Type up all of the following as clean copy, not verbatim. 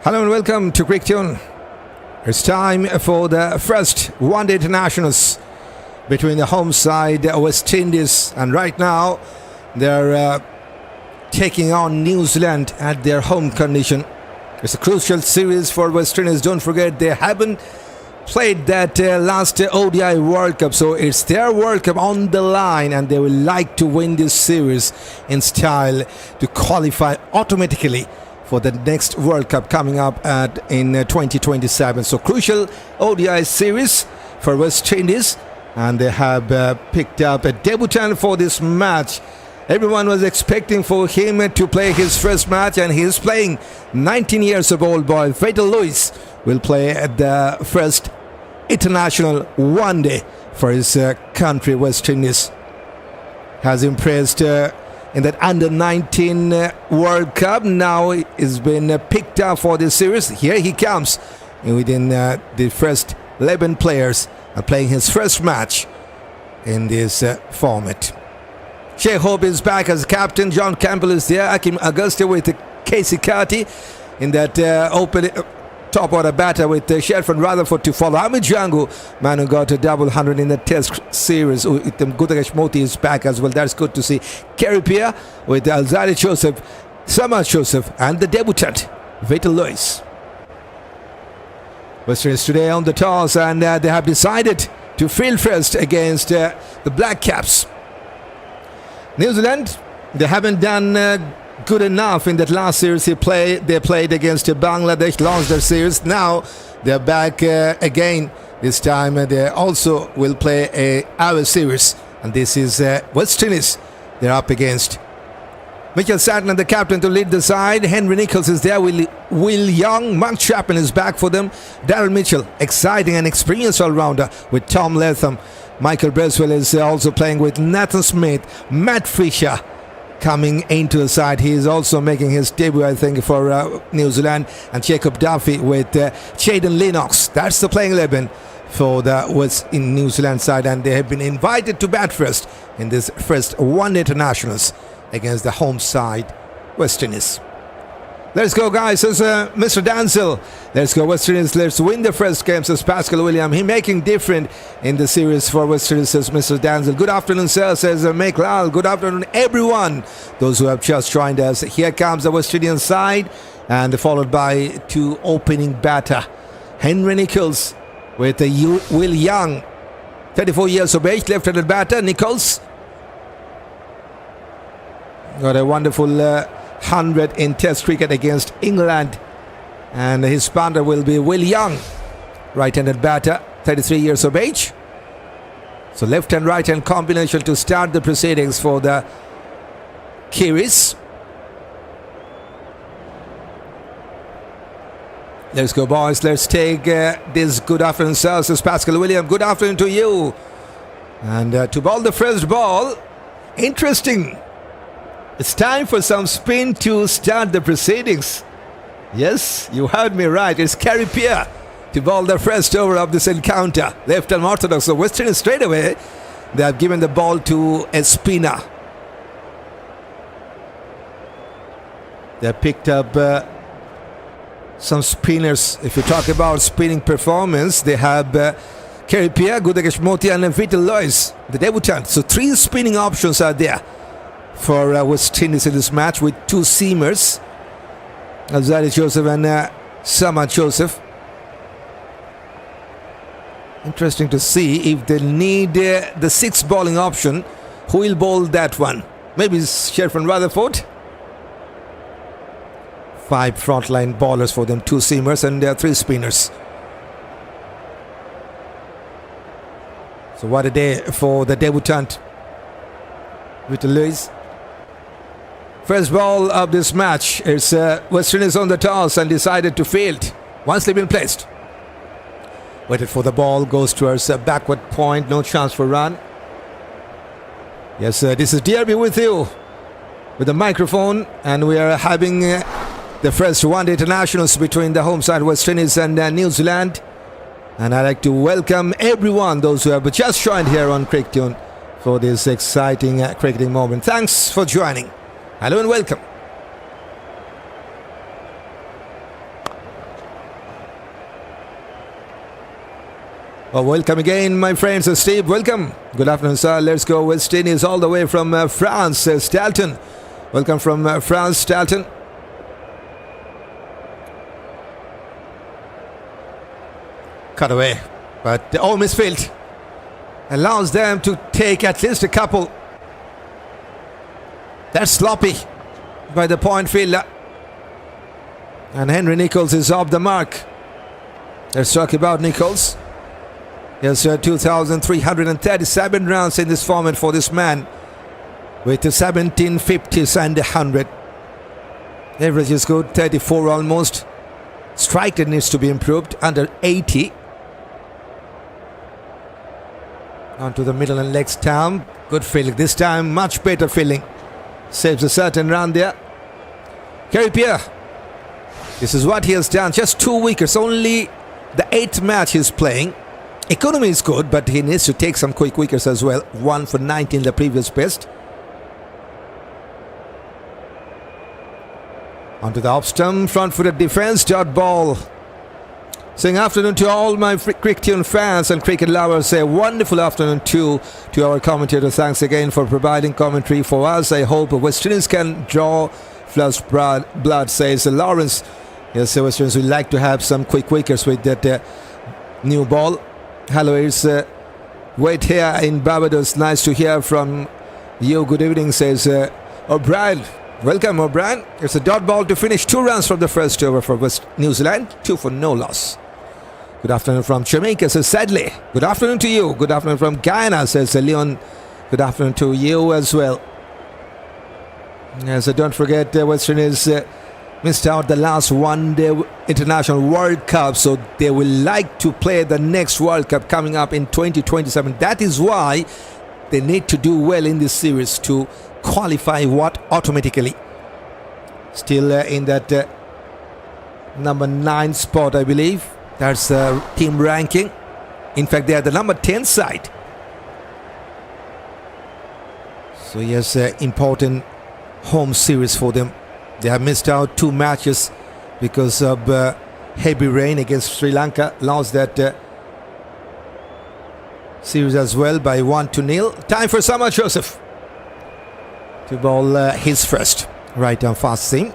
Hello and welcome to Cricket. It's time for the first one-day internationals between the home side West Indies, and right now they're taking on New Zealand at their home condition. It's a crucial series for West Indies. Don't forget, they haven't played that last ODI World Cup, so it's their World Cup on the line, and they will like to win this series in style to qualify automatically for the next World Cup coming up in 2027. So crucial ODI series for West Indies, and they have picked up a debutant for this match. Everyone was expecting for him to play his first match, and he's playing. 19 years old boy Vitel will play at the first international one day for his country. West Indies has impressed in that under-19 World Cup. Now he's been picked up for this series. Here he comes within the first 11 players playing his first match in this format. Shai is back as captain. Campbell is there. Ackeem Auguste with Keacy, Carty in that open top order batter with Sherfane, Rutherford to follow. Amir Jangoo, man who got a double 100 in the test series. With Gudakesh, Motie is back as well. That's good to see. Pierre with Alzarri, Shamar, and the debutant Vitel. West Indies today on the toss, and they have decided to field first against the Black Caps. New Zealand, they haven't done good enough in that last series they played against Bangladesh, lost their series. Now they're back again. This time they also will play our series, and this is West Indies they're up against. Santner, the captain, to lead the side. Nicholls is there. Will Young, Chapman is back for them. Darren Mitchell, exciting and experienced all-rounder with Tom Latham. Bracewell is also playing with Nathan Smith. Matt Fisher coming into the side. He is also making his debut, I think, for New Zealand. And Jacob Duffy with Jayden Lennox. That's the playing 11 for the West in New Zealand side, and they have been invited to bat first in this first one-day internationals against the home side West Indies. Let's go, guys, says Mr. Danzel. Let's go, West Indies. Let's win the first game, says Pascal William. He making different in the series for West Indies, says Mr. Danzel. Good afternoon, sir, says Make Lal. Good afternoon, everyone. Those who have just joined us. Here comes the West Indian side, and followed by two opening batter. Nicholls with Will Young, 34 years of age, left-handed batter. Nicholls got a wonderful 100 in Test cricket against England, and his partner will be Will Young, right-handed batter, 33 years of age. So left and right hand combination to start the proceedings for the Kiwis. Let's go, boys. Let's take this. Good afternoon, sir, says Pascal William. Good afternoon to you. And to bowl the first ball. Interesting. It's time for some spin to start the proceedings. Yes, you heard me right. It's Pierre to bowl the first over of this encounter. Left and orthodox. So West Indies straight away, they have given the ball to a spinner. They have picked up some spinners. If you talk about spinning performance, they have Pierre, Gudakesh, Motie, and Vitel, the debutant. So three spinning options are there for West Indies in this match, with two seamers, Alzarri and Shamar. Interesting to see if they need the sixth bowling option. Who will bowl that one? Maybe it's Sherfane, Rutherford. 5 frontline bowlers for them, 2 seamers and 3 spinners. So what a day for the debutant Vitel. First ball of this match is West Indies on the toss and decided to field. Once they've been placed, waited for the ball, goes towards a backward point, no chance for run. Yes, this is DRB with you with the microphone, and we are having the first one-day internationals between the home side West Indies and New Zealand. And I'd like to welcome everyone, those who have just joined here on Cricket for this exciting cricketing moment. Thanks for joining. Hello and welcome. Well, welcome again, my friends. Steve, welcome. Good afternoon, sir. Let's go. West Indies all the way from France. Stalton. Welcome from France, Stalton. Cut away. But misfield allows them to take at least a couple. That's sloppy by the point fielder. And Henry Nicholls is off the mark. Let's talk about Nicholls. He has 2,337 runs in this format for this man, with 17 50s and 100. Average is good, 34 almost. Strike rate needs to be improved, under 80. On to the middle and leg stump. Good fielding. This time, much better fielding. Saves a certain run there. Pierre. This is what he has done. Just 2 wickets. Only the 8th match he's playing. Economy is good, but he needs to take some quick wickets as well. 1 for 19, the previous best. Onto the off stump, front-footed defense, dot ball. Saying afternoon to all my cricket fans and cricket lovers. A wonderful afternoon to our commentator. Thanks again for providing commentary for us. I hope West Indies can draw flush blood, says Lawrence. Yes, the West Indies would like to have some quick wickets with that new ball. Hello, it's Wait here in Barbados. Nice to hear from you. Good evening, says O'Brien. Welcome, O'Brien. It's a dot ball to finish. 2 runs from the first over for West New Zealand. 2 for no loss. Good afternoon from Jamaica, says Sadly. Good afternoon to you. Good afternoon from Guyana, says Leon. Good afternoon to you as well. Yes, don't forget West Indies missed out the last one-day International World Cup, so they will like to play the next World Cup coming up in 2027. That is why they need to do well in this series to qualify automatically. Still in that number 9 spot, I believe. That's team ranking. In fact, they are the number 10 side. So yes, important home series for them. They have missed out 2 matches because of heavy rain against Sri Lanka. Lost that series as well by 1-0. Time for Shamar Joseph to bowl his first. Right on fast seam.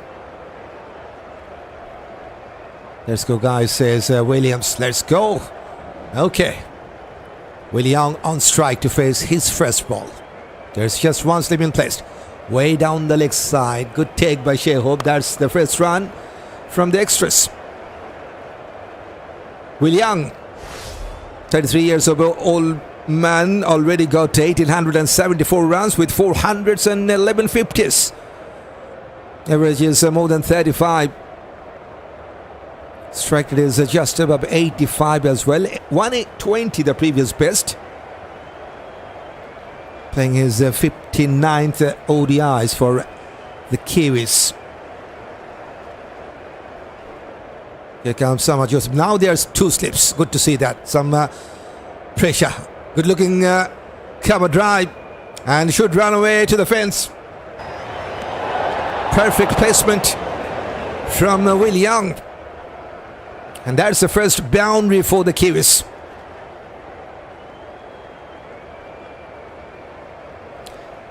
Let's go, guys, says Williams. Let's go. Okay. Williams on strike to face his first ball. There's just one slip in place. Way down the leg side. Good take by Shai. Hope that's the first run from the extras. Williams, 33 years old man, already got 1,874 runs with 411 50s. Average is more than 35. Strike rate is just above 85 as well. 120, the previous best. Playing his 59th ODIs for the Kiwis. Here comes Shamar Joseph. Now there's 2 slips. Good to see that. Some pressure. Good looking cover drive. And should run away to the fence. Perfect placement from Will Young. And that's the first boundary for the Kiwis.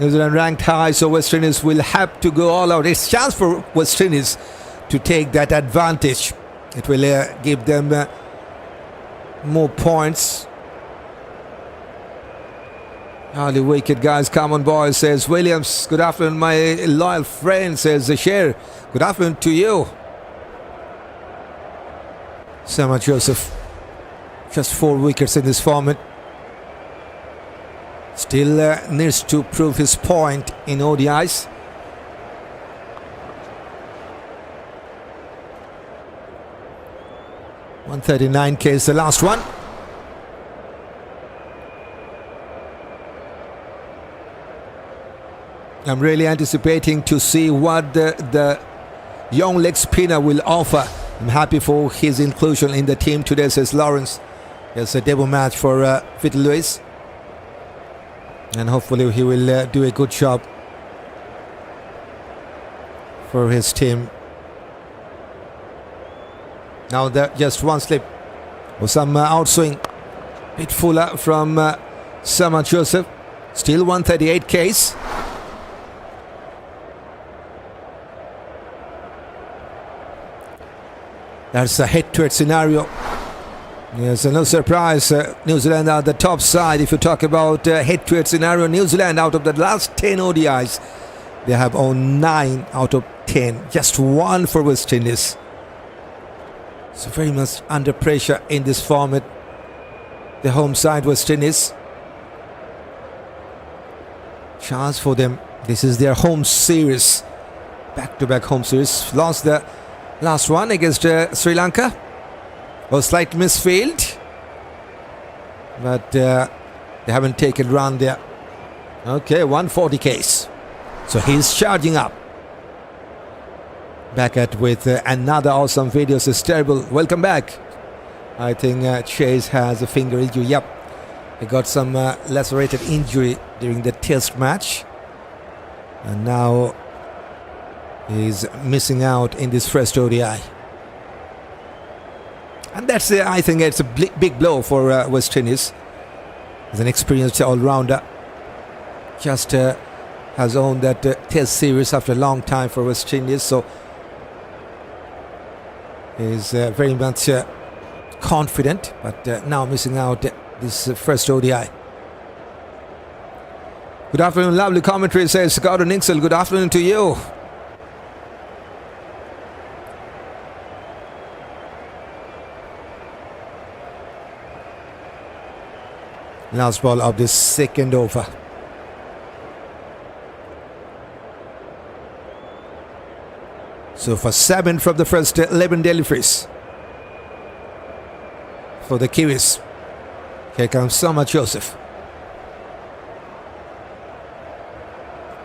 New Zealand ranked high, so West Indies will have to go all out. It's a chance for West Indies to take that advantage. It will give them more points. Early wicket, guys. Come on, boys, says Williams. Good afternoon, my loyal friend, says Shai. Good afternoon to you. Shamar Joseph. Just 4 wickets in this format. Still needs to prove his point in ODIs. .139k is the last one. I'm really anticipating to see what the young leg spinner will offer. I'm happy for his inclusion in the team today, says Lawrence. It's a debut match for Vitel, and hopefully he will do a good job for his team. Now just one slip or some outswing. Bit fuller from Shamar Joseph. Still 138 case. That's a head-to-head scenario. Yes, no surprise. New Zealand are the top side. If you talk about head-to-head scenario, New Zealand out of the last 10 ODIs, they have owned 9 out of 10. Just 1 for West Indies. So very much under pressure in this format. The home side, West Indies. Chance for them. This is their home series. Back-to-back home series. Lost the last one against Sri Lanka. Was slight misfield. But they haven't taken run there. Okay, 140 case. So he's charging up. Back at with another awesome video. This is terrible. Welcome back. I think Chase has a finger injury. Yep. He got some lacerated injury during the test match. And now he's missing out in this first ODI. And that's, I think it's a big blow for West Indies. He's an experienced all-rounder. Just has owned that test series after a long time for West Indies. So he's very much confident, but now missing out this first ODI. Good afternoon, lovely commentary, says Nicholls. Good afternoon to you. Last ball of this second over. So for 7 from the first 11 deliveries for the Kiwis. Here comes Shamar Joseph.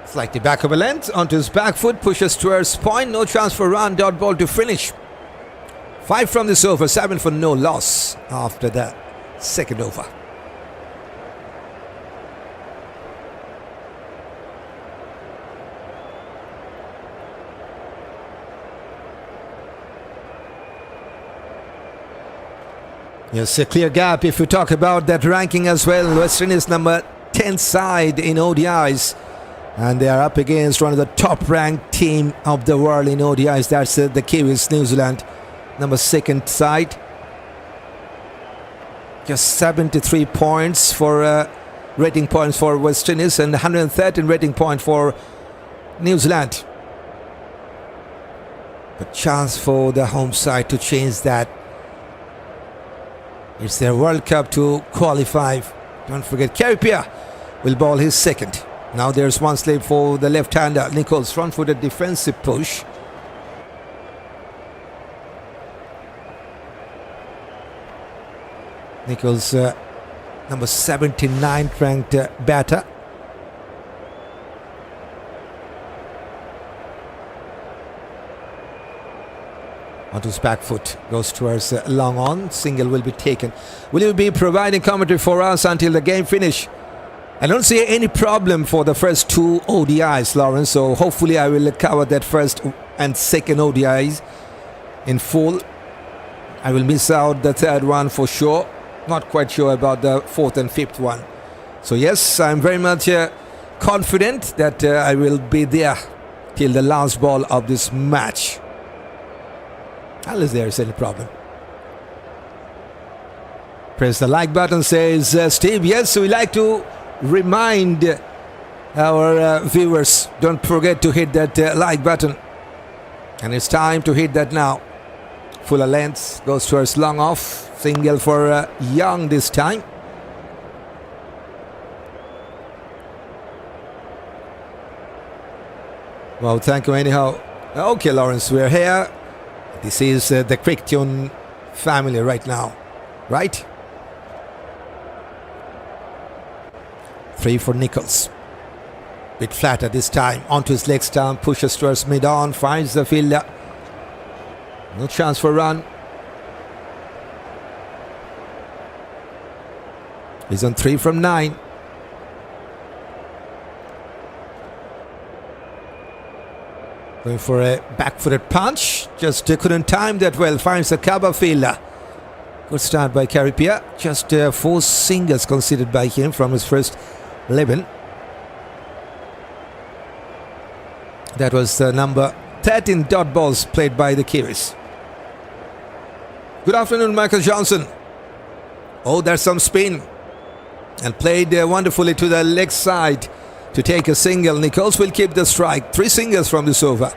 Slightly back of a length onto his back foot, pushes towards point. No chance for run. Dot ball to finish. 5 from this over, 7 for no loss after that second over. Yes, a clear gap if you talk about that ranking as well. West Indies number 10 side in ODIs. And they are up against one of the top ranked team of the world in ODIs. That's the Kiwis, New Zealand, number 2nd side. Just 73 points for rating points for West Indies and 113 rating point for New Zealand. But chance for the home side to change that. It's their World Cup to qualify. Don't forget, Pierre will bowl his second. Now there's one slip for the left-hander. Nicholls, front-footed defensive push. Nicholls, number 79 ranked batter. Onto his back foot, goes towards long on. Single will be taken. Will you be providing commentary for us until the game finish? I don't see any problem for the first 2 ODIs, Lawrence. So hopefully I will cover that first and second ODIs in full. I will miss out the third one for sure. Not quite sure about the 4th and 5th one. So yes, I'm very much confident that I will be there till the last ball of this match. Unless there is any problem. Press the like button, says Steve. Yes, we like to remind our viewers, don't forget to hit that like button. And it's time to hit that now. Fuller length, goes towards long off. Single for Young this time. Well, thank you anyhow. Okay, Lawrence, we're here. This is the Crichton family right now, right? 3 for Nicholls. Bit flatter this time. Onto his leg stump, pushes towards mid-on, finds the fielder. No chance for run. He's on 3 from 9. Going for a back-footed punch. Just couldn't time that well. Finds the cover fielder. Good start by Khary Pierre. Just 4 singles considered by him from his first 11. That was number 13 dot balls played by the Kiwis. Good afternoon, Michael Johnson. Oh, there's some spin. And played wonderfully to the leg side to take a single. Nicholls will keep the strike. 3 singles from this over.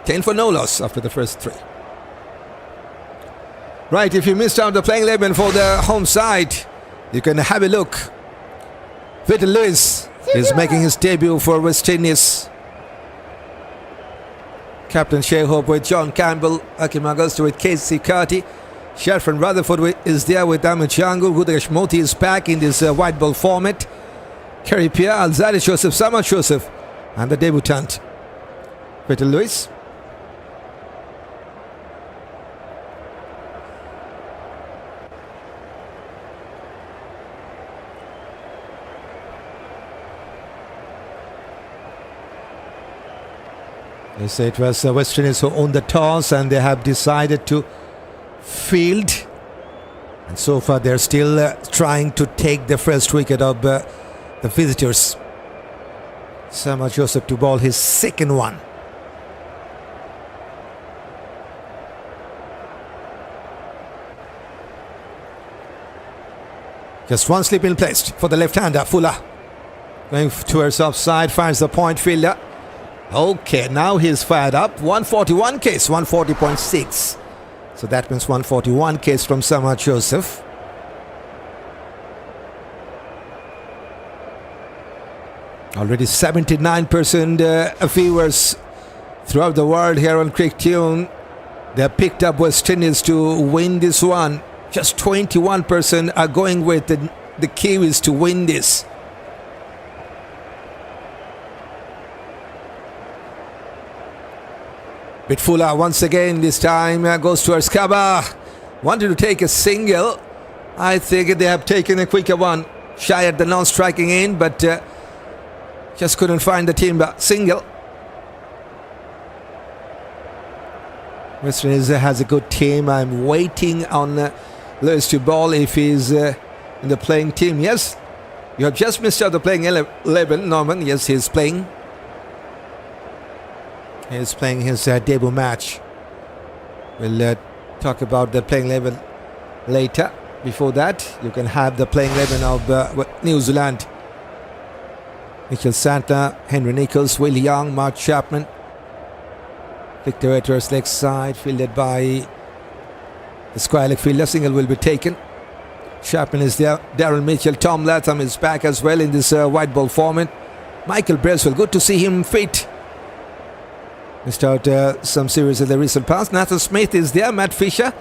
10 for no loss after the first 3. Right, if you missed out the playing 11 for the home side, you can have a look. Vitel is making his debut for West Indies. Captain Shai with John Campbell, Ackeem Auguste with Keacy, Carty. Sherfane Rutherford is there with Amir, Jangoo. Gudakesh Motie is back in this white ball format. Khary Pierre, Alzarri, Shamar, and the debutant Vitel. They say it was West Indies who owned the toss and they have decided to field. And so far they're still trying to take the first wicket of the visitors. Shamar to bowl his second one. Just one slip in place for the left-hander, Fuller. Going towards offside, finds the point fielder. Okay, now he's fired up. 141 case, 140.6. So that means 141 case from Shamar. Already 79% viewers throughout the world here on Cricket Tune. They have picked up West Indies to win this one. Just 21% are going with the Kiwis to win this. Bit Fuller once again, this time goes towards cover. Wanted to take a single. I think they have taken a quicker one. Shai at the non-striking end, but just couldn't find the timber. Single. West Indies has a good team. I'm waiting on Lewis to bowl if he's in the playing team. Yes, you have just missed out the playing 11, Norman. Yes, he's playing. He's playing his debut match. We'll talk about the playing 11 later. Before that, you can have the playing 11 of New Zealand. Nicholls, Santner, Henry Nicholls, Will Young, Mark Chapman. Victor Etters leg side, fielded by the square leg fielder. Single will be taken. Chapman is there. Darren Mitchell, Tom Latham is back as well in this white ball format. Michael Bracewell, good to see him fit. Missed out some series in the recent past. Nathan Smith is there. Matt Fisher,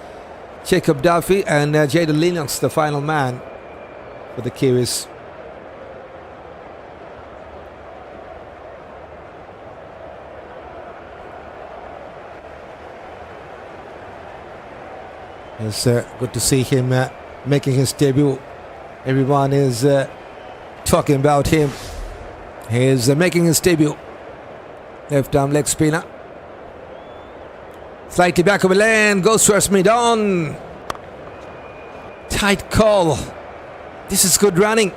Jacob Duffy, and Jayden Lennox, the final man for the Kiwis. It's good to see him making his debut. Everyone is talking about him. He is making his debut. Left arm leg spinner. Slightly back of the lane, goes towards mid-on. Tight call. This is good running.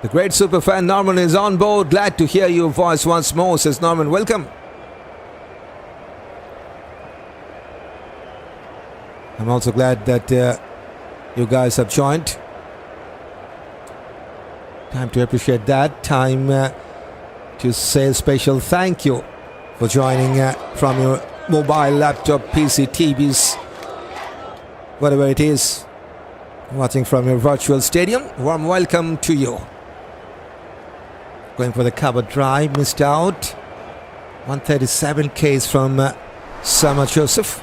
The great superfan Norman is on board. Glad to hear your voice once more, says Norman. Welcome. I'm also glad that you guys have joined. Time to appreciate that. Time to say a special thank you for joining from your mobile, laptop, PC, TVs, whatever it is. Watching from your virtual stadium. Warm welcome to you. Going for the cover drive, missed out. 137 Ks from Shamar.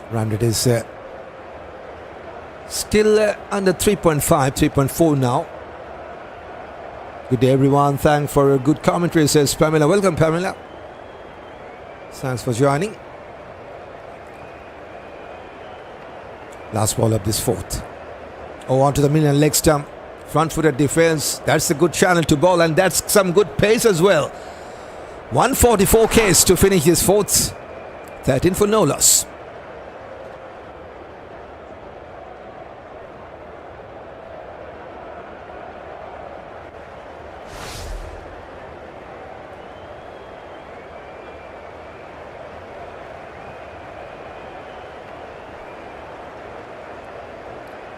Rounded is still under 3.5, 3.4 now. Good day, everyone. Thanks for a good commentary, says Pamela. Welcome, Pamela. Thanks for joining. Last ball of this fourth. Oh, onto the middle leg stump. Front-footed defense. That's a good channel to ball, and that's some good pace as well. 144 Ks to finish his fourth. 13 for no loss.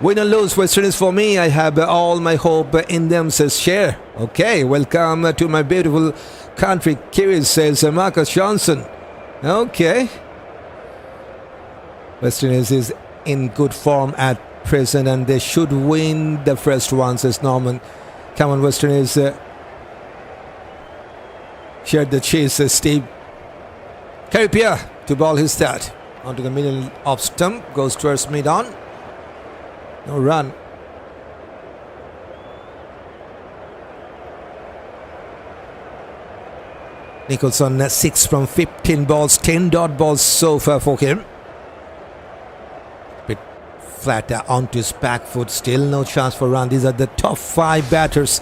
Win or lose, Western is for me. I have all my hope in them, says Shai. Okay, welcome to my beautiful country, Keacy, says Marcus Johnson. Okay. Western is in good form at present, and they should win the first one, says Norman. Come on, Western is shared the chase, says Steve. Pierre to ball his start. Onto the middle of stump, goes towards mid-on. No run. Nicholls on 6 from 15 balls, 10 dot balls so far for him. Bit flatter onto his back foot, still no chance for run. These are the top 5 batters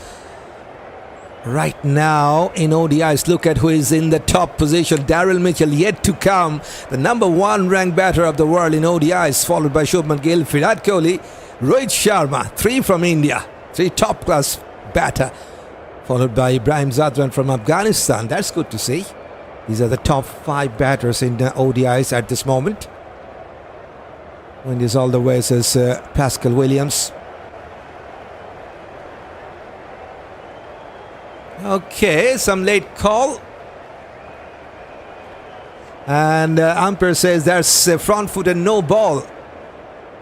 right now in ODIs. Look at who is in the top position. Daryl Mitchell yet to come, the number 1 ranked batter of the world in ODIs, followed by Shubman Gill, Virat Kohli, Rohit Sharma, 3 from India, 3 top class batter, followed by Ibrahim Zadran from Afghanistan. That's good to see. These are the top 5 batters in the ODIs at this moment. Win this all the way, says Pascal Williams. Okay, some late call. And umpire says that's front-footed no ball.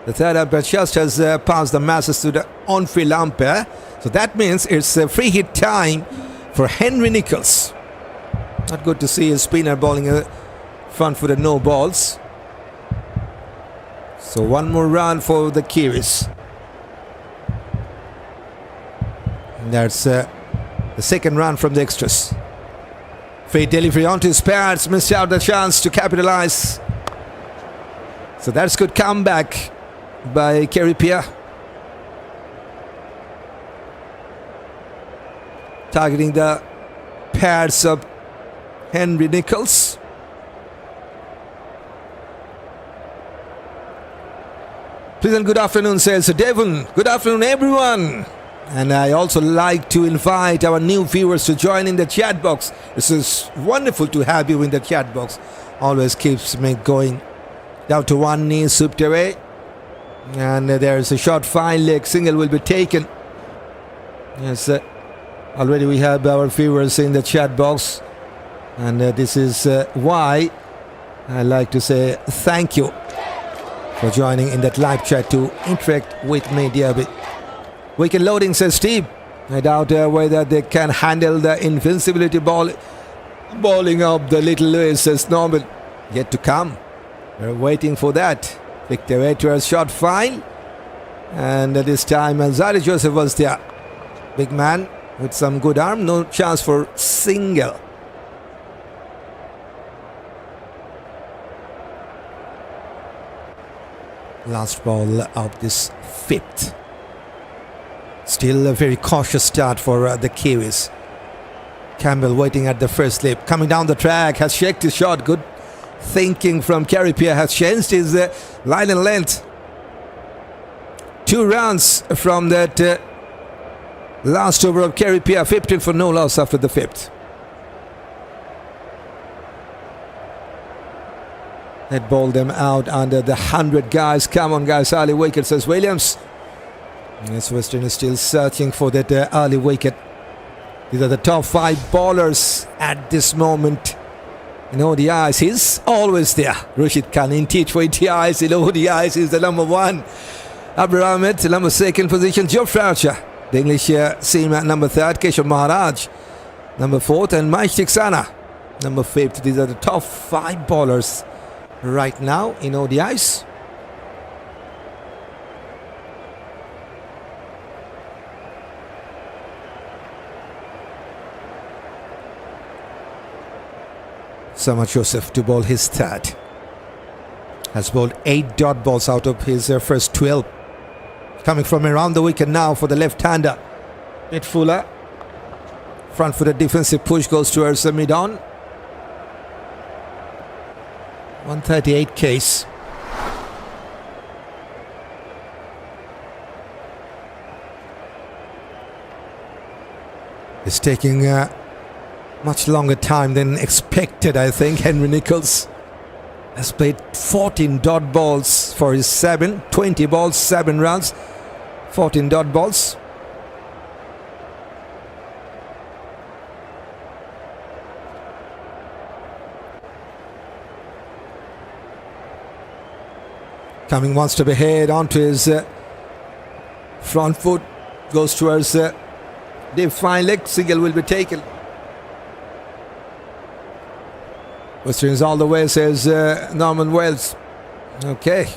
The third umpire just has passed the message to the on-field umpire. So that means it's a free hit time for Henry Nicholls. Not good to see a spinner bowling a front-footed no balls. So one more run for the Kiwis. And that's the second run from the extras. Fade delivery onto his pads, missed out the chance to capitalize. So that's good comeback by Pierre. Targeting the pads of Henry Nicholls. Pleasant good afternoon, says Devon. Good afternoon, everyone. And I also like to invite our new viewers to join in the chat box. This is wonderful to have you in the chat box. Always keeps me going. Down to one knee, swooped away. And there's a short fine leg single will be taken. Yes, already we have our viewers in the chat box. And this is why I like to say thank you for joining in that live chat to interact with me, DRB. Wicket loading, says Steve. I doubt whether they can handle the invincibility bowling of the little Lewis, says Norman. Yet to come. We're waiting for that. Victor Edwards shot fine. And this time Alzarri Joseph was there. Big man with some good arm. No chance for single. Last ball of this fifth. Still a very cautious start for the Kiwis. Campbell waiting at the first slip. Coming down the track. Has checked his shot. Good thinking from Khary. Pierre has changed his line and length. 2 runs from that last over of Khary. Pierre. 15 for no loss after the fifth. That bowled them out under the 100 guys. Come on, guys. Early wicket, says Williams. Yes, Western is still searching for that early wicket. These are the top 5 bowlers at this moment in ODIs. He's always there. Rashid Khan in T20Is, in ODIs, is the number 1. Abdur Ahmed, number 2nd position. Geoff Archer, the English seaman, at number 3rd. Keshav Maharaj, number 4th. And Mike Tiksana, number 5th. These are the top 5 bowlers right now in ODIs. Samad Joseph to bowl his third. Has bowled 8 dot balls out of his first 12. Coming from around the wicket now for the left-hander. Bit fuller. Front-footed defensive push goes towards the mid-on. 138 case. It's taking much longer time than expected, I think. Henry Nicholls has played 14 dot balls for his 20 balls, 7 runs, 14 dot balls. Coming one step ahead onto his front foot, goes towards the fine leg, single will be taken. Westerns all the way, says Norman Wells. Okay.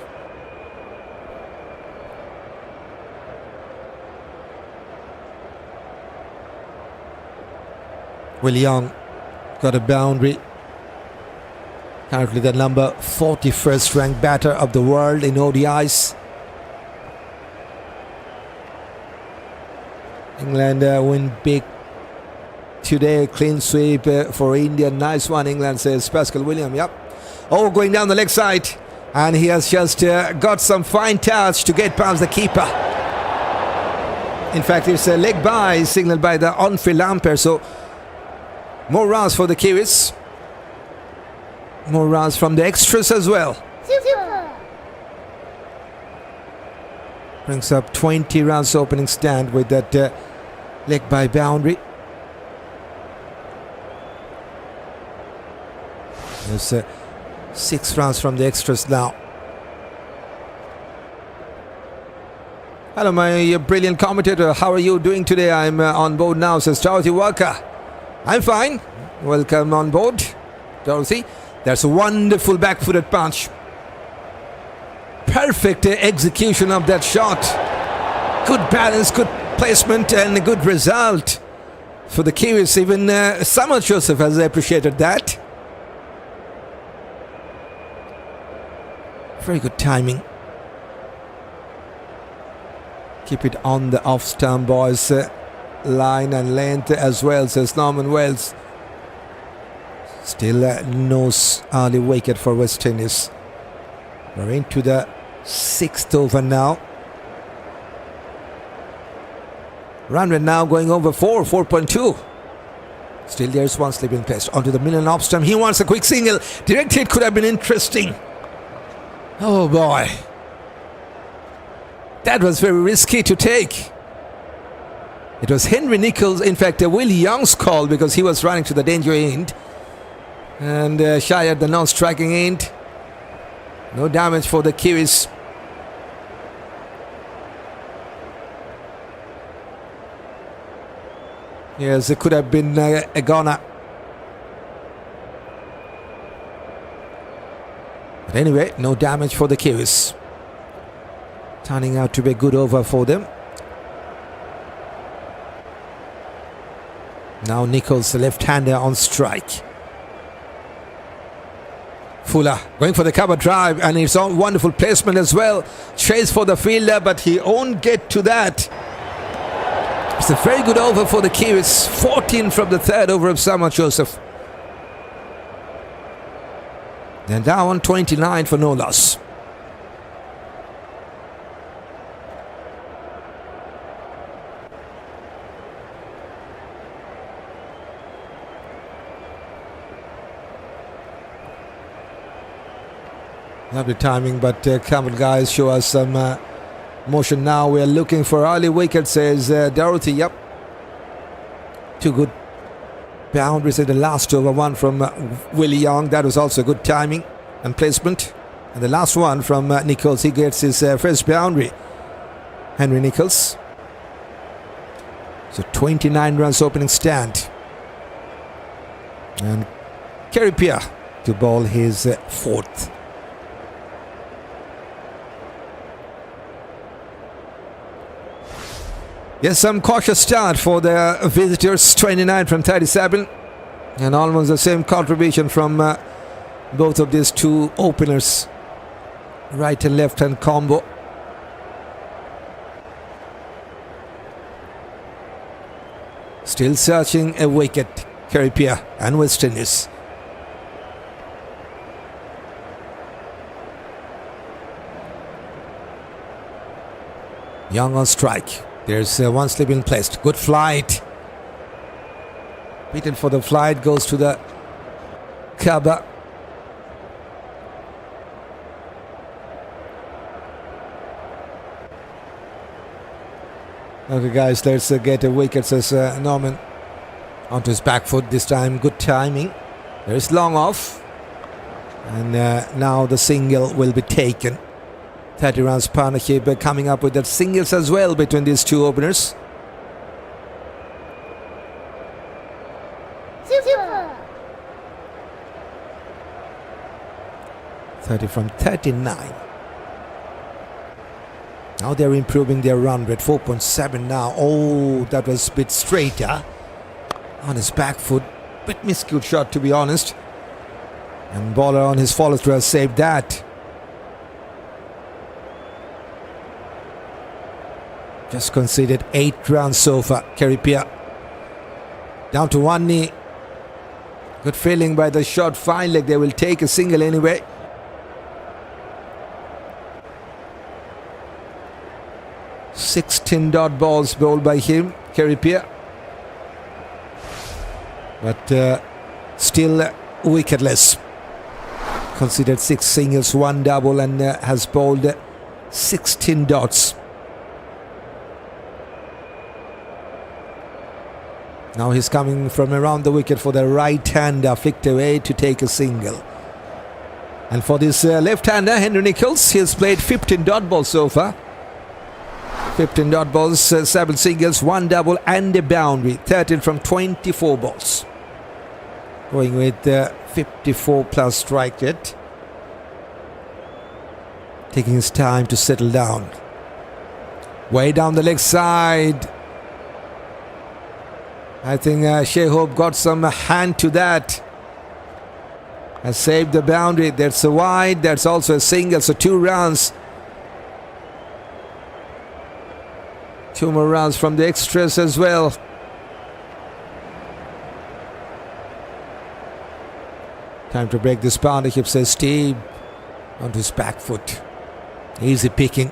Will Young got a boundary. Currently the number 41st ranked batter of the world in ODIs. England win big today. Clean sweep for India. Nice one, England, says Pascal William. Yep. Oh, going down the leg side. And he has just got some fine touch to get past the keeper. In fact, it's a leg by signaled by the on-field umpire. So more runs for the Kiwis. More runs from the extras as well. Super. Brings up 20 runs opening stand with that leg by boundary. There's 6 runs from the extras now. Hello, my brilliant commentator. How are you doing today? I'm on board now, says Dorothy Walker. I'm fine. Welcome on board, Dorothy. That's a wonderful back-footed punch. Perfect execution of that shot. Good balance, good placement, and a good result for the Kiwis. Even Shamar Joseph has appreciated that. Very good timing. Keep it on the off-stump, boys. Line and length as well, says Norman Wells. Still no early wicket for West Indies. We're into the 6th over now. Run rate now going over 4.2. Still there's one slip in place. Onto the middle off stump. He wants a quick single. Direct hit could have been interesting. Oh boy. That was very risky to take. It was Henry Nicholls, in fact, Will Young's call, because he was running to the danger end. And Shai at the non-striking end. No damage for the Kiwis. Yes, it could have been a goner. But anyway, no damage for the Kiwis. Turning out to be a good over for them. Now Nicholls, the left-hander, on strike. Fuller going for the cover drive, and his own wonderful placement as well. Chase for the fielder, but he won't get to that. It's a very good over for the Kiwis. 14 from the 3rd over of Shamar Joseph. They're down on 29 for no loss. Lovely timing, but Campbell guys show us some motion now. We're looking for early wicket, says Dorothy. Yep. 2 good boundaries in the last over. One from Will Young. That was also good timing and placement. And the last one from Nicholls. He gets his first boundary. Henry Nicholls. So 29 runs opening stand. And Pierre to bowl his 4th. Yes, some cautious start for the visitors. 29 from 37. And almost the same contribution from both of these two openers. right and left hand combo. Still searching a wicket, Pierre and West Indies. Young on strike. There's one slip in place. Good flight. Beaten for the flight, goes to the cover. Okay guys, let's get a wicket, says Norman. Onto his back foot this time, good timing. There is long off. And now the single will be taken. 30 runs partnership coming up with that singles as well between these two openers. Super. 30 from 39. Now they're improving their run rate, 4.7 now. Oh, that was a bit straighter. On his back foot, bit miscued shot to be honest. And bowler on his follow through has saved that. Just conceded 8 runs so far, Pierre. Down to one knee. Good feeling by the short fine leg. They will take a single anyway. Sixteen dot balls bowled by him, Pierre. But still wicketless. Considered 6 singles, 1 double, and has bowled 16 dots. Now he's coming from around the wicket for the right-hander, flicked away to take a single. And for this left-hander, Henry Nicholls, he has played 15 dot balls so far. 15 dot balls, 7 singles, 1 double and a boundary. 13 from 24 balls. Going with 54 plus strike rate. Taking his time to settle down. Way down the leg side. I think Shai got some hand to that. Has saved the boundary. That's a wide. That's also a single. So 2 runs. 2 more runs from the extras as well. Time to break this partnership, says Steve. Onto his back foot. Easy picking.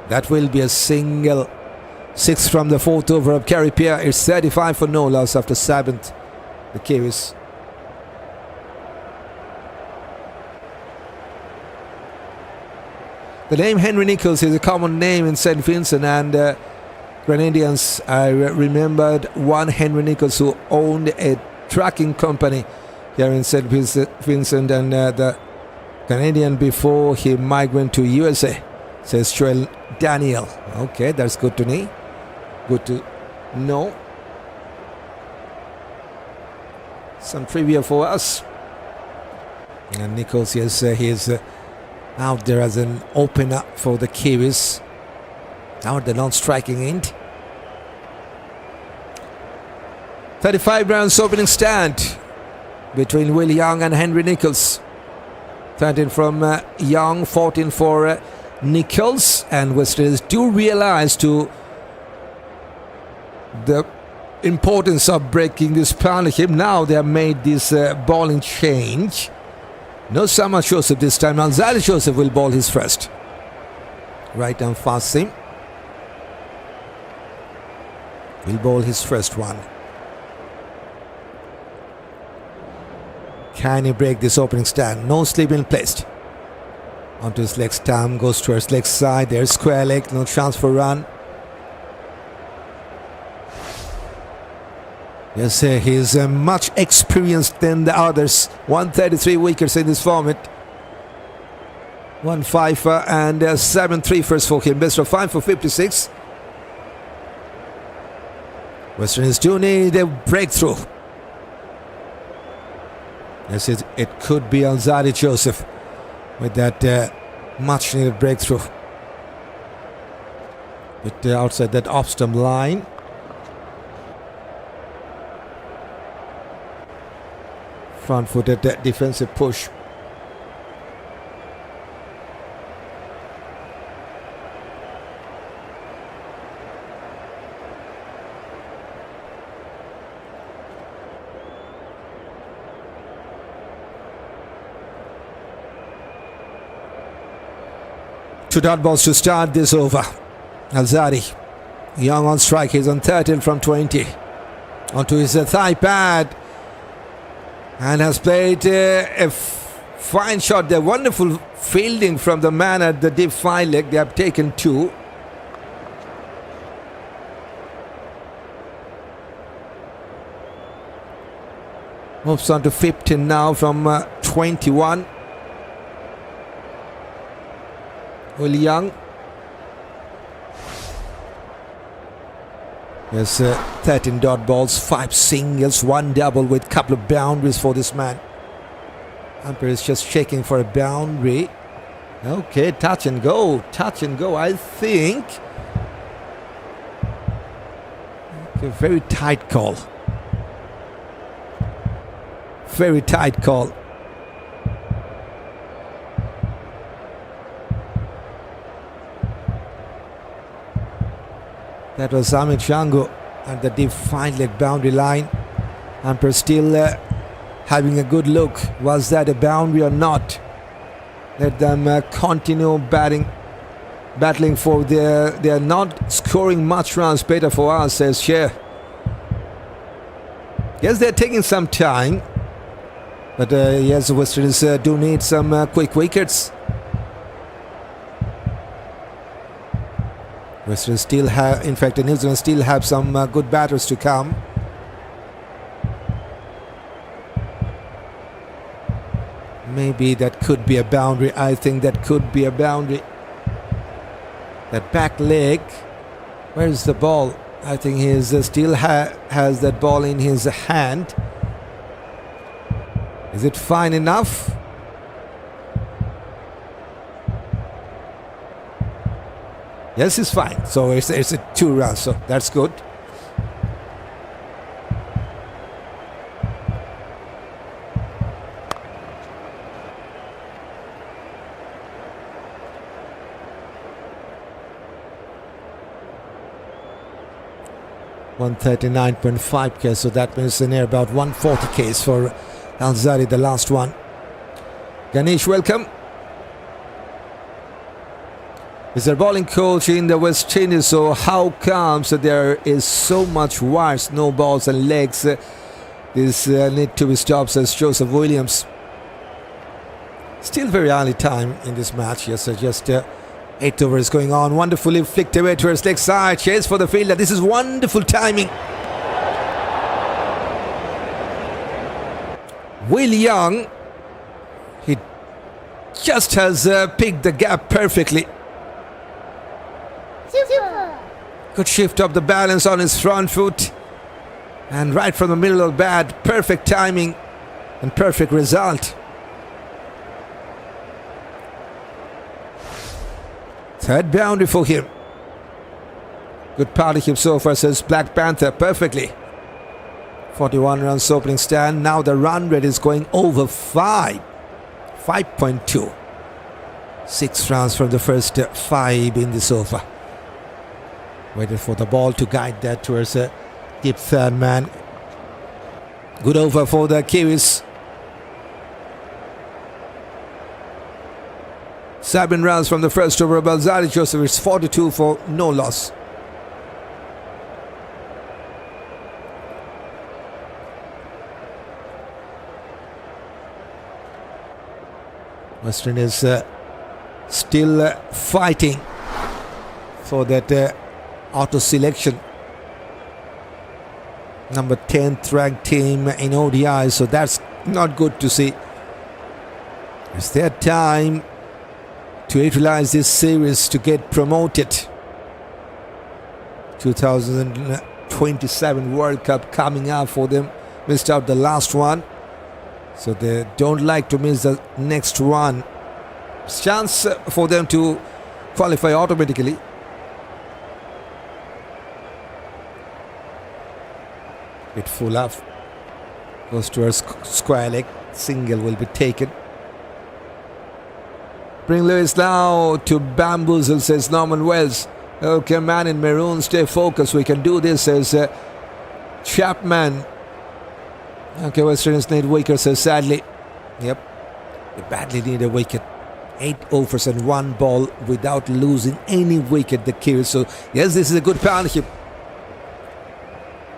That will be a single. 6 from the 4th over of Pierre. It's 35 for no loss after 7th. The Kiwis. The name Henry Nicholls is a common name in St. Vincent and Grenadians. I remembered one Henry Nicholls who owned a trucking company here in St. Vincent, and the Canadian before he migrated to USA, says Joel Daniel. Okay, that's good to know. Good to know. Some trivia for us. And Nicholls, yes, he's out there as an opener for the Kiwis. Now at the non-striking end. 35 rounds opening stand between Will Young and Henry Nicholls. 13 from Young, 14 for Nicholls. And West Indies do realize to the importance of breaking this partnership. Now they have made this bowling change. No Shamar Joseph this time. Alzarri Joseph will bowl his first. Right arm fast seam. Will bowl his first one. Can he break this opening stand? No sleep in place. Onto his leg stump, goes towards leg side. There's square leg, no chance for run. Yes, he's much experienced than the others. 133 wickets in this format. 1 5 and 7 3-1 for him. Best of 5 for 56. West Indies do need a breakthrough. Yes, it could be Alzarri Joseph with that much needed breakthrough. But outside that off-stump line. Front-footed defensive push. 2 dot balls to start this over. Alzarri, young on strike. He's on 13 from 20. Onto his thigh pad. And has played a fine shot there. Wonderful fielding from the man at the deep fine leg. They have taken 2. Moves on to 15 now from 21. Will Young. There's 13 dot balls, 5 singles, 1 double with a couple of boundaries for this man. Umpire is just checking for a boundary. Okay, touch and go, I think. Okay, very tight call. Very tight call. That was Amir Jangoo at the deep fine leg boundary line. Umpire still having a good look. Was that a boundary or not? Let them continue battling for their. They are not scoring much runs. Better for us, says Shai. Yes, they're taking some time. But yes, the Westerners do need some quick wickets. Westerners still have, in fact, the New Zealand still have some good batters to come. Maybe that could be a boundary. I think that could be a boundary. That back leg. Where is the ball? I think he still has that ball in his hand. Is it fine enough? Yes, it's fine. So it's a 2 runs. So that's good. $139.5k. So that means near about 140k for Alzarri, the last one. Ganesh, welcome. Is there bowling coach in the West Indies? So how comes that there is so much wires, no balls and legs? This need to be stopped, says Joseph Williams. Still very early time in this match. Yes, just 8th over is going on. Wonderfully flicked away to his leg side. Chase for the fielder. This is wonderful timing. Will Young, he just has picked the gap perfectly. Super. Good shift up the balance on his front foot. And right from the middle of the bat, perfect timing and perfect result. Third boundary for him. Good partnership so far, says Black Panther, perfectly. 41 runs opening stand. Now the run rate is going over 5.2. 6 runs from the first 5 in this over. Waited for the ball to guide that towards a deep third man. Good over for the Kiwis. 7 runs from the first over of Alzarri. Joseph, it's 42 for no loss. Western is still fighting for that auto selection. Number 10th ranked team in ODI, so that's not good to see. It's their time to utilize this series to get promoted. 2027 World Cup coming up for them. Missed out the last one, so they don't like to miss the next one. Chance for them to qualify automatically. Bit full up. Goes towards square leg. Single will be taken. Bring Lewis now to bamboozle, says Norman Wells. Okay, man in maroon, stay focused. We can do this, says Chapman. Okay, Westerners need wickets, says sadly. Yep, they badly need a wicket. 8 overs and 1 ball without losing any wicket, the Kiwis. So yes, this is a good partnership.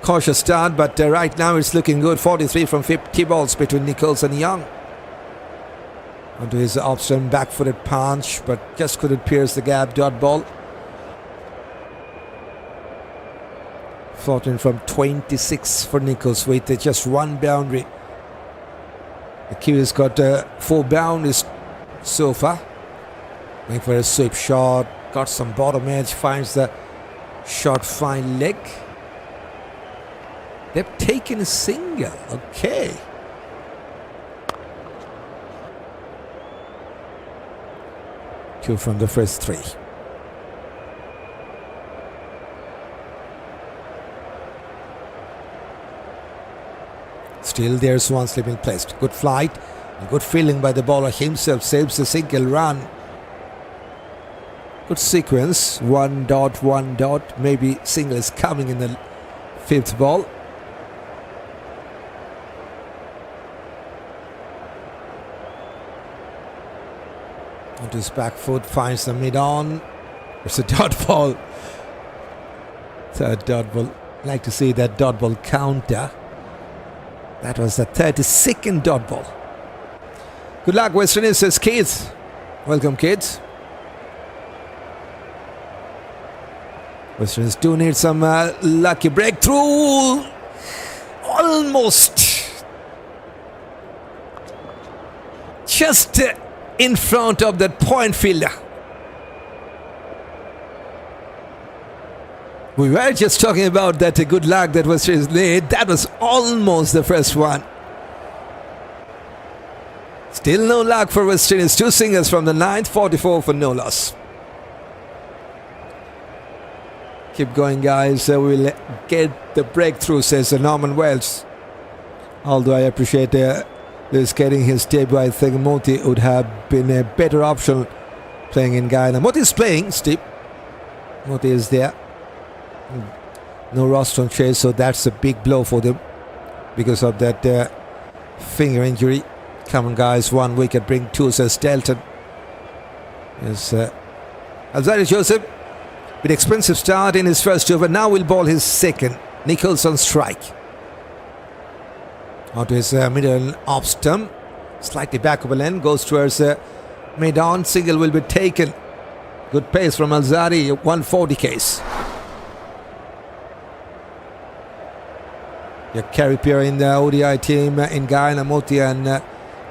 Cautious start, but right now it's looking good. 43 from 50 balls between Nicholls and Young. Onto his off-stump back-footed punch, but just couldn't pierce the gap. Dot ball. 14 from 26 for Nicholls with just 1 boundary. The Kiwis got 4 boundaries so far. Going for a sweep shot. Got some bottom edge. Finds the short fine leg. They've taken a single. Okay. Two from the first 3. Still there's one slipping placed. Good flight. Good feeling by the bowler himself. Saves the single run. Good sequence. 1 dot, 1 dot. Maybe single is coming in the 5th ball. Onto his back foot, finds the mid-on. It's a dot ball. Third dot ball. Like to see that dot ball counter. That was the 32nd dot ball. Good luck, West Indies, says Keith. Welcome, kids. West Indies do need some lucky breakthrough. Almost. Just in front of that point fielder. We were just talking about that good luck that was laid. That was almost the first one. Still no luck for West Indies. 2 singles from the 9th, 44 for no loss. Keep going, guys. We'll get the breakthrough, says Norman Wells. Although I appreciate Lewis getting his debut, I think Motie would have been a better option playing in Guyana. Motie is playing, Steve. Motie is there. No Roston chase, so that's a big blow for them because of that finger injury. Come on, guys, 1 wicket, bring 2, says Delton. Yes, Alzarri Joseph with expensive start in his first over. Now will ball his second. Nicholls on strike. Onto his middle off stump. Slightly back of a length. Goes towards mid-on. Single will be taken. Good pace from Alzarri. 140 case. Khary Pierre in the ODI team in Guyana. Motie and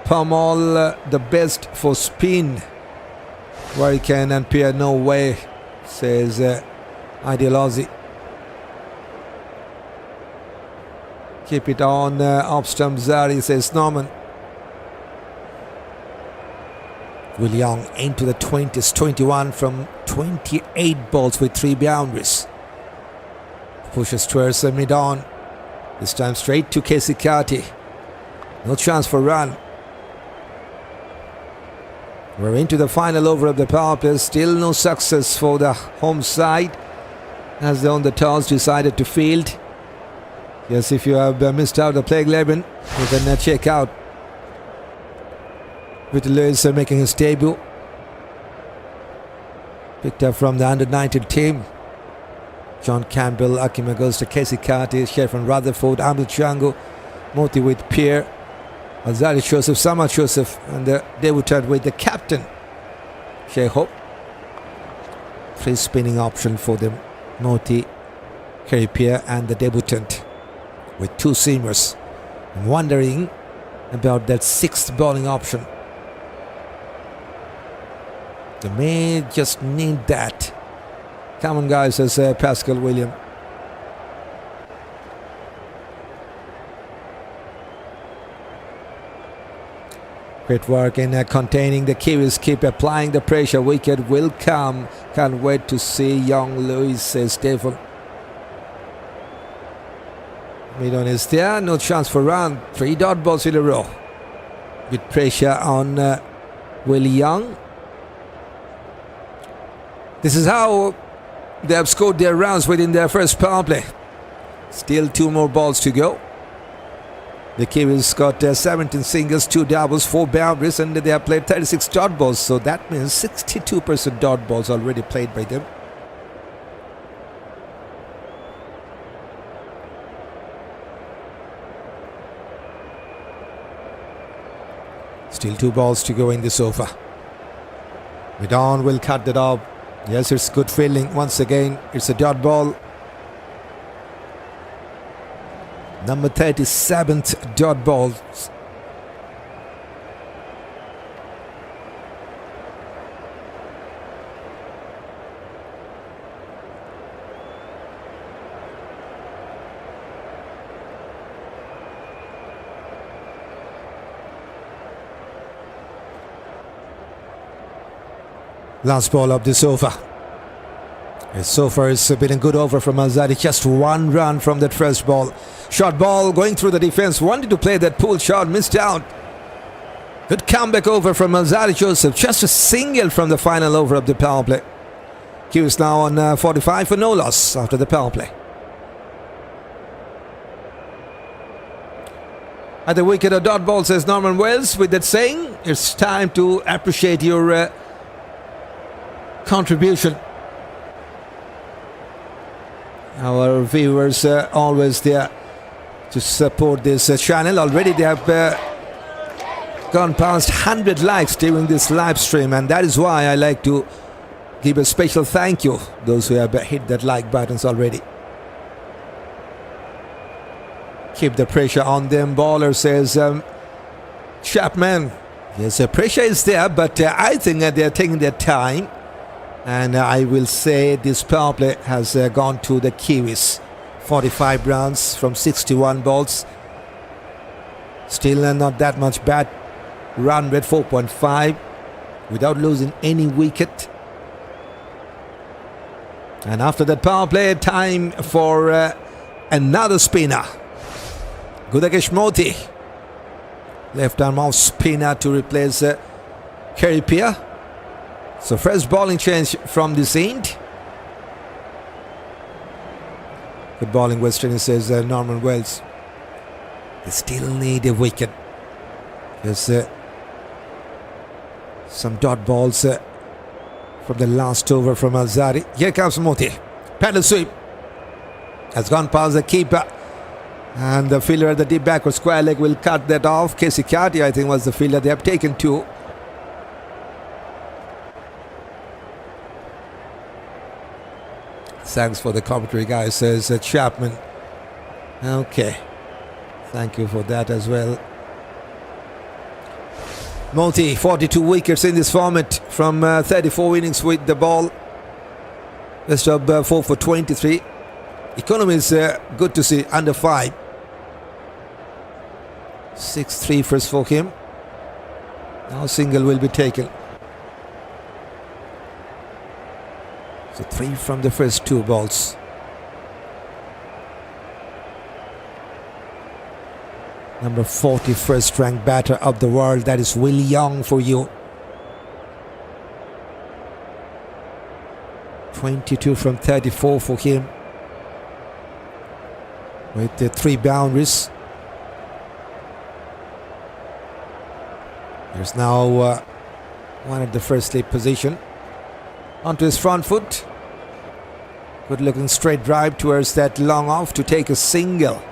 Pamal the best for spin. Where he can and Pierre no way, says Ideal Aussie. Keep it on off stump Zari, says Norman. Will Young into the 20s, 21 from 28 balls with 3 boundaries. Pushes towards the mid-on. This time straight to Keacy Carty. No chance for run. We're into the final over of the power play. Still no success for the home side as they on the toss decided to field. Yes, if you have missed out the playing 11, you can check out. Vitel is making his debut. Picked up from the under-19 team. John Campbell, Ackeem, Auguste, Keacy, Carty, Sherfane, Rutherford, Amir, Jangoo, Motie with Pierre, Alzarri, Joseph, Shamar, Joseph, and the debutant with the captain, Shai. Free spinning option for them. Motie, Khary, Pierre, and the debutant with 2 seamers. I'm wondering about that 6th bowling option. They may just need that. Come on, guys, says Pascal William. Great work in containing the Kiwis. Keep applying the pressure. Wicket will come. Can't wait to see young Louis, says Stephen. Mid-on is there. No chance for run. 3 dot balls in a row. With pressure on Will Young. This is how they have scored their runs within their first power play. Still 2 more balls to go. The Kiwis got 17 singles, 2 doubles, 4 boundaries, and they have played 36 dot balls. So that means 62% dot balls already played by them. Still 2 balls to go in this over. Vidon will cut that off. Yes, it's good feeling. Once again, it's a dot ball. Number 37th dot ball. Last ball of this over. So far it's been a good over from Alzarri. Just 1 run from that first ball. Short ball going through the defense. Wanted to play that pull shot. Missed out. Good comeback over from Alzarri Joseph. Just a single from the final over of the power play. He is now on 45 for no loss after the power play. At the wicket, a dot ball, says Norman Wells. With that saying, it's time to appreciate your contribution. Our viewers are always there to support this channel. Already they have gone past 100 likes during this live stream, and that is why I like to give a special thank you those who have hit that like buttons already. Keep the pressure on them. Baller, says Chapman. Yes, the pressure is there, but I think that they are taking their time. And I will say this power play has gone to the Kiwis. 45 runs from 61 balls. Still not that much bad. Run rate 4.5 without losing any wicket. And after that power play, time for another spinner. Gudakesh Motie. Left arm off spinner to replace Khary Pierre. So first bowling change from this end. Good bowling, West Indies, says Norman Wells. They still need a wicket. There's some dot balls from the last over from Alzarri. Here comes Motie. Paddle sweep. Has gone past the keeper. And the fielder at the deep backward square leg will cut that off. Keacy Carty, I think, was the fielder. They have taken 2. Thanks for the commentary, guys, says Chapman. Okay. Thank you for that as well. Motie, 42 wickets in this format from 34 innings with the ball. Best of 4 for 23. Economy is good to see, under 5. 6-3 first for him. Now single will be taken. So 3 from the first 2 balls. Number 41st ranked batter of the world. That is Will Young for you. 22 from 34 for him. With the 3 boundaries. There's now one at the first slip position. Onto his front foot. Good looking straight drive towards that long off to take a single.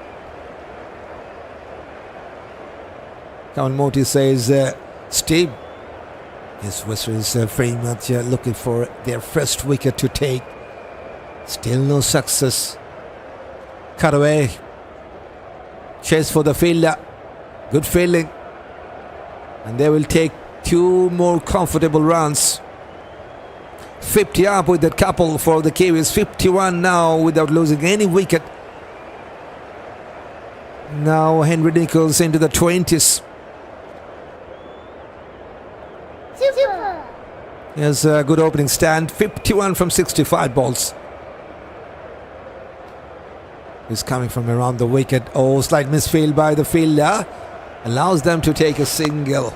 Motie says Steve. Yes, West is very much looking for their first wicket to take. Still no success. Cut away. Chase for the fielder. Good feeling. And they will take 2 more comfortable runs. 50 up with that couple for the Kiwis. 51 now without losing any wicket. Now Henry Nicholls into the 20s. Here's a good opening stand. 51 from 65 balls. He's coming from around the wicket. Oh, slight misfield by the fielder. Allows them to take a single.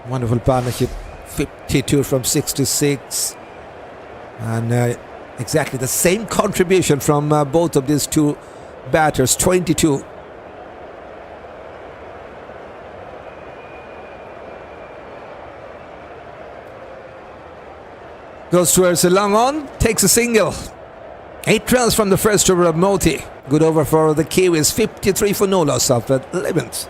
Wonderful partnership. 52 from 66. And Exactly the same contribution from both of these two batters, 22. Goes towards a long on, takes a single. 8 runs from the first over of Motie. Good over for the Kiwis, 53 for no loss after 11th.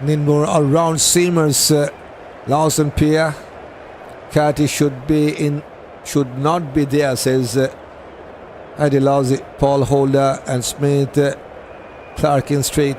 Need more all-round seamers. Latham, Pierre, Carty should not be there, says Adilazzi, Paul Holder and Smith, Clark in Street.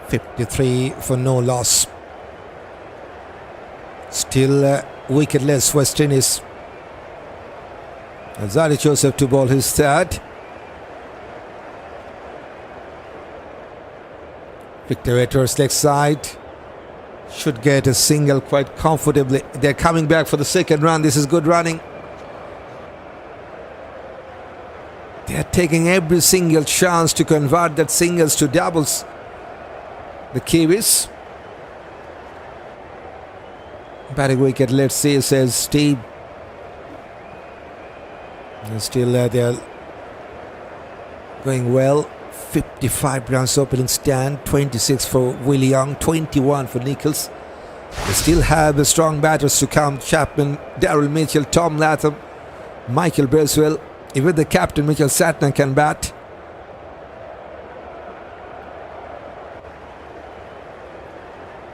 .53 for no loss. Still wicketless West Indies. Alzarri Joseph to bowl his third. Victor Edwards leg side. Should get a single quite comfortably. They're coming back for the second run. This is good running. They're taking every single chance to convert that singles to doubles. The Kiwis. Batting wicket, let's see, says Steve. And still they're going well. 55 runs opening stand, 26 for Willie Young, 21 for Nicholls. They still have strong batters to come. Chapman, Daryl Mitchell, Tom Latham, Michael Bracewell. Even the captain, Michael Santner, can bat.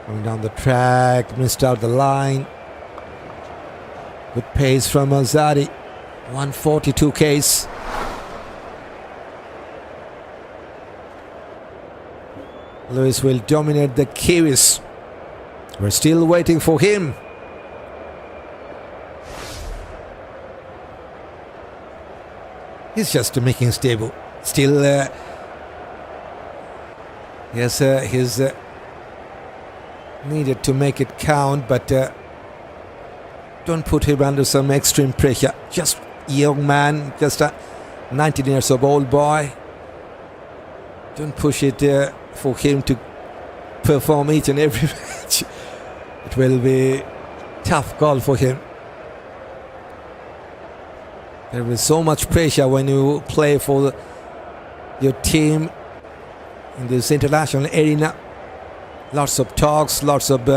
Going down the track, missed out the line. Good pace from Alzarri. 142 Ks. Lewis will dominate the Kiwis. We're still waiting for him. He's just making stable. Still, yes, he's needed to make it count, but don't put him under some extreme pressure. Just a young man, just a 19 years old boy. Don't push it for him to perform each and every match. It will be tough call for him. There is so much pressure when you play for your team in this international arena. Lots of talks, lots of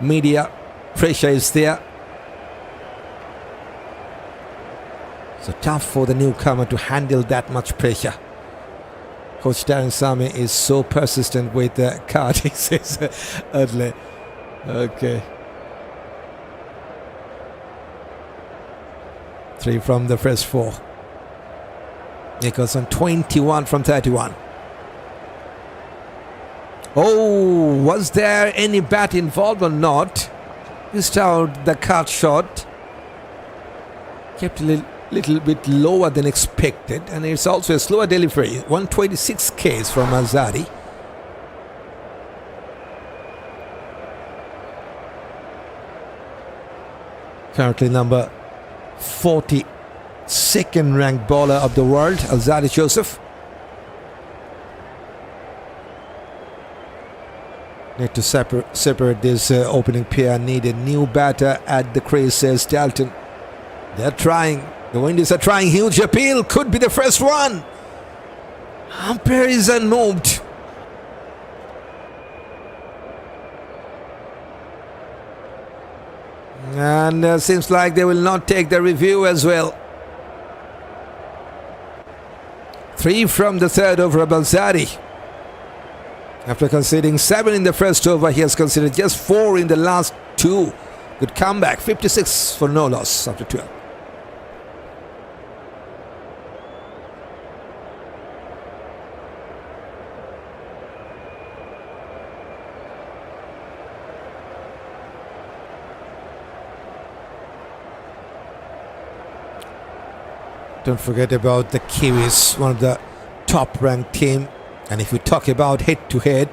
media pressure is there. So tough for the newcomer to handle that much pressure. Coach Darren Sami is so persistent with Carty, says Adley. Okay. 3 from the first 4. Nicholls on 21 from 31. Oh, was there any bat involved or not? Missed out the cut shot. Kept a little bit lower than expected, and it's also a slower delivery. 126 Ks from Alzarri. Currently number 42nd ranked bowler of the world, Alzarri Joseph. Need to separate this opening pair. Need a new batter at the crease, says Dalton. They're trying. The Windies are trying. Huge appeal. Could be the first one. Umpire is unmoved. And seems like they will not take the review as well. 3 from the third over of Alzarri. After conceding 7 in the first over, he has conceded just 4 in the last 2. Good comeback. 56 for no loss after 12. Don't forget about the Kiwis, one of the top-ranked team. And if we talk about head-to-head,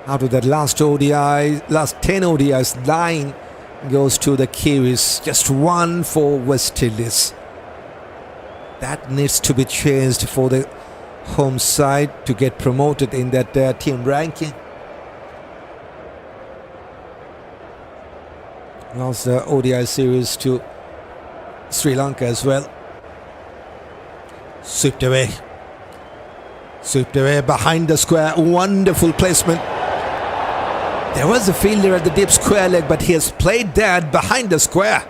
out of that last 10 ODIs, 9 goes to the Kiwis. Just 1 for West Indies. That needs to be changed for the home side to get promoted in that team ranking. Lost the ODI series to Sri Lanka as well. Swept away behind the square. Wonderful placement. There was a fielder at the deep square leg, but he has played that behind the square,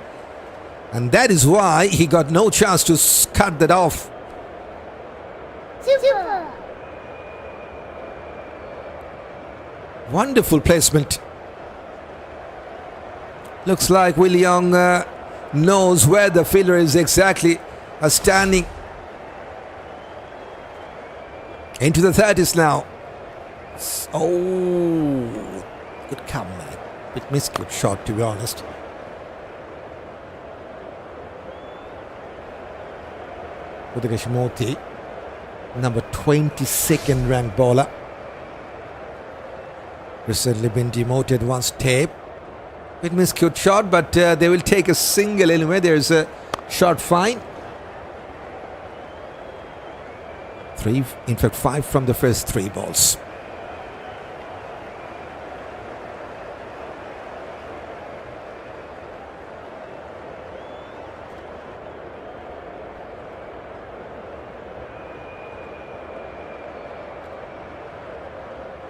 and that is why he got no chance to cut that off. Super. Wonderful placement. Looks like Will Young knows where the fielder is exactly standing. Into the 30s now. Oh, good comeback. Bit miscute shot, to be honest. Gudakesh Motie, number 22nd ranked bowler. Recently been demoted once tape. Bit miscute shot, but they will take a single anyway. There's a short fine. 3, in fact 5 from the first 3 balls.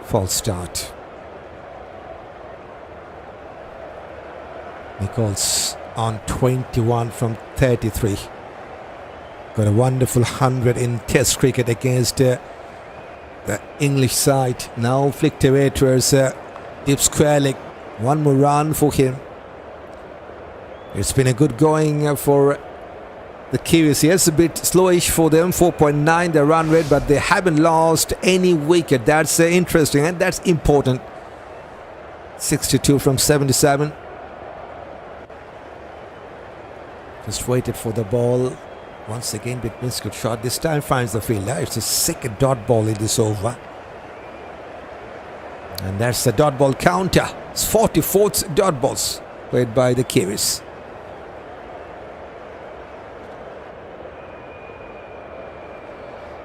False start. Nicholls on 21 from 33. Got a wonderful 100 in Test cricket against the English side. Now flicked away towards deep square leg. 1 more run for him. It's been a good going for the Kiwis. Yes, a bit slowish for them. 4.9 the run rate, but they haven't lost any wicket. That's interesting and that's important. 62 from 77. Just waited for the ball. Once again, bit miscute shot. This time finds the fielder. It's a second dot ball in this over. And that's the dot ball counter. It's 44th dot balls played by the Kiwis.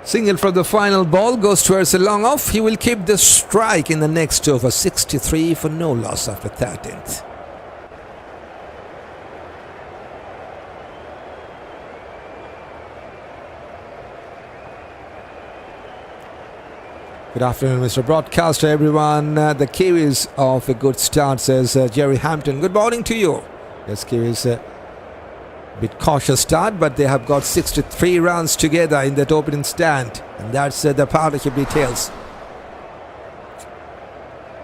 Single from the final ball goes towards a long off. He will keep the strike in the next over. 63 for no loss after 13th. Good afternoon, Mr. Broadcaster, everyone. The Kiwis off a good start, says Jerry Hampton. Good morning to you. Yes, Kiwis a bit cautious start, but they have got 63 runs together in that opening stand. And that's the partnership details.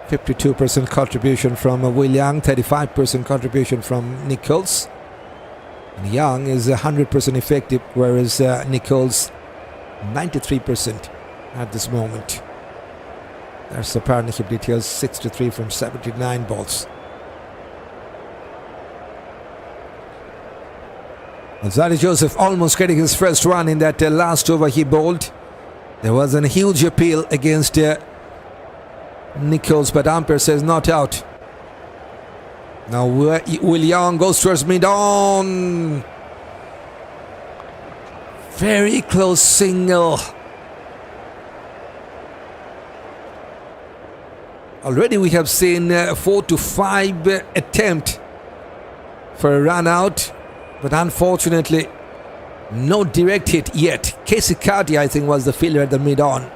52% contribution from Will Young, 35% contribution from Nicholls. And Young is 100% effective, whereas Nicholls 93% at this moment. That's the partnership details. 63 from 79 balls. Alzarri Joseph almost getting his first run in that last over he bowled. There was a huge appeal against Nicholls, but umpire says not out. Now Will Young goes towards mid-on. Very close single. Already we have seen 4 to 5 attempt for a run out, but unfortunately no direct hit yet. Keacy Carty, I think, was the fielder at the mid-on.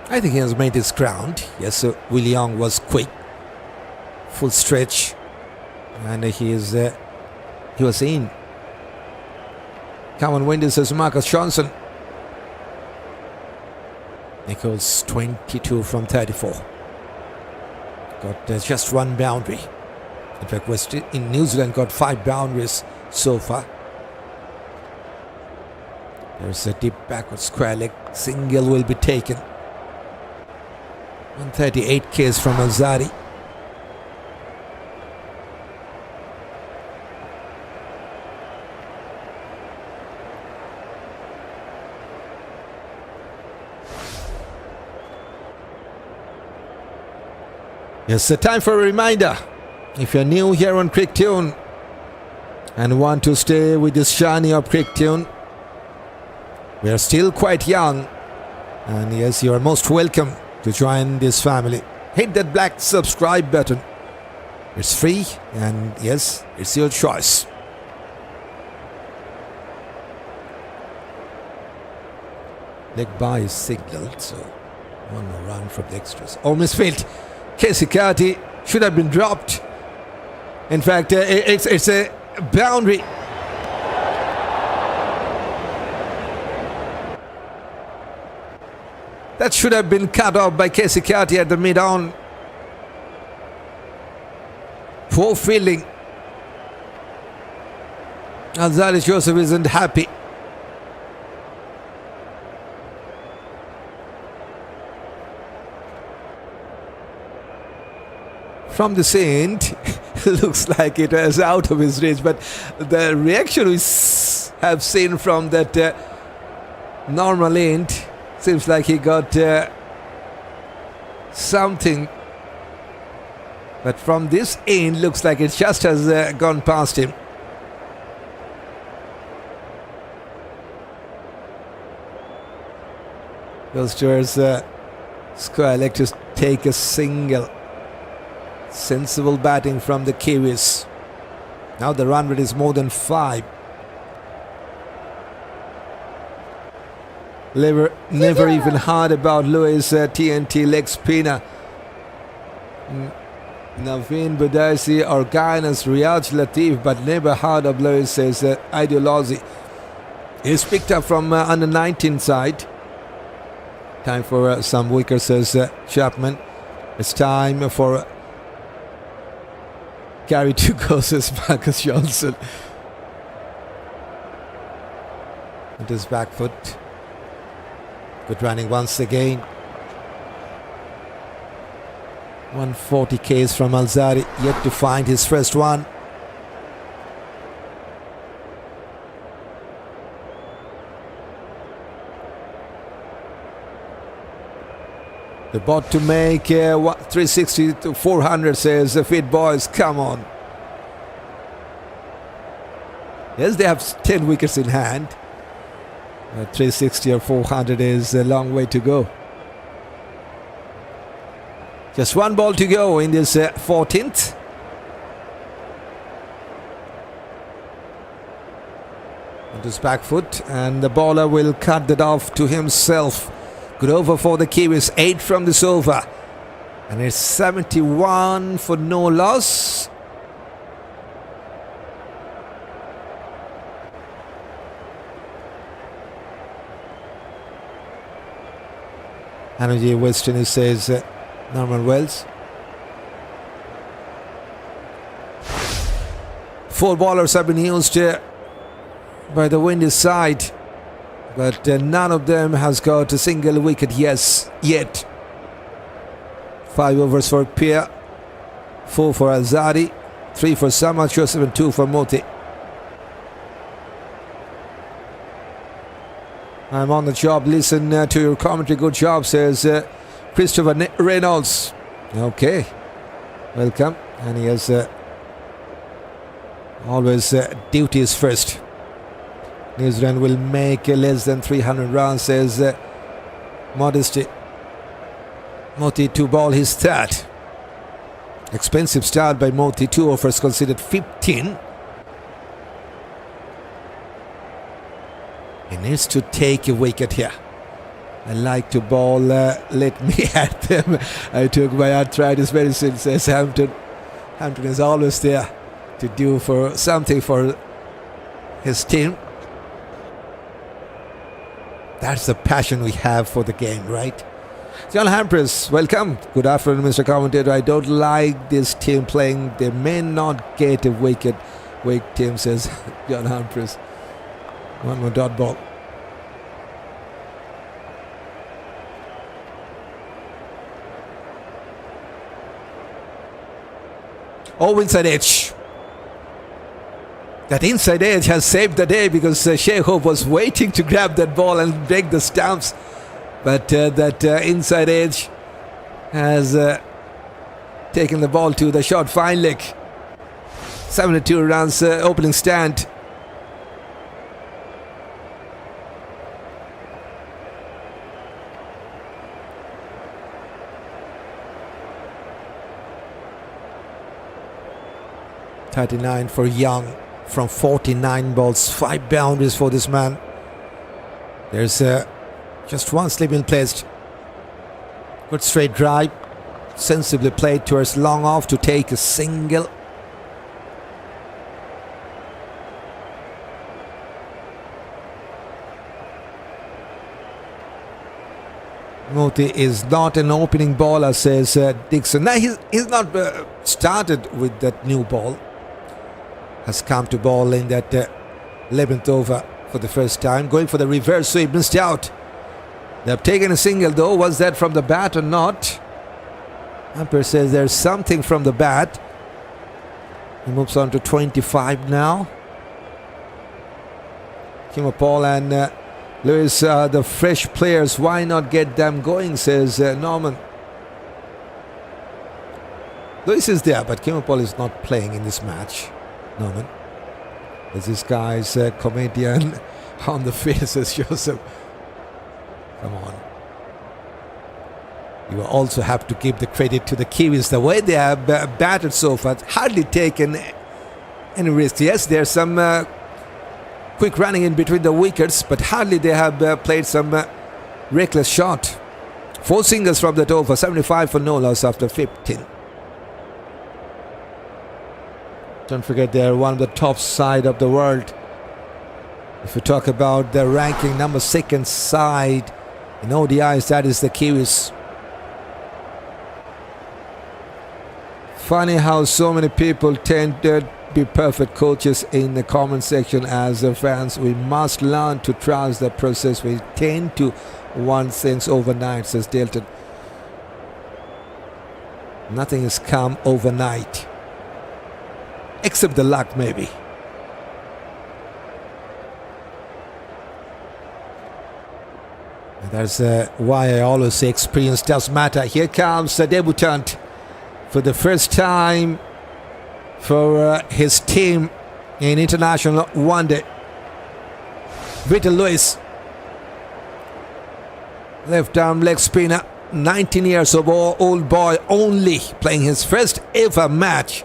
I think he has made his ground. Yes, Will Young was quick. Full stretch. And he was in. Come on, win this as Marcus Johnson. Nicholls 22 from 34. Got just one boundary. In fact, in New Zealand got 5 boundaries so far. There's a deep backward square leg. Single will be taken. 138 Ks from Alzarri. Yes, time for a reminder. If you're new here on Cricktune and want to stay with this shiny of Cricktune, we are still quite young, and yes, you are most welcome to join this family. Hit that black subscribe button. It's free, and yes, it's your choice. Leg by is signaled, so one more run from the extras. Oh, misfield. Keacy Carty should have been dropped. In fact, it's a boundary. That should have been cut off by Keacy Carty at the mid-on. Poor fielding. Alzarri Joseph isn't happy. From this end, looks like it is out of his reach, but the reaction we have seen from that normal end seems like he got something, but from this end looks like it just has gone past him. Goes towards square leg to take a single. Sensible batting from the Kiwis. Now the run rate is more than 5. Never even heard about Louis TNT leg spinner. Naveen Budaisi or Guyana's Riyaj Latif, but never heard of Louis's ideology. He's picked up from under 19 side. Time for some wickers, says Chapman. It's time for Khary to go, says Marcus Johnson. It is back foot. Good running once again. 140 Ks from Alzarri, yet to find his first one. The bot to make 360 to 400, says the fit boys. Come on. Yes, they have 10 wickets in hand. 360 or 400 is a long way to go. Just one ball to go in this 14th. On this back foot, and the bowler will cut that off to himself. Good over for the Kiwis, 8 from this over. And it's 71 for no loss. Energy Weston, he says Norman Wells. 4 bowlers have been used by the windy side, but none of them has got a single wicket yet. 5 overs for Pierre, 4 for Alzarri, 3 for Shamar, Joseph, and 2 for Motie. I'm on the job. Listen to your commentary. Good job, says Christopher Reynolds. Okay, welcome. And he has always duties first. New Zealand will make less than 300 runs, says Modesty. Motie to bowl his third. Expensive start by Motie. 2 overs considered 15. He needs to take a wicket here. I like to bowl, let me at them. I took my arthritis medicine, says Hampton. Hampton is always there to do for something for his team. That's the passion we have for the game, right? John Hampers, welcome. Good afternoon, Mr. Commentator. I don't like this team playing. They may not get a wicket. Weak team, says John Hampers. One more dot ball. Oh, inside edge. That inside edge has saved the day because Shai was waiting to grab that ball and break the stumps. But that inside edge has taken the ball to the short fine leg. 72 runs opening stand. .39 for Young from 49 balls, 5 boundaries for this man. There's just one slip in place. Good straight drive, sensibly played towards long off to take a single. Motie is not an opening bowler, says Dixon. Now he's not started with that new ball. Has come to ball in that 11th over for the first time. Going for the reverse sweep, missed out. They've taken a single though. Was that from the bat or not? Umpire says there's something from the bat. He moves on to 25 now. Keemo, Paul and Lewis, the fresh players, why not get them going, says Norman. Lewis is there, but Keemo, Paul is not playing in this match. Norman, as this guy's comedian on the field, says Joseph. Come on. You will also have to give the credit to the Kiwis. The way they have batted so far, hardly taken any risk. Yes, there's some quick running in between the wickets, but hardly they have played some reckless shot. 4 singles from that over, 75 for no loss after 15. Don't forget they're one of the top side of the world. If we talk about the ranking, number 2nd side in ODIs, that is the Kiwis. Funny how so many people tend to be perfect coaches in the comment section. As fans, we must learn to trust the process. We tend to want things overnight, says Dalton. Nothing has come overnight, except the luck, maybe. And that's why I always say experience does matter. Here comes the debutant for the first time for his team in international one day. Vitel Lewis, left arm leg spinner, 19 years of old boy, only playing his first ever match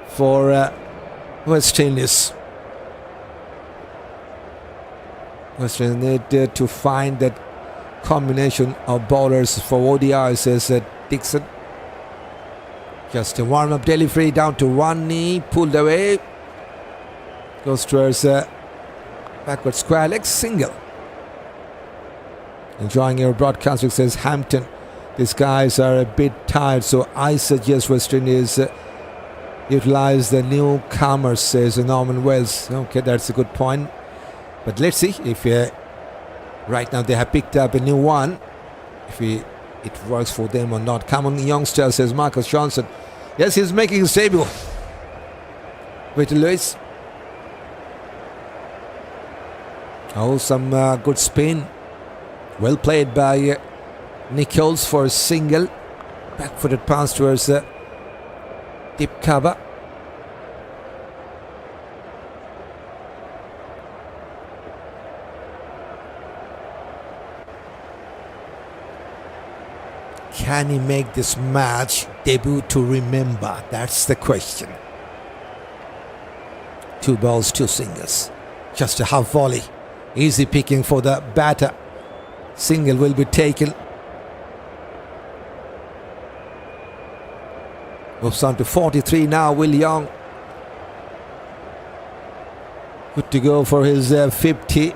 for West Indies. West Indies need to find that combination of bowlers for ODI, says Dixon. Just a warm-up delivery down to one knee, pulled away. Goes towards backward square leg, single. Enjoying your broadcasting, says Hampton. These guys are a bit tired, so I suggest West Indies utilize the newcomers, says Norman Wells. Okay, that's a good point. But let's see if right now they have picked up a new one, if it works for them or not. Come on, youngster, says Marcus Johnson. Yes, he's making his debut. Wait, Lewis. Oh, some good spin. Well played by Nicholls for a single. Back-footed pass towards deep cover. Can he make this match debut to remember? That's the question. 2 balls, 2 singles. Just a half volley. Easy picking for the batter. Single will be taken. Moves on to 43 now, Will Young. Good to go for his 50.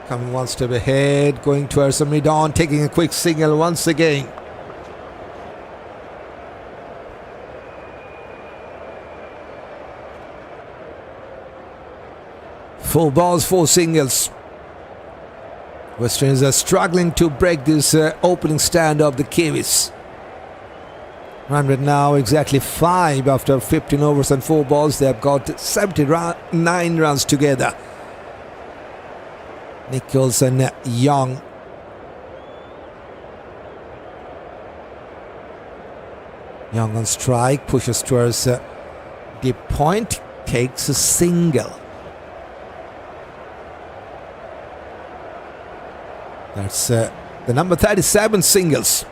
Coming one step ahead, going towards the mid-on, taking a quick single once again. Four balls, four singles. Westerns are struggling to break this opening stand of the Kiwis. 100 now, exactly 5 after 15 overs and 4 balls. They have got 79 runs together. Nicholls and Young. Young on strike, pushes towards deep point, takes a single. That's the number 37 singles.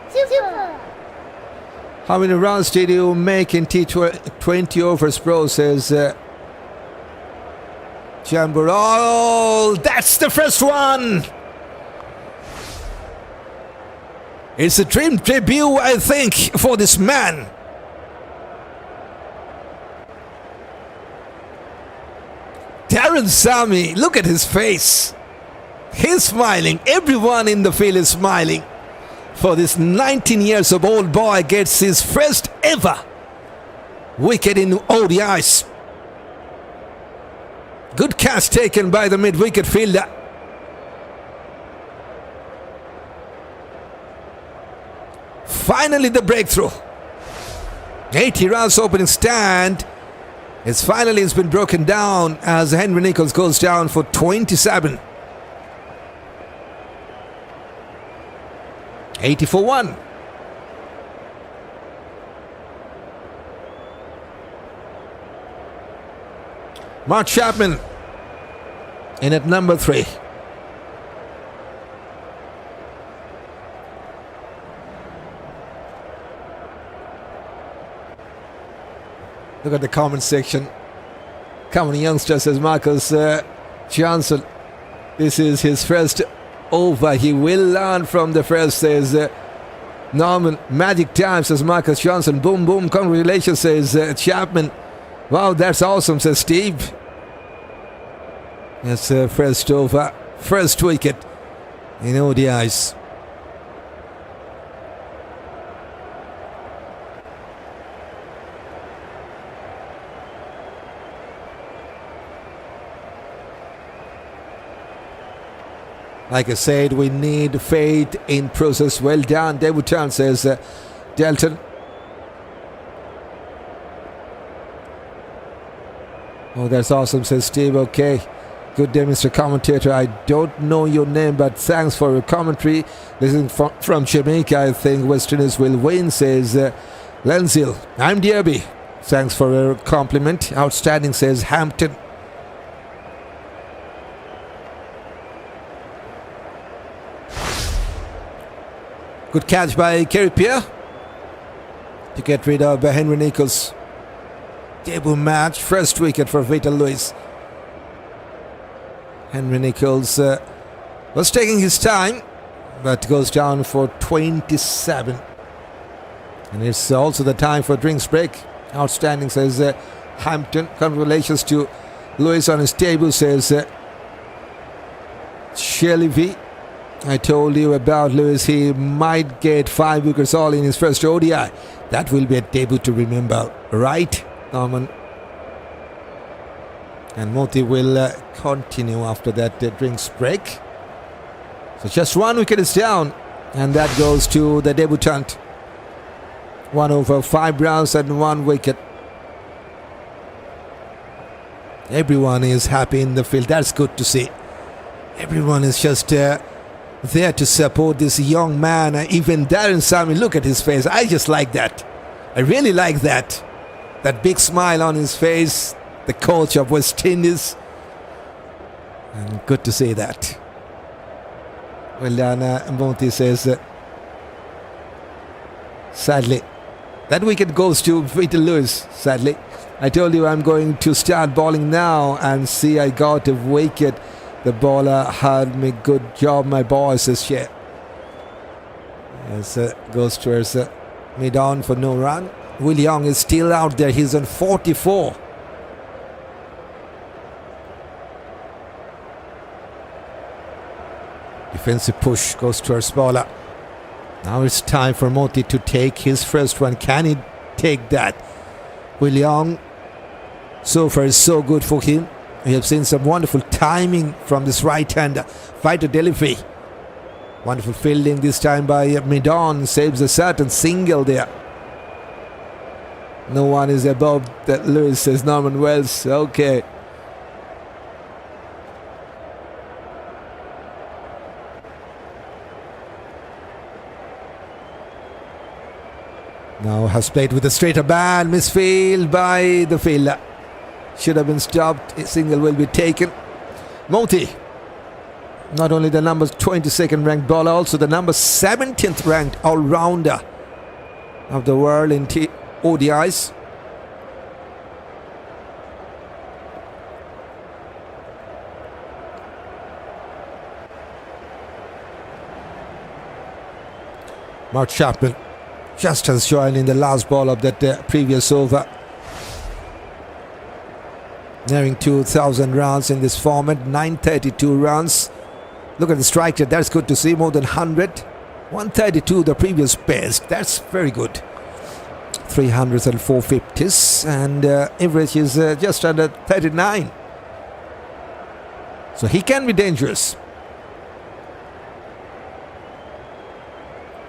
Super. How many runs did you make in T20 overs, bro? Says Jangoo. Oh, that's the first one. It's a dream debut, I think, for this man. Darren Sammy, look at his face. He's smiling. Everyone in the field is smiling. For this 19 years of old boy gets his first ever wicket in ODIs. Good catch taken by the mid-wicket fielder. Finally the breakthrough. 80 runs opening stand. It's been broken down as Henry Nicholls goes down for 27. 80 for 1. Mark Chapman in at number 3. Look at the comment section. Coming youngster, says Marcus Johnson. This is his first over. He will learn from the first, says Norman. Magic time, says Marcus Johnson. Boom, boom. Congratulations, says Chapman. Wow, that's awesome, says Steve. That's first over. First wicket in ODIs. Like I said, we need faith in process. Well done, debutant, says Delton. Oh, that's awesome, says Steve. Okay, good day, Mr. Commentator. I don't know your name, but thanks for your commentary. Listening from Jamaica, I think Westerners will win, says Lensil. I'm DRB. Thanks for your compliment. Outstanding, says Hampton. Good catch by Pierre to get rid of Henry Nicholls. Debut match, first wicket for Vitel Lewis. Henry Nicholls was taking his time, but goes down for 27. And it's also the time for drinks break. Outstanding, says Hampton. Congratulations to Lewis on his debut, says Shelley V. I told you about Lewis. He might get 5 wickets all in his first ODI. That will be a debut to remember, right, Norman? And Motie will continue after that drinks break. So just 1 wicket is down, and that goes to the debutant. 1 over, 5 rounds and 1 wicket. Everyone is happy in the field. That's good to see. Everyone is just there to support this young man. Even Darren Sammy, look at his face. I just like that. I really like that. That big smile on his face. The coach of West Indies. And good to see that. Well done, Motie, says sadly That wicket goes to Vitel Lewis, sadly. I told you I'm going to start bowling now, and see, I got a wicket. The bowler had me good job, my boy, says Shai. As goes towards mid-on for no run. Will Young is still out there. He's on 44. Defensive push goes towards bowler. Now it's time for Motie to take his first one. Can he take that? Will Young, so far is so good for him. We have seen some wonderful timing from this right-hander. Fighter delivery. Wonderful fielding this time by mid-on. Saves a certain single there. No one is above that Lewis, says Norman Wells. Okay. Now has played with a straighter band. Misfield by the fielder. Should have been stopped. A single will be taken. Motie, not only the number 22nd ranked bowler, also the number 17th ranked all-rounder of the world in ODIs. Mark Chapman just has joined in the last ball of that previous over. Nearing 2,000 runs in this format, 932 runs. Look at the strike rate, that's good to see, more than 100. 132 the previous best, that's very good. 300s and 450s, and average is just under 39. So he can be dangerous.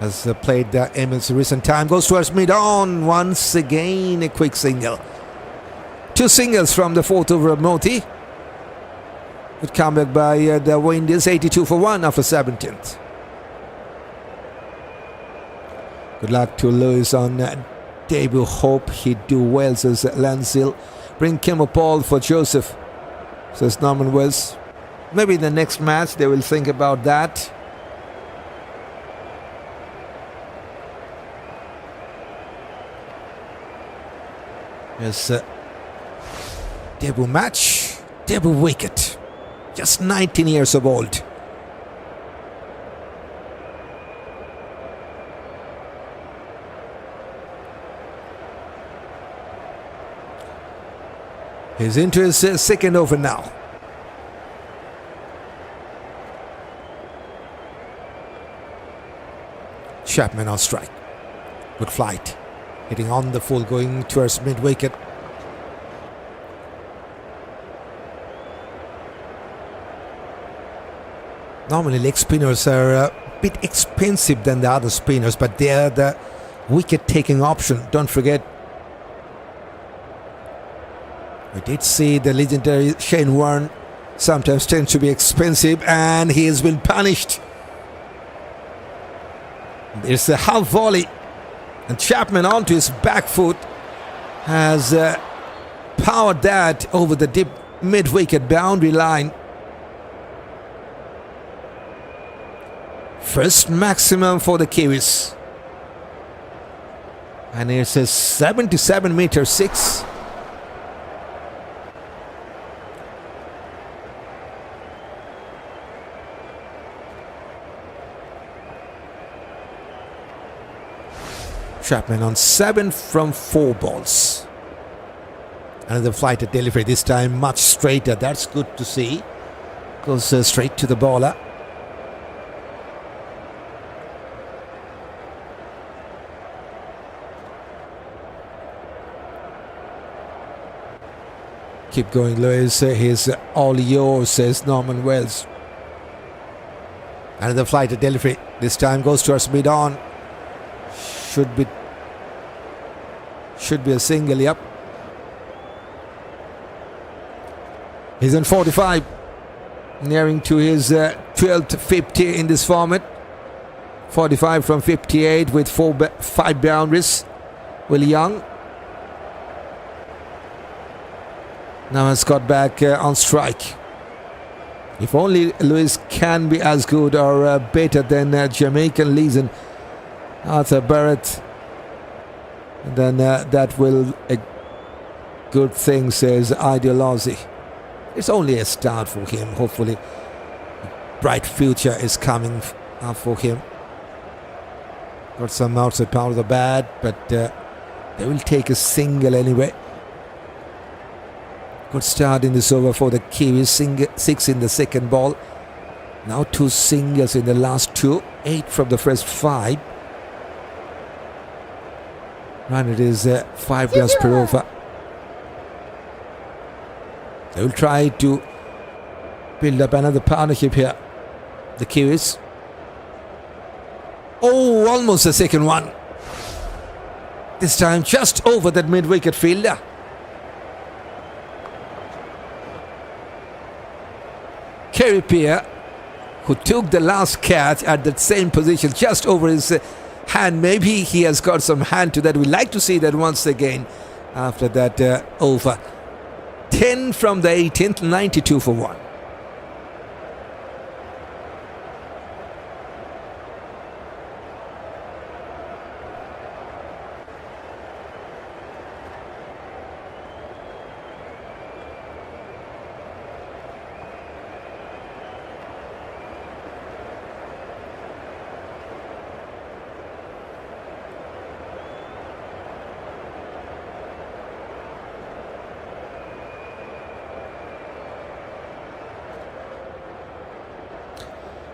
Has played the Emil's recent time, goes towards mid-on, once again a quick single. Two singles from the fourth over of Motie. Good comeback by the Windies, 82 for 1 after 17th. Good luck to Lewis on debut. Hope he do well, says Lancil. Bring Keemo Paul for Joseph, says Norman Wells. Maybe in the next match they will think about that. Yes, debut match, debut wicket. Just 19 years of old. He's into his second over now. Chapman on strike. Good flight. Hitting on the full, going towards mid-wicket. Normally leg spinners are a bit expensive than the other spinners, but they are the wicket-taking option. Don't forget, we did see the legendary Shane Warne sometimes tend to be expensive, and he has been punished. There's a half volley, and Chapman onto his back foot has powered that over the deep mid-wicket boundary line. First maximum for the Kiwis. And it's a 77 meter 6. Chapman on 7 from 4 balls. Another flight at delivery, this time much straighter. That's good to see. Goes straight to the bowler. Keep going, Lewis. He's all yours, says Norman Wells. Another flight at delivery. This time goes towards mid-on. Should be a single, yep. He's on 45. Nearing to his 12th 50 in this format. 45 from 58 with 5 boundaries. Will Young now has got back on strike. If only Lewis can be as good or better than Jamaican legend Arthur Barrett. And then that will a good thing, says Ideology. It's only a start for him. Hopefully, a bright future is coming up for him. Got some outside power of the bat, but they will take a single anyway. Good start in this over for the Kiwis. 6 in the second ball. Now 2 singles in the last 2. 8 from the first 5. And it is 5 runs per over. They will try to build up another partnership here. The Kiwis. Oh, almost a second one. This time just over that mid-wicket fielder. Pierre, who took the last catch at that same position, just over his hand. Maybe he has got some hand to that. We'd like to see that once again after that over. 10 from the 18th, 92 for 1.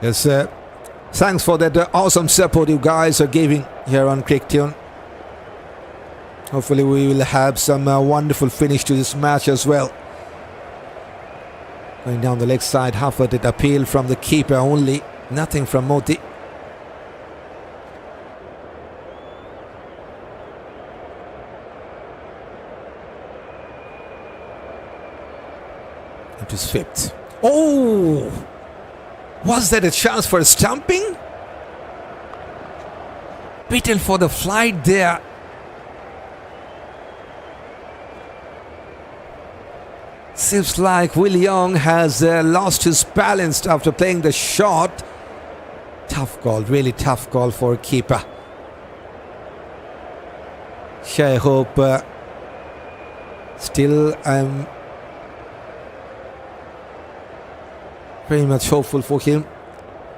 Yes, thanks for that awesome support you guys are giving here on Cricket. Hopefully we will have some wonderful finish to this match as well. Going down the leg side, half-footed appeal from the keeper only. Nothing from Motie. It is fifth. Oh! Was that a chance for a stumping? Vitel for the flight there. Seems like Will Young has lost his balance after playing the shot. Tough call, really tough call for a keeper. Shai hope still very much hopeful for him.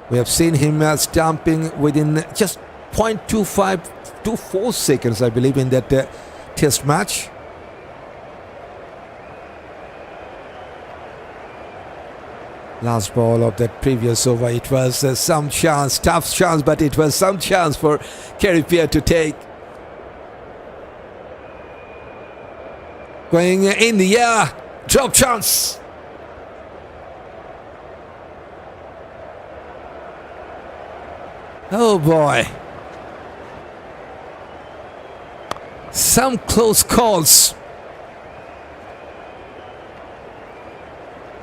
We have seen him stamping within just 0.24 seconds, I believe, in that test match. Last ball of that previous over, it was some chance, tough chance, but it was some chance for Pierre to take. Going in the air, drop chance. Oh boy. Some close calls.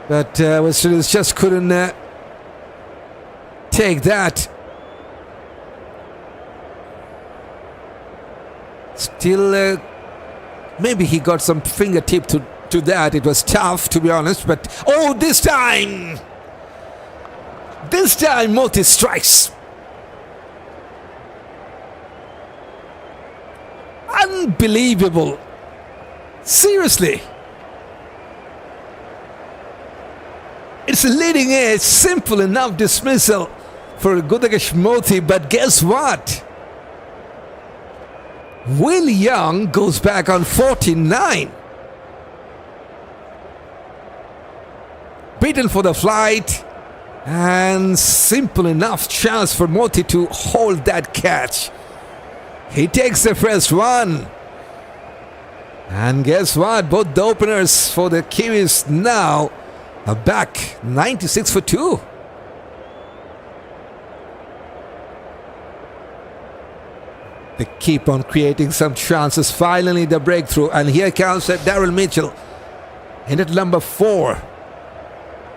But Westerners just couldn't take that. Still, maybe he got some fingertip to that. It was tough, to be honest. But, oh, this time! This time Motie strikes. Unbelievable. Seriously. It's a leading edge, simple enough dismissal for Gudakesh Motie, but guess what? Will Young goes back on 49. Beaten for the flight, and simple enough chance for Motie to hold that catch. He takes the first one. And guess what? Both the openers for the Kiwis now are back 96 for 2. They keep on creating some chances. Finally the breakthrough. And here comes Daryl Mitchell in at number 4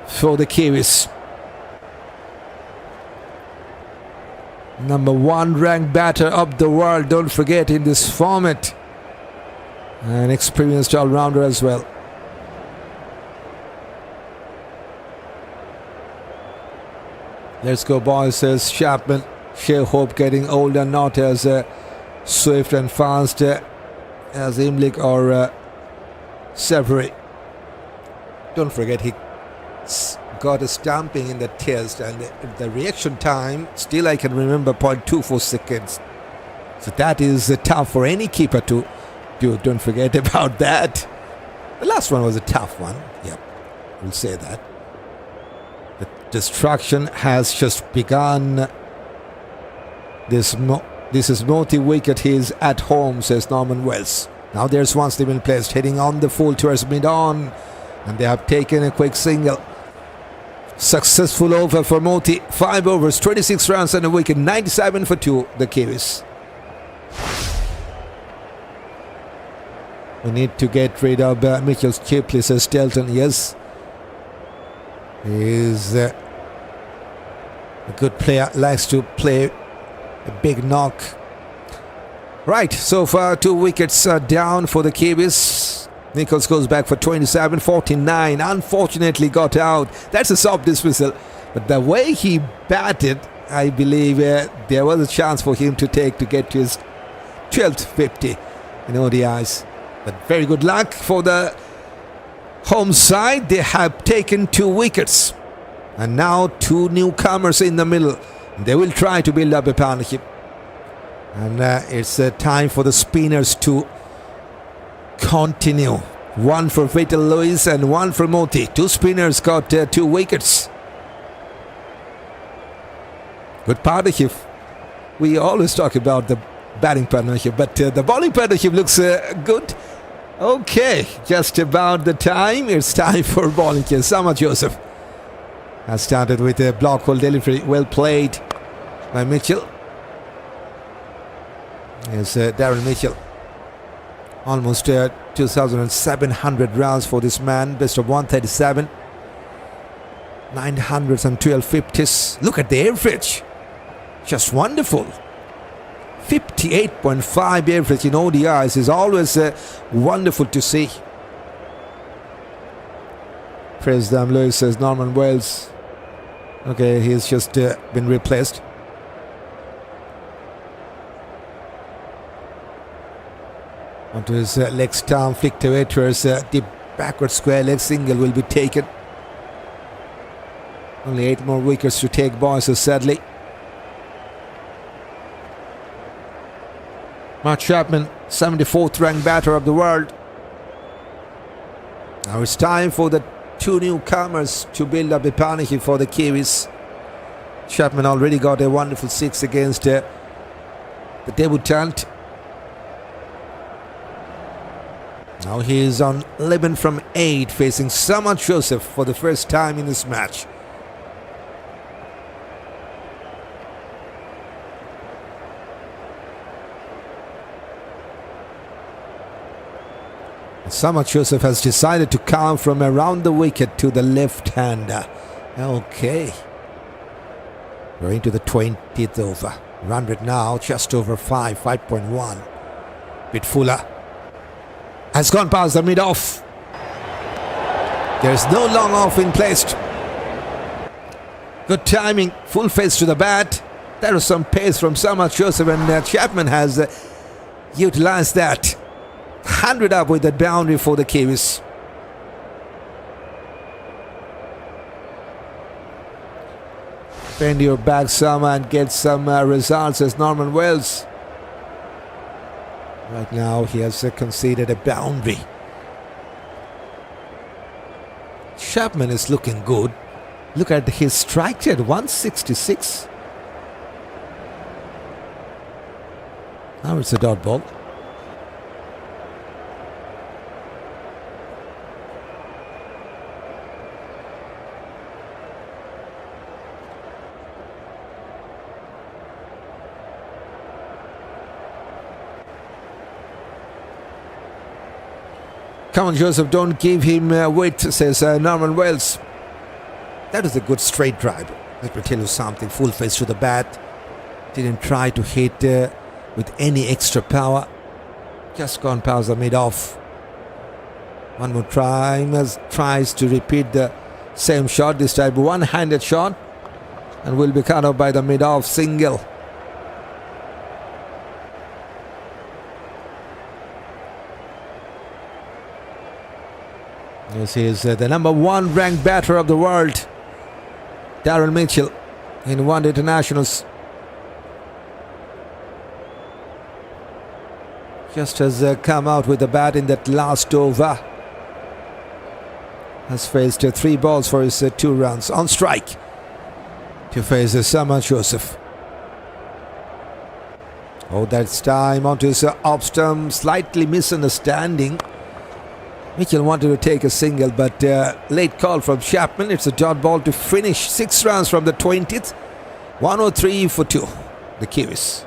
for the Kiwis. Number 1 ranked batter of the world, don't forget, in this format. An experienced all-rounder as well. Let's go, boys, says Chapman. Shai hope getting older, not as swift and fast as Imlik or Severy. Don't forget he got a stamping in the test, and the reaction time still I can remember 0.24 seconds. So that is tough for any keeper to do. Don't forget about that. The last one was a tough one. Yep, we'll say that. The destruction has just begun. This is Motie wicket. He's at home, says Norman Wells. Now there's one still been placed, heading on the full towards mid-on, and they have taken a quick single. Successful over for Motie. 5 overs, 26 runs and a wicket, 97 for 2, the Kiwis. We need to get rid of Nicholls cheaply, says Stelton. Yes, he's a good player, likes to play a big knock. Right, so far 2 wickets are down for the Kiwis. Nicholls goes back for 27, 49. Unfortunately got out. That's a soft dismissal. But the way he batted, I believe there was a chance for him to get to his 12th 50 in ODIs. But very good luck for the home side. They have taken 2 wickets. And now 2 newcomers in the middle. They will try to build up a partnership. And it's time for the spinners to continue. 1 for Vitel Lewis and 1 for Motie. 2 spinners got 2 wickets. Good partnership. We always talk about the batting partnership, but the bowling partnership looks good. Okay, just about the time. It's time for bowling here. Shamar Joseph has started with a block hole delivery. Well played by Mitchell. Here's Darren Mitchell. Almost 2,700 runs for this man. Best of 137. 912 50s. Look at the average. Just wonderful. 58.5 average in ODIs is always wonderful to see. Praise them, Lewis, says Norman Wells. Okay, he's just been replaced. Onto his leg stump, flicked away towards deep backward square leg single will be taken. Only 8 more wickets to take, boys, so sadly. Chapman, 74th ranked batter of the world. Now it's time for the 2 newcomers to build up a partnership for the Kiwis. Chapman already got a wonderful 6 against the debutant. Now he is on 11 from 8, facing Shamar Joseph for the first time in this match. Shamar Joseph has decided to come from around the wicket to the left-hander. Okay. We're into the 20th over. Run rate now just over 5.1. Bit fuller. Has gone past the mid-off. There's no long off in place. Good timing. Full face to the bat. There was some pace from Shamar Joseph, and Chapman has utilized that. 100 up with that boundary for the Kiwis. Bend your back, Shamar, and get some results, as Norman Wells. Right now he has conceded a boundary. Chapman is looking good. Look at his strike rate, 166. Now it's a dot ball. Come on, Joseph, don't give him weight, says Norman Wells. That is a good straight drive. Let me tell you something. Full face to the bat. Didn't try to hit with any extra power. Just gone past the mid-off. One more try. Tries to repeat the same shot. This time one-handed shot. And will be cut off by the mid-off single. This is the number 1 ranked batter of the world, Daryl Mitchell, in one-day internationals. Just has come out with a bat in that last over. Has faced 3 balls for his 2 runs on strike to face Shamar Joseph. Oh, that's time onto his off stump. Slightly misunderstanding. Mitchell wanted to take a single, but late call from Chapman. It's a dot ball to finish. 6 runs from the 20th. 103 for 2. The Kiwis.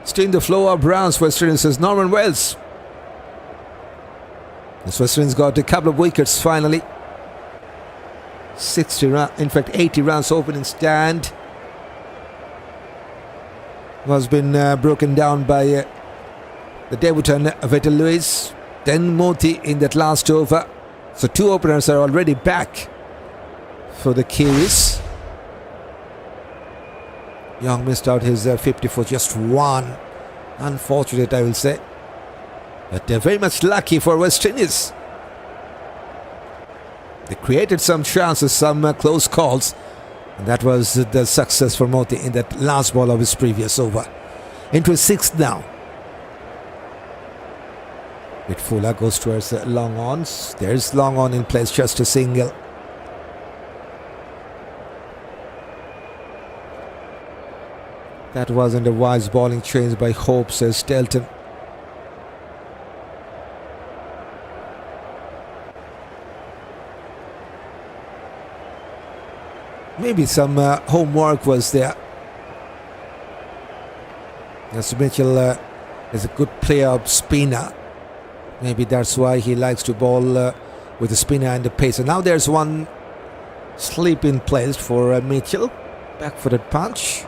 Still in the flow of Browns, West Indies is Norman Wells. This West Indies got a couple of wickets finally. 60 runs, in fact 80 runs opening stand. Was been broken down by the debutant Vitel, then Motie in that last over. So 2 openers are already back for the Kiwis. Young missed out his 50 for just 1. Unfortunate, I will say. But they're very much lucky for West Indies. They created some chances, some close calls. And that was the success for Motie in that last ball of his previous over. Into his 6th now. Fuller goes towards long ons. There's long on in place, just a single. That wasn't a wise bowling change by Hope, says Delton. Maybe some homework was there. As Mitchell is a good player of spinner. Maybe that's why he likes to bowl with the spinner and the pacer. Now there's one slip in place for Mitchell. Back-footed punch.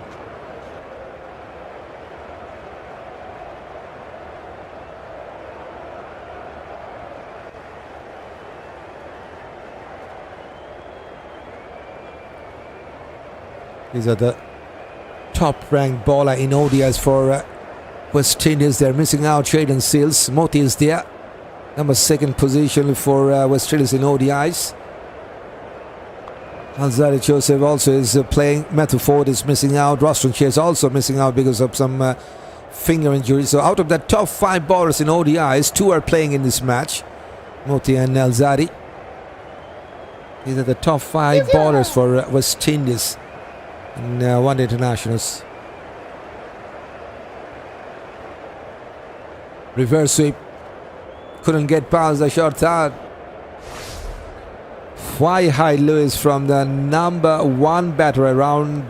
These are the top-ranked bowler in ODIs for West Indies. They're missing out Jayden Seals. Motie is there. Number 2nd position for West Indies in ODIs. Alzarri Joseph also is playing. Forde is missing out. Roston is also missing out because of some finger injury. So out of the top 5 bowlers in ODIs, 2 are playing in this match. Motie and Alzarri. These are the top 5 bowlers for West Indies in one-day internationals. Reverse sweep. Couldn't get past the short out. Why hide Lewis from the number 1 batter around?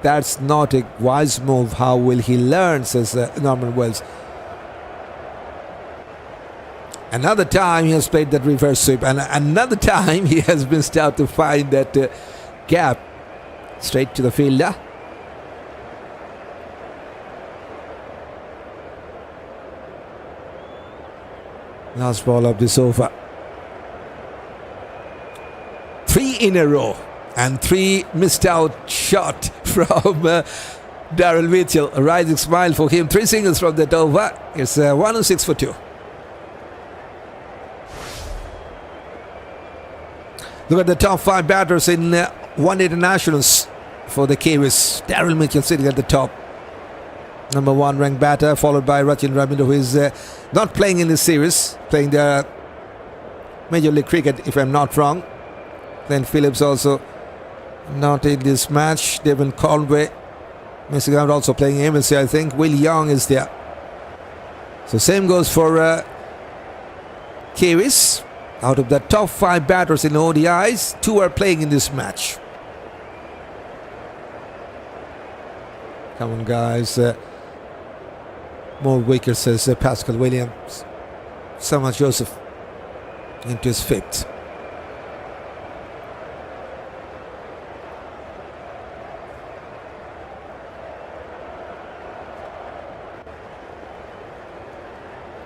That's not a wise move. How will he learn, says Norman Wells. Another time he has played that reverse sweep, and another time he has missed out to find that gap straight to the fielder. Last ball of this over. 3 in a row and 3 missed out shot from Daryl Mitchell. A rising smile for him. 3 singles from that over. It's 106 for 2. Look at the top 5 batters in one-day internationals for the Kiwis. Daryl Mitchell sitting at the top. Number 1 ranked batter, followed by Rachin Ramindu, who is not playing in this series, playing the Major League Cricket, if I'm not wrong. Then Phillips also not in this match. Devon Conway missing out, also playing MLC, I think. Will Young is there. So same goes for Kiwis. Out of the top 5 batters in ODIs, 2 are playing in this match. Come on, guys. More wickets, says Pascal Williams. Shamar Joseph into his 5th.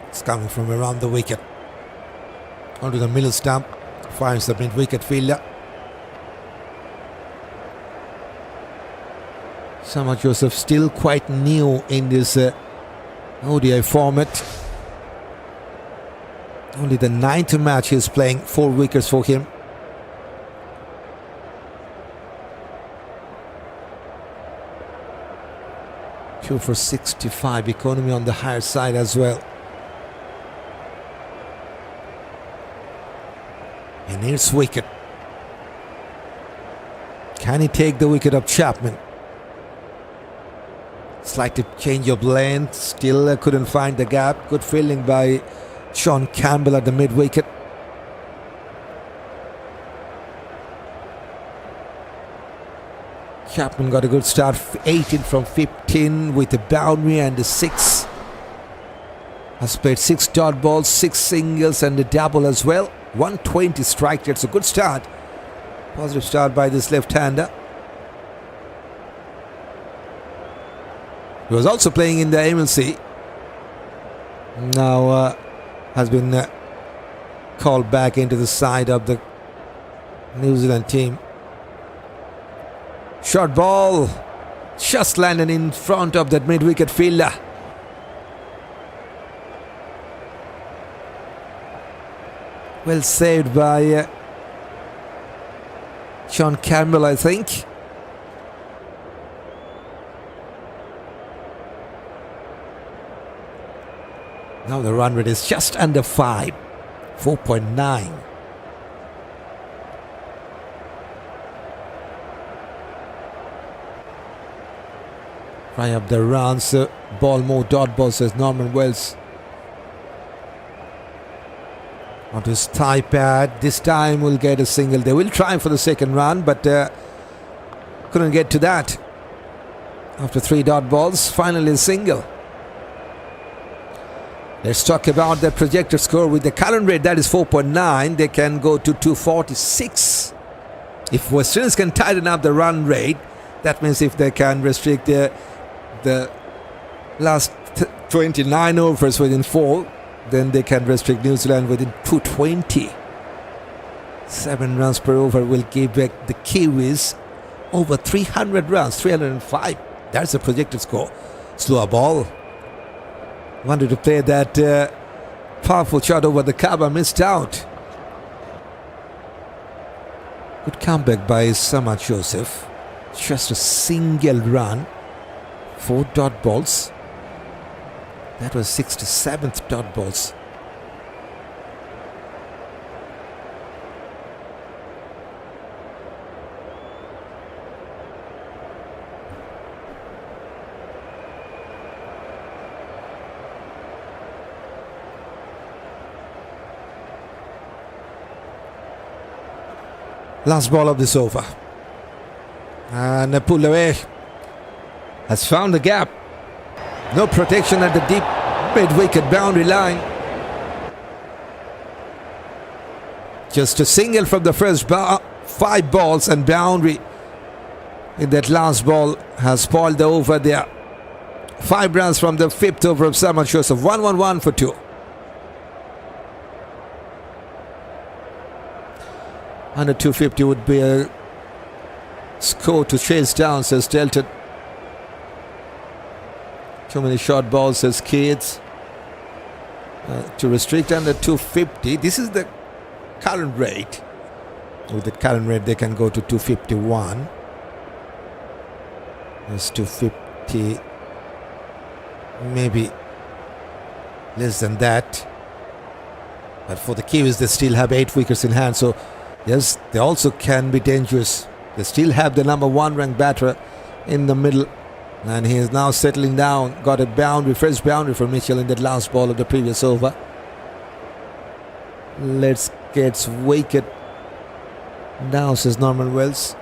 It's coming from around the wicket. Onto the middle stump. Finds the mid-wicket fielder. Shamar Joseph still quite new in this ODI format. Only the 9th match he's playing, 4 wickets for him. Two for 65, economy on the higher side as well. He needs wicket. Can he take the wicket of Chapman? Slight change of length, still couldn't find the gap. Good fielding by Sean Campbell at the mid wicket. Chapman got a good start, 18 from 15 with a boundary and a 6. Has played 6 dot balls, 6 singles and a double as well. 120 strike rate, so good start. Positive start by this left-hander. He was also playing in the MLC. Now has been called back into the side of the New Zealand team. Short ball, just landed in front of that mid-wicket fielder. Well saved by Sean Campbell, I think. Now the run rate is just under 5, 4.9. Try up the runs, ball more dot balls, says Norman Wells. Onto his thigh pad. This time we'll get a single. They will try for the second run, but couldn't get to that. After 3 dot balls, finally a single. Let's talk about the projected score. With the current rate, that is 4.9. They can go to 246. If West Indies can tighten up the run rate, that means if they can restrict the last 29 overs within 4, then they can restrict New Zealand within 220. 7 runs per over will give back the Kiwis over 300 runs, 305. That's the projected score. Slower ball. Wanted to play that powerful shot over the cover, missed out. Good comeback by Shamar Joseph. Just a single run, 4 dot balls. That was 67th dot balls. Last ball of this over. And pulled away. Has found the gap. No protection at the deep mid-wicket boundary line. Just a single from the first 5 balls, and boundary in that last ball has spoiled the over there. 5 runs from the 5th over of Shamar Joseph. 1-1-1 for 2. Under 250 would be a score to chase down, says Delton. Too many short balls, says Kids. To restrict under 250. This is the current rate. With the current rate, they can go to 251. There's 250. Maybe less than that. But for the Kiwis, they still have 8 wickets in hand. So, yes, they also can be dangerous. They still have the number 1 ranked batter in the middle. And he is now settling down. Got a boundary, fresh boundary for Mitchell in that last ball of the previous over. Let's get wicket now, says Norman Wells.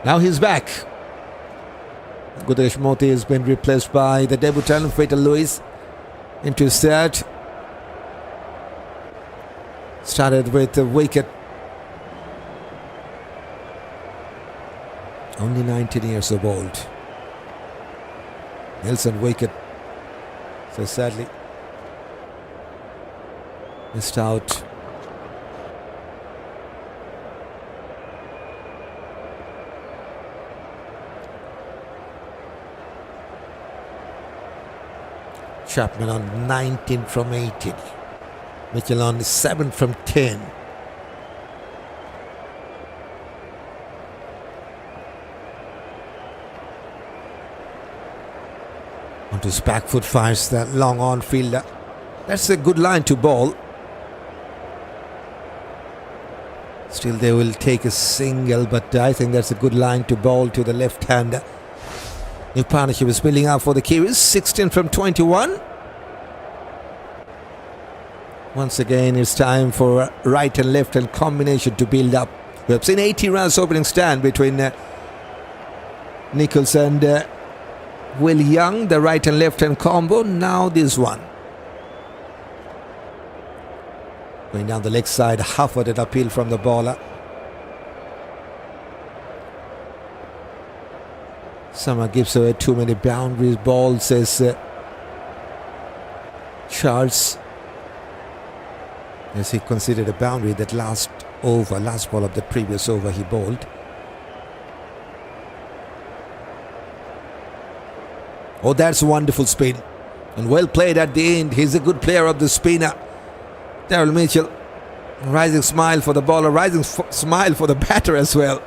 Now he's back. Gudakesh Motie has been replaced by the debutant Vitel Lewis into his third. Started with a wicket. Only 19 years of old. Nelson wicket. So sadly missed out. Chapman on 19 from 18. Mitchell on 7 from 10. Onto his back foot, fires that long on fielder. That's a good line to bowl. Still they will take a single, but I think that's a good line to bowl to the left-hander. New partnership is building up for the Kiwis. 16 from 21. Once again, it's time for right and left hand combination to build up. We have seen 80 runs opening stand between Nicholls and Will Young, the right and left hand combo. Now this one. Going down the leg side, half-footed appeal from the bowler. Summer gives away too many boundaries. Ball, says Charles. As he considered a boundary that last ball of the previous over he bowled. Oh, that's a wonderful spin. And well played at the end. He's a good player of the spinner. Daryl Mitchell. Rising smile for the bowler. Rising smile for the batter as well.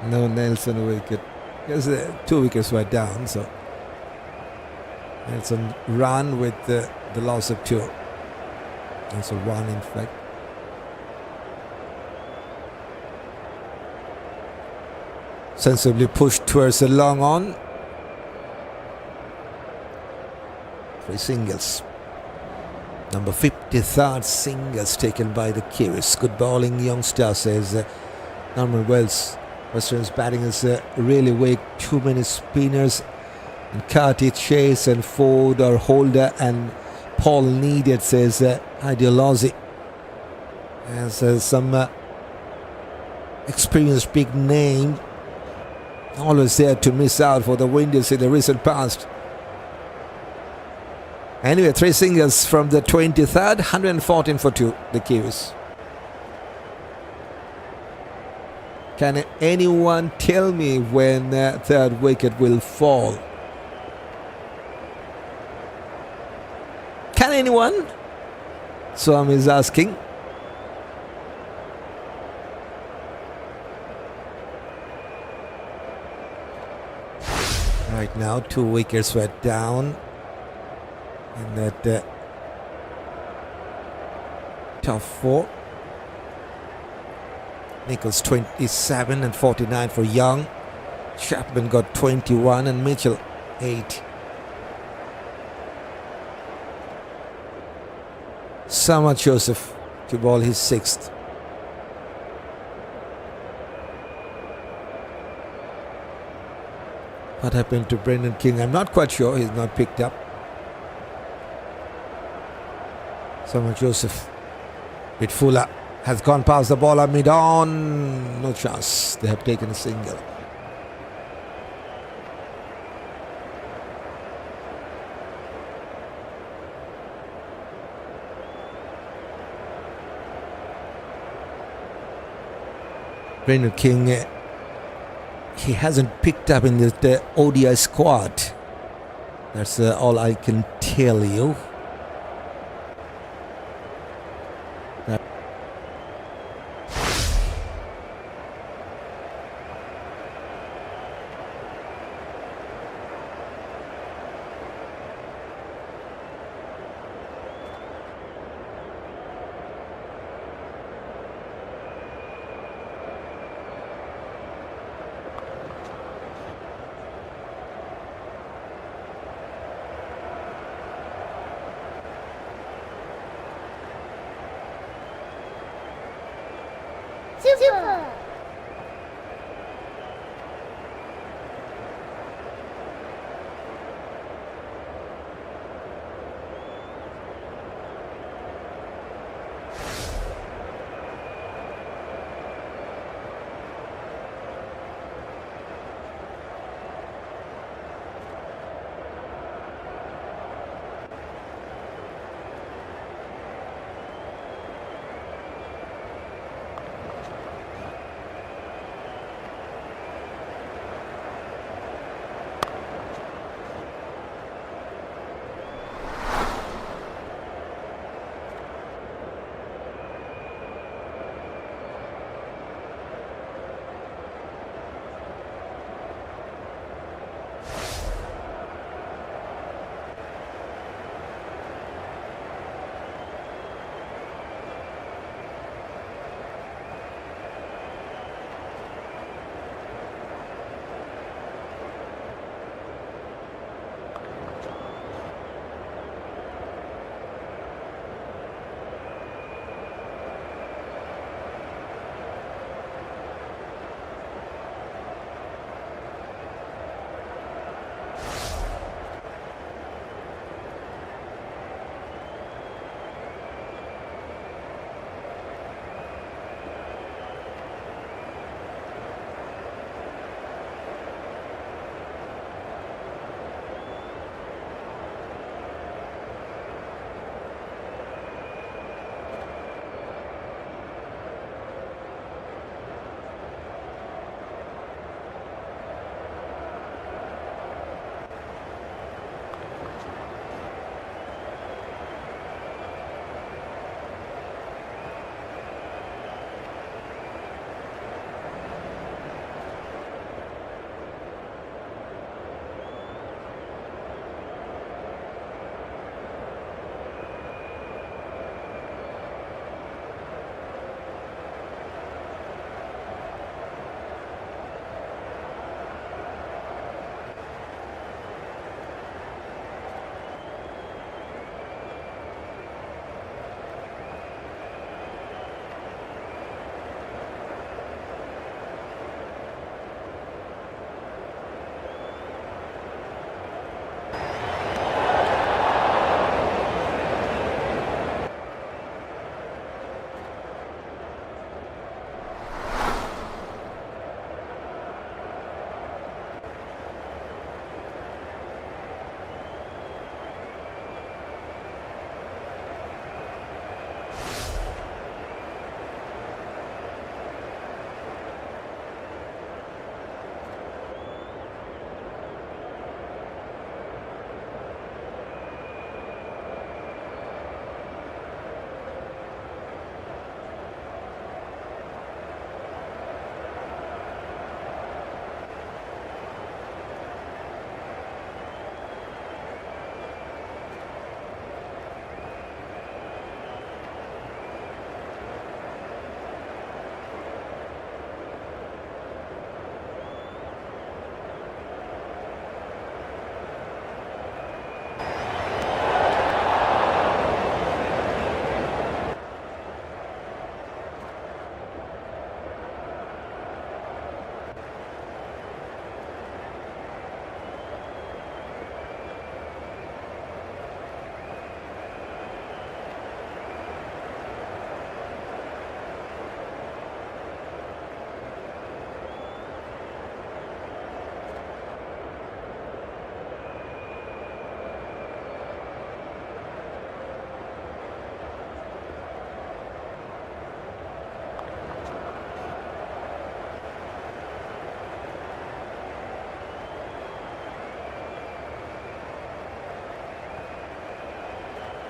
No Nelson wicket. Because 2 wickets were down, so Nelson run with the loss of 2. Also 1 in fact. Sensibly pushed towards the long on. 3 singles. Number 53rd singles taken by the Kiwis. Good bowling youngster, says Norman Wells. Western's batting is really weak. Too many spinners. And Carty, Chase and Forde or Holder and Paul needed, says Ideology. As some experienced big name. Always there to miss out for the Windies in the recent past. Anyway, 3 singles from the 23rd. 114 for 2, the Kiwis. Can anyone tell me when third wicket will fall? Can anyone? Swami is asking. Right now, 2 wickets were down in that top 4. Nicholls 27 and 49 for Young. Chapman got 21 and Mitchell 8. Samad Joseph to bowl his 6th. What happened to Brendan King? I'm not quite sure. He's not picked up. Samad Joseph with Fuller. Has gone past the bowler mid-on. No chance. They have taken a single. Brendan King, he hasn't picked up in the ODI squad. That's all I can tell you. Super!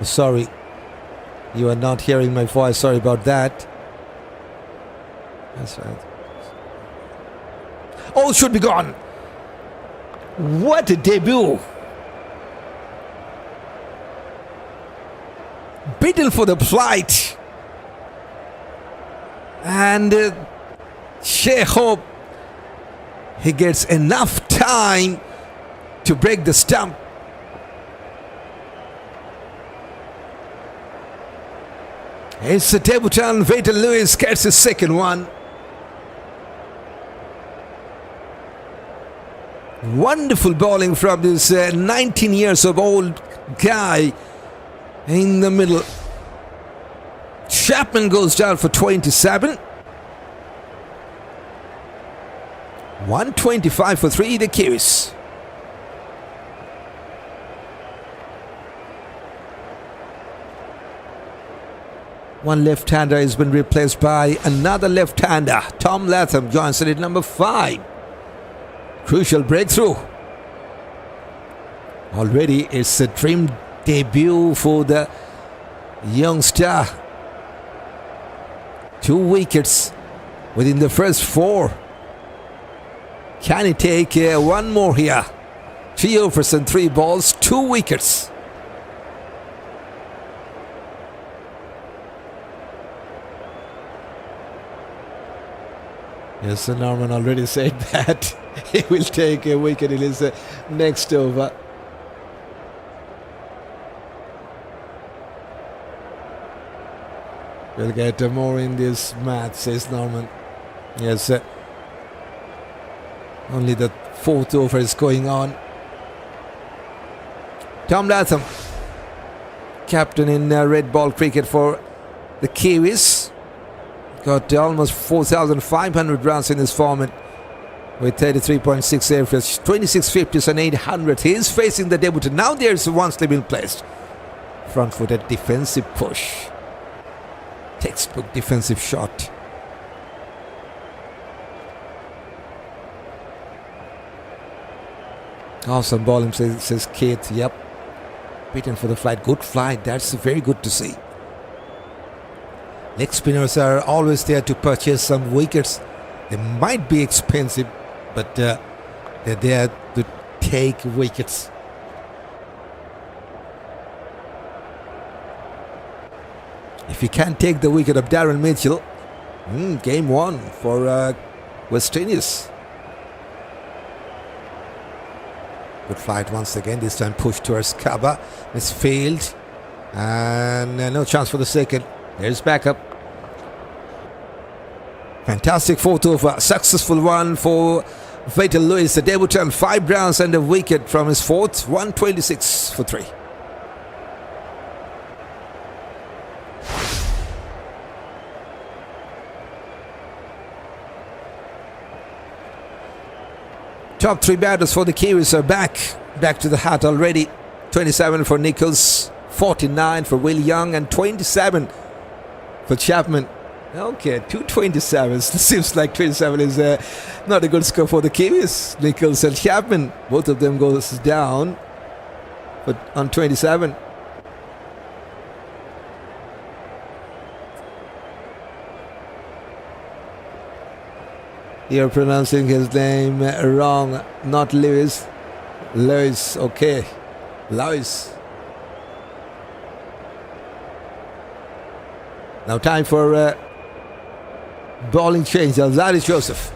Sorry, you are not hearing my voice. Sorry about that. That's right. All should be gone. What a debut. Vitel for the flight. And Shai hope he gets enough time to break the stump. It's the debutant. Vitel Lewis gets his second one. Wonderful bowling from this 19 years of old guy in the middle. Chapman goes down for 27. 125 for 3, the Keacy. One left-hander has been replaced by another left-hander. Tom Latham joins in at number 5. Crucial breakthrough. Already it's a dream debut for the youngster. 2 wickets within the first 4. Can he take one more here? 3 overs and 3 balls, 2 wickets. Yes, Norman already said that he will take a wicket in his next over. We'll get more in this match, says Norman. Yes, only the 4th over is going on. Tom Latham, captain in red ball cricket for the Kiwis. Got almost 4,500 runs in this format with 33.6 average, 26 50s and 800. He is facing the debutant. Now there's one slip in place. Front-footed defensive push. Textbook defensive shot. Awesome ball, says Keith. Yep. Beaten for the flight. Good flight. That's very good to see. Leg spinners are always there to purchase some wickets. They might be expensive, but they're there to take wickets. If you can't take the wicket of Darren Mitchell, game 1 for West Indies. Good flight once again, this time pushed towards cover. It's failed. And no chance for the second. There's backup. Fantastic 4th over. Successful one for Vitel Lewis, the debutant. 5 runs and a wicket from his 4th. 126 for 3. Top 3 batters for the Kiwis are back to the hat already. 27 for Nicholls, 49 for Will Young, and 27 for Chapman. Okay, 227s. Seems like 27 is not a good score for the Kiwis. Nicholls and Chapman, both of them goes down, but on 27. You're pronouncing his name wrong. Not Lewis. Lewis, okay. Lewis. Now time for bowling change. Alzarri Joseph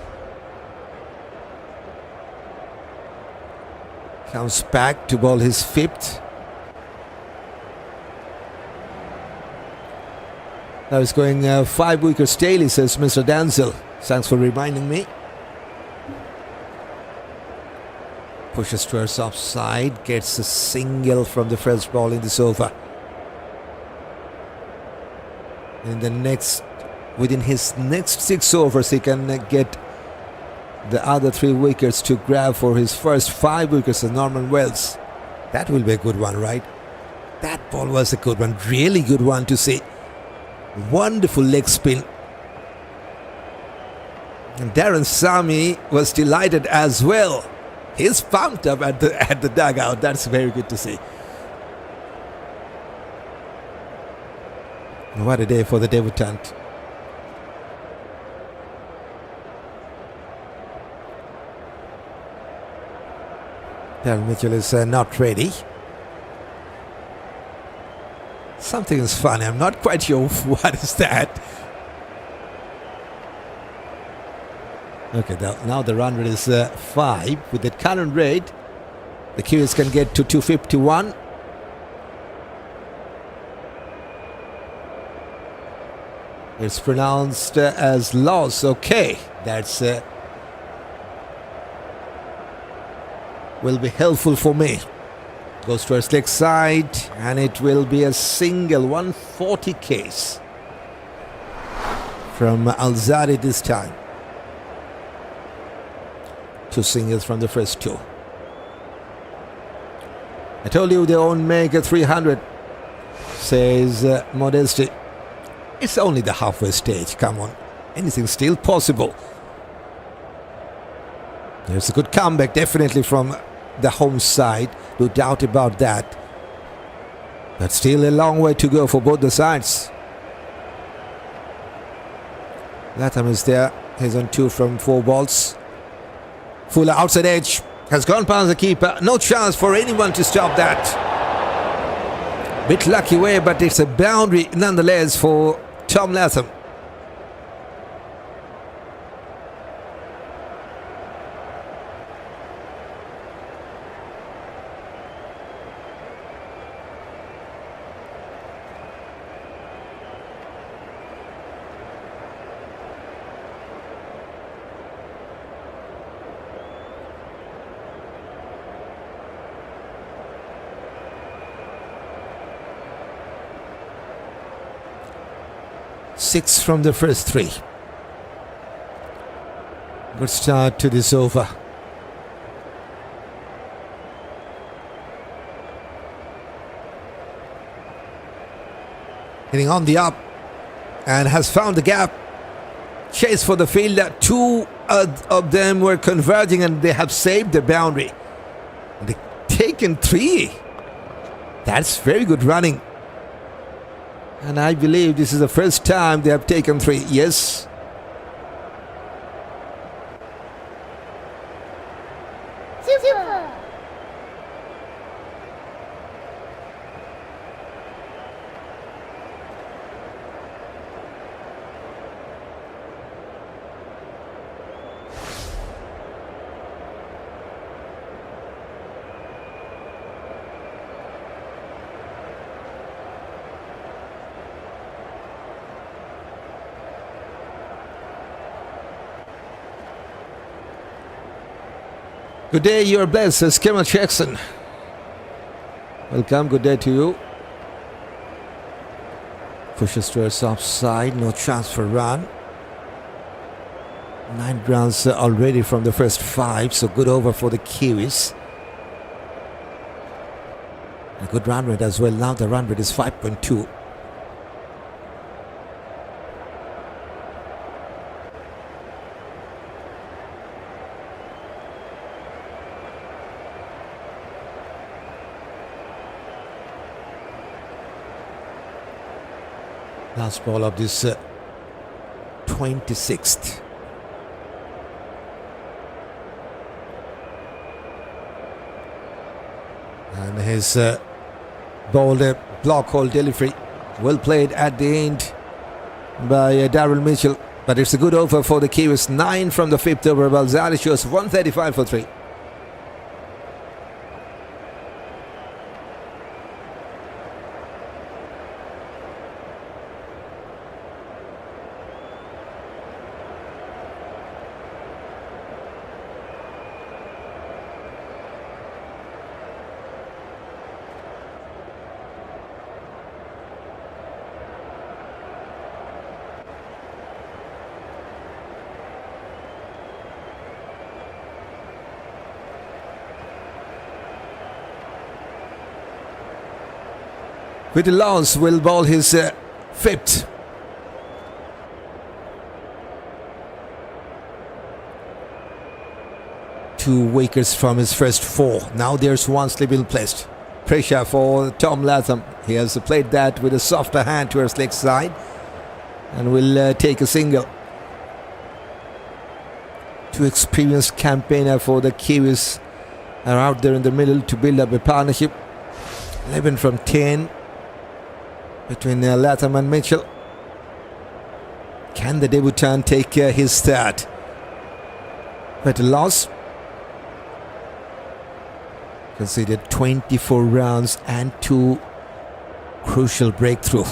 comes back to bowl his 5th. Now he's going 5 wickets daily, says Mr. Danzel. Thanks for reminding me. Pushes towards offside, gets a single from the first ball in this over. In the within his next 6 overs, he can get the other 3 wickets to grab for his first 5 wickets as Norman Wells. That will be a good one, right? That ball was a good one, really good one to see. Wonderful leg spin. And Darren Sami was delighted as well. He's pumped up at the dugout. That's very good to see. What a day for the debutant. Mitchell is not ready. Something is funny. I'm not quite sure what is that. Okay, now the run rate is 5. With the current rate, the Kiwis can get to 251. It's pronounced as loss. Okay, that's will be helpful for me. Goes to a slick side, and it will be a single 140 case from Alzarri this time. 2 singles from the first 2. I told you they won't make a 300, says Modesty. It's only the halfway stage. Come on, anything's still possible. There's a good comeback, definitely from the home side, no doubt about that. But still a long way to go for both the sides. Latham is there. He's on 2 from 4 balls. Fuller outside edge. Has gone past the keeper. No chance for anyone to stop that. Bit lucky way, but it's a boundary nonetheless for Tom Latham. Six from the first 3. Good start to this over. Hitting on the up and has found the gap. Chase for the fielder. 2 of them were converging and they have saved the boundary. They've taken 3. That's very good running. And I believe this is the first time they have taken 3. Yes. Super. Good day, you're blessed, says Keemo Jackson. Welcome, good day to you. Pushes towards offside, no chance for run. 9 runs already from the first 5, so good over for the Kiwis. A good run rate as well. Now the run rate is 5.2. Last ball of this 26th. And his ball block hole delivery. Well played at the end by Daryl Mitchell. But it's a good over for the Kiwis. 9 from the 5th over. Alzarri shows 135 for 3. Vitel will ball his 5th. Two wickets from his first 4. Now there's one slip ill placed. pressure for Tom Latham. He has played that with a softer hand towards leg side and will take a single. Two experienced campaigner for the Kiwis are out there in the middle to build up a partnership. 11 from 10 between Latham and Mitchell. Can the debutant take his start? But a loss. Conceded 24 rounds and 2 crucial breakthrough.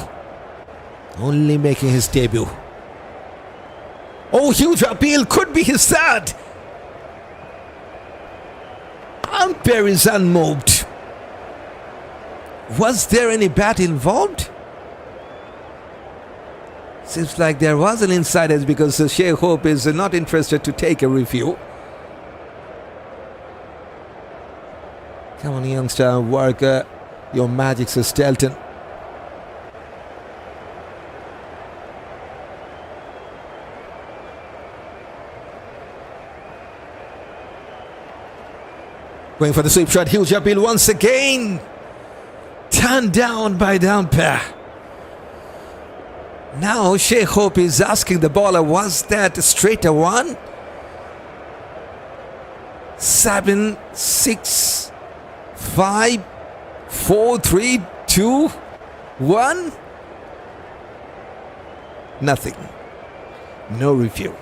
Only making his debut. Oh, huge appeal, could be his third. Umpire is unmoved. Was there any bat involved? Seems like there was an inside edge because Shai Hope is not interested to take a review. Come on, youngster, work your magic, Sir Stelton. Going for the sweep shot, huge appeal once again. Turned down by the umpire. Now Shai Hope is asking the bowler, was that a straighter one? 7, 6, 5, 4, 3, 2, 1. Nothing. No review.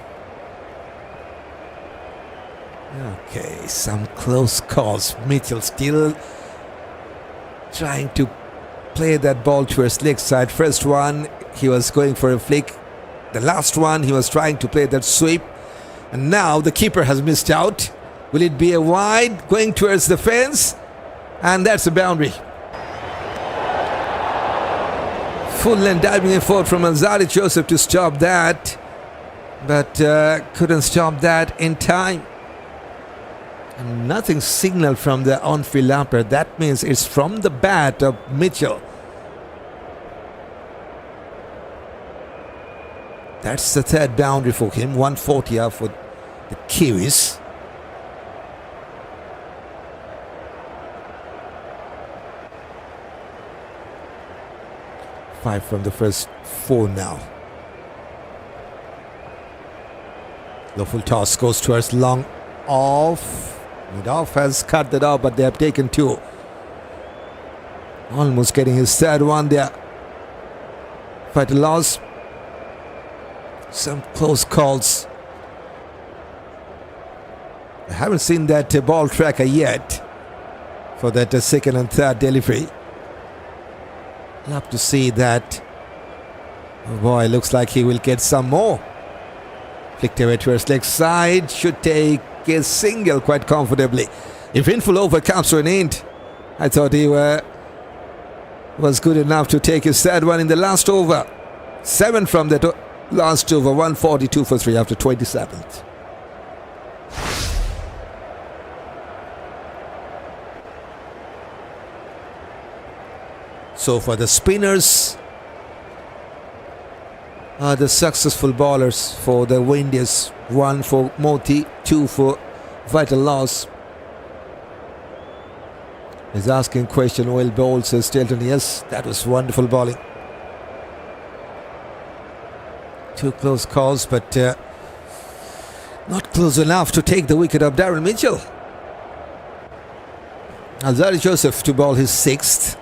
Okay, some close calls. Mitchell still trying to play that ball towards leg side. First one, he was going for a flick. The last one, he was trying to play that sweep. And now the keeper has missed out. Will it be a wide going towards the fence? And that's a boundary. Full length diving effort from Alzarri Joseph to stop that. But couldn't stop that in time. And nothing signaled from the on-field umpire. That means it's from the bat of Mitchell. That's the third boundary for him. 140 out for the Kiwis. Five from the first 4 now. The full toss goes towards long off. Mid-off has cut that out, but they have taken 2. Almost getting his third one there. But a loss. Some close calls. I haven't seen that ball tracker yet for that second and third delivery. Love to see that. Oh boy, looks like he will get some more. Flicked away towards leg side. Should take a single quite comfortably. If inful over comes to an end, I thought he was good enough to take his third one in the last over. 7 from that last over. 142 for 3 after 27th. So for the spinners are the successful bowlers for the Windies. 1 for Motie, 2 for Vitel loss. He's asking question, well bowled, says Stelton. Yes, that was wonderful bowling. 2 close calls, but not close enough to take the wicket of Darren Mitchell. Alzarri Joseph to bowl his 6th.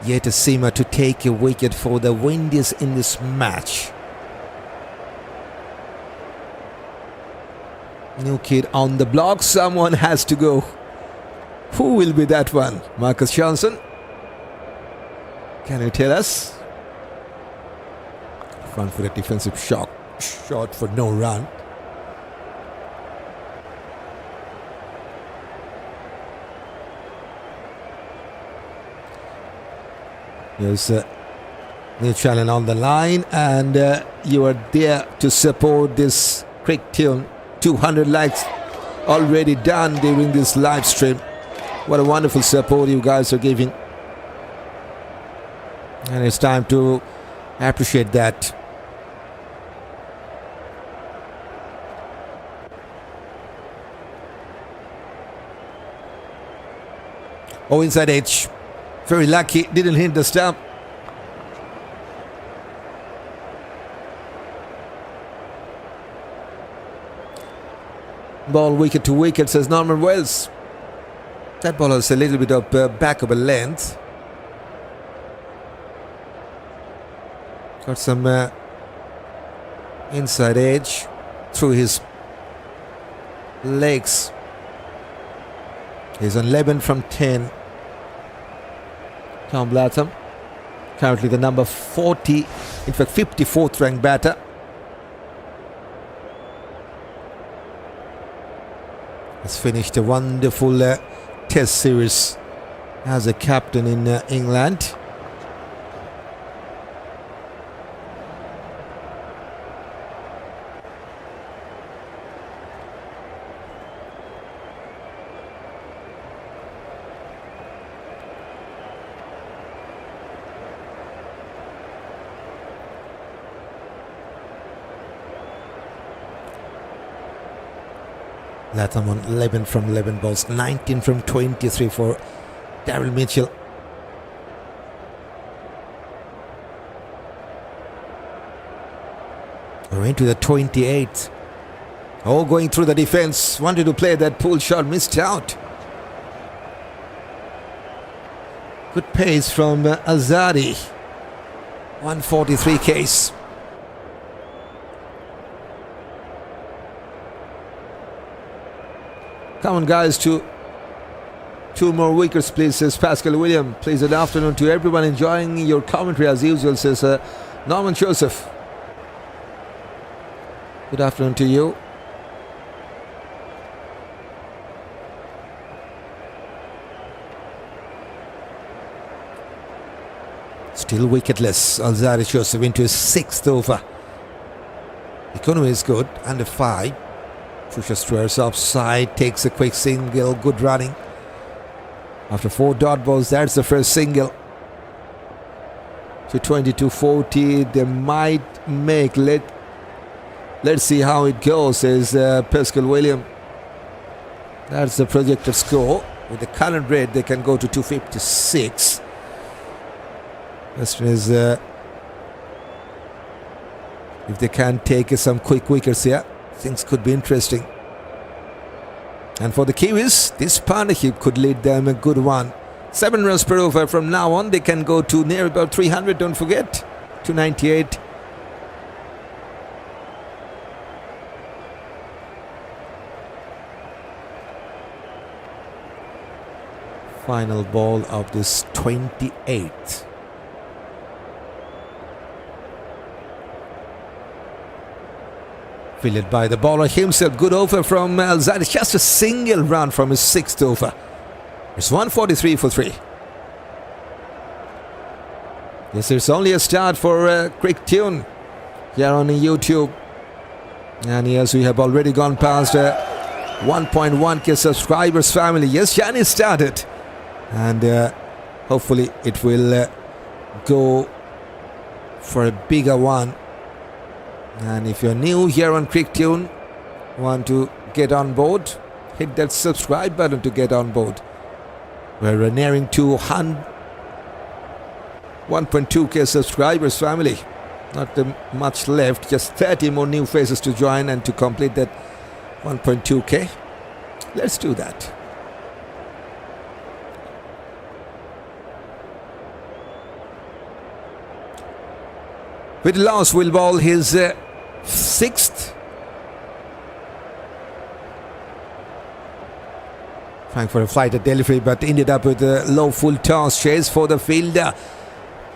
Yet a seamer to take a wicket for the Windies in this match. New kid on the block. Someone has to go. Who will be that one? Marcus Johnson? Can you tell us? Front for a defensive shot for no run. There's new challenge on the line, and you are there to support this cricket tune. 200 likes already done during this live stream. What a wonderful support you guys are giving, and it's time to appreciate that. Oh, inside edge. Very lucky. Didn't hit the stump. Ball wicket to wicket, says Norman Wells. That ball has a little bit of back of a length. Got some inside edge through his legs. He's on 11 from 10. Tom Latham, currently the number 40, in fact 54th ranked batter. Has finished a wonderful test series as a captain in England. Latham on 11 from 11 balls, 19 from 23 for Daryl Mitchell. We're into the 28th. Oh, going through the defense. Wanted to play that pull shot, missed out. Good pace from Alzarri. 143 case. Come on, guys, two more wickets, please, says Pascal William. Please, good afternoon to everyone enjoying your commentary as usual, says Norman Joseph. Good afternoon to you. Still wicketless. Alzarri Joseph into his 6th over. Economy is good, under 5. Pushes towards offside, takes a quick single, good running. After 4 dot balls, that's the first single. To 22-40, they might make. Let's see how it goes, says Pascal William. That's the projected score. With the current rate, they can go to 256. Question is if they can take some quick wickets here. Things could be interesting. And for the Kiwis, this partnership could lead them a good one. 7 runs per over. From now on, they can go to near about 300, don't forget. 298. Final ball of this 28th. Fielded by the bowler himself. Good over from Alzarri. Just a single run from his 6th over. It's 143 for 3. This is only a start for Quick Tune here on YouTube. And yes, we have already gone past 1.1k subscribers family. Yes, Shani started. And hopefully it will go for a bigger one. And if you're new here on CrickTune, want to get on board, hit that subscribe button to get on board. We're nearing to 1.2k subscribers family. Not much left, just 30 more new faces to join and to complete that 1.2k. Let's do that. With loss, will bowl his 6th. Trying for a flighted delivery, but ended up with a low full toss. Chase for the fielder.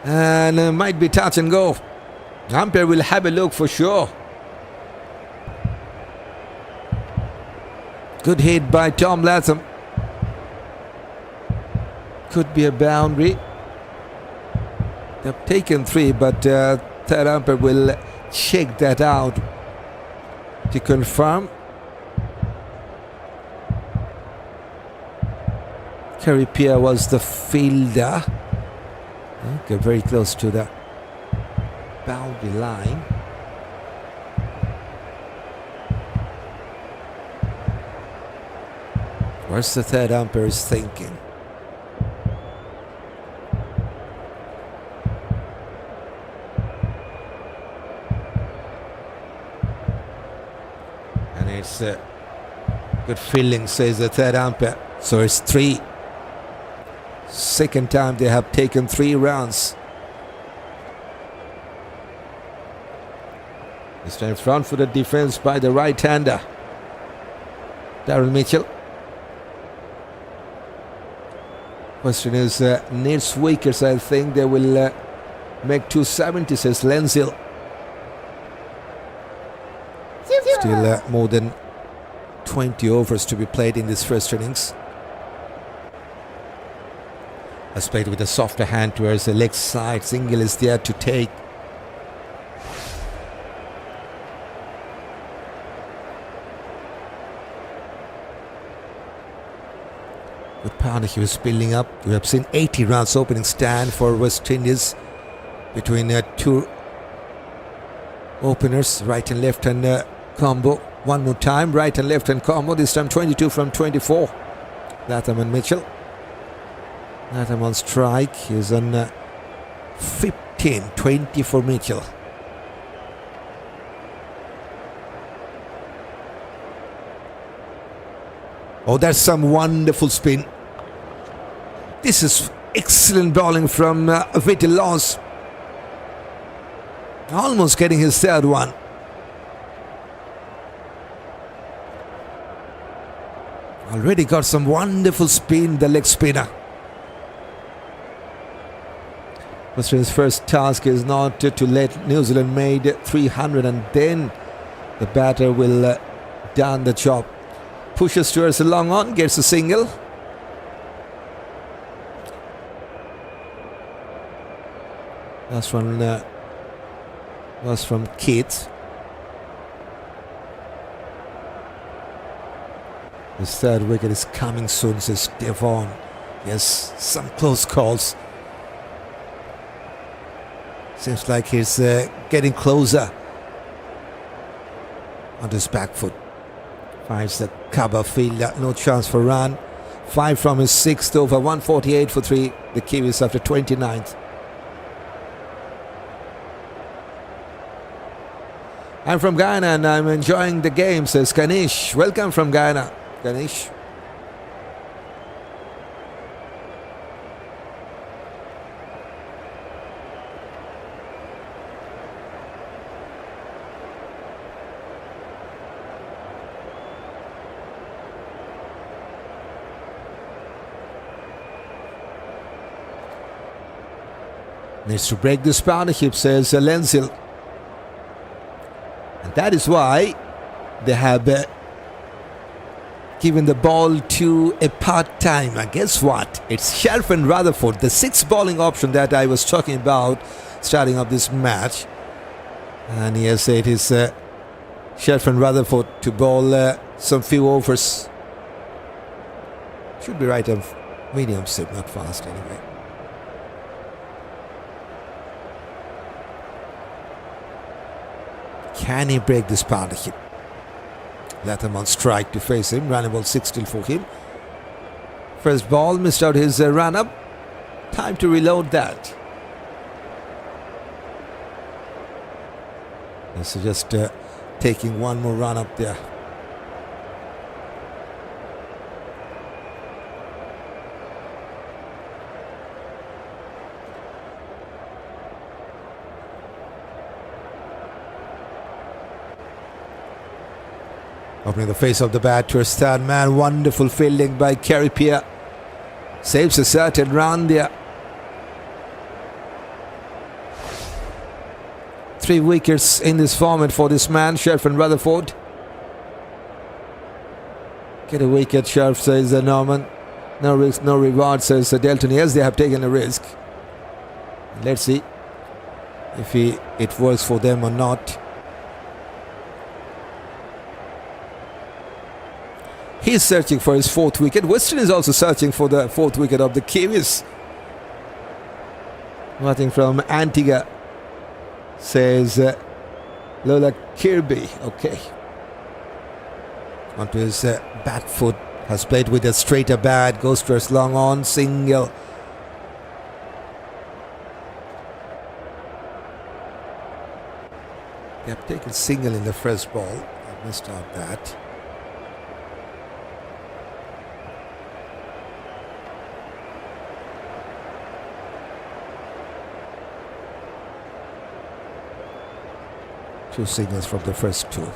And might be touch and go. Umpire will have a look for sure. Good hit by Tom Latham. Could be a boundary. They've taken 3, but third umpire will check that out to confirm. Pierre was the fielder. Okay, very close to the boundary line. What's the third umpire is thinking? It's a good feeling, says the third umpire. So it's 3. Second time they have taken 3 rounds. This time front-footed defense by the right-hander, Darryl Mitchell. Question is, needs wickets. I think they will make 270, says Lenzil. Still more than 20 overs to be played in this first innings. Has played with a softer hand towards the leg side. Single is there to take. Good partnership is building up. We have seen 80 runs opening stand for West Indies between 2 openers, right and left hand combo. One more time, right and left hand combo. This time 22 from 24. Latham and Mitchell. Latham on strike. He's on 15, 20 for Mitchell. Oh, that's some wonderful spin. This is excellent bowling from Vitel. Almost getting his third one. Already got some wonderful spin, the leg spinner. Australia's first task is not to let New Zealand made 300 and then the batter will done the job. Pushes towards the long on, gets a single. Last one was from Keacy. His third wicket is coming soon, says Devon. Yes, some close calls. Seems like he's getting closer on his back foot. Finds the cover fielder, no chance for run. 5 from his 6th over, 148 for 3. The Kiwis after 29th. I'm from Guyana and I'm enjoying the game, says Ganesh. Welcome from Guyana, Ganesh. Needs to break this partnership, says Lenzil. And that is why they have given the ball to a part-timer. Guess what? It's Sherfane Rutherford, the 6th bowling option that I was talking about starting up this match. And he has said it's Sherfane Rutherford to bowl some few overs. Should be right of medium slip, not fast anyway. Can he break this partnership? Latham on strike to face him. Runnable 6 still for him. First ball, missed out his run-up. Time to reload that. So just taking one more run up there. Opening the face of the bat to a third man. Wonderful fielding by Khary Pierre. Saves a certain run there. 3 wickets in this format for this man, Sherfane Rutherford. Get a wicket, Sherf, says Norman. No risk, no reward, says Delton. Yes, they have taken a risk. Let's see if it works for them or not. He's searching for his 4th wicket. Weston is also searching for the 4th wicket of the Kiwis. Nothing from Antigua, says Lola Kirby. Okay. Onto his back foot. Has played with a straighter bat. Goes to his long on. Single. They have taken single in the first ball. I missed out that. 2 singles from the first 2.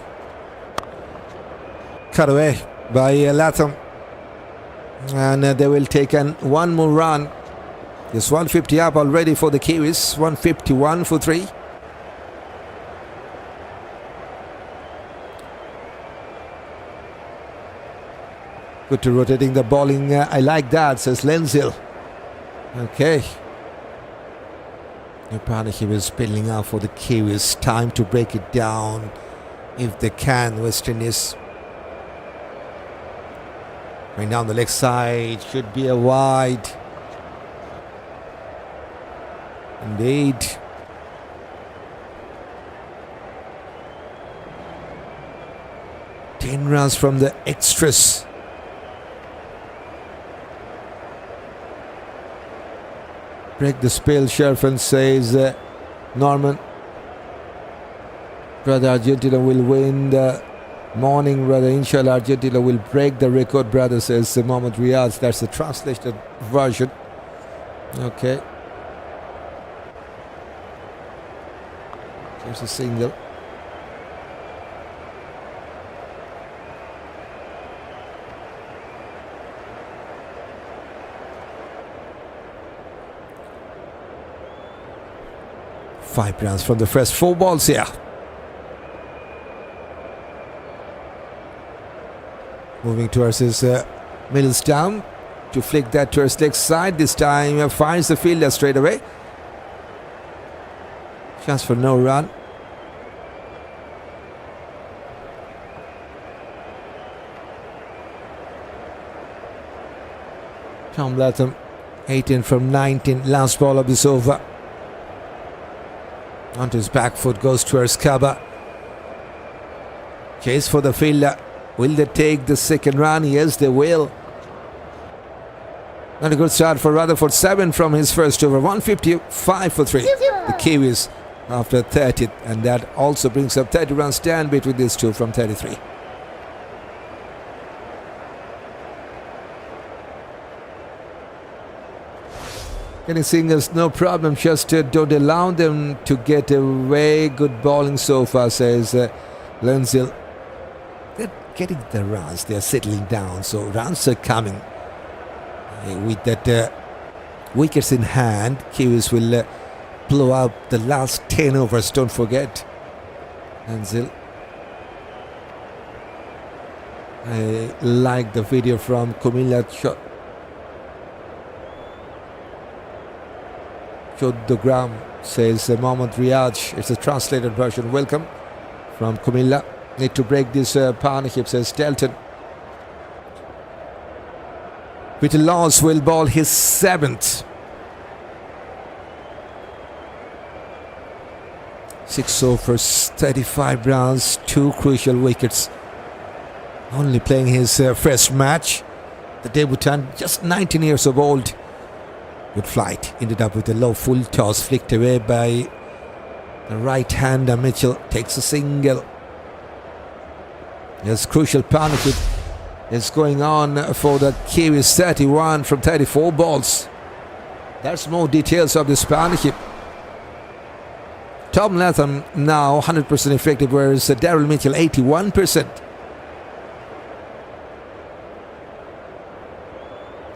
Cut away by Latham. And they will take one more run. It's 150 up already for the Kiwis. 151 for 3. Good to rotating the bowling. I like that, says Lenzil. Okay. Apparently he was spilling out for the Kiwis. Time to break it down if they can. West Indies. Going down the leg side. Should be a wide. Indeed. Ten runs from the extras. Break the spell, Sherfane, says Norman. Brother, Argentina will win the morning, brother. Inshallah, Argentina will break the record, brother, says Mohammad Riyaz. That's the translated version. Okay. There's a single. Five runs from the first 4 balls here. Moving towards his middle stump to flick that to his leg side. This time finds the fielder straight away. Chance for no run. Tom Latham, 18 from 19. Last ball of this over. Onto his back foot, goes towards cover. Chase for the fielder. Will they take the second run? Yes, they will. Not a good start for Rutherford. 7 from his first over. 155 for 3. The Kiwis after 30th. And that also brings up 30 run stand between these two from 33. Getting singles, no problem. Just don't allow them to get away. Good bowling so far, says Lenzil. They're getting the runs. They're settling down. So runs are coming. With that wickets in hand, Kiwis will blow up the last 10 overs. Don't forget. Lenzil. I like the video from Kumila Chodogram, says Mohammad Riyaj. It's a translated version. Welcome from Kumilla. Need to break this partnership, says Delton. Vitel will bowl his 7th. 6 overs, 35 runs, 2 crucial wickets. Only playing his first match. The debutant, just 19 years of old. Good flight. Ended up with a low full toss, flicked away by the right-hander. Mitchell takes a single. This crucial partnership is going on for the Kiwis. 31 from 34 balls. There's more details of this partnership. Tom Latham now 100% effective, whereas Daryl Mitchell 81%.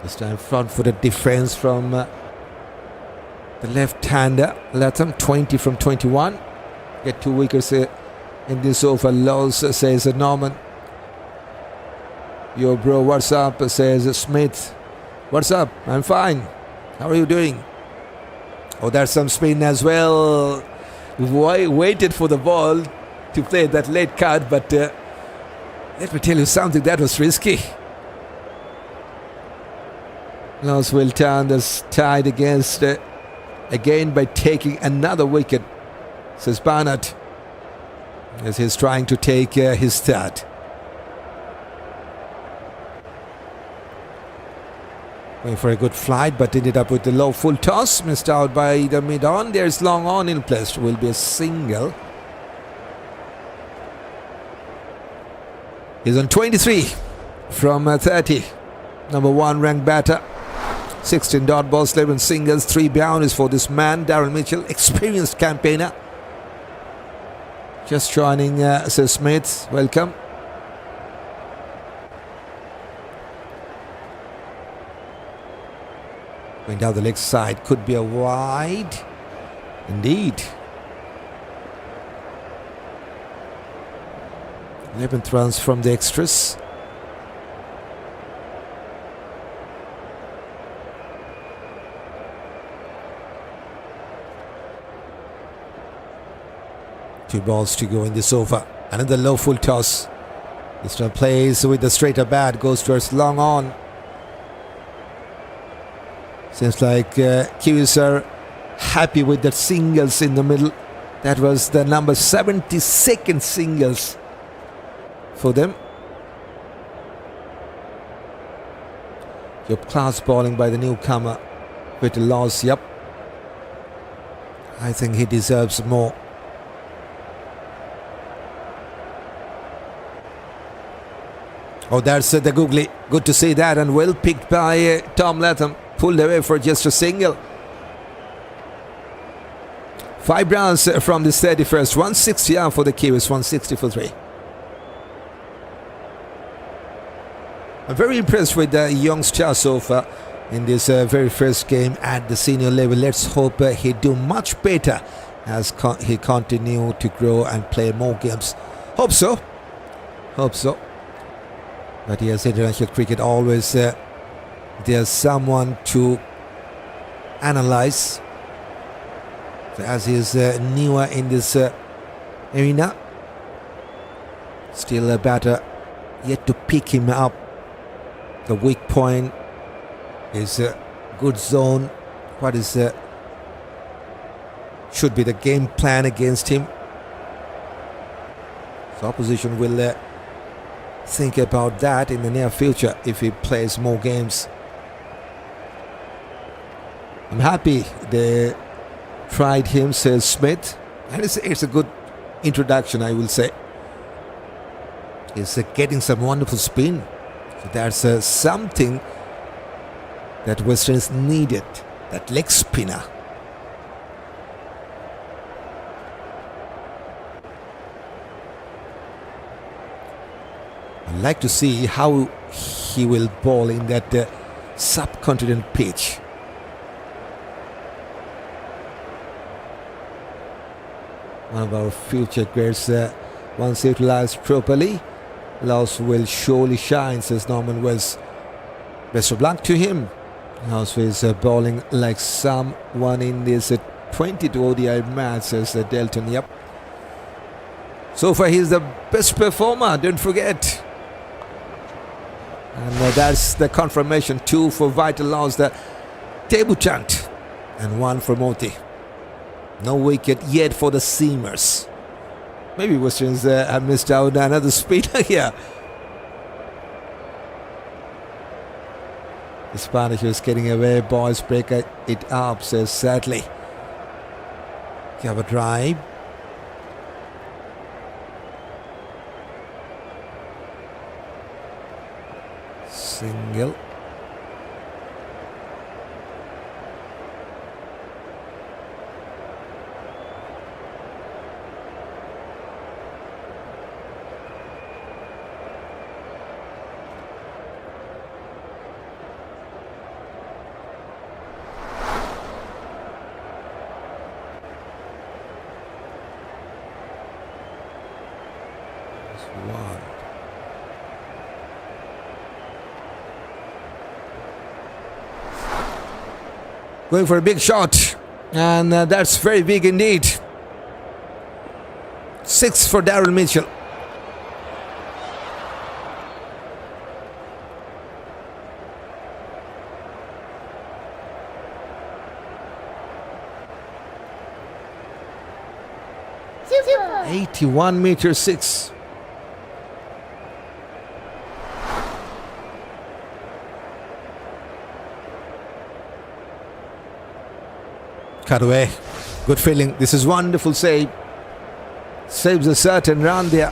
This time front-footed defense from the left-hander. Latham 20 from 21. Get 2 wickets in this over. Lows, says Norman. Yo bro, what's up, says Smith. What's up? I'm fine. How are you doing? Oh, there's some spin as well. Waited for the ball to play that late cut, but let me tell you something, that was risky. Loss will turn this tide against again by taking another wicket, says Barnett, as he's trying to take his third. Going for a good flight, but ended up with the low full toss. Missed out by the mid-on. There's long on in place. Will be a single. He's on 23 from 30. Number 1 ranked batter. 16 dot balls, 11 singles, 3 boundaries for this man, Daryl Mitchell, experienced campaigner. Just joining Sir Smith. Welcome. Going down the leg side. Could be a wide. Indeed. 11th runs from the extras. Two balls to go in this over. Another low full toss. This one plays with the straighter bat. Goes towards long on. Seems like Kiwis are happy with that singles in the middle. That was the number 72nd singles for them. Your class bowling by the newcomer. Vitel loss, yep. I think he deserves more. Oh, there's the googly. Good to see that, and well picked by Tom Latham. Pulled away for just a single. 5 runs from this 31st. 160 out for the Kiwis, 160 for 3. I'm very impressed with the youngster so far in this very first game at the senior level. Let's hope he do much better as he continue to grow and play more games. Hope so. Hope so. But yes, international cricket always there's someone to analyze. So as he is newer in this arena, still a batter yet to pick him up. The weak point is a good zone. What is should be the game plan against him? So opposition will think about that in the near future if he plays more games. I'm happy they tried him, says Smith, and it's a good introduction, I will say. He's getting some wonderful spin. So there's something that Westerners needed, that leg spinner. I'd like to see how he will bowl in that subcontinent pitch. One of our future greats, once utilized properly, Laos will surely shine, says Norman Wells. Best of luck to him. Laos is bowling like someone in this 22 ODI match, says Delton. Yep. So far he's the best performer, don't forget. And that's the confirmation. 2 for Vitel Laos, the debutant, and 1 for Motie. No wicket yet for the seamers. Maybe Westerns have missed out on another spinner here. The Spanish is getting away. Boys break it up, says sadly. You have a drive. Single. One. Going for a big shot, and that's very big indeed. 6 for Darryl Mitchell. Super. 81 meters 6. Cut away. Good feeling. This is wonderful save. Saves a certain run there.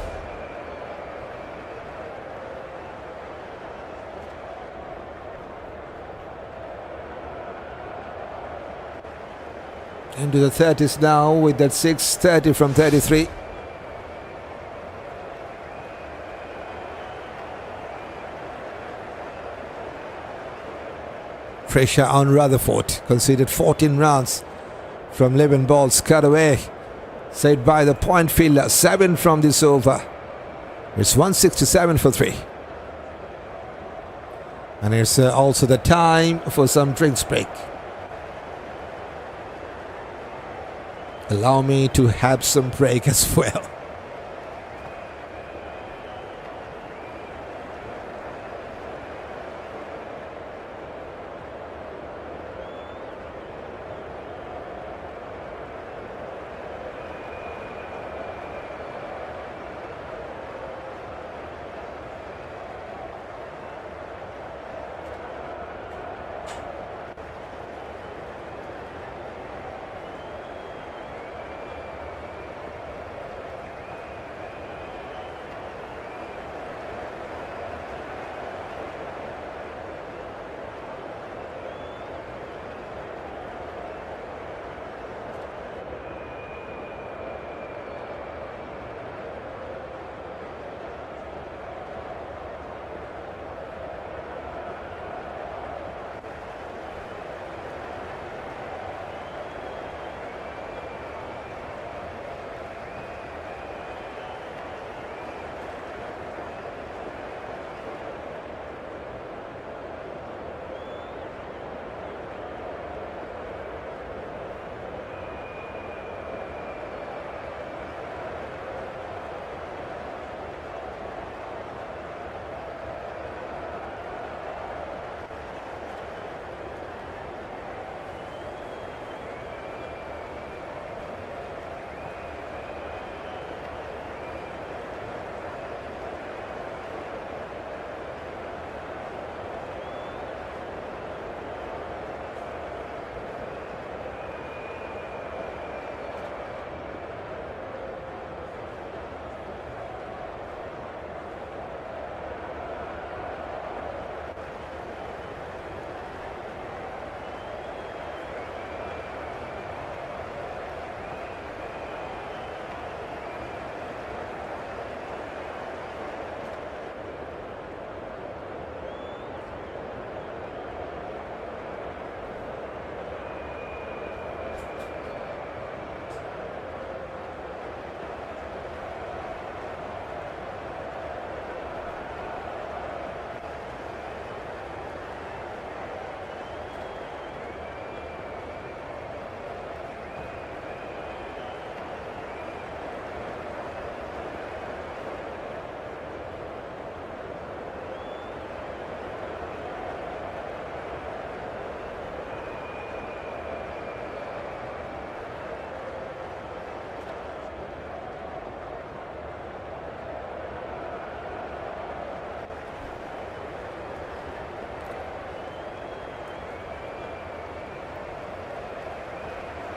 Into the 30s now with that 6, 30 from 33. Pressure on Rutherford. Conceded 14 runs from 11 balls cut away. Saved by the point fielder. 7 from this over. It's 167 for 3. And it's also the time for some drinks break. Allow me to have some break as well.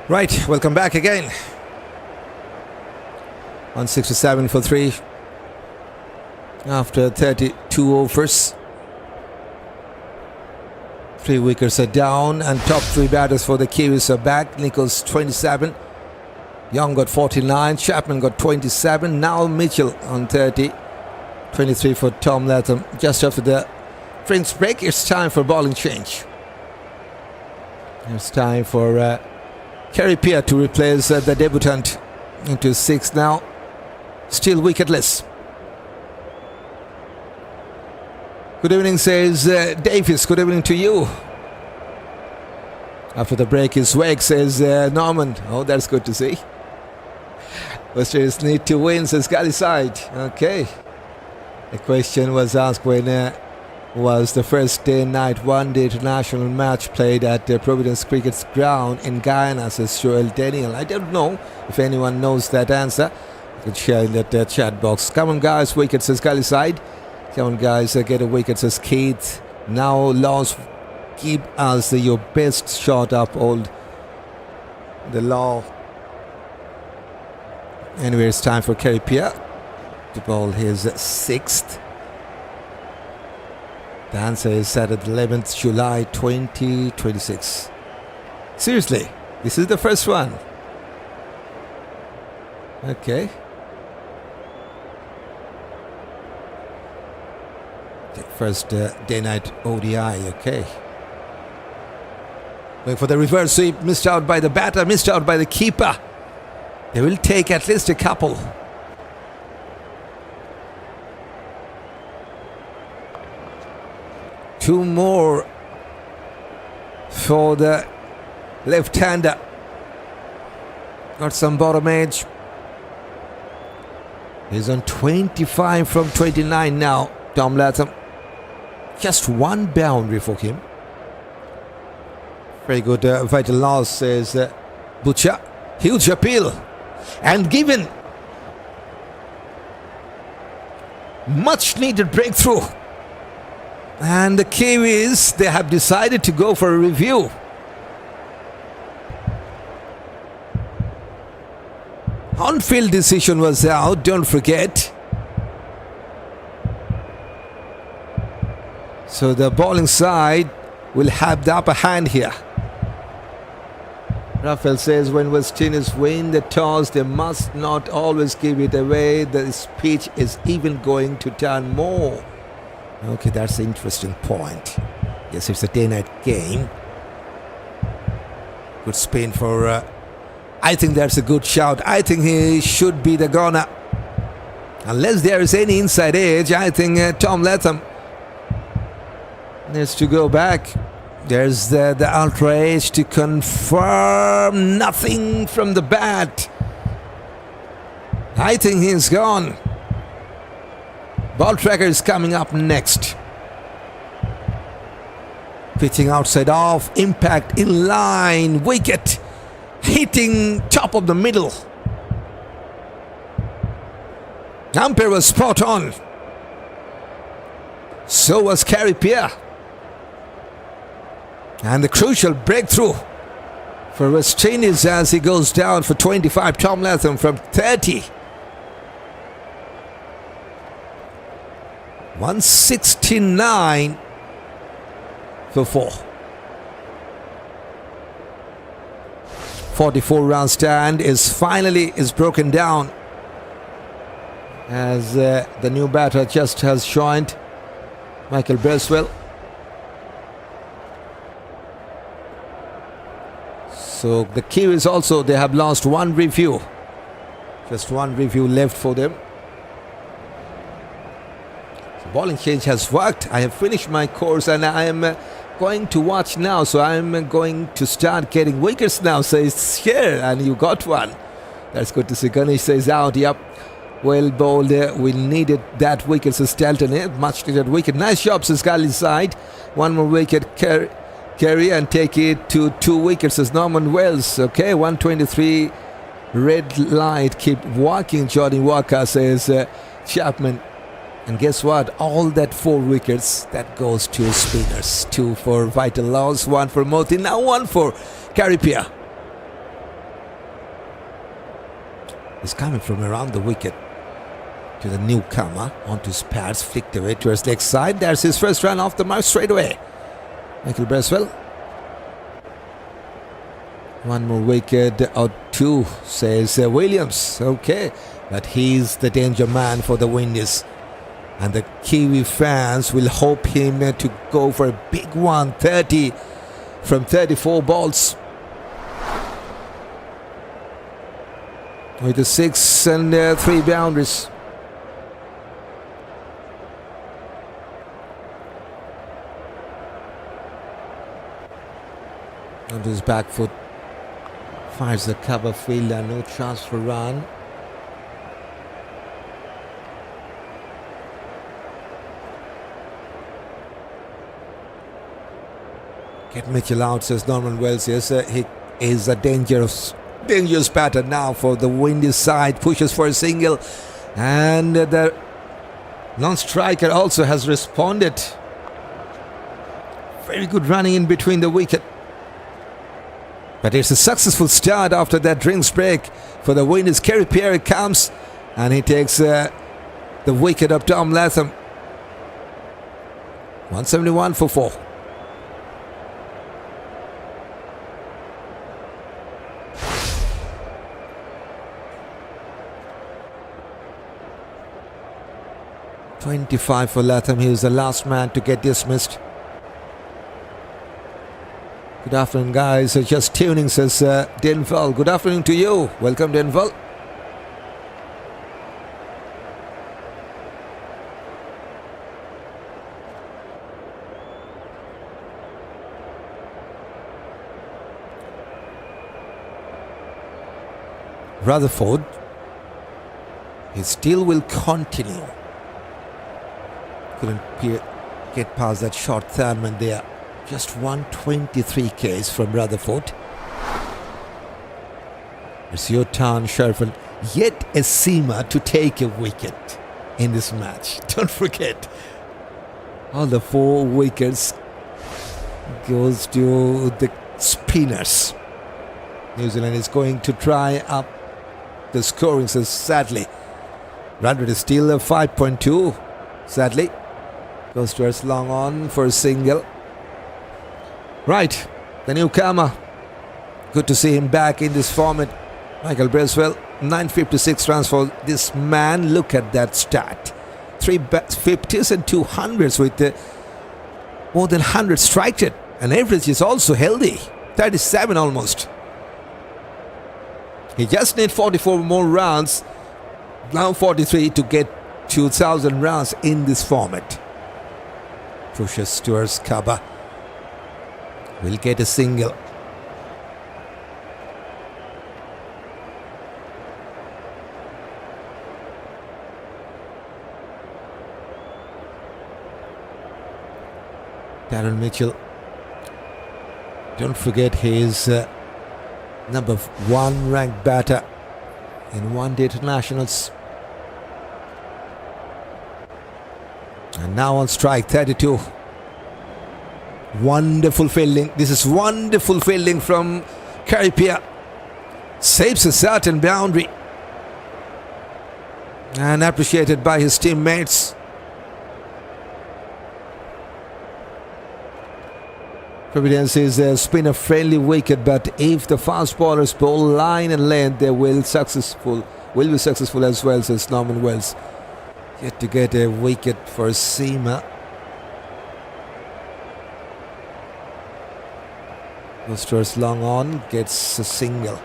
Right, welcome back again. 167 for 3 after 32 overs. 3 wickets are down and top 3 batters for the Kiwis are back. Nicholls 27, Young got 49, Chapman got 27, now Mitchell on 30, 23 for Tom Latham. Just after the drinks break, it's time for bowling change. It's time for Pierre to replace the debutant into 6 now. Still wicketless. Good evening, says Davis. Good evening to you. After the break is Wake, says Norman. Oh, that's good to see. Australians need to win, says Gully side. Okay. The question was asked when was the first day-night one-day international match played at Providence Cricket's ground in Guyana, says Joel Daniel. I don't know if anyone knows that answer. You can share in that chat box. Come on, guys. Wicket, says Gully side. Come on, guys. Get a wicket, says Keith. Now, Laws, keep us your best shot up, old. The law. Anyway, it's time for Pierre to bowl his 6th. The answer is set at 11th July 2026. Seriously, this is the first one. Okay. The first day-night ODI, okay. Going for the reverse sweep, missed out by the batter, missed out by the keeper. They will take at least a couple. Two more for the left-hander. Got some bottom edge. He's on 25 from 29 now, Tom Latham. Just one boundary for him. Very good vital loss, says Butcher. Huge appeal. And given much needed breakthrough. And the Kiwis, they have decided to go for a review. On-field decision was out, don't forget. So the bowling side will have the upper hand here. Raphael says when West Indies win the toss, they must not always give it away. The pitch is even going to turn more. Okay, that's an interesting point. Yes, it's a day-night game. Good spin for... I think that's a good shout. I think he should be the gunner. Unless there is any inside edge, I think Tom Latham needs to go back. There's the ultra edge to confirm nothing from the bat. I think he's gone. Ball tracker is coming up next. Pitching outside off, impact in line, wicket hitting top of the middle. Umpire was spot on. So was Pierre. And the crucial breakthrough for West Indies as he goes down for 25. Tom Latham from 30. 169 for 4. 44-run stand is broken down as the new batter just has joined, Michael Bracewell. So the Kiwis also, they have lost one review. Just one review left for them. So bowling change has worked. I have finished my course and I am going to watch now. So I am going to start getting wickets now, says here. And you got one. That's good to see. Ganesh says out. Yep. Well bowled. We needed that wicket, says Stelton. Much needed wicket. Nice job, says Gully's side. One more wicket. Khary and take it to 2 wickets as Norman Wells. Okay, 123 red light. Keep walking, Johnny Walker, says Chapman. And guess what? All that 4 wickets, that goes to spinners. 2 for Vital loss, 1 for Motie, now 1 for Pierre. He's coming from around the wicket to the newcomer onto his pads, flicked away to his leg side. There's his first run off the mark straight away. Michael Bracewell. 1 more wicket or 2, says Williams. Okay, but he's the danger man for the Windies. And the Kiwi fans will hope him to go for a big one. 30 from 34 balls. With the 6 and 3 boundaries. On his back foot, fires the cover fielder, no chance for run. Get Mitchell out, says Norman Wells. Yes, he is a dangerous batter now for the Windies side. Pushes for a single, and the non-striker also has responded. Very good running in between the wicket. But it's a successful start after that drinks break for the Windies. Pierre comes and he takes the wicket of Tom Latham. 171 for 4. .25 for Latham. He was the last man to get dismissed. Good afternoon, guys. Just tuning, says Denval. Good afternoon to you. Welcome, Denval. Rutherford, he still will continue. Couldn't get past that short Thurman there. Just 123 Ks from Rutherford. It's your turn, Sherfane. Yet a seamer to take a wicket in this match. Don't forget, all the 4 wickets goes to the spinners. New Zealand is going to try up the scoring, so sadly. Run rate is still a 5.2. Sadly. Goes towards long on for a single. Right, the newcomer. Good to see him back in this format. Michael Bracewell, 956 runs for this man. Look at that stat. 3 50s and 200s with more than 100 strike rate. And average is also healthy. 37 almost. He just needs 44 more runs. Now 43 to get 2,000 runs in this format. Pushes towards cover. Will get a single. Darren Mitchell. Don't forget he is number 1 ranked batter in one-day internationals. And now on strike, 32. Wonderful fielding. This is wonderful fielding from Carty. Saves a certain boundary. And appreciated by his teammates. Providence is a spinner-friendly wicket, but if the fast bowlers bowl line and length, they will be successful as well, says Norman Wells. Yet to get a wicket for a seamer. Goes towards long on, gets a single.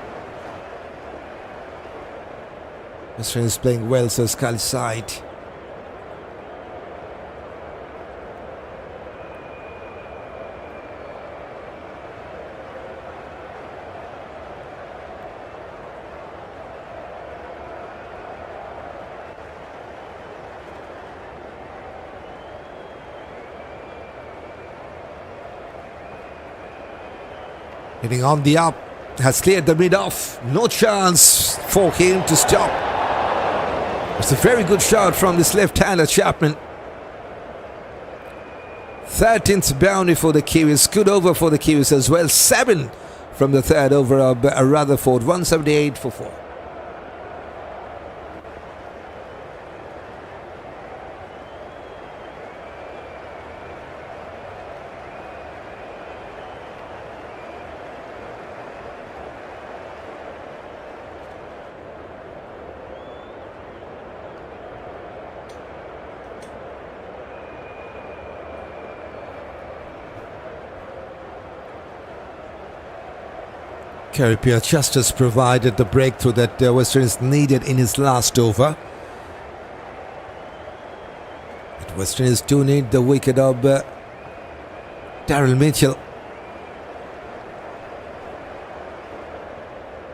Mr. is playing well, says Khary side. Hitting on the up, has cleared the mid-off. No chance for him to stop. It's a very good shot from this left-hander Chapman. 13th boundary for the Kiwis. Good over for the Kiwis as well. 7 from the third over of Rutherford. 178 for 4. Pierre just has provided the breakthrough that West Indies needed in his last over. But West Indies do need the wicket of Darryl Mitchell.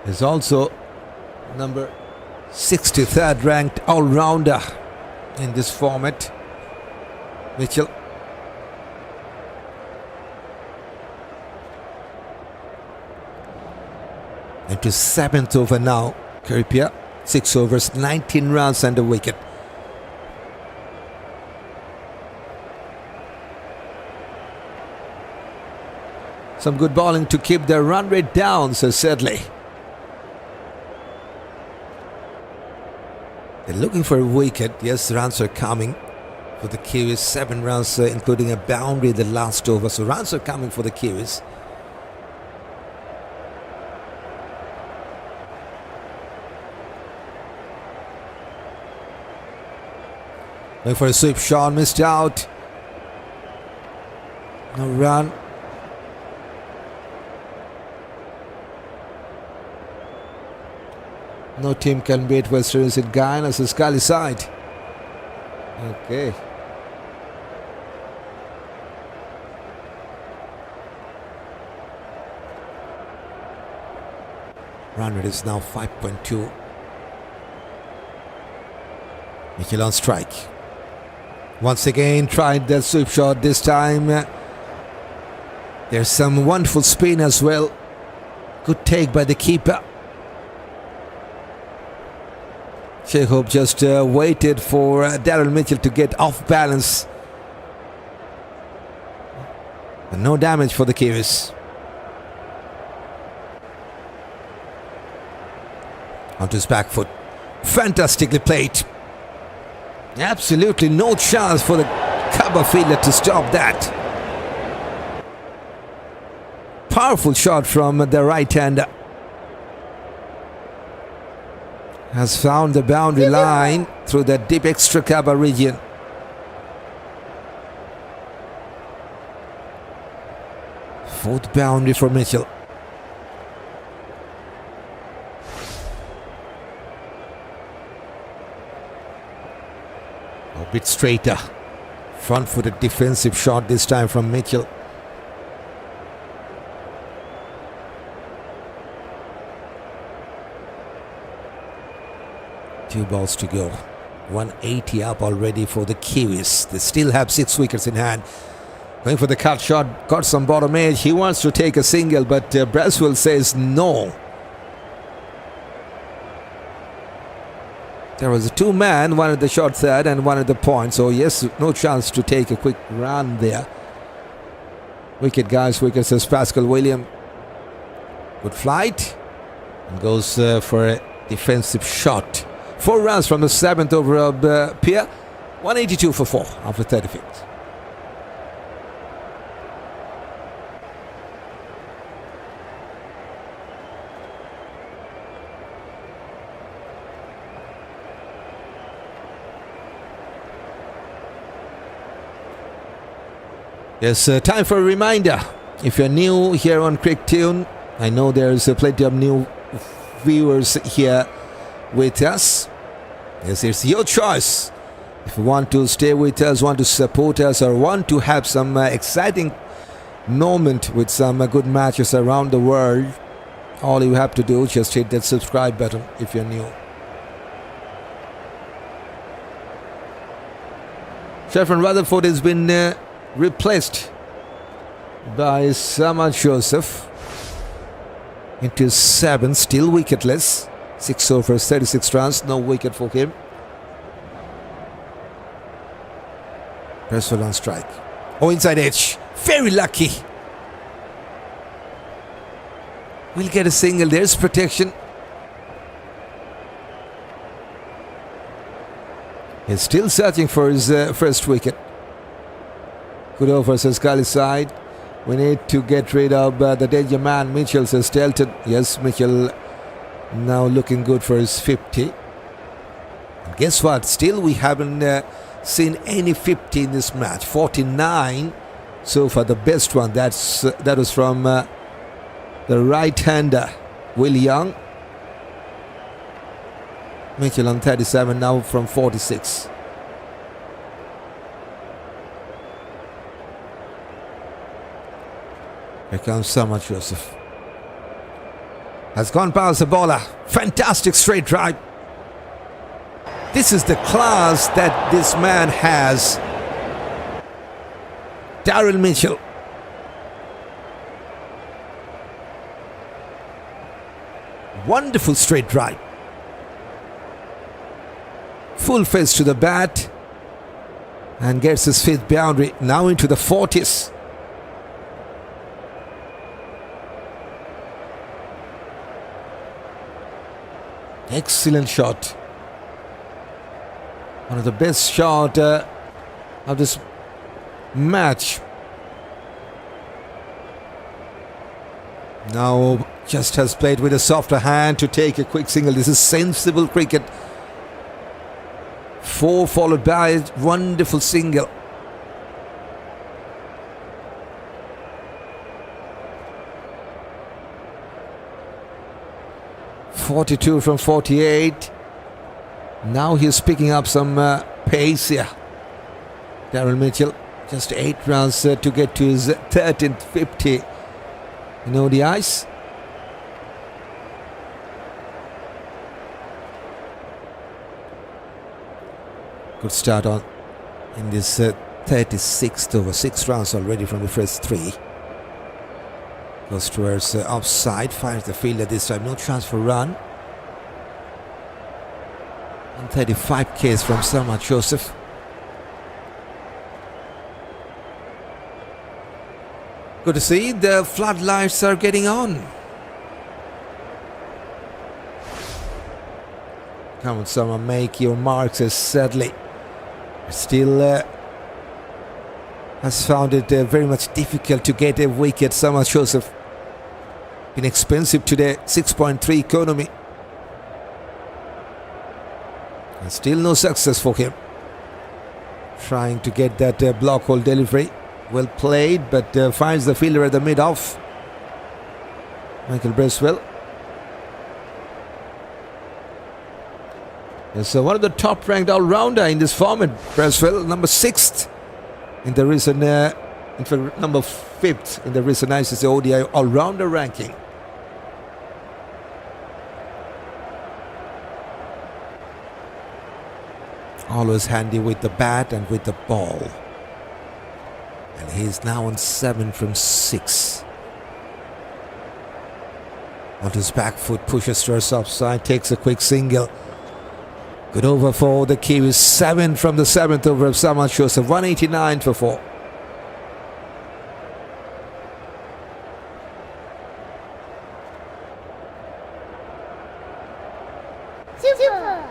He's also number 63rd ranked all-rounder in this format. Mitchell. Into 7th over now. Carty, 6 overs, 19 runs and a wicket. Some good bowling to keep their run rate down, says Sedley. They're looking for a wicket. Yes, runs are coming for the Kiwis. 7 runs, including a boundary in the last over. So runs are coming for the Kiwis. Going for a sweep, Sean missed out. No run. No team can beat West Indies in Guyana's Scully side. Okay. Run rate is now 5.2. Nicholls on strike. Once again tried that sweep shot. This time there's some wonderful spin as well. Good take by the keeper. Shai just waited for Daryl Mitchell to get off balance. And no damage for the Kiwis. Onto his back foot. Fantastically played. Absolutely no chance for the cover fielder to stop that. Powerful shot from the right-hander. Has found the boundary line through the deep extra cover region. Fourth boundary for Mitchell. A bit straighter. Front-footed defensive shot this time from Mitchell. Two balls to go. 180 up already for the Kiwis. They still have 6 wickets in hand. Going for the cut shot. Got some bottom edge. He wants to take a single, but Bracewell says no. There was a two-man, one at the short third and one at the point. So yes, no chance to take a quick run there. Wicket, guys. Wicket, says Pascal William. Good flight. And goes for a defensive shot. 4 runs from the 7th over of Pierre. 182 for 4 after 30 feet. Yes, time for a reminder. If you're new here on Cricket Tune, I know there's plenty of new viewers here with us. Yes, it's your choice. If you want to stay with us, want to support us, or want to have some exciting moment with some good matches around the world, all you have to do is just hit that subscribe button if you're new. Sherfane Rutherford has been replaced by Shamar Joseph into 7, still wicketless. 6 overs, 36 runs, no wicket for him. Bracewell on strike. Oh, inside edge. Very lucky. We'll get a single. There's protection. He's still searching for his first wicket. Good over, says Khary side. We need to get rid of the danger man. Mitchell, says Stelton. Yes, Mitchell now looking good for his 50. And guess what? Still we haven't seen any 50 in this match. 49 so far, the best one. That was from the right-hander, Will Young. Mitchell on 37 now from 46. Here comes Shamar Joseph. Has gone past the bowler. Fantastic straight drive. This is the class that this man has. Daryl Mitchell. Wonderful straight drive. Full face to the bat. And gets his 5th boundary. Now into the 40s. Excellent shot. One of the best shots of this match. Now just has played with a softer hand to take a quick single. This is sensible cricket. 4 followed by a wonderful single. 42 from 48. Now he's picking up some pace here. Daryl Mitchell, just 8 runs to get to his 13th 50 in ODIs. Good start on in this 36th over. 6 runs already from the first 3. Goes towards offside, finds the fielder this time, no chance for run. And 35 Ks from Shamar Joseph. Good to see the floodlights are getting on. Come on, Shamar, make your marks, as sadly. Still has found it very much difficult to get a wicket. Shamar Joseph been expensive today, 6.3 economy. And still no success for him. Trying to get that block hole delivery. Well played, but finds the fielder at the mid-off. Michael Bracewell. Yes, one of the top-ranked all-rounder in this format, Bracewell, number 6th in the recent, in fact, number 5th in the recent ICC ODI all-rounder ranking. Always handy with the bat and with the ball. And he's now on 7 from 6. On his back foot, pushes towards offside, takes a quick single. Good over for the Kiwis. 7 from the 7th over of Shamar Joseph. 189 for 4. Super.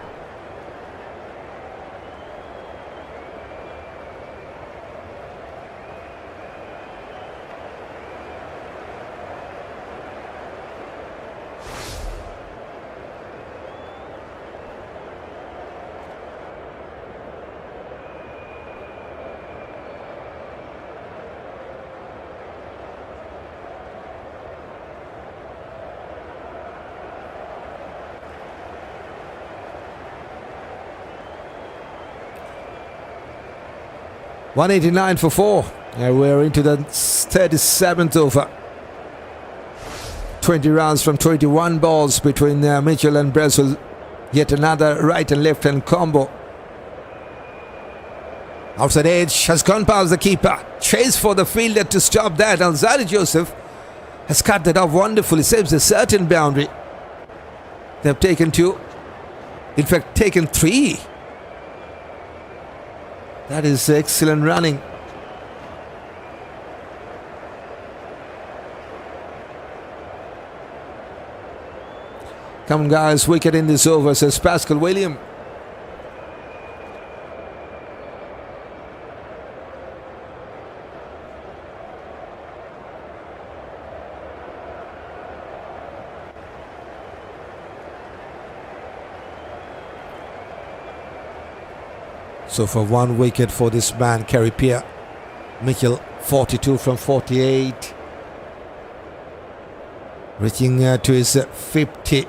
$189 for 4. We're into the 37th over. 20 runs from 21 balls between Mitchell and Bracewell. Yet another right and left hand combo. Outside edge has gone past the keeper. Chase for the fielder to stop that. Alzarri Joseph has cut that off wonderfully. Saves a certain boundary. They've taken 2. In fact, taken 3. That is excellent running. Come on, guys, wicket in this over, says Pascal William. So for 1 wicket for this man, Khary Pierre. Mitchell, 42 from 48. Reaching to his 50.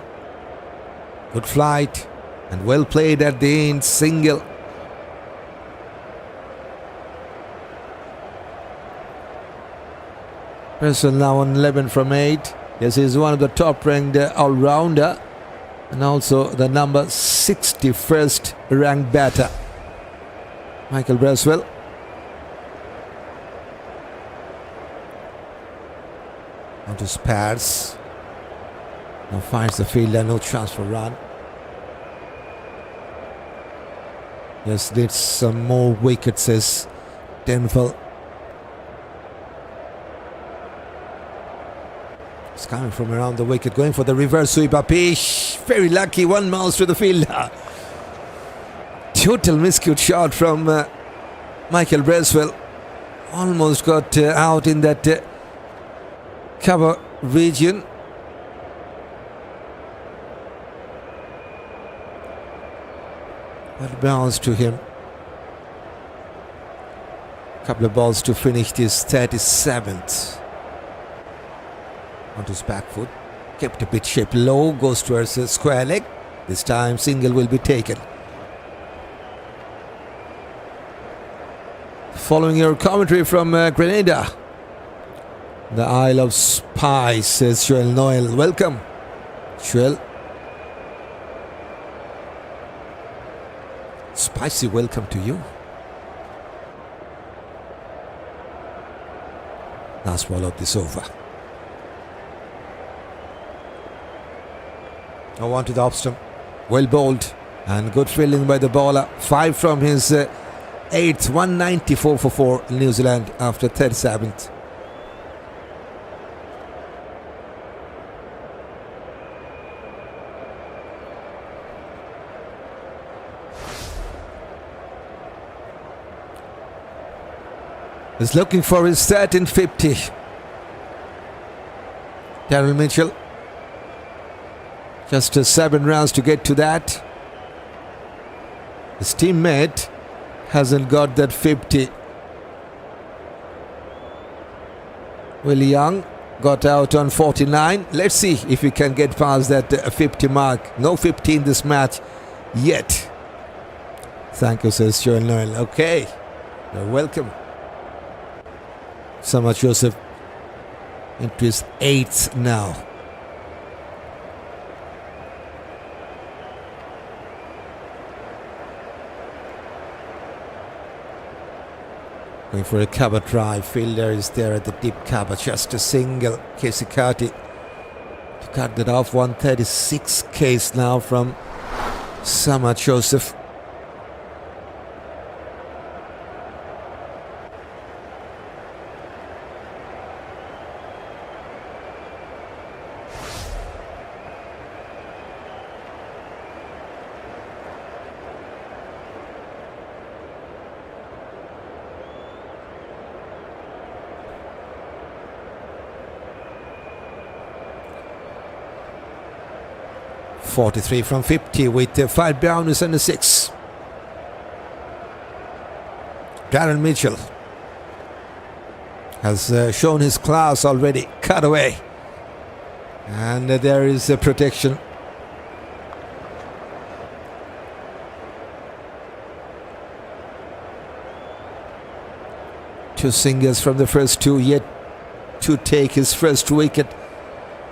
Good flight and well played at the end. Single. Bracewell now on 11 from 8. Yes, he's one of the top ranked all-rounder and also the number 61st ranked batter. Michael Bracewell. Onto Spares. Now finds the fielder, no chance for run. Yes, needs some more wickets, says Denville. It's coming from around the wicket, going for the reverse sweep up. Very lucky, 1 mouse to the fielder. Total miscue shot from Michael Bracewell. Almost got out in that cover region. Well bounced to him. Couple of balls to finish this 37th. On his back foot. kept a bit shape low, goes towards a square leg. This time single will be taken. Following your commentary from Grenada, the Isle of Spice, says Joel Noel. Welcome, Joel. Spicy welcome to you. Last ball of this over. Now on to the off stump. Well bowled and good fielding by the bowler. 5 from his 8th, 194 for 4 in New Zealand after 37th. Is looking for his 13th 50. Daryl Mitchell. Just 7 rounds to get to that. His teammate hasn't got that 50. Willie Young got out on 49. Let's see if we can get past that 50 mark. No 50 in this match yet. Thank you, says Joel Noel. Okay, you're welcome. Shamar Joseph into his 8th now. Going for a cover drive. Fielder is there at the deep cover. Just a single. Keacy Carty to cut that off. 136 Ks now from Shamar Joseph. .43 from 50 with 5 boundaries and a 6. Darren Mitchell has shown his class already. Cut away. And there is a protection. Two singles from the first 2 yet to take his first wicket.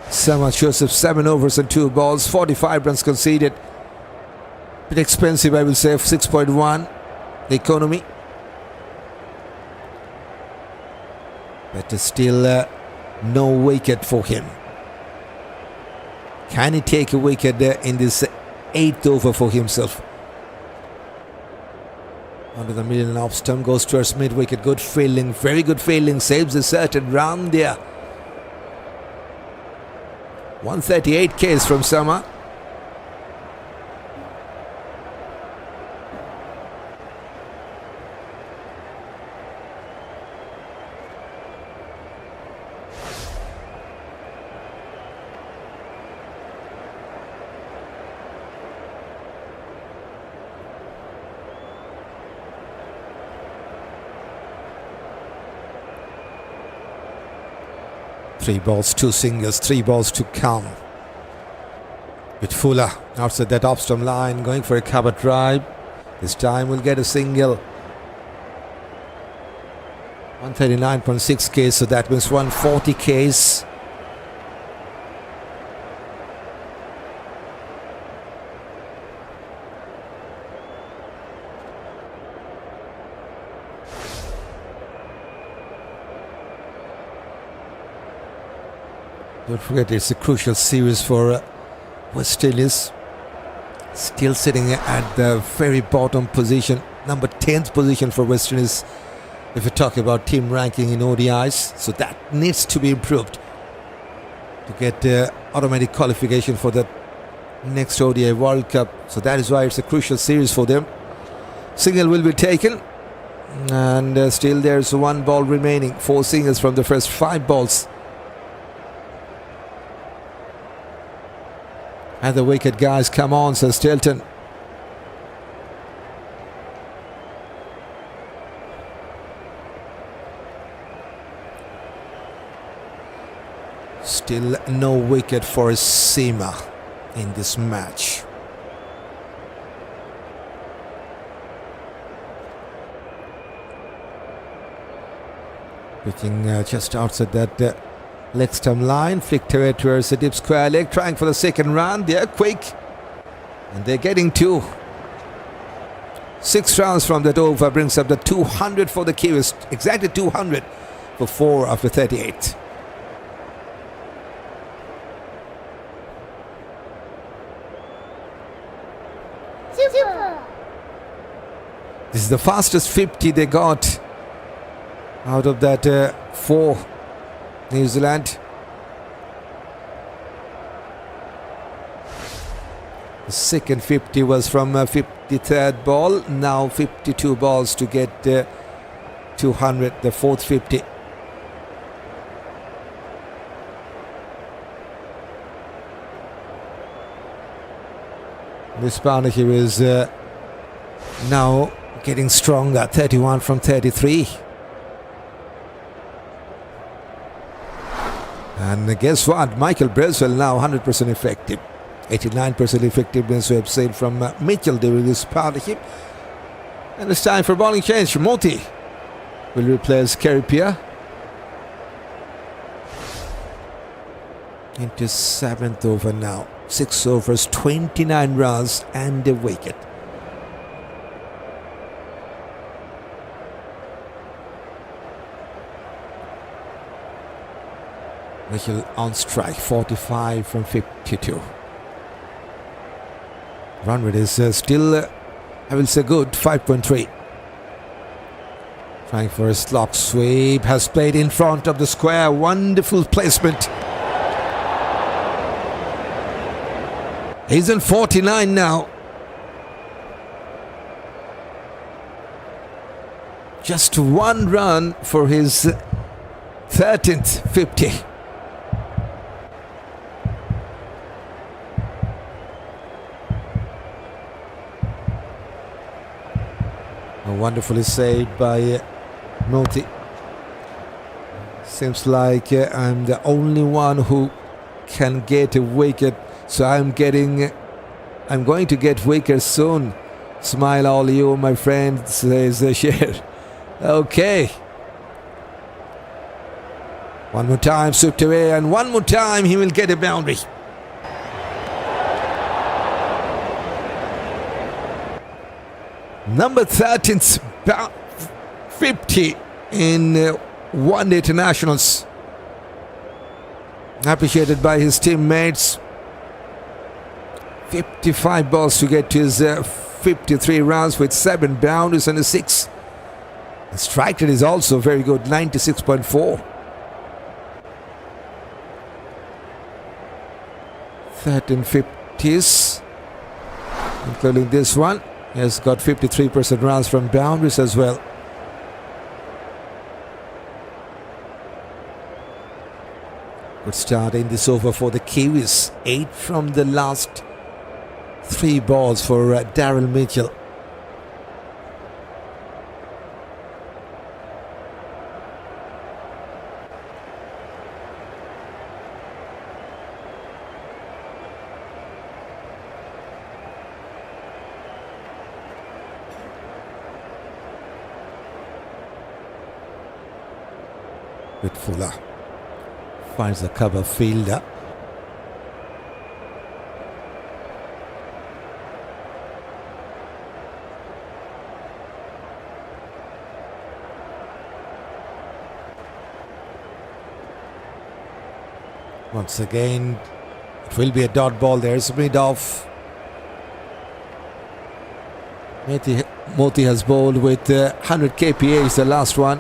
Shamar Joseph, 7 overs and 2 balls, 45 runs conceded. Bit expensive, I will say, 6.1 the economy. But still no wicket for him. Can he take a wicket in this 8th over for himself? Under the middle and off stump, goes towards mid wicket. Good fielding, very good fielding, saves a certain round there. 138 Ks from Shamar. Three balls, 2 singles, 3 balls to come. With Fuller outside that off-stump line, going for a cover drive. This time we'll get a single. 139.6 Ks, so that means 140 Ks. Don't forget, it's a crucial series for West Indies. Still sitting at the very bottom position, number 10th position for West Indies, if we talk about team ranking in ODIs. So that needs to be improved to get automatic qualification for the next ODI World Cup. So that is why it's a crucial series for them. Single will be taken, and still there's 1 ball remaining. 4 singles from the first 5 balls. And the wicket, guys, come on, says Stilton. Still no wicket for Seema in this match. Pitching just outside that leg stump line, flicked away towards the deep square leg, trying for the second run. They're quick and they're getting 2. 6 runs from that over brings up the 200 for the Kiwis, exactly 200 for 4 after 38. Super. This is the fastest 50 they got out of that 4 New Zealand. The second 50 was from 53rd ball. Now 52 balls to get 200, the fourth 50. This partnership is now getting stronger. 31 from 33. And guess what? Michael Bracewell now 100% effective. 89% effectiveness we have seen from Mitchell during this partnership. And it's time for bowling change. Motie will replace Khary Pierre. Into 7th over now. 6 overs, 29 runs and a wicket. Mitchell on strike, 45 from 52. Run rate is still, I will say, good, 5.3. Trying for a slop sweep, has played in front of the square, wonderful placement. He's in 49 now. Just 1 run for his 13th 50. Wonderfully saved by Motie. Seems like I'm the only one who can get a wicket, so I'm going to get wickets soon. Smile all you, my friend, says Shai. Okay. One more time, swept away, and one more time he will get a boundary. Number 13th 50 in one-day internationals. Appreciated by his teammates. 55 balls to get to his 53 runs with 7 boundaries and a 6. The strike rate is also very good, 96.4. 13 50s, including this one. He has got 53% runs from boundaries as well. Good start in this over for the Kiwis. 8 from the last 3 balls for Daryl Mitchell. With Fuller finds the cover fielder. Once again, it will be a dot ball. There's mid-off. Motie has bowled with 100 kph, the last one.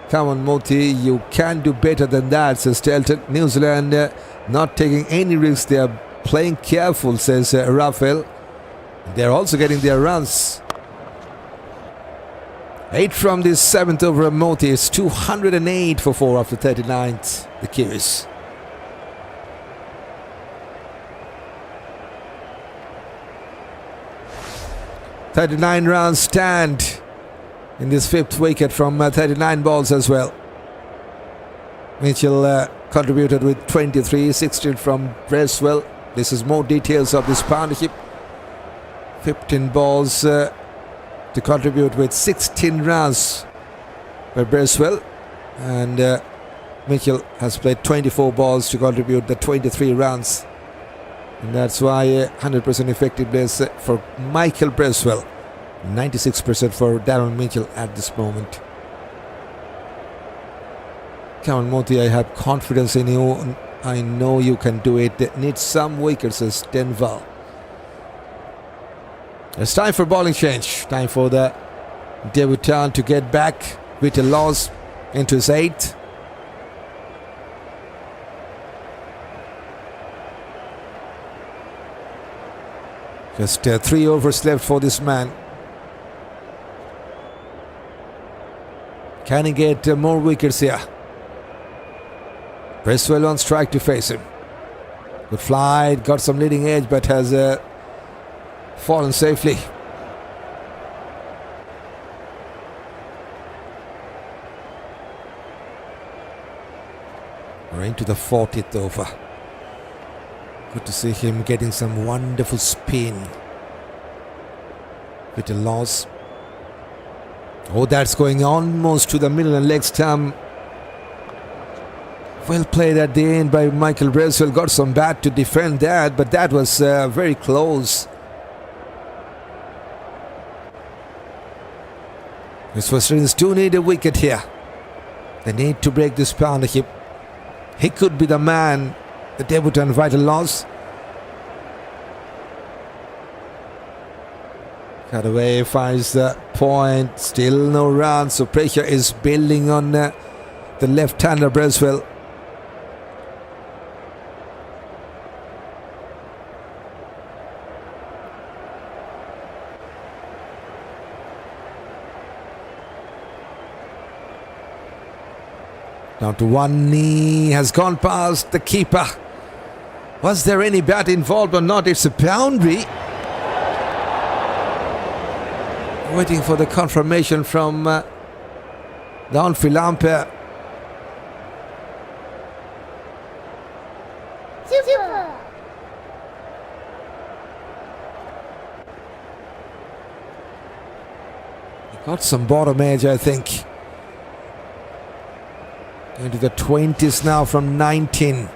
Come on, Motie, you can do better than that, says Stelton. New Zealand not taking any risks. They are playing careful, says Raphael. They're also getting their runs. 8 from this 7th over of Motie. It's 208 for 4 after 39th, the Kiwis. .39 runs stand in this 5th wicket from 39 balls as well. Mitchell contributed with 23, 16 from Bracewell. This is more details of this partnership. 15 balls to contribute with 16 runs by Bracewell, and Mitchell has played 24 balls to contribute the 23 runs, and that's why 100% effectiveness for Michael Bracewell, 96% for Darren Mitchell at this moment. Come on, Motie, I have confidence in you. I know you can do it. Need some wickets, says Denval. It's time for bowling change. Time for the debutant to get back. Vitel lost into his 8th. Just 3 overs left for this man. Can he get more wickets here? Bracewell on strike to face him. Good flight, got some leading edge, but has fallen safely. We're into the 40th over. Good to see him getting some wonderful spin. With a loss. Oh, that's going almost to the middle and leg stump. Well played at the end by Michael Bracewell. Got some bat to defend that, but that was very close. His Australians do need a wicket here. They need to break this partnership. He could be the man. The debutant Vitel loss. Cut away, finds the point. Still no run, so pressure is building on the left-hander Bracewell. Down to one knee, has gone past the keeper. Was there any bat involved or not? It's a boundary. Waiting for the confirmation from the on-field umpire. Super. He got some bottom edge, I think. Into the 20s now from 19.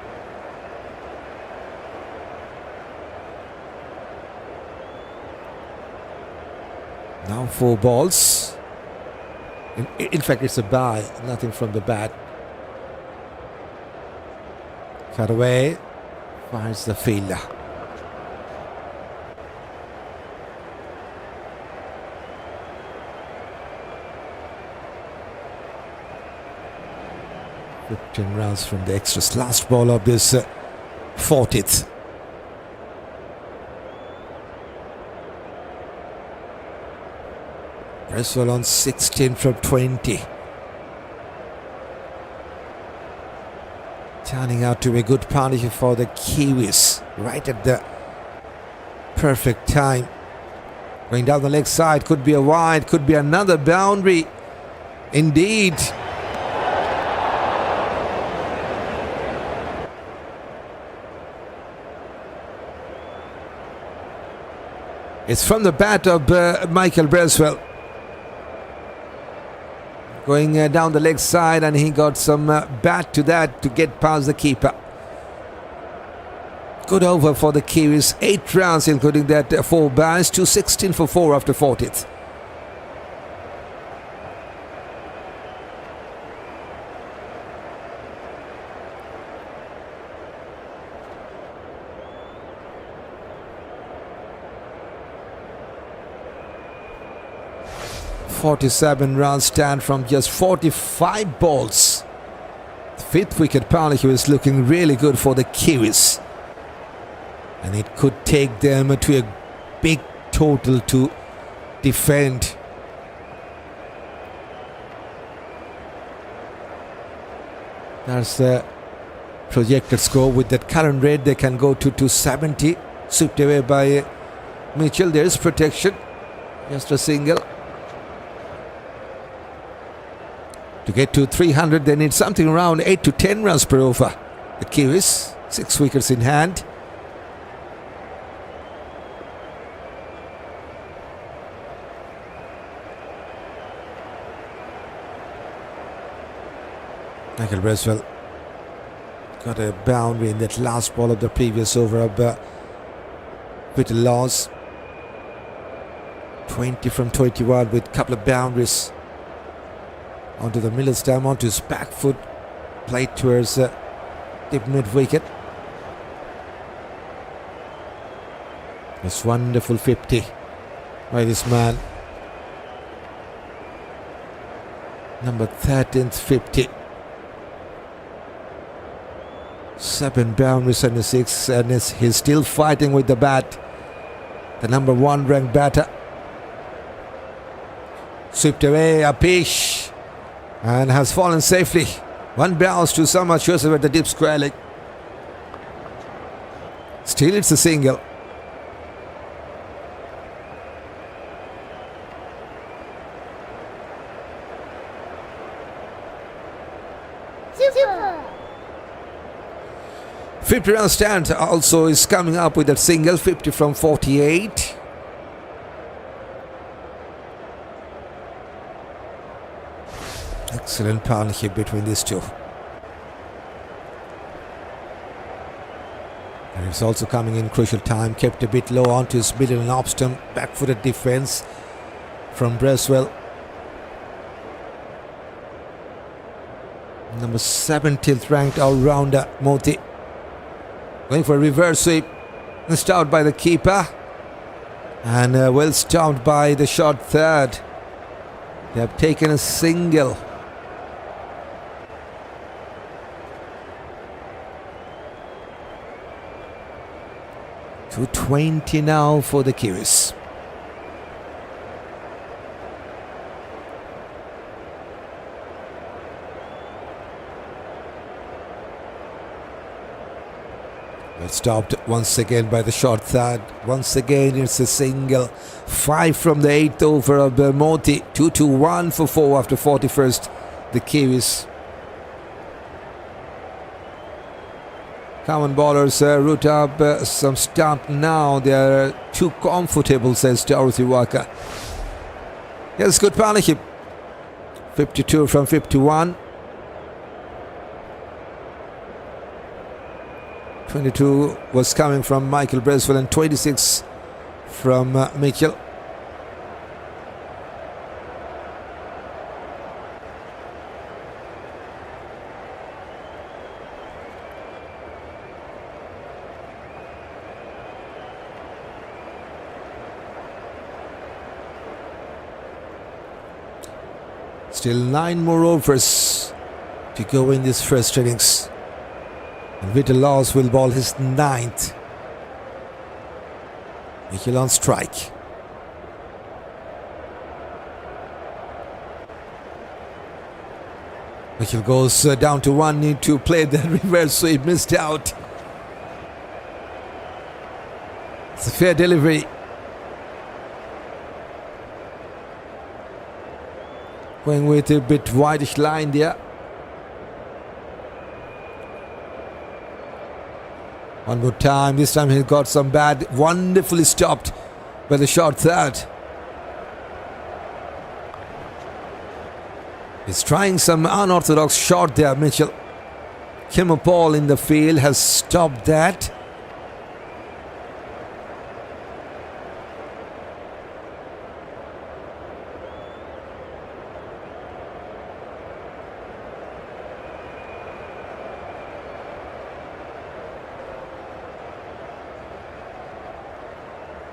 Now 4 balls. In fact, it's a bye. Nothing from the bat. Cut away. Finds the fielder. Fifteen runs from the extras. Last ball of this 40th. Bracewell on 16 from 20. Turning out to be a good partnership for the Kiwis. Right at the perfect time. Going down the leg side. Could be a wide. Could be another boundary. Indeed. It's from the bat of Michael Bracewell. Going down the leg side, and he got some bat to that to get past the keeper. Good over for the Kiwis. 8 runs, including that 4 byes. 216 for 4 after 40th. .47 runs stand from just 45 balls. The 5th wicket partnership is looking really good for the Kiwis. And it could take them to a big total to defend. That's the projected score. With that current rate, they can go to 270. Swept away by Mitchell. There is protection. Just a single. To get to 300, they need something around 8 to 10 runs per over. The Kiwis, 6 wickets in hand. Michael Bracewell got a boundary in that last ball of the previous over of Vitel loss. 20 from 21 with a couple of boundaries. Onto the middle stump, onto his back foot, played towards deep mid wicket. This wonderful 50 by this man. Number 13th 50. 7 boundaries and a 6, and he's still fighting with the bat. The number 1 ranked batter. Swept away a pitch and has fallen safely. 1 bounce to Shamar Joseph at the deep square leg. Still it's a single. Super. 50 run stand also is coming up with that single. 50 from 48. Excellent partnership between these two. And it's also coming in crucial time. Kept a bit low onto his middle and off stump. Back-footed defense from Bracewell. Number 17th ranked all-rounder Motie. Going for a reverse sweep. Missed out by the keeper. And well stopped by the short third. They have taken a single. .220 now for the Kiwis. Well stopped once again by the short third. Once again it's a single. 5 from the 8th over of Motie. 2-1 for 4 after 41st. The Kiwis. Common bowlers root up some stump now. They are too comfortable, says Dorothy Walker. Yes, good partnership. 52 from 51. 22 was coming from Michael Bracewell and 26 from Mitchell. Still 9 more overs to go in this first innings. And Vitel will ball his 9th. Mitchell on strike. Mitchell goes down to 1, need to play the reverse sweep, missed out. It's a fair delivery. Going with a bit wideish line there. One more time. This time he got some bad. Wonderfully stopped by the short third. He's trying some unorthodox shot there, Mitchell. Keemo ball in the field has stopped that.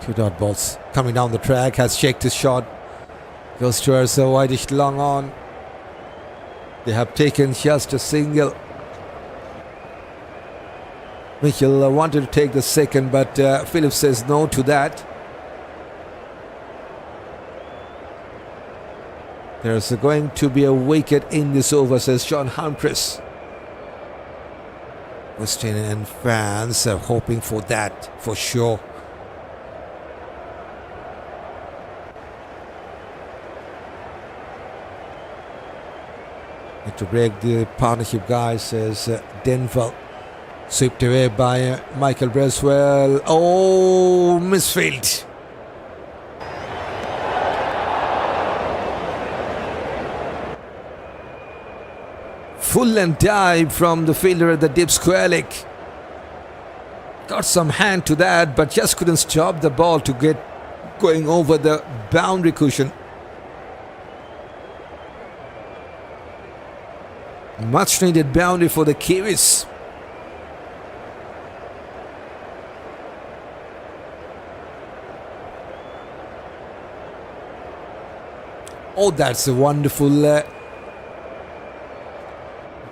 Two dot balls coming down the track, has shaked his shot. Goes towards a wideish long on. They have taken just a single. Mitchell wanted to take the second, but Phillips says no to that. There's going to be a wicket in this over, says Sean Humphries. West Indian fans are hoping for that for sure. To break the partnership, guys, says Denver. Swept away by Michael Bracewell. Oh, misfield. Full and dive from the fielder at the deep square leg. Got some hand to that, but just couldn't stop the ball to get going over the boundary cushion. Much needed boundary for the Kiwis. Oh, that's a wonderful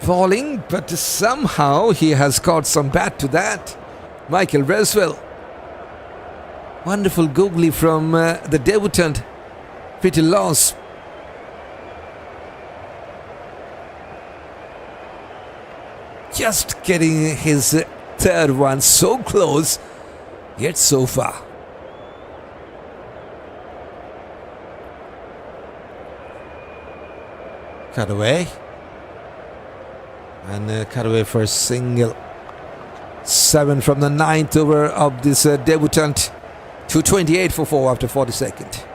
falling, but somehow he has got some bat to that. Michael Bracewell. Wonderful googly from the debutant, Vitel. Just getting his third one, so close, yet so far. Cut away. And cut away for a single. 7 from the 9th over of this debutant. 228 for 4 after 42nd.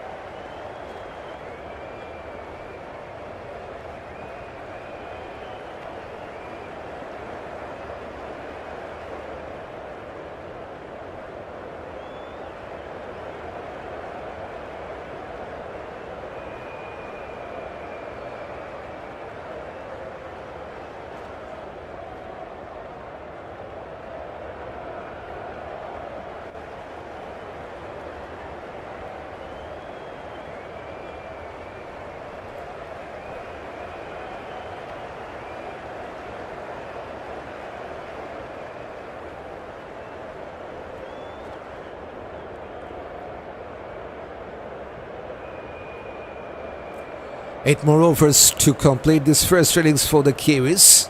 Eight more overs to complete this first innings for the Kiwis.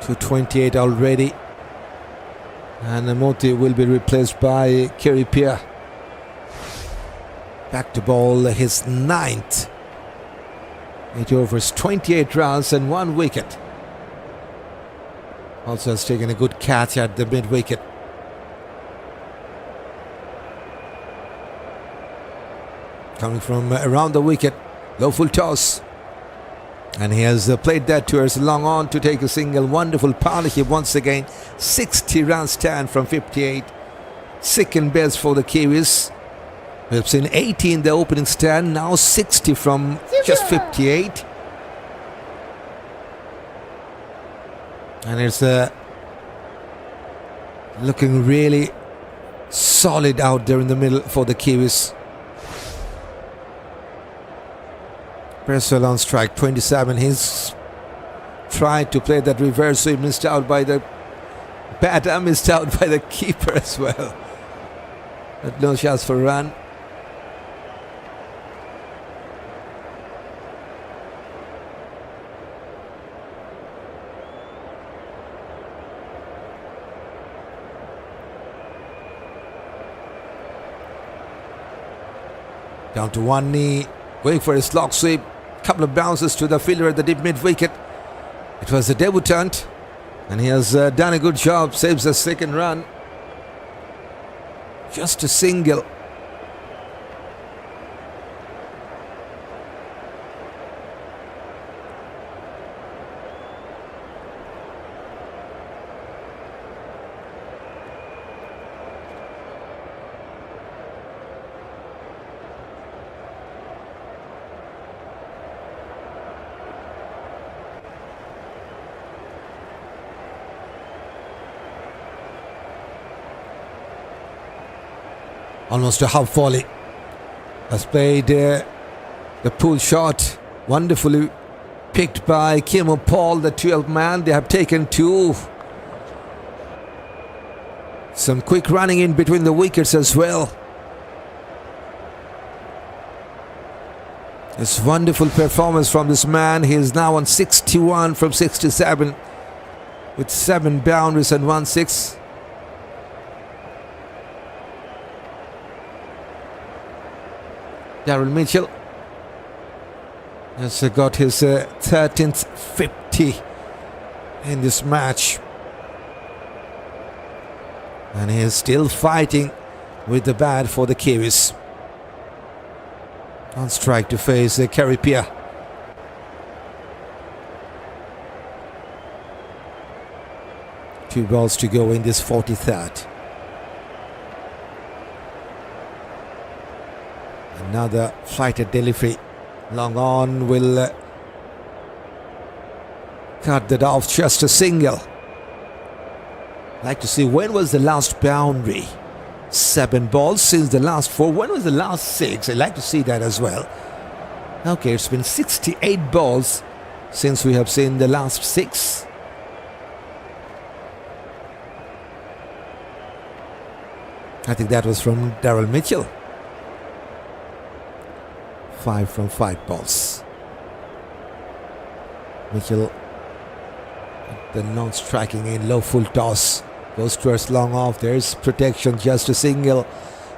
228 already. And Motie will be replaced by Pierre. Back to ball, his 9th. 8 overs, 28 runs and 1 wicket. Also has taken a good catch at the mid-wicket. Coming from around the wicket, low full toss. And he has played that towards long on to take a single. Wonderful partnership once again. 60 runs stand from 58. Second best for the Kiwis. We've seen 80 in the opening stand. Now 60 from just 58. And it's looking really solid out there in the middle for the Kiwis. Bracewell on strike, 27. He's tried to play that reverse sweep, missed out by the batter, missed out by the keeper as well. But no shots for a run. Down to one knee, going for a slog sweep. Couple of bounces to the fielder at the deep mid-wicket. It was the debutant, and he has done a good job. Saves the second run. Just a single. Almost a half volley. Has played the pull shot. Wonderfully picked by Keemo Paul, the 12th man. They have taken two. Some quick running in between the wickets as well. It's wonderful performance from this man. He is now on 61 from 67 with 7 boundaries and 1 6. Daryl Mitchell has got his 13th 50 in this match. And he is still fighting with the bat for the Kiwis. On strike to face Khary Pierre. Two balls to go in this 43rd. Another flighted delivery. Long on will cut that off, just a single. Like to see when was the last boundary. 7 balls since the last 4. When was the last 6? I'd like to see that as well. Okay, it's been 68 balls since we have seen the last 6. I think that was from Daryl Mitchell. 5 from 5 balls. Mitchell, the non-striking in low full toss. Goes towards long off. There's protection, just a single.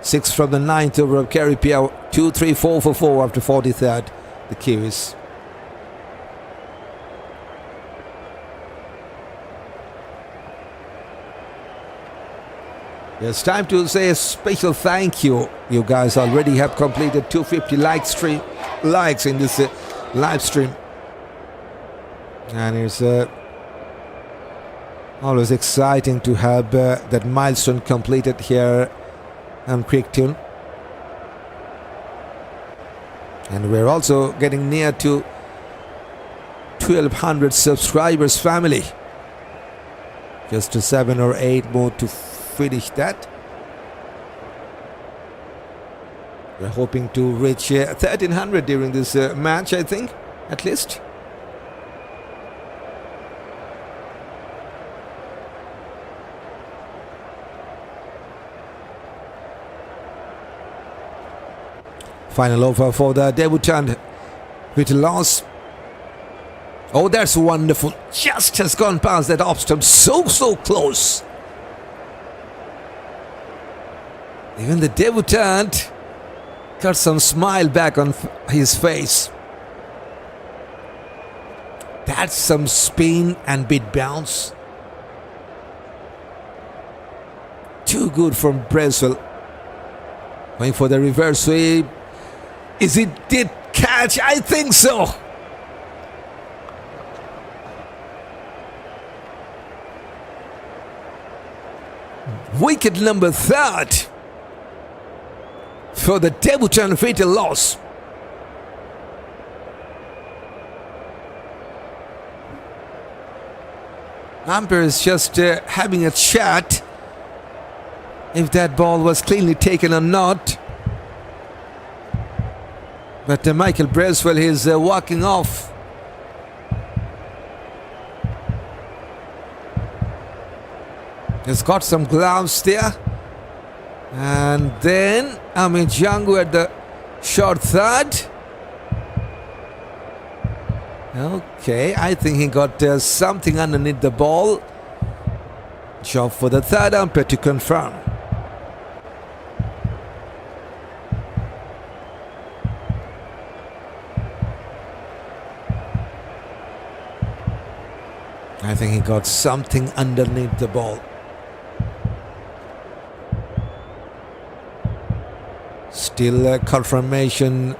6 from the 9th over of Khary Pierre. 2, 3, 4 for 4 after 43rd. The Kiwis. It's time to say a special thank you. You guys already have completed 250 likes in this live stream. And it's always exciting to have that milestone completed here on Cricketune. And we're also getting near to 1200 subscribers family. Just 7 or 8 more to finish that. We're hoping to reach 1300 during this match, I think, at least. Final over for the debutant Vitel. Oh, that's wonderful. Just has gone past that off stump. So close. Even the debutant got some smile back on his face. That's some spin and bit bounce. Too good from Bracewell. Going for the reverse sweep. Is it did catch? I think so. Wicket number 3rd for the debutant Vitel. Umpire is just having a chat if that ball was cleanly taken or not. But Michael Bracewell is walking off. He's got some gloves there. And then Amir Jangoo at the short 3rd. Okay, I think he got something underneath the ball. Job for the 3rd umpire to confirm. I think he got something underneath the ball. Still confirmation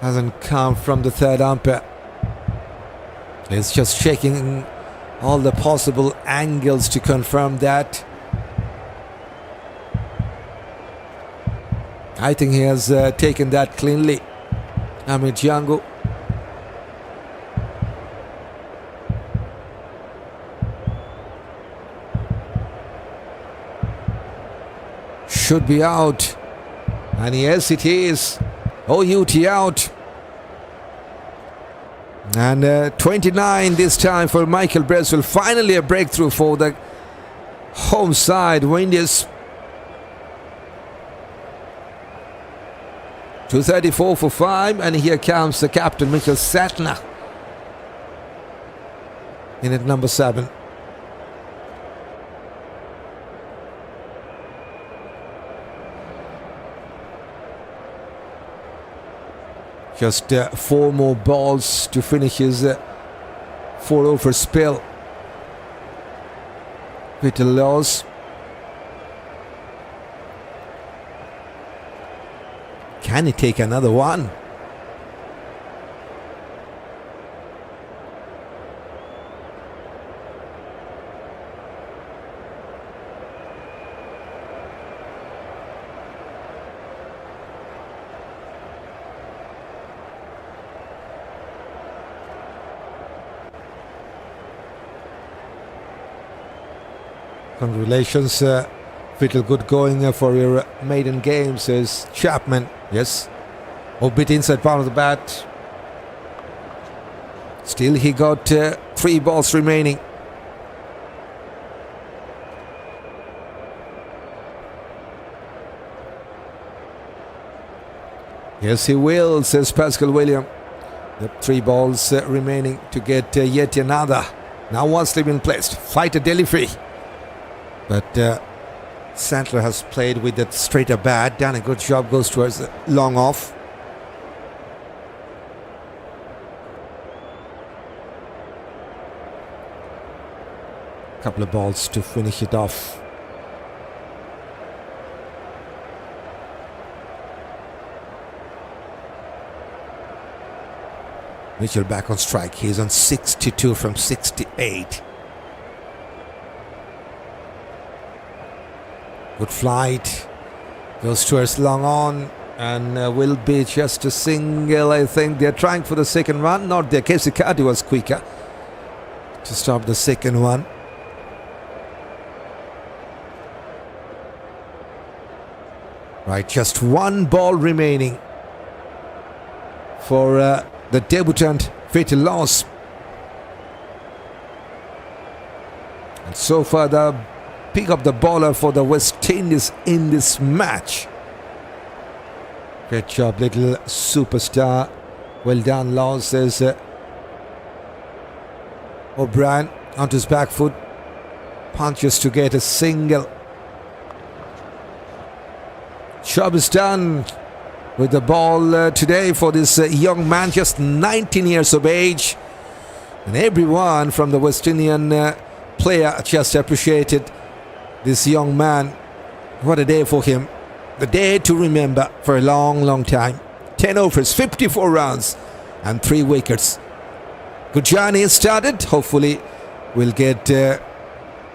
hasn't come from the 3rd umpire. He's just checking all the possible angles to confirm that. I think he has taken that cleanly. Amir Jangoo. Should be out. And yes, it is. OUT out. And 29 this time for Michael Bracewell. Finally a breakthrough for the home side. Windies. 234 for 5. And here comes the captain, Nicholls Santner. In at number 7. Just 4 more balls to finish his 4-over spell. Vitel loss. Can he take another one? Congratulations, Vitel, good going for your maiden game, says Chapman. Yes, a bit inside part of the bat. Still, he got 3 balls remaining. Yes, he will, says Pascal William. The 3 balls remaining to get yet another. Now one slip in placed. Fighter delivery. But Santner has played with that straighter bat. Done a good job. Goes towards the long off. Couple of balls to finish it off. Mitchell back on strike. He's on 62 from 68. Good flight. Goes towards long on and will be just a single, I think. They're trying for the second run. Not there. Keacy Carty was quicker to stop the second one. Right, just 1 ball remaining for the debutant Vitel loss. And so far the pick up the bowler for the West Indies in this match. Great job, little superstar. Well done, Laws, says O'Brien onto his back foot. Punches to get a single. Job is done with the ball today for this young man, just 19 years of age. And everyone from the West Indian player just appreciated this young man. What a day for him. The day to remember for a long, long time. 10 overs, 54 runs and 3 wickets. Good journey has started. Hopefully we'll get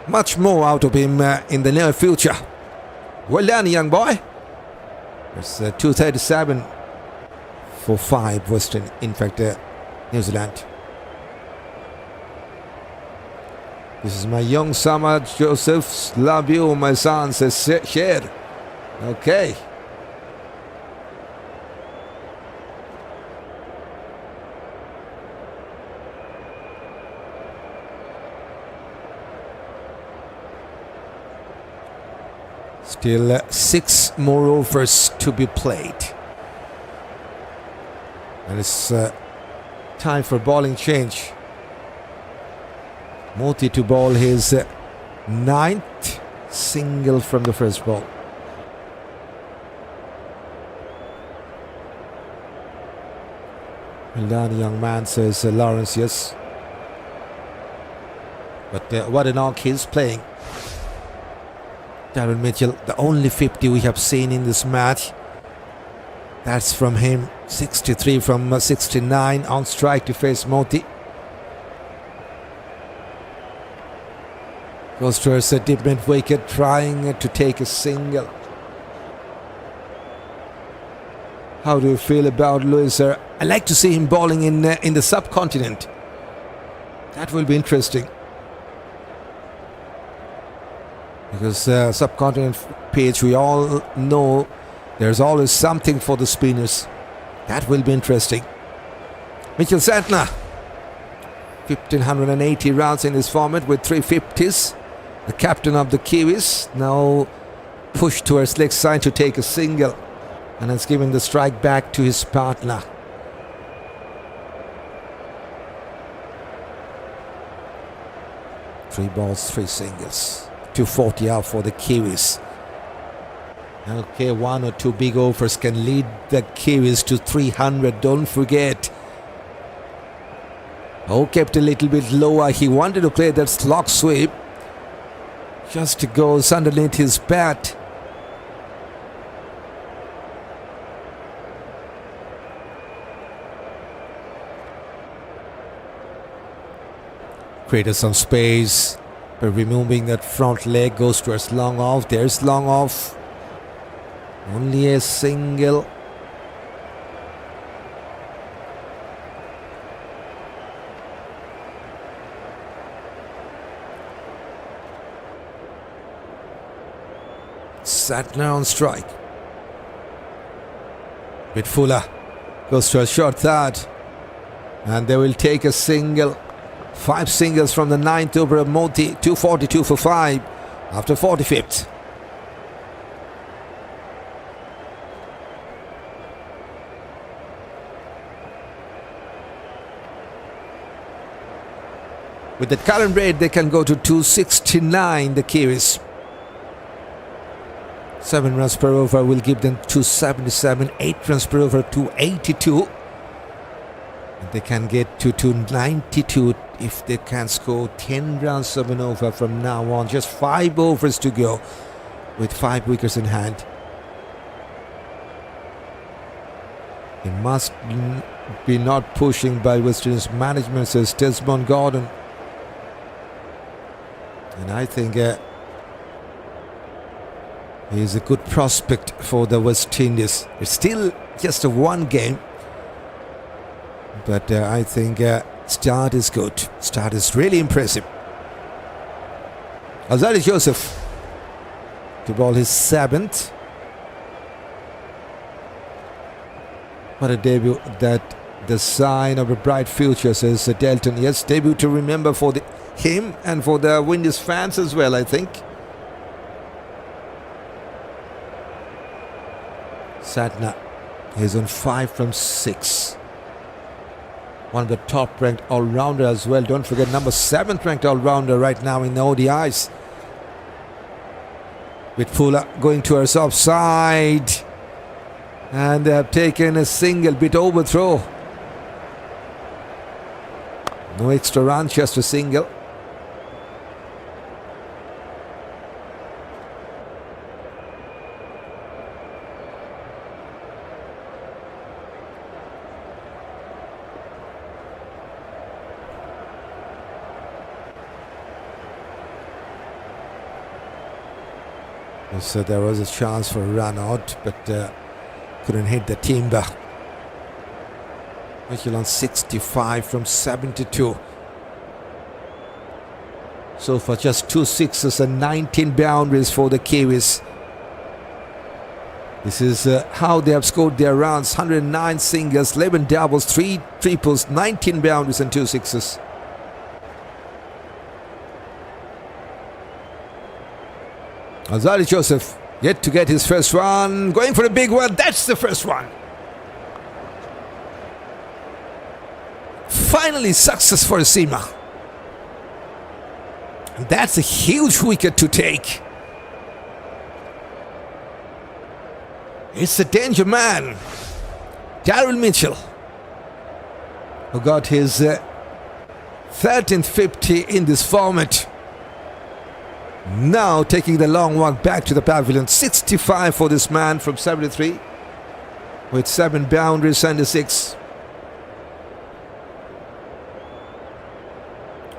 much more out of him in the near future. Well done, young boy. It's 237 for 5 Western, in fact, New Zealand. This is my young summer, Joseph. Love you, my son, says Shai. Okay. Still 6 more overs to be played. And it's time for bowling change. Motie to bowl his 9th single from the first ball. Well done, young man, says Lawrence, yes. But what an arc he's playing. Darren Mitchell, the only 50 we have seen in this match. That's from him. 63 from 69 on strike to face Motie. Goes towards a deep mid wicket, trying to take a single. How do you feel about Lewis? I like to see him bowling in the subcontinent. That will be interesting. Because subcontinent pitch, we all know there's always something for the spinners. That will be interesting. Mitchell Santner, 1,580 runs in this format with 350s. The captain of the Kiwis now pushed towards leg side to take a single. And has given the strike back to his partner. Three balls, 3 singles. 240 out for the Kiwis. Okay, one or two big overs can lead the Kiwis to 300, don't forget. Oh, kept a little bit lower. He wanted to play that slog sweep. Just goes underneath his bat. Created some space by removing that front leg. Goes towards long off. There's long off. Only a single. Santner on strike. Bit Fuller goes to a short third, and they will take a single. 5 singles from the 9th over of Motie. 242 for 5 after 45th. With the current rate, they can go to 269, the Kiwis. 7 runs per over will give them 277. 8 runs per over, 282. And they can get to 292 if they can score 10 runs of an over from now on. Just 5 overs to go with 5 wickets in hand. They must be not pushing by West Indies management, says Desmond Gordon. And I think he's a good prospect for the West Indies. It's still just a 1 game. But I think start is good. Start is really impressive. Alzarri Joseph to ball his 7th. What a debut. That the sign of a bright future, says Delton. Yes, debut to remember for him and for the Windies fans as well, I think. Santner is on 5 from 6. One of the top ranked all-rounder as well. Don't forget, number 7th ranked all-rounder right now in the ODIs. With Fuller going towards offside. And they have taken a single, bit overthrow. No extra run, just a single. So there was a chance for a run out, but couldn't hit the timber. Mitchell on 65 from 72. So far just 2 sixes and 19 boundaries for the Kiwis. This is how they have scored their runs. 109 singles, 11 doubles, 3 triples, 19 boundaries and 2 sixes. Alzarri Joseph yet to get his first one. Going for a big one. That's the first one. Finally success for a seamer. That's a huge wicket to take. It's a danger man. Daryl Mitchell, who got his 13th 50 in this format. Now taking the long walk back to the pavilion. 65 for this man from 73 with 7 boundaries and a 6.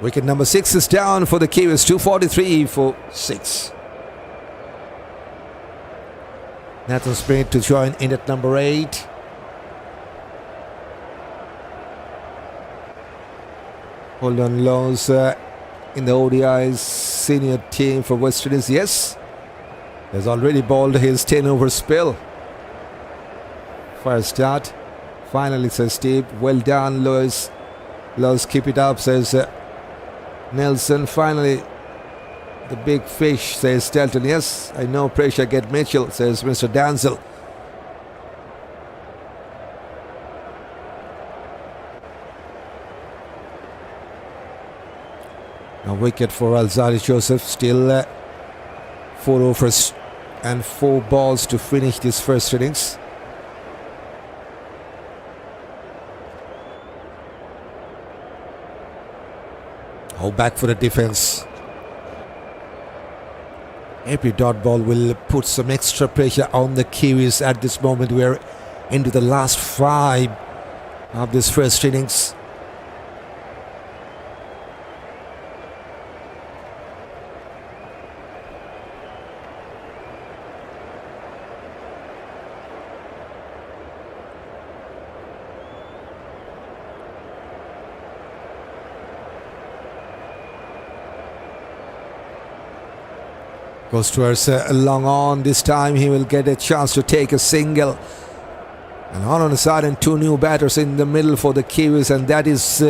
Wicket number 6 is down for the Kiwis. 243 for 6. Nathan Smith to join in at number 8. Hold on lows in the ODI's senior team for West Indies. Yes, has already bowled his 10 over spell. First start. Finally, says Steve. Well done, Lewis. Lewis, keep it up, says Nelson. Finally, the big fish, says Delton. Yes, I know pressure get Mitchell, says Mr. Danzel. A wicket for Alzarri Joseph. Still 4 overs and 4 balls to finish this first innings. Oh, back for the defense. Every dot ball will put some extra pressure on the Kiwis at this moment. We're into the last 5 of this first innings. Goes towards a long on. This time he will get a chance to take a single. And all on a sudden, 2 new batters in the middle for the Kiwis, and that is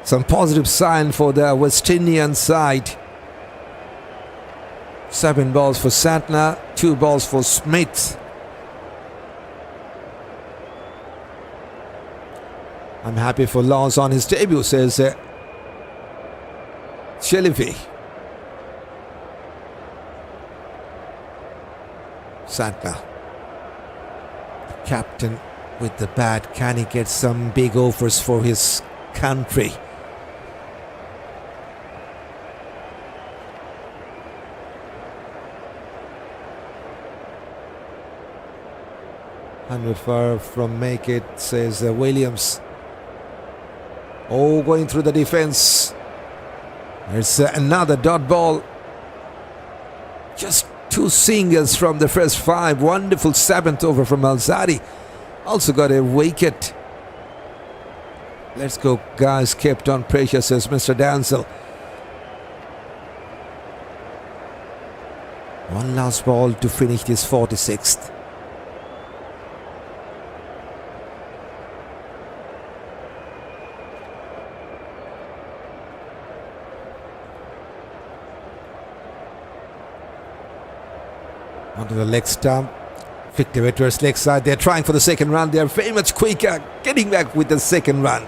some positive sign for the West Indian side. 7 balls for Santner, 2 balls for Smith. I'm happy for Laws on his debut, says Shelify. Santner, captain with the bat. Can he get some big offers for his country? Hundred far from make it, says Williams. Oh, going through the defense. There's another dot ball. Just 2 singles from the first 5. Wonderful 7th over from Alzarri. Also got a wicket. Let's go, guys. Kept on pressure, says Mr. Dansel. 1 last ball to finish this 46th. Onto the leg stump. Victor Edwards leg side. They're trying for the second run. They're very much quicker getting back with the second run.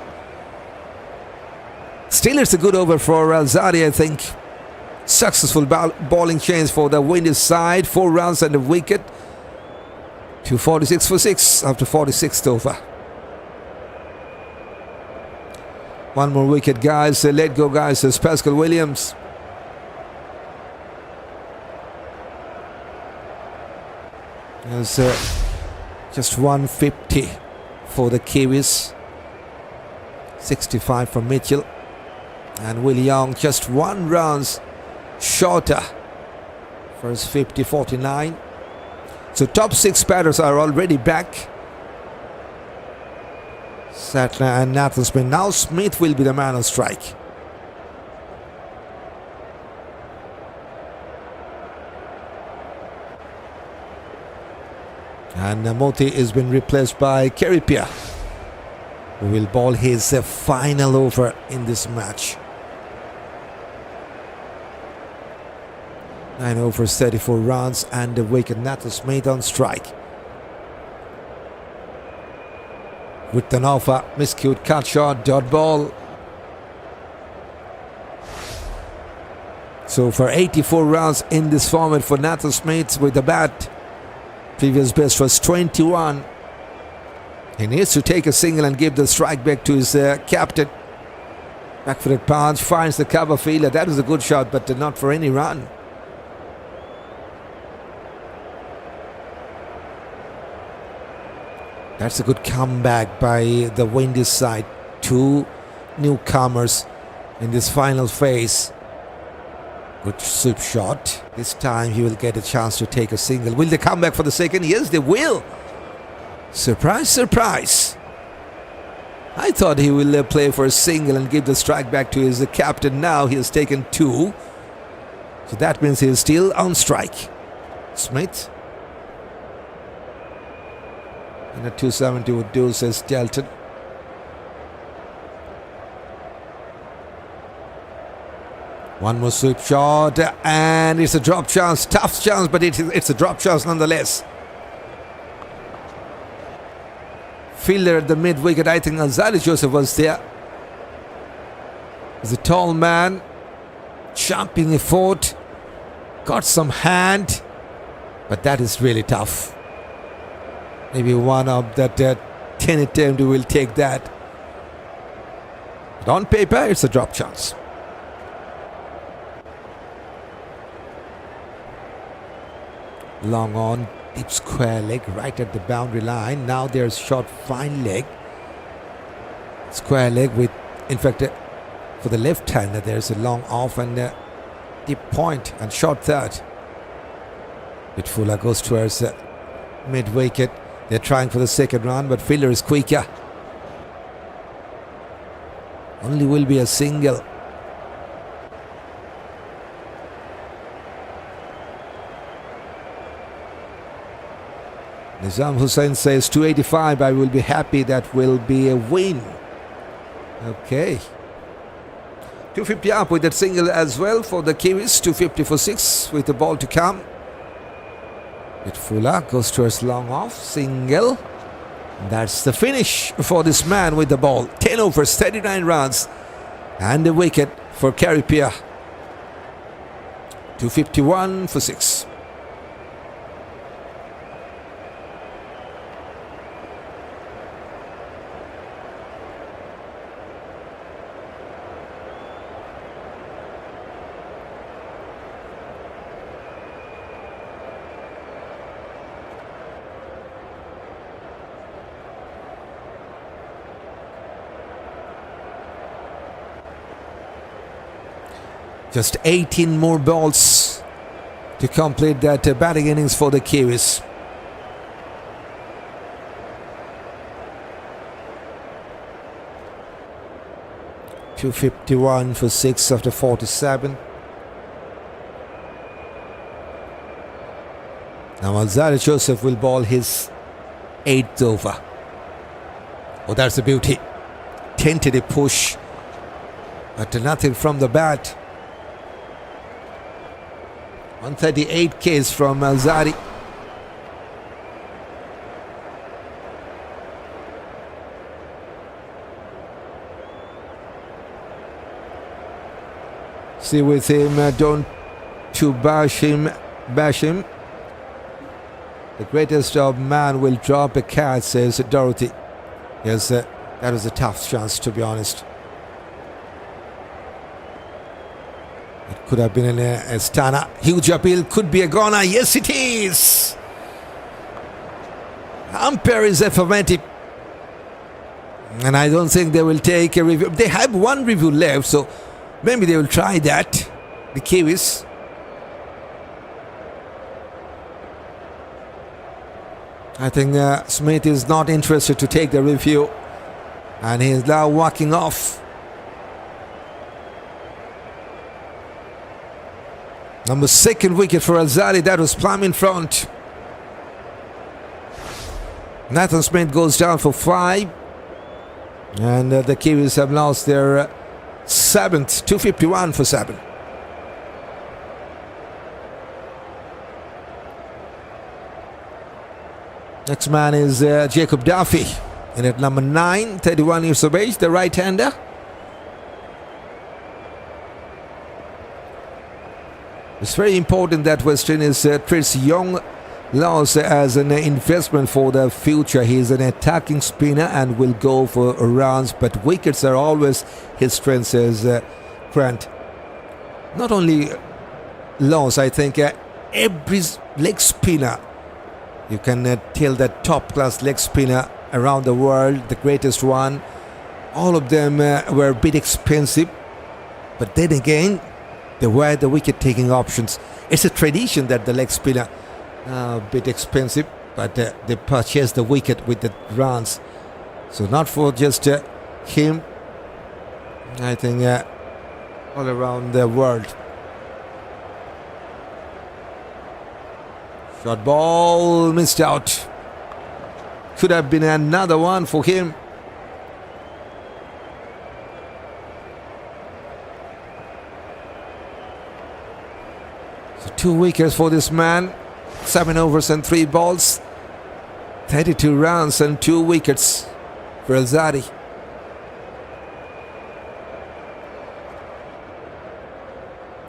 Still, it's a good over for Alzarri, I think. Successful bowling change for the Windies side. 4 runs and a wicket. To 46 for 6 after 46th over. 1 more wicket, guys. Let go, guys, says Pascal Williams. There's just 150 for the Kiwis. 65 from Mitchell. And Will Young just 1 runs shorter. First 50, 49. So top 6 batters are already back. Santner and Nathan Smith. Now Smith will be the man on strike. And Motie has been replaced by Pierre, who will bowl his final over in this match. 9 overs, 34 runs and a wicket. Nathan Smith on strike. With an offer, miscued cut shot, dot ball. So for 84 runs in this format for Nathan Smith with the bat. Previous best was 21. He needs to take a single and give the strike back to his captain. Back for the punch, finds the cover fielder. That was a good shot, but not for any run. That's a good comeback by the Windies side. 2 newcomers in this final phase. Good sweep shot. This time he will get a chance to take a single. Will they come back for the second? Yes, they will. Surprise, surprise. I thought he will play for a single and give the strike back to his captain. Now he has taken 2. So that means he is still on strike. Smith. And a 270 would do, says Delton. One more sweep shot, and it's a drop chance. Tough chance, but it's a drop chance nonetheless. Fielder at the mid-wicket. I think Alzarri Joseph was there. He's a tall man, jumping a fort. Got some hand. But that is really tough. Maybe one of that 10 attempt will take that. But on paper, it's a drop chance. Long on, deep square leg right at the boundary line. Now there's short fine leg. Square leg with, in fact, for the left hander, there's a long off and deep point and short third. Bitfula goes towards mid wicket. They're trying for the second run, but fielder is quicker. Only will be a single. Nizam Hussain says 285. I will be happy. That will be a win. Okay. 250 up with that single as well for the Kiwis. 250 for 6 with the ball to come. Bitfula goes towards long off. Single. That's the finish for this man with the ball. 10 overs, 39 runs. And the wicket for Khary Pierre. 251 for 6. Just 18 more balls to complete that batting innings for the Kiwis. .251 for 6 after 47. Now Alzarri Joseph will ball his 8th over. Oh, that's a beauty. Tentative push, but nothing from the bat. 138 Ks from Alzarri. See with him, don't to bash him. The greatest of man will drop a cat, says Dorothy. Yes, that was a tough chance, to be honest. It could have been a stunner. Huge appeal, could be a goner. Yes, it is. Umpire is affirmative. And I don't think they will take a review. They have one review left, so maybe they will try that. The Kiwis. I think Smith is not interested to take the review. And he is now walking off. Number 2nd wicket for Alzarri. That was plumb in front. Nathan Smith goes down for 5. And the Kiwis have lost their 7th. 251 for 7. Next man is Jacob Duffy. And at number 9, 31 years of age, the right-hander. It's very important that West Indies treats young Laws as an investment for the future. He's an attacking spinner and will go for runs, but wickets are always his strength, says Grant. Not only Laws, I think every leg spinner, you can tell that top-class leg spinner around the world, the greatest one, all of them were a bit expensive, but then again, they were the wicket-taking options. It's a tradition that the leg spinner a bit expensive, but they purchase the wicket with the runs. So not for just him, I think all around the world. Short ball missed out. Could have been another one for him. So 2 wickets for this man. 7 overs and 3 balls. 32 runs and 2 wickets for Alzarri.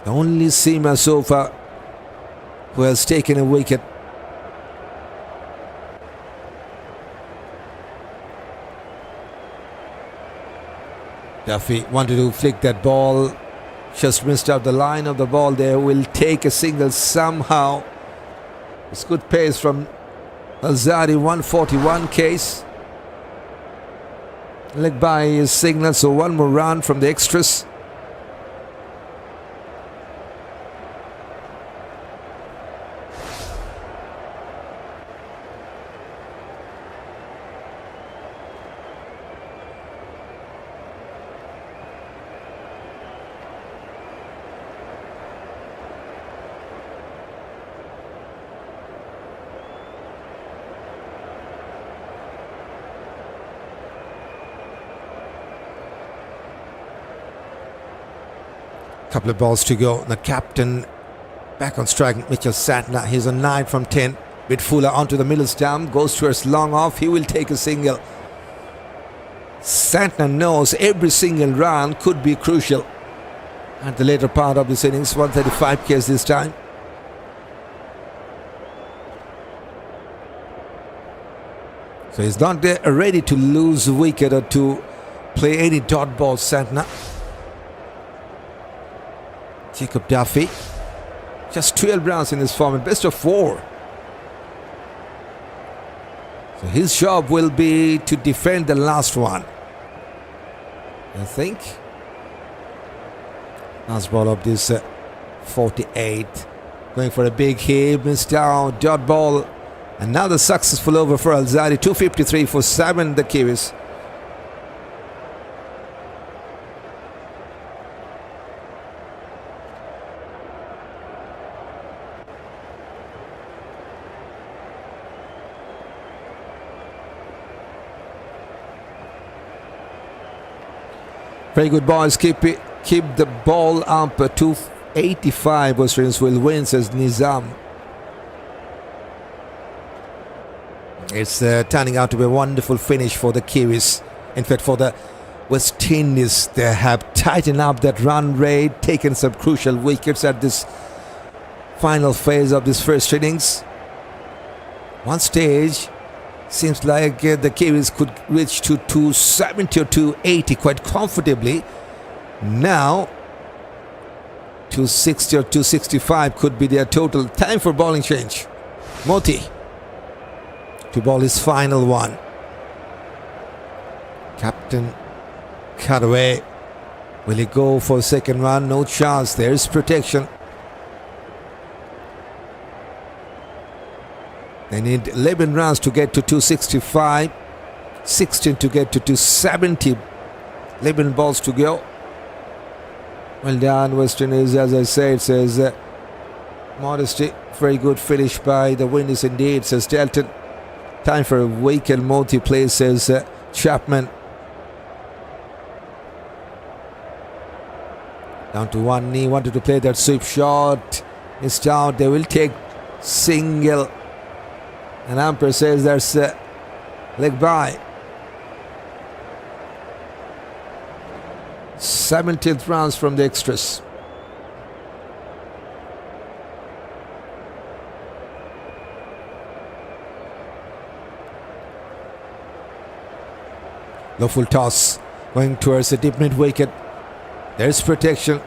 The only seamer so far who has taken a wicket Duffy wanted to flick that ball, just missed out the line of the ball there. Will take a single somehow. It's good pace from Alzarri, 141 case. Leg by his signal, so one more run from the extras. Couple of balls to go. The captain back on strike, Mitchell Santner. He's a 9 from 10. Bit Fuller onto the middle stump. Goes towards long off. He will take a single. Santner knows every single run could be crucial at the later part of this innings. 135 Ks this time. So he's not ready to lose a wicket or to play any dot ball, Santner. Jacob Duffy, just 12 runs in this format, best of 4. So his job will be to defend the last one, I think. Last ball of this 48. Going for a big hit, missed out, dot ball. Another successful over for Alzarri, 253 for 7 the Kiwis. Very good boys, keep the ball up. 285 Australians will win, says Nizam. It's turning out to be a wonderful finish for the Kiwis. In fact, for the West Indies, they have tightened up that run rate, taken some crucial wickets at this final phase of this first innings. One stage, seems like the Kiwis could reach to 270 or 280 quite comfortably. Now, 260 or 265 could be their total. Time for bowling change. Motie to bowl his final one. Captain cut away. Will he go for a second run? No chance. There's protection. They need 11 runs to get to 265, 16 to get to 270. 11 balls to go. Well done, West Indies. As I said, says modesty. Very good finish by the Windies indeed, says Delton. Time for a wicket. Motie plays, says Chapman. Down to one knee. Wanted to play that sweep shot. Missed out. They will take single. And umpire says there's a leg by. 17th runs from the extras. Low full toss going towards the deep mid wicket. There's protection.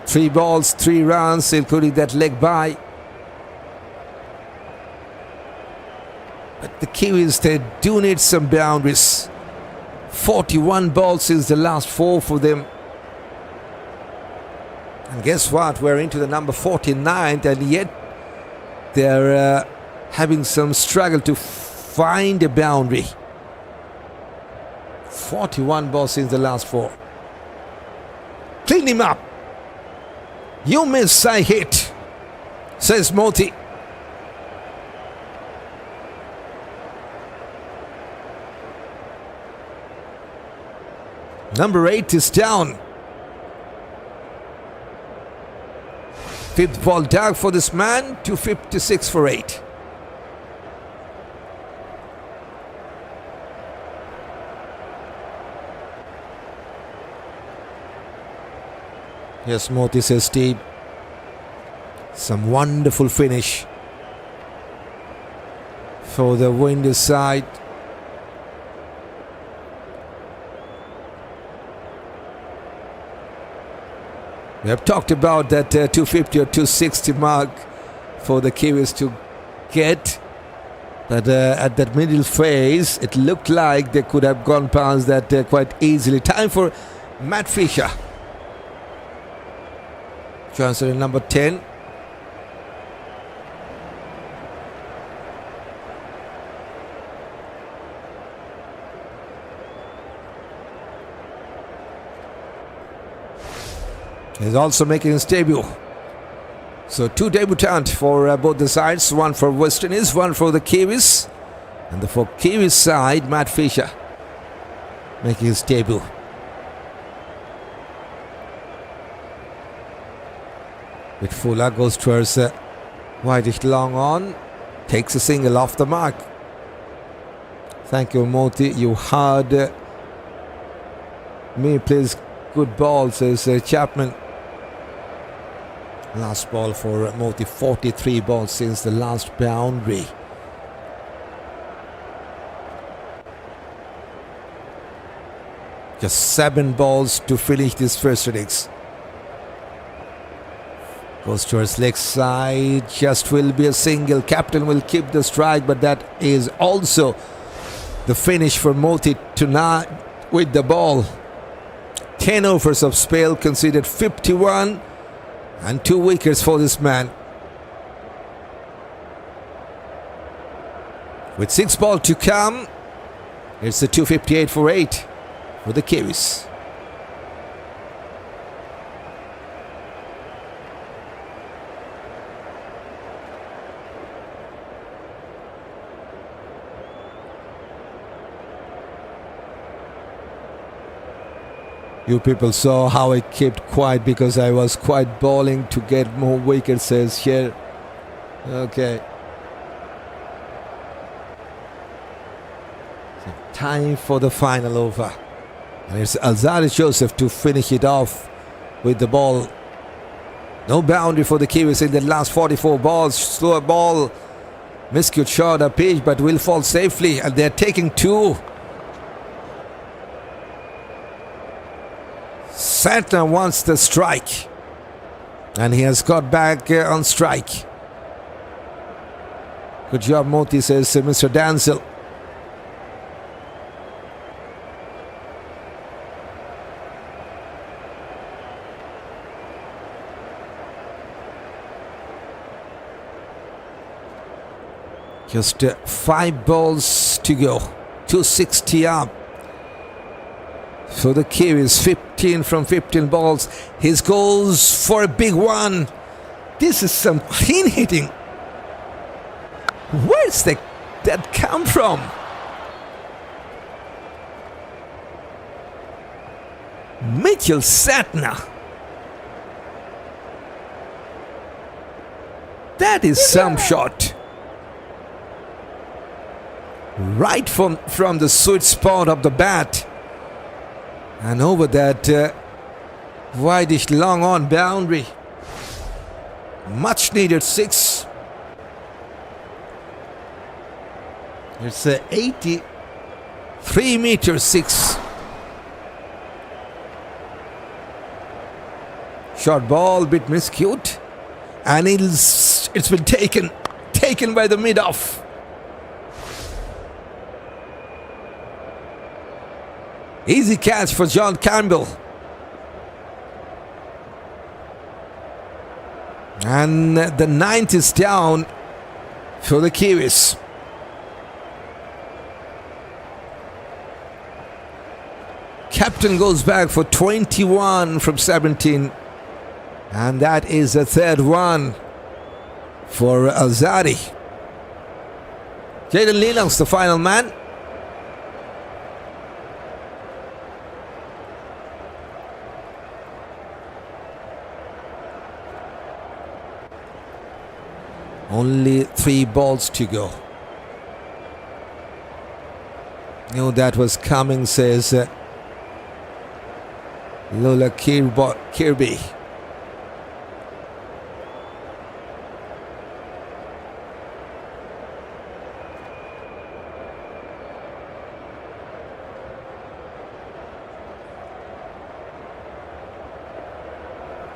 3 balls, 3 runs, including that leg by. But the Kiwis, they do need some boundaries. 41 balls is the last 4 for them. And guess what? We're into the number 49th, and yet they're having some struggle to find a boundary. 41 balls in the last 4. Clean him up. You miss, I hit, says Motie. Number 8 is down. 5th ball dug for this man. 256 for 8. Yes, Motie says Steve. Some wonderful finish for the Windies side. We have talked about that 250 or 260 mark for the Kiwis to get. But at that middle phase, it looked like they could have gone past that quite easily. Time for Matt Fisher. Transfer in number 10. He's also making his debut. So 2 debutants for both the sides. One for West Indies, one for the Kiwis. And for Kiwis side, Matt Fisher making his debut. With Fuller goes towards Whitish long on. Takes a single off the mark. Thank you, Motie. You heard me plays good ball, says Chapman. Last ball for Motie, 43 balls since the last boundary. Just 7 balls to finish this first innings. Goes towards leg side, just will be a single. Captain will keep the strike, but that is also the finish for Motie tonight with the ball. 10 overs of spell, conceded 51 and 2 wickets for this man. With 6 balls to come, it's a 258 for 8 for the Kiwis. You people saw how I kept quiet because I was quite bowling to get more wickets, says here. Okay. So time for the final over. And it's Alzarri Joseph to finish it off with the ball. No boundary for the Kiwis in the last 44 balls. Slower ball. Miscute shot a pitch, but will fall safely. And they're taking 2. Santner wants the strike, and he has got back on strike. Good job, Motie, says Mr. Dansel. Just 5 balls to go. 260 up. So the Kiwis, 15 from 15 balls. His goes for a big one. This is some clean hitting. Where's that come from? Mitchell Santner. That is some shot. Right from the sweet spot of the bat. And over that wideish long on boundary. Much needed 6. It's 83 meters 6. Short ball, bit miscute. And it's been taken by the mid-off. Easy catch for John Campbell. And the 9th is down for the Kiwis. Captain goes back for 21 from 17. And that is the 3rd one for Alzarri. Jayden Leland's the final man. Only 3 balls to go. Knew that was coming, says Lola Kirby.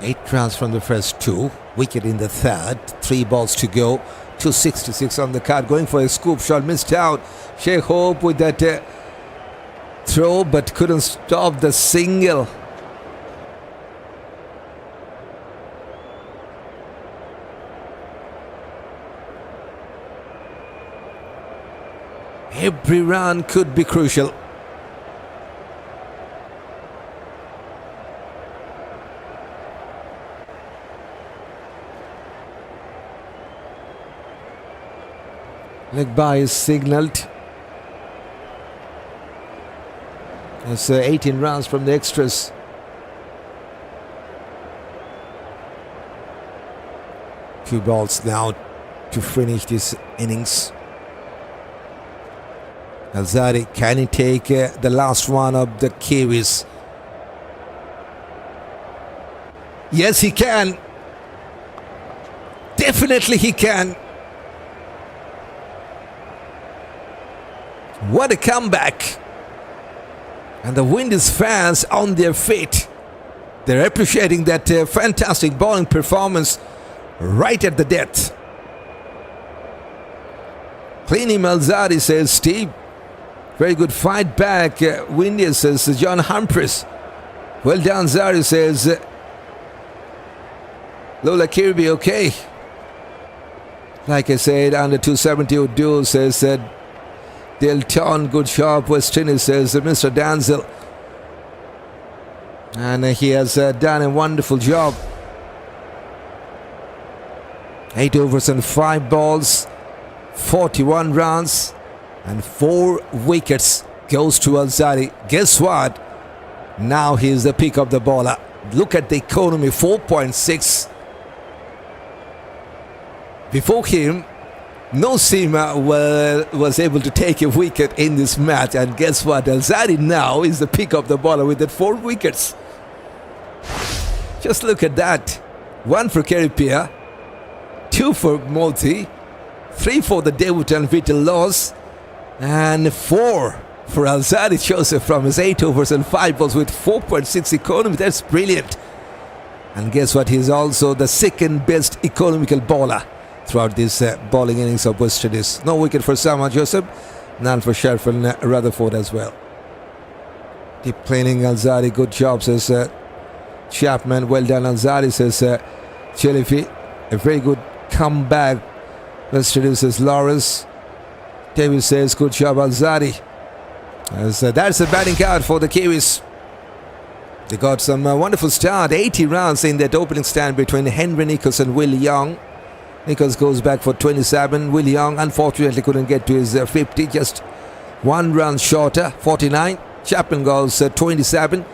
8 runs from the first 2. Wicket in the third. 3 balls to go. 266 on the card. Going for a scoop shot. Missed out. Shai Hope with that throw, but couldn't stop the single. Every run could be crucial. Leg by is signalled. It's 18 runs from the extras. Two balls now to finish this innings. Alzarri, can he take the last one of the Kiwis? Yes, he can. Definitely he can. What a comeback. And the Windies fans on their feet. They're appreciating that fantastic bowling performance right at the death. Clean him, Alzarri, says Steve. Very good fight back. Windies, says John Humphries. Well done, Alzarri, says Lola Kirby, okay. Like I said, under 270 would do, says Dilton, good job. West Indies, says Mr. Danzel. And he has done a wonderful job. 8 overs and 5 balls, 41 runs, and 4 wickets goes to Alzarri. Guess what? Now he's the pick of the bowler. Look at the economy, 4.6. Before him, no seamer was able to take a wicket in this match, and guess what? Alzarri now is the pick of the bowler with that 4 wickets. Just look at that. 1 for Pierre, 2 for Motie, 3 for the debutant Vitel loss, and 4 for Alzarri Joseph from his 8 overs and 5 balls with 4.6 economy. That's brilliant. And guess what? He's also the second best economical bowler throughout this bowling innings of West Indies. No wicket for Shamar Joseph, none for Sherfane Rutherford as well. Deep cleaning, Alzarri, good job, says Chapman. Well done, Alzarri, says Jellyfi. A very good comeback. West Indies, says Lawrence. David says good job, Alzarri. That's the batting card for the Kiwis. They got some wonderful start. 80 runs in that opening stand between Henry Nicholls and Will Young. Nicholls goes back for 27. Will Young unfortunately couldn't get to his 50, just 1 run shorter, 49. Chapman goes 27.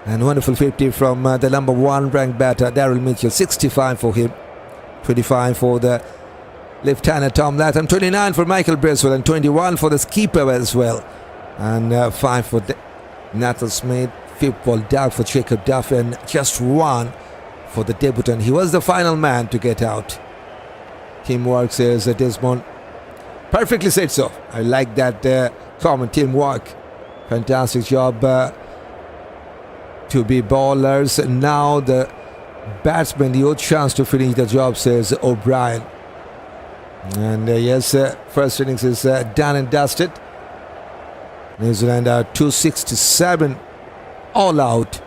And wonderful 50 from the number 1 ranked batter, Daryl Mitchell. 65 for him. 25 for the left-hander Tom Latham. 29 for Michael Bracewell. And 21 for the skipper as well. And 5 for Nathan Smith. 5th ball down for Jacob Duff. And just 1 for the debutant. He was the final man to get out. Teamwork, says Desmond. Perfectly said so. I like that comment. Teamwork. Fantastic job to be bowlers. And now the batsman, the odd chance to finish the job, says O'Brien. And yes, first innings is done and dusted. New Zealand are 267 all out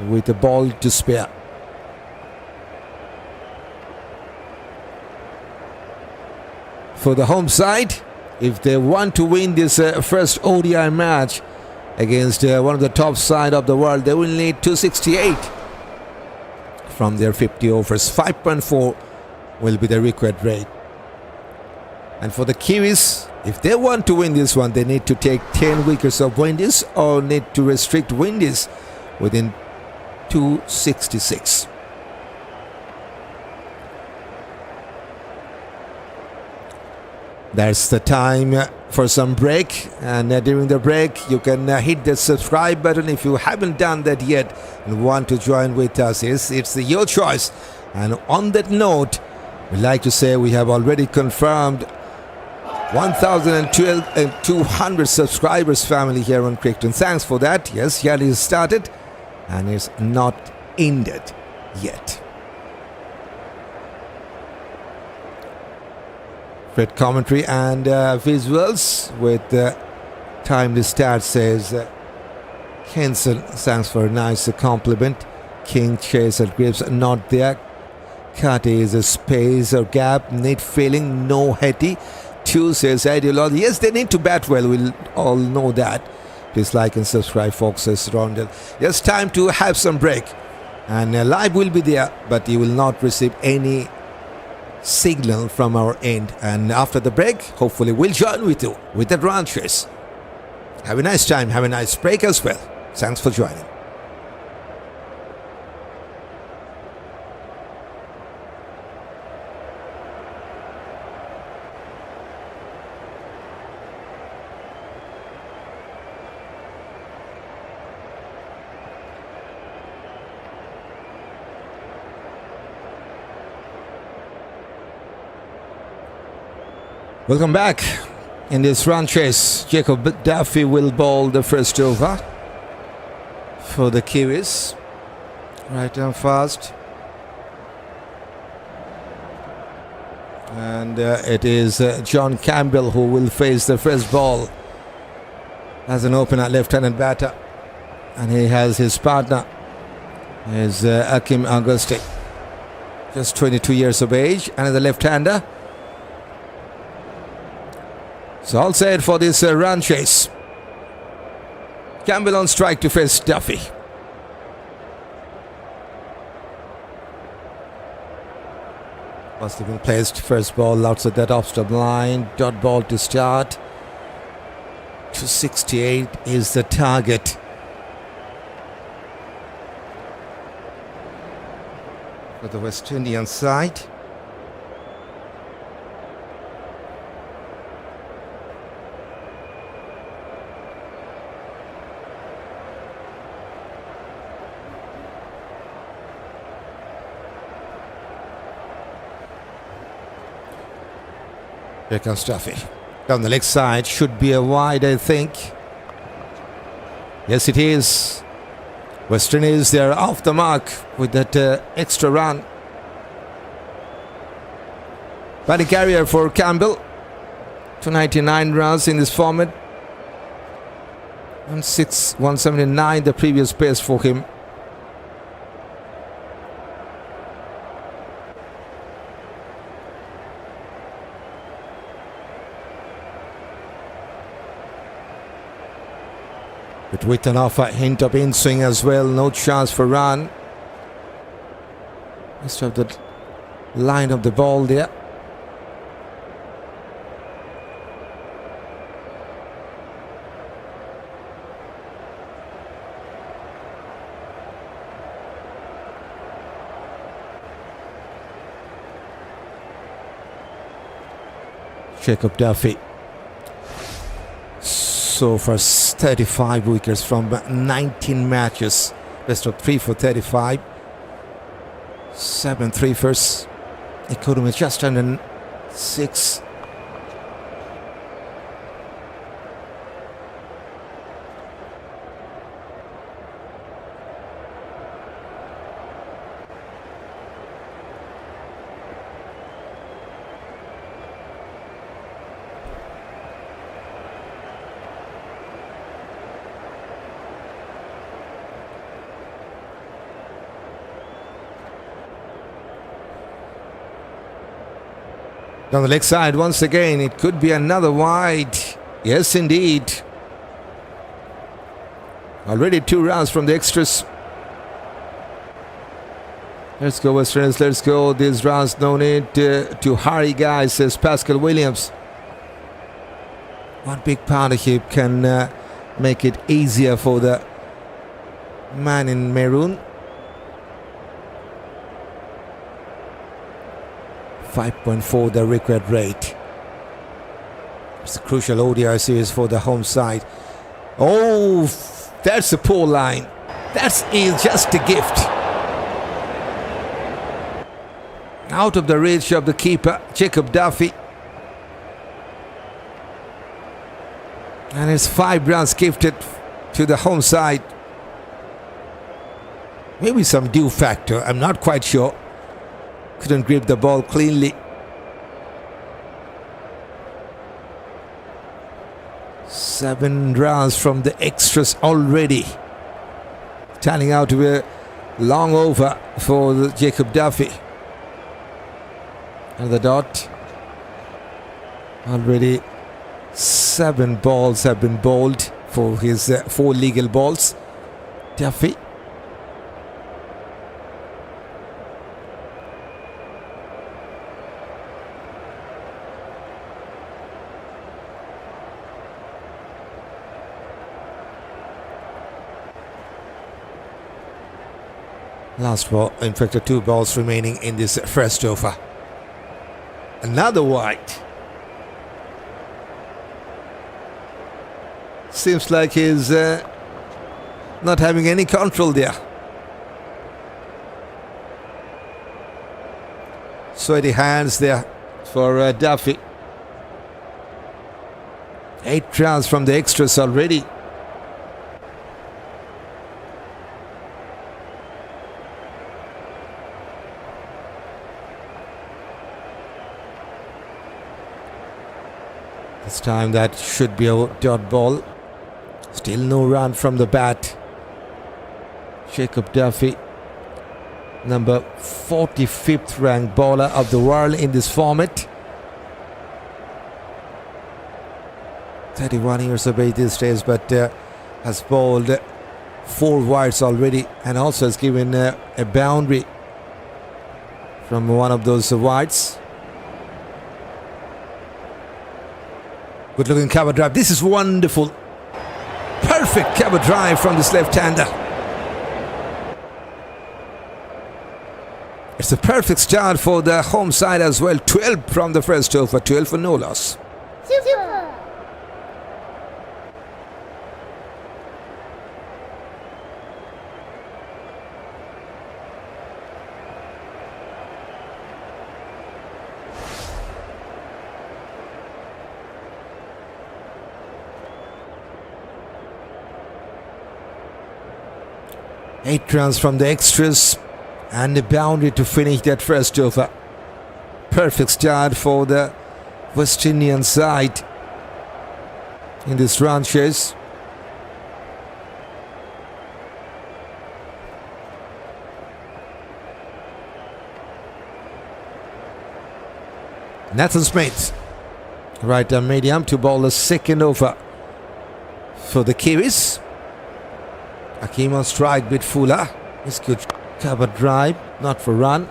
with the ball to spare. For the home side, if they want to win this first ODI match against one of the top side of the world, they will need 268 from their 50 overs. 5.4 will be the required rate. And for the Kiwis, if they want to win this one, they need to take 10 wickets of Windies or need to restrict Windies within 266. That's the time for some break, and during the break you can hit the subscribe button if you haven't done that yet and want to join with us. It's your choice. And on that note, we'd like to say we have already confirmed 1,200 subscribers family here on Crichton. Thanks for that. Yes, Yali has started and is not ended. yet. Fred commentary and visuals with time the stat says Henson, thanks for a nice compliment. King, Chase and Greaves not there. Carty is a space or gap, need filling, no heady. 2 says ideology. Yes, they need to bat well, we'll all know that. Please like and subscribe, Fox's Rondell. Yes, time to have some break. And live will be there, but you will not receive any signal from our end. And after the break, hopefully we'll join with you with the run chase. Have a nice time, have a nice break as well. Thanks for joining. Welcome back. In this run chase, Jacob Duffy will bowl the first over for the Kiwis. Right and fast. And it is John Campbell who will face the first ball as an opener, left-handed batter. And he has his partner, is Ackeem Auguste, just 22 years of age, and the left-hander. So all set for this run chase. Campbell on strike to face Duffy. Must have been placed. First ball outside that off-stump line. Dot ball to start. 268 is the target. For the West Indian side. Here comes Duffy. Down the leg side, should be a wide, I think. Yes, it is. Western is there off the mark with that extra run. Batting carrier for Campbell. 299 runs in this format. 179 the previous pace for him. But with an offer hint of in swing as well, no chance for run. Must have the line of the ball there. Jacob Duffy. So far 35 wickets from 19 matches. Best of 3 for 35. 7 3-fers. Economy just under 6. Down the leg side once again, it could be another wide. Yes, indeed. Already 2 runs from the extras. Let's go, Westerners, let's go. These runs, no need to hurry, guys, says Pascal Williams. One big partnership can make it easier for the man in maroon. 5.4 the required rate. It's a crucial ODI series for the home side. Oh, that's a poor line. That's just a gift. Out of the reach of the keeper, Jacob Duffy. And it's 5 runs gifted to the home side. Maybe some dew factor. I'm not quite sure. Couldn't grip the ball cleanly. 7 runs from the extras already. Turning out to be a long over for the Jacob Duffy. And the dot. Already 7 balls have been bowled for his 4 legal balls. Duffy. Last ball, in fact, 2 balls remaining in this first over. Another wide. Seems like he's not having any control there. Sweaty hands there for Duffy. 8 runs from the extras already. This time that should be a dot ball. Still no run from the bat. Jacob Duffy, number 45th ranked bowler of the world in this format. 31 years of age these days, but has bowled 4 wides already and also has given a boundary from one of those wides. Good looking cover drive. This is wonderful. Perfect cover drive from this left-hander. It's a perfect start for the home side as well. 12 from the first over, 12 for no loss. Super. 8 runs from the extras and a boundary to finish that first over. Perfect start for the West Indian side in this run chase. Nathan Smith, right down medium to bowl the second over for the Kiwis. Ackeem on strike, bit fuller. It's good cover drive, not for run.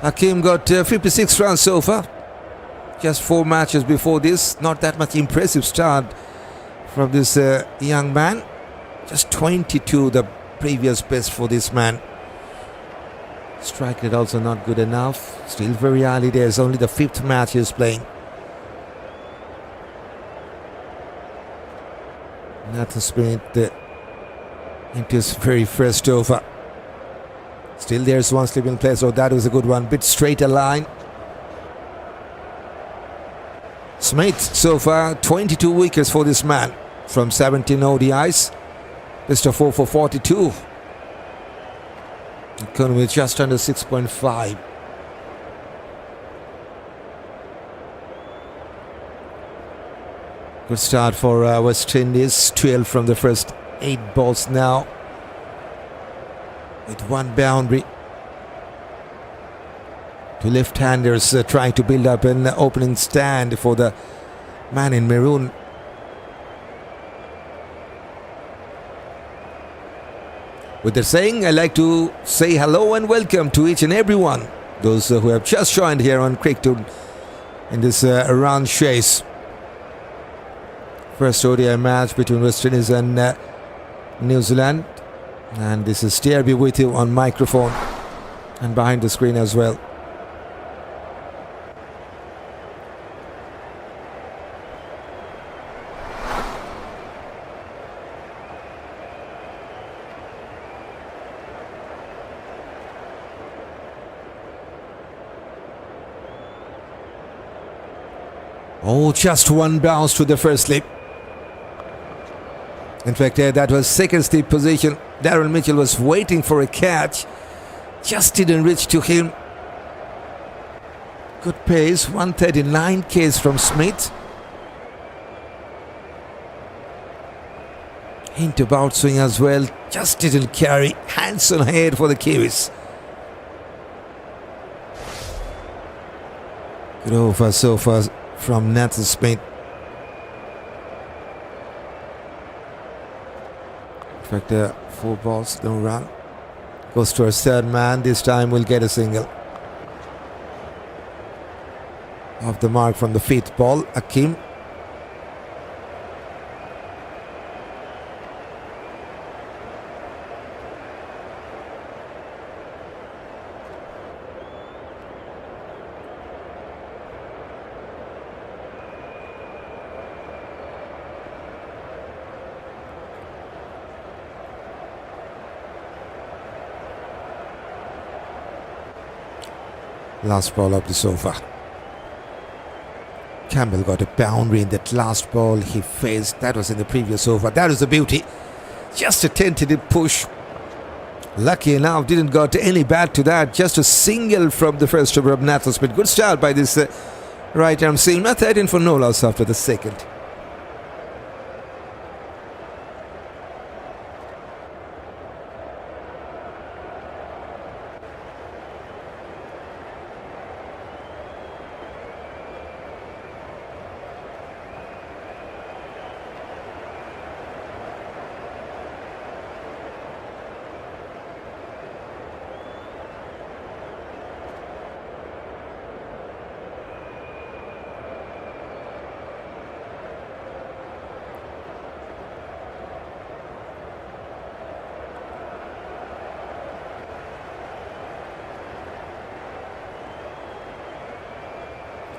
Ackeem got 56 runs so far. Just 4 matches before this. Not that much impressive start from this young man. Just 22, the previous best for this man. Strike rate also not good enough. Still very early days. Only the 5th match he's playing. Nathan Smith into his very first over. Still there's one slip in place. Oh, that was a good one. Bit straighter line. Smith so far 22 wickets for this man from 17 ODIs. Best of 4 for 42. Economy just under 6.5. Good start for West Indies. 12 from the first 8 balls now, with 1 boundary. 2 left-handers trying to build up an opening stand for the man in maroon. With that saying, I'd like to say hello and welcome to each and everyone, those who have just joined here on Cricket in this round chase. First ODI match between West Indies and New Zealand, and this is DRB with you on microphone and behind the screen as well. Oh, just 1 bounce to the first slip. In fact, that was second slip position. Darren Mitchell was waiting for a catch. Just didn't reach to him. Good pace, 139 k's from Smith. Into bout swing as well. Just didn't carry. Hands on head for the Kiwis. Good over so far from Nathan Smith. In fact, 4 balls, no run. Goes to our third man. This time we'll get a single. Off the mark from the 5th ball, Ackeem. Last ball up the sofa. Campbell got a boundary in that last ball he faced. That was in the previous over. That was the beauty. Just a tentative push. Lucky enough, didn't got any bat to that. Just a single from the first over of Nathan Smith. Good start by this right arm seam. Not in for no loss after the second.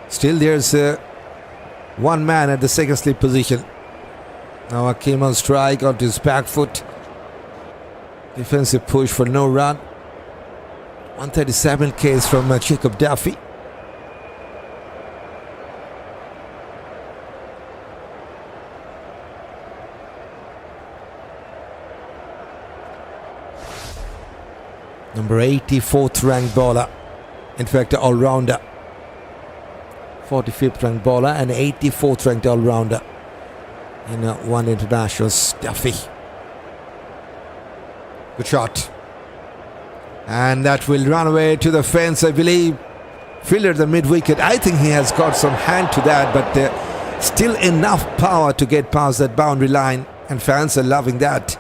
Still there's one man at the second slip position. Now Ackeem on strike onto his back foot. Defensive push for no run. 137 Ks from Jacob Duffy. Number 84th ranked bowler. In fact, all-rounder. 45th ranked bowler and 84th ranked all-rounder in one international. Duffy. Good shot. And that will run away to the fence, I believe. Fielder the mid-wicket. I think he has got some hand to that, but still enough power to get past that boundary line, and fans are loving that.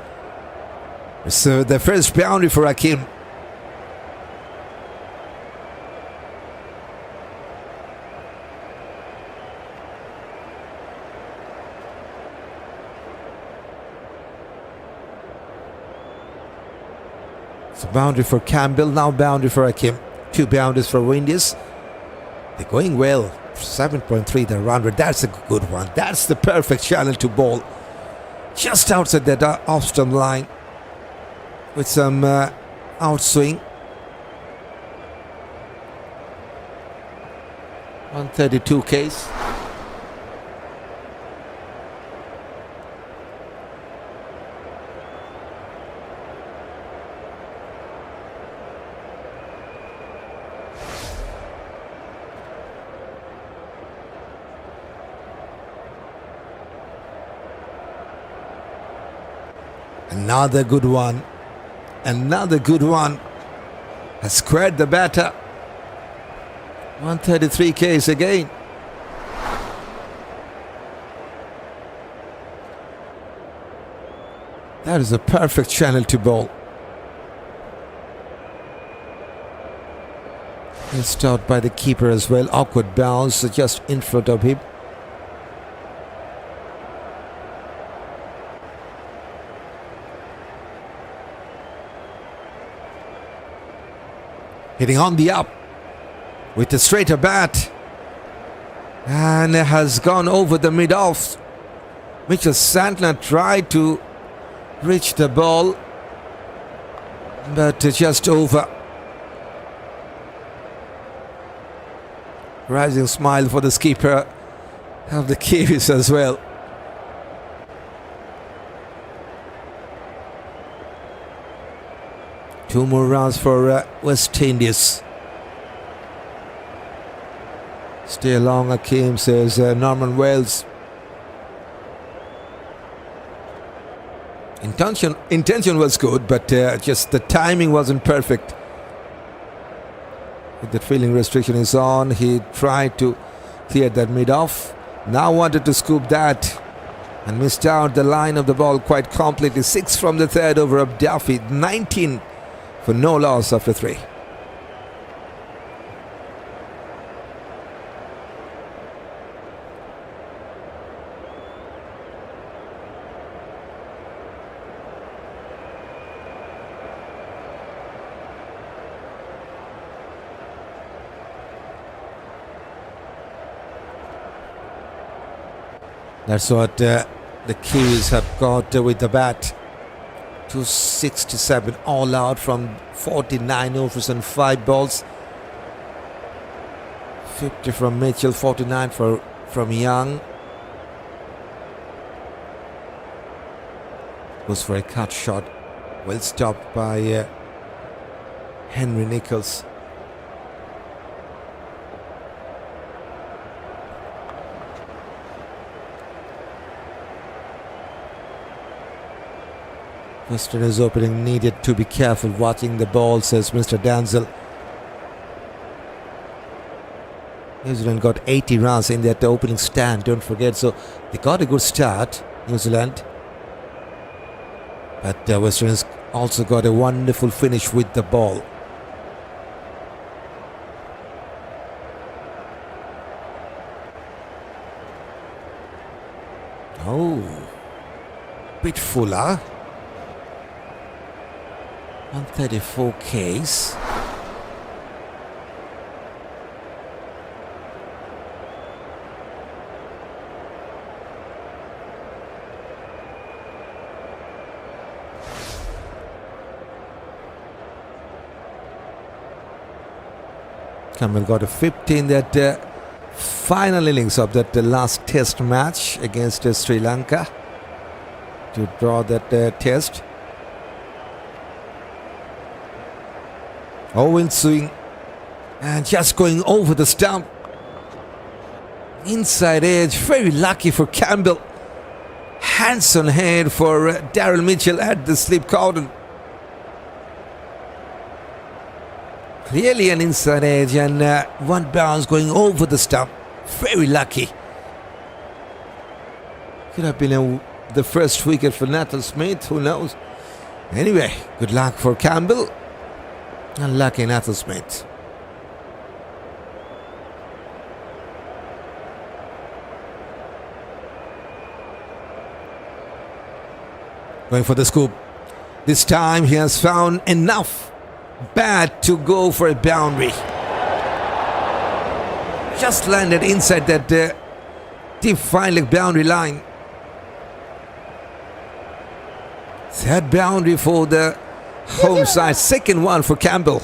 So the first boundary for Ackeem. So boundary for Campbell, now boundary for Ackeem. 2 boundaries for Windies. They're going well. 7.3 the run rate. That's a good one. That's the perfect channel to bowl. Just outside that off-stump line. With some outswing. 132 Ks. Another good one. Another good one. Has squared the batter. 133 Ks again. That is a perfect channel to bowl. Missed out by the keeper as well. Awkward bounce just in front of him. Hitting on the up with the straighter bat, and it has gone over the mid-off. Mitchell Santner tried to reach the ball, but just over. Rising smile for the skipper of the Kiwis as well. 2 more runs for West Indies. Stay along, Ackeem, says Norman Wales. Intention was good, but just the timing wasn't perfect. With the fielding restriction is on, he tried to clear that mid off. Now wanted to scoop that and missed out the line of the ball quite completely. 6 from the third over of Duffy, 19 for no loss after 3. That's what the Kiwis have got with the bat. 267 all out from 49 overs and 5 balls. 50 from Mitchell, 49 from Young. Goes for a cut shot. Well stopped by Henry Nicholls. Yesterday's opening needed to be careful watching the ball, says Mr. Danzel. New Zealand got 80 runs in that opening stand, don't forget. So they got a good start, New Zealand. But West Indies also got a wonderful finish with the ball. Oh, bit fuller. 134 Ks. Campbell got a 50 in that final innings of that last test match against Sri Lanka to draw that test. Owen swing and just going over the stump. Inside edge, very lucky for Campbell. Hands on head for Daryl Mitchell at the slip cordon. Really an inside edge and one bounce going over the stump. Very lucky. Could have been the first wicket for Nathan Smith, who knows. Anyway, good luck for Campbell. Unlucky Nathan Smith. Going for the scoop. This time he has found enough bat to go for a boundary. Just landed inside that deep fine leg boundary line. Third boundary for the home side, second one for Campbell.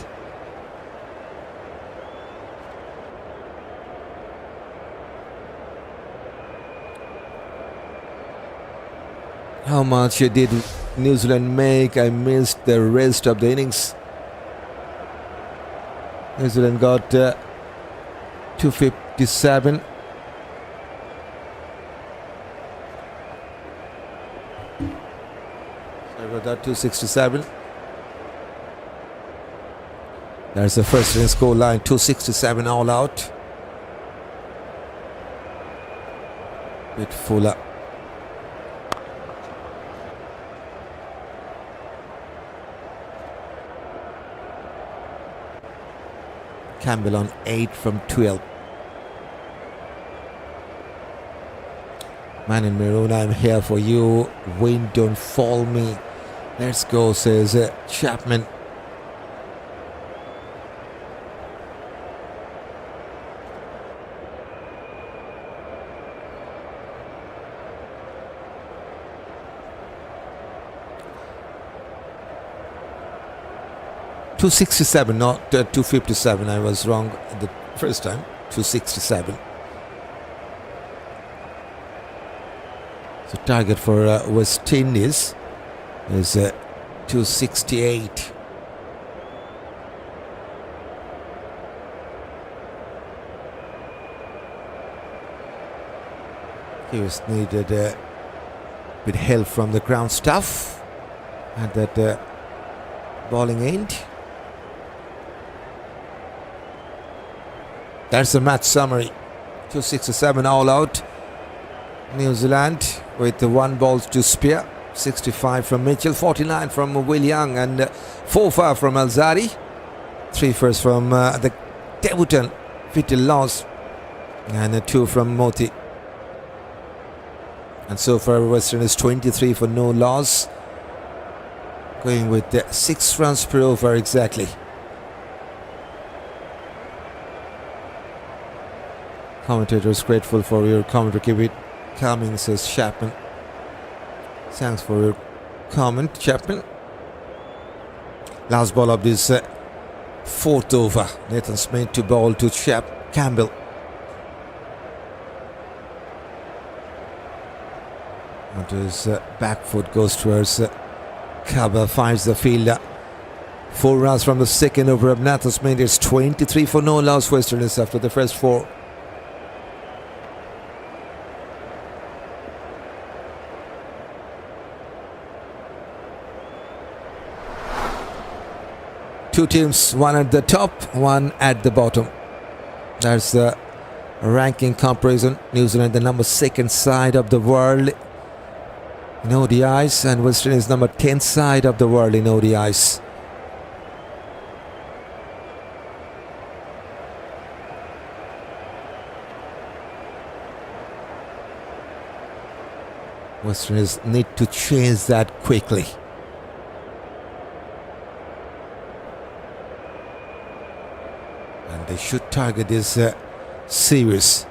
How much did New Zealand make? I missed the rest of the innings. New Zealand got 257. Sorry about that, 267. There's the first inning score line, 267 all out. Bit fuller. Campbell on 8 from 12. Man in maroon, I'm here for you. Wind, don't fall me. Let's go, says Chapman. .267, not 257. I was wrong the first time. 267. So target for West Indies is 268. He was needed a bit help from the ground staff at that bowling end. That's the match summary. 267 all out. New Zealand with the 1 ball to spare. 65 from Mitchell, 49 from Will Young, and 4 from Alzarri. 3 first from the debutant Vitel loss, and 2 from Motie. And so far Western is 23 for no loss, going with 6 runs per over exactly. Commentators grateful for your commentary. Keep it coming, says Chapman. Thanks for your comment, Chapman. Last ball of this 4th over. Nathan Smith to bowl to Campbell. And his back foot goes towards Campbell, finds the fielder. 4 runs from the 2nd over of Nathan Smith. It's 23 for no loss Westerners after the first 4. Two teams, one at the top, one at the bottom. That's the ranking comparison. New Zealand, the number 2nd side of the world in ODIs, and Western is number 10th side of the world in ODIs. Westerners need to change that quickly. And they should target this series.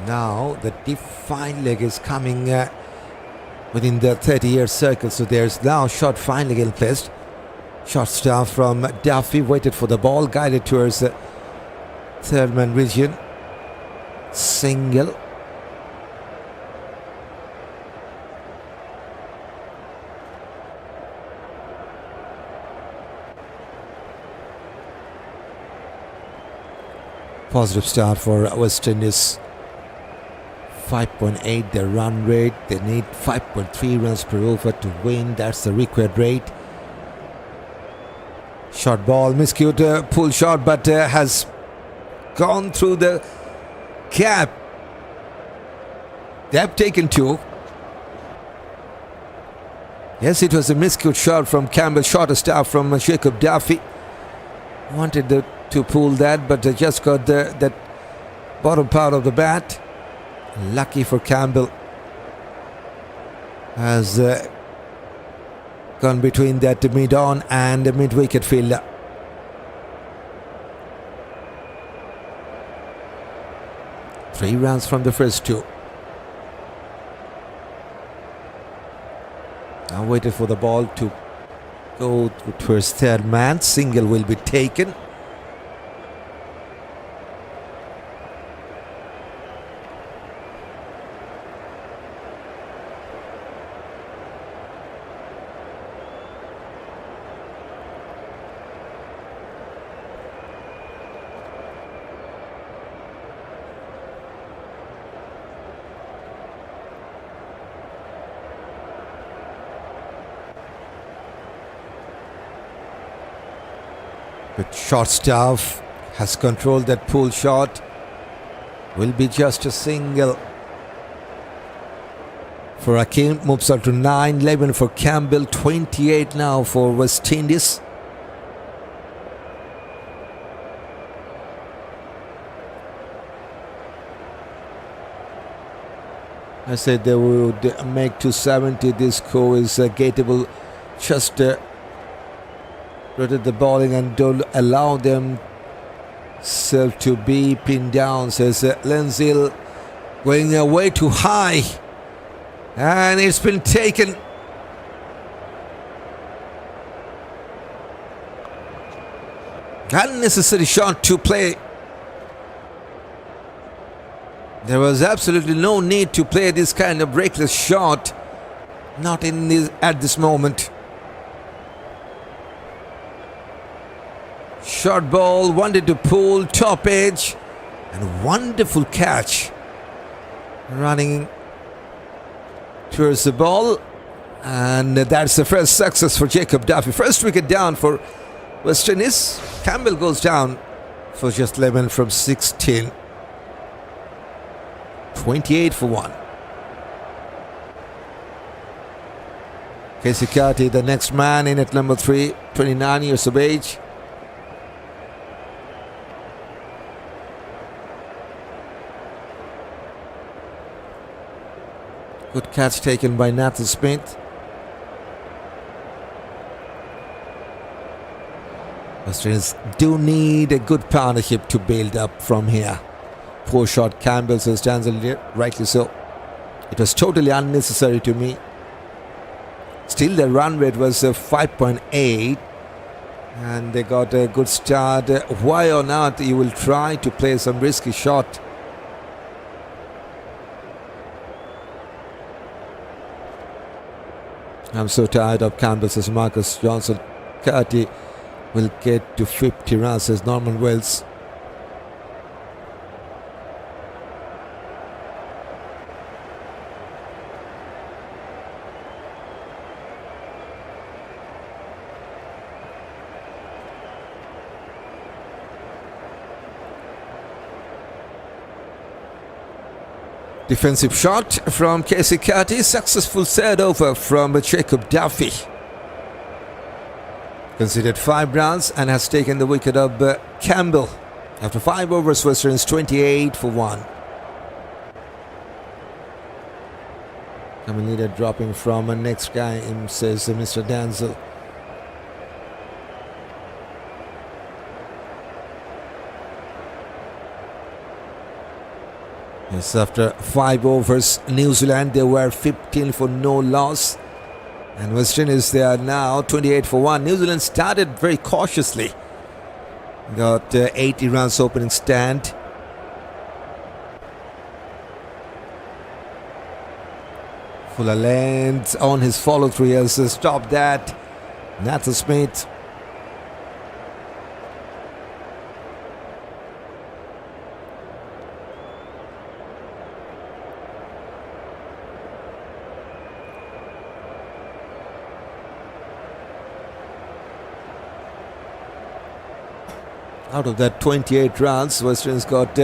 Now the defined leg is coming within the 30-year circle, so there's now short fine leg in place. Short staff from Duffy, waited for the ball, guided towards the 3rd man region. Single. Positive start for West Indies. 5.8 the run rate. They need 5.3 runs per over to win. That's the required rate. Short ball, miscued pull shot, but has gone through the gap. They have taken 2. Yes, it was a miscued shot from Campbell. Shorter staff from Jacob Duffy. Wanted to pull that, but they just got that bottom part of the bat. Lucky for Campbell. Has gone between that mid-on and the mid-wicket fielder. Three runs from the first 2. Now waited for the ball to go towards 3rd man. Single will be taken. But short staff has controlled that pull shot. Will be just a single for Ackeem. Moves on to 9, 11 for Campbell, 28 now for West Indies. I said they would make 270. This score is gateable. Just rotate the bowling and don't allow them to be pinned down, says Lenzill, going way too high, and it's been taken. Unnecessary shot to play. There was absolutely no need to play this kind of reckless shot, not in this, at this moment. Short ball, wanted to pull, top edge, and wonderful catch. Running towards the ball, and that's the first success for Jacob Duffy. First wicket down for West Indies. Campbell goes down for just 11 from 16. 28 for 1. Keacy Carty, the next man in at number 3, 29 years of age. Good catch taken by Nathan Smith. Australians do need a good partnership to build up from here. Poor shot, Campbell, says Janzel, rightly so. It was totally unnecessary to me. Still, the run rate was 5.8, and they got a good start. Why or not you will try to play some risky shot? I'm so tired of Campbell, says Marcus Johnson. Carty will get to 50 runs, says Norman Wells. Defensive shot from Keacy Carty. Successful third over from Jacob Duffy. Conceded 5 runs and has taken the wicket of Campbell. After 5 overs, West Indies 28 for 1. Coming leader dropping from a next guy, says Mr. Danzel. Yes, after 5 overs, New Zealand, they were 15 for no loss. And West Indies, they are now 28 for 1. New Zealand started very cautiously. Got 80 runs opening stand. Fuller length on his follow-through. He has stopped that. Nathan Smith. Out of that 28 runs, West Indies got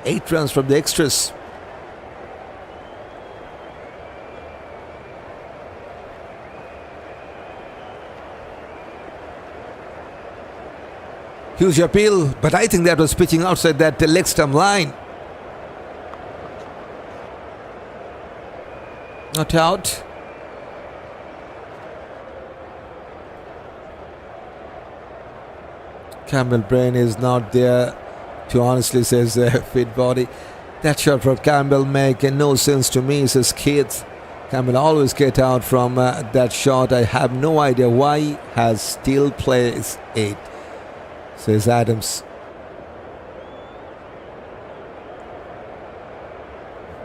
8 runs from the extras. Huge appeal, but I think that was pitching outside that leg stump line. Not out. Campbell brain is not there to honestly, says Fit Body. That shot from Campbell make no sense to me, says Keith. Campbell always get out from that shot. I have no idea why he has still plays it, says Adams.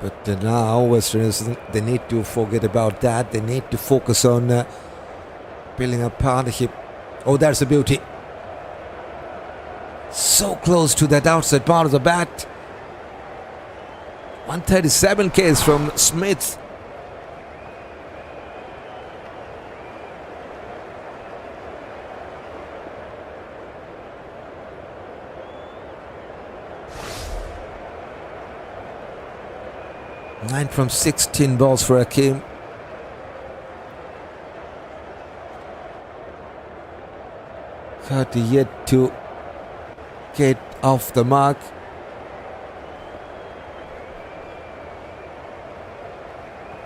But now West Indies, they need to forget about that. They need to focus on building a partnership. Oh, that's a beauty. So close to that outside part of the bat. 137 Ks from Smith. Nine from 16 balls for Ackeem. Carty yet to get off the mark.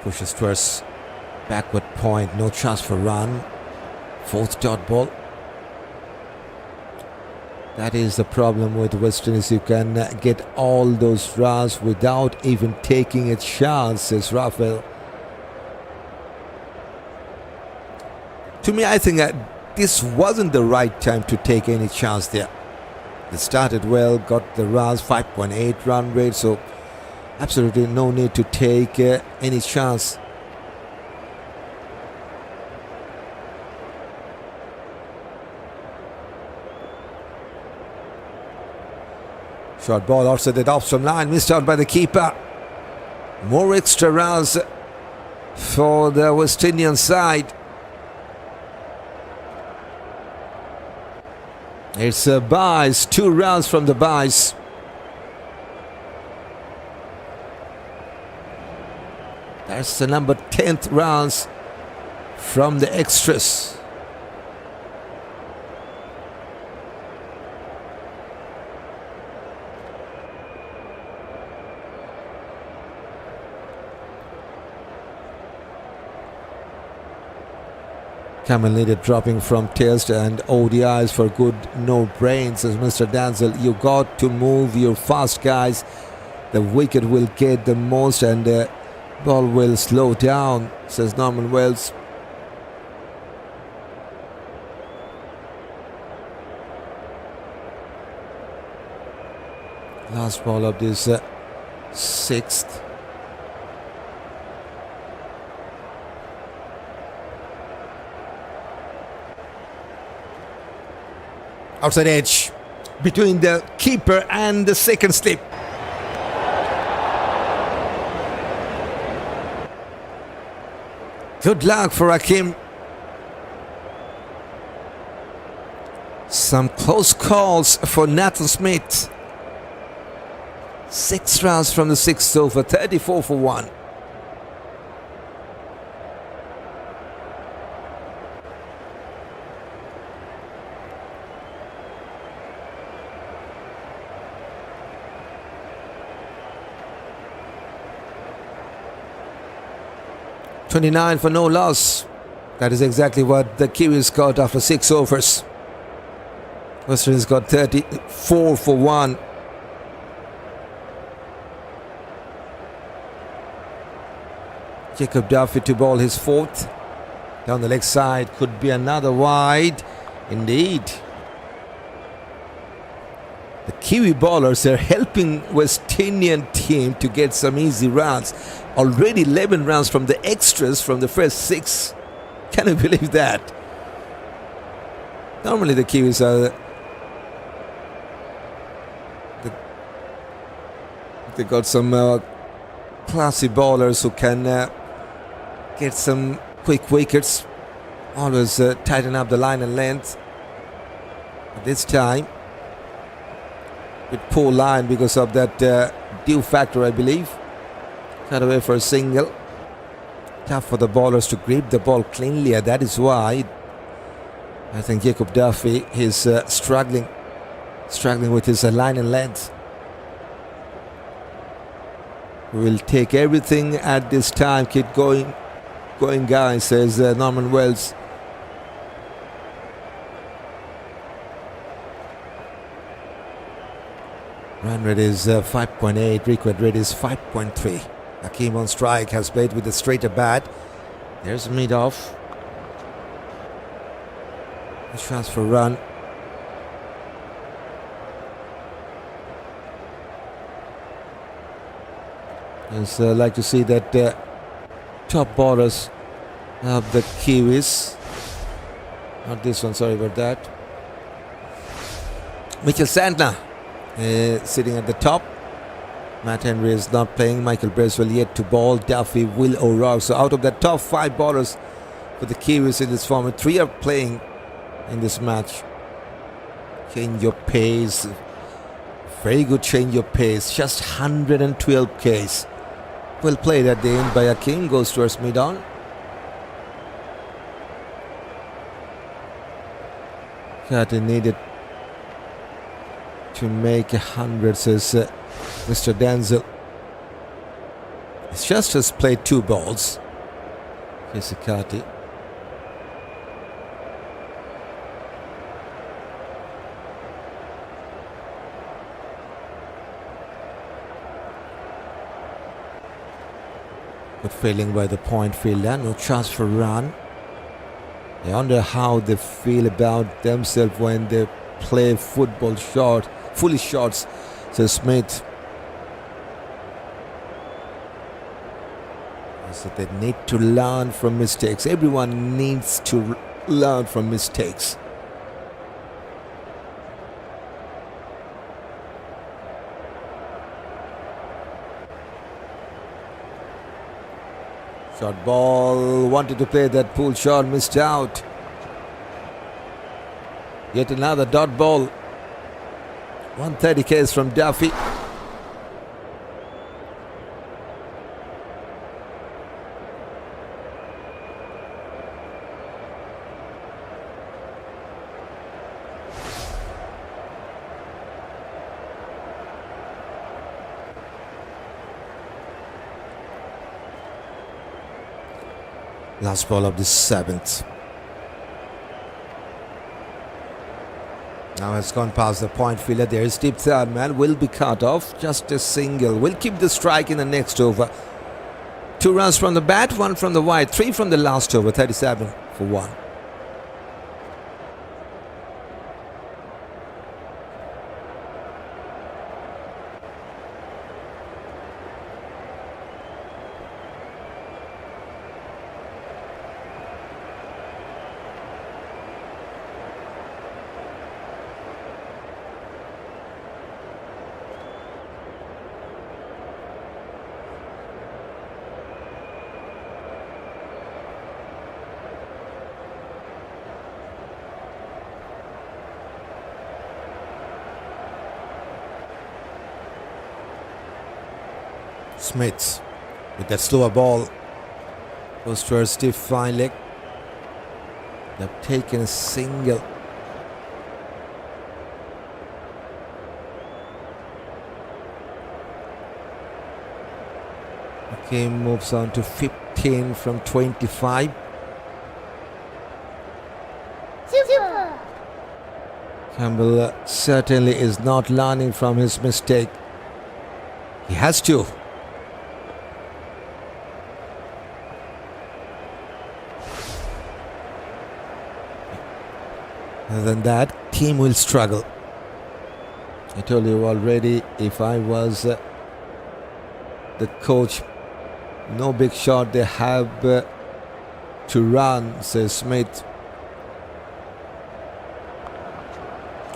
Pushes towards backward point, no chance for run. 4th dot ball. That is the problem with West Indies. You can get all those runs without even taking a chance, says Raphael. To me, I think that this wasn't the right time to take any chance there. They started well, got the runs, 5.8 run rate, so absolutely no need to take any chance. Short ball outside the offside line, missed out by the keeper. More extra runs for the West Indian side. It's a buys, 2 runs from the buys. That's the number 10th runs from the extras. Campbell needed dropping from test and ODIs for good no brains, as Mr. Danzel. You got to move your fast guys. The wicket will get the most and the ball will slow down, says Norman Wells. Last ball of this 6th. Outside edge between the keeper and the second slip. Good luck for Ackeem. Some close calls for Nathan Smith. 6 runs from the 6th over, 34 for 1. $29 for no loss. That is exactly what the Kiwis got after 6 overs. West Indies got 34 for 1. Jacob Duffy to bowl his 4th. Down the leg side, could be another wide. Indeed. The Kiwi bowlers are helping West Indian team to get some easy runs. Already 11 runs from the extras from the first 6. Can you believe that? Normally the Kiwis are... They got some classy bowlers who can get some quick wickets. Always tighten up the line and length. But this time, with poor line because of that dew factor, I believe. Cut away for a single. Tough for the bowlers to grip the ball cleanly. That is why I think Jacob Duffy is struggling with his line and length. We will take everything at this time. Keep going guys, says Norman Wells. Run rate is 5.8, record rate is 5.3. Ackeem on strike, has played with a straighter bat. There's a mid-off. A chance for a run. I'd like to see that top bowlers of the Kiwis. Not this one, sorry about that. Mitchell Santner sitting at the top. Matt Henry is not playing. Michael Bracewell yet to bowl. Duffy, Will O'Rourke. So out of the top 5 bowlers for the Kiwis in this format, 3 are playing in this match. Change your pace. Very good change your pace. Just 112 Ks. Well played at the end by Ackeem. Goes towards mid-on. Carty needed to make 100, says Mr. Danzel. He's just has played 2 balls. Keacy Carty. Good fielding by the point fielder. No chance for run. I wonder how they feel about themselves when they play football short, foolish shots, says Smith. So they need to learn from mistakes. Everyone needs to learn from mistakes. Short ball, wanted to play that pull shot, missed out. Yet another dot ball. 130 Ks from Duffy. Last ball of the 7th. Now has gone past the point fielder. There is deep third man. Will be cut off. Just a single. Will keep the strike in the next over. 2 runs from the bat, 1 from the wide, 3 from the last over. 37 for 1. Smith with that slower ball goes to a stiff fine leg. They've taken a single. Ackeem moves on to 15 from 25. Super. Campbell certainly is not learning from his mistake. He has to. Other than that, team will struggle. I told you already, if I was the coach, no big shot they have to run, says Smith.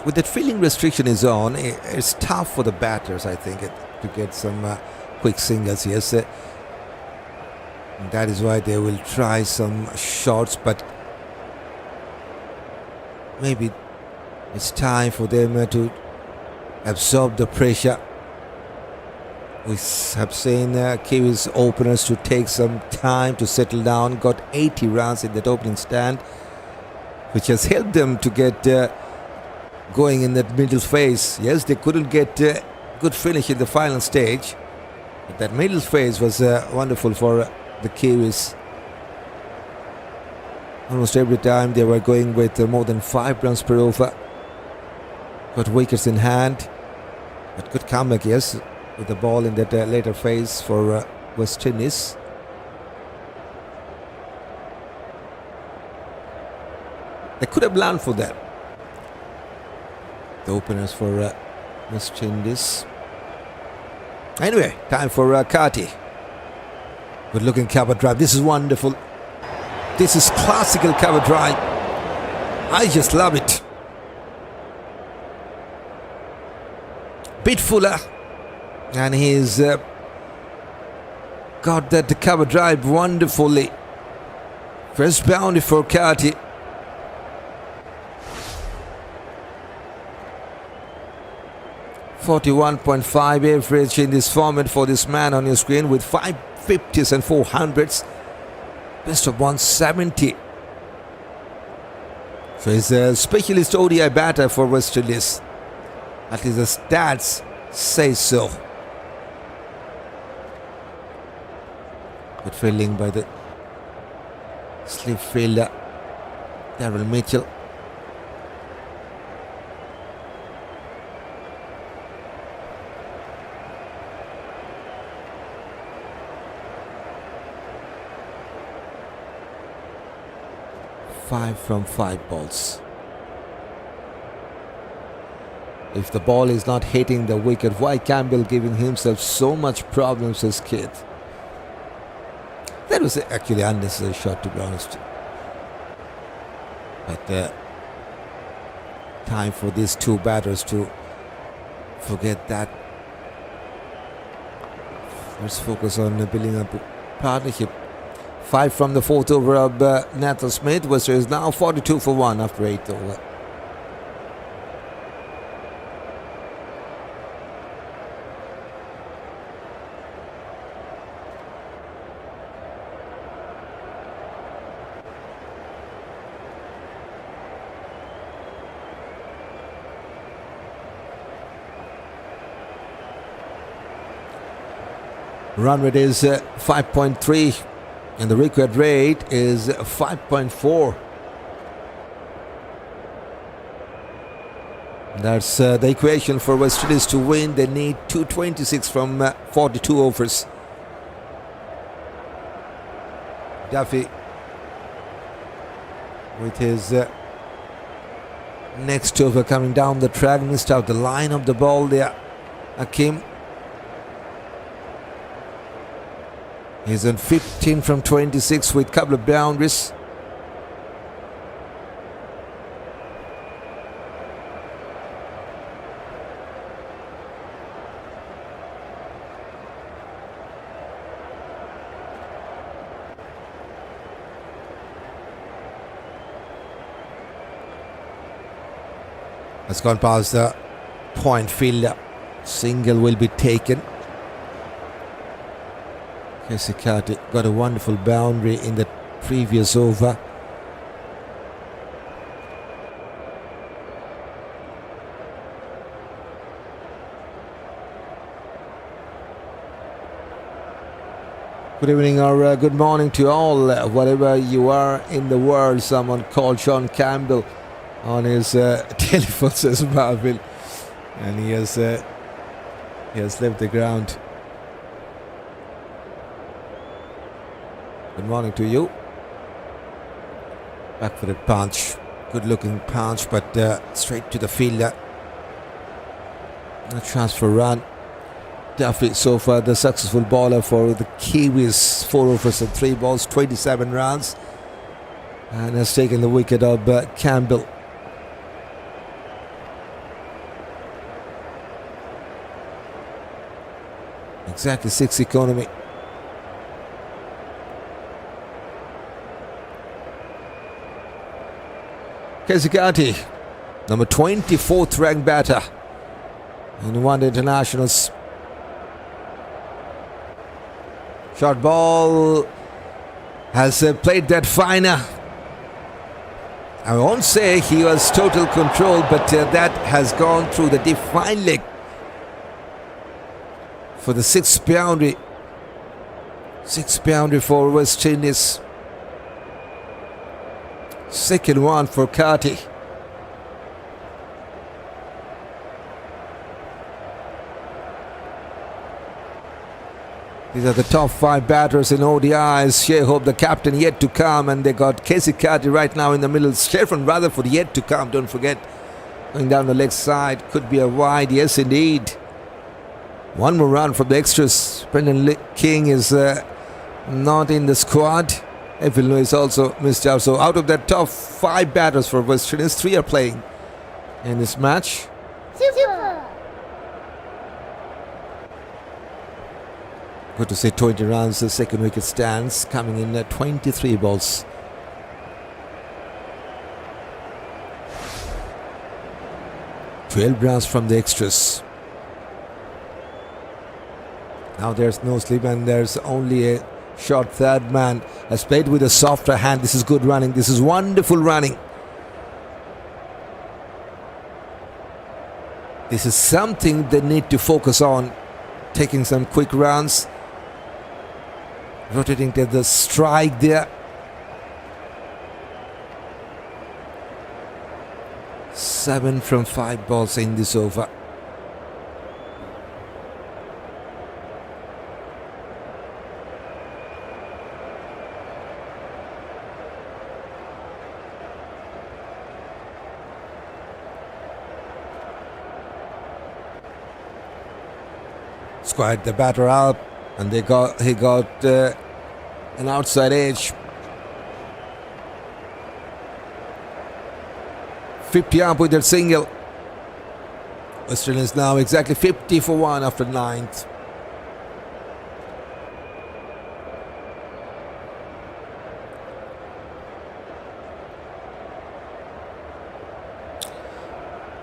With that fielding restriction is on, it's tough for the batters, I think, to get some quick singles. Yes, that is why they will try some shots, but maybe it's time for them to absorb the pressure. We have seen Kiwi's openers to take some time to settle down. Got 80 runs in that opening stand, which has helped them to get going in that middle phase. Yes, they couldn't get a good finish in the final stage, but that middle phase was wonderful for the Kiwis. Almost every time they were going with more than 5 runs per over. Got wickets in hand. But good comeback, yes, with the ball in that later phase for West Indies. They could have learned for that. The openers for West Indies. Anyway, time for Carty. Good looking cover drive. This is wonderful. This is classical cover drive. I just love it. Bit fuller. And he's got that cover drive wonderfully. First boundary for Carty. .41.5 average in this format for this man on your screen, with 5 50s and 400s. Best of 170. So he's a specialist ODI batter for West Indies. At least the stats say so. Good fielding by the slip fielder Darryl Mitchell. Five from 5 balls. If the ball is not hitting the wicket, why Campbell giving himself so much problems as kid? That was actually an unnecessary shot, to be honest. But time for these two batters to forget that. Let's focus on building up a partnership. 5 from the 4th over of Nathan Smith. Worcester is now 42 for 1 after 8th over. Run rate is 5.3 and the required rate is 5.4. That's the equation for West Indies to win. They need 226 from 42 overs. Duffy with his next over coming down the track, missed out the line of the ball there. Ackeem. He's on 15 from 26 with a couple of boundaries. Has gone past the point fielder. Single will be taken. Keacy Carty got a wonderful boundary in the previous over. Good evening or good morning to all, wherever you are in the world. Someone called Sean Campbell on his telephone, says Marville, and he has left the ground. Good morning to you. Back for the punch. Good looking punch, but straight to the fielder. A chance for run. Duffy so far the successful bowler for the Kiwis. 4 overs and 3 balls, 27 runs. And has taken the wicket of Campbell. Exactly 6 economy. Keacy Carty, number 24th ranked batter in one day internationals. Short ball has played that finer. I won't say he was total control, but that has gone through the defined leg for the 6th boundary. 6th boundary for West Indies. Second one for Carty. These are the top 5 batters in ODIs. Shai Hope, the captain, yet to come, and they got Keacy Carty right now in the middle. Sherfane, Rutherford, yet to come. Don't forget, going down the leg side, could be a wide. Yes, indeed. One more run from the extras. Brendan King is not in the squad. Evil is also missed out. So out of that top 5 batters for West Indies, 3 are playing in this match. Super. Good to see 20 runs. The second wicket stands coming in at 23 balls. Runs from the extras. Now there's no sleep and there's only a short third man. Has played with a softer hand. This is good running. This is wonderful running. This is something they need to focus on. Taking some quick runs. Rotating to the strike there. 7 from 5 balls in this over. Squared the batter up, and he got an outside edge. 50 up with their single. Western is now exactly 50 for 1 after 9th.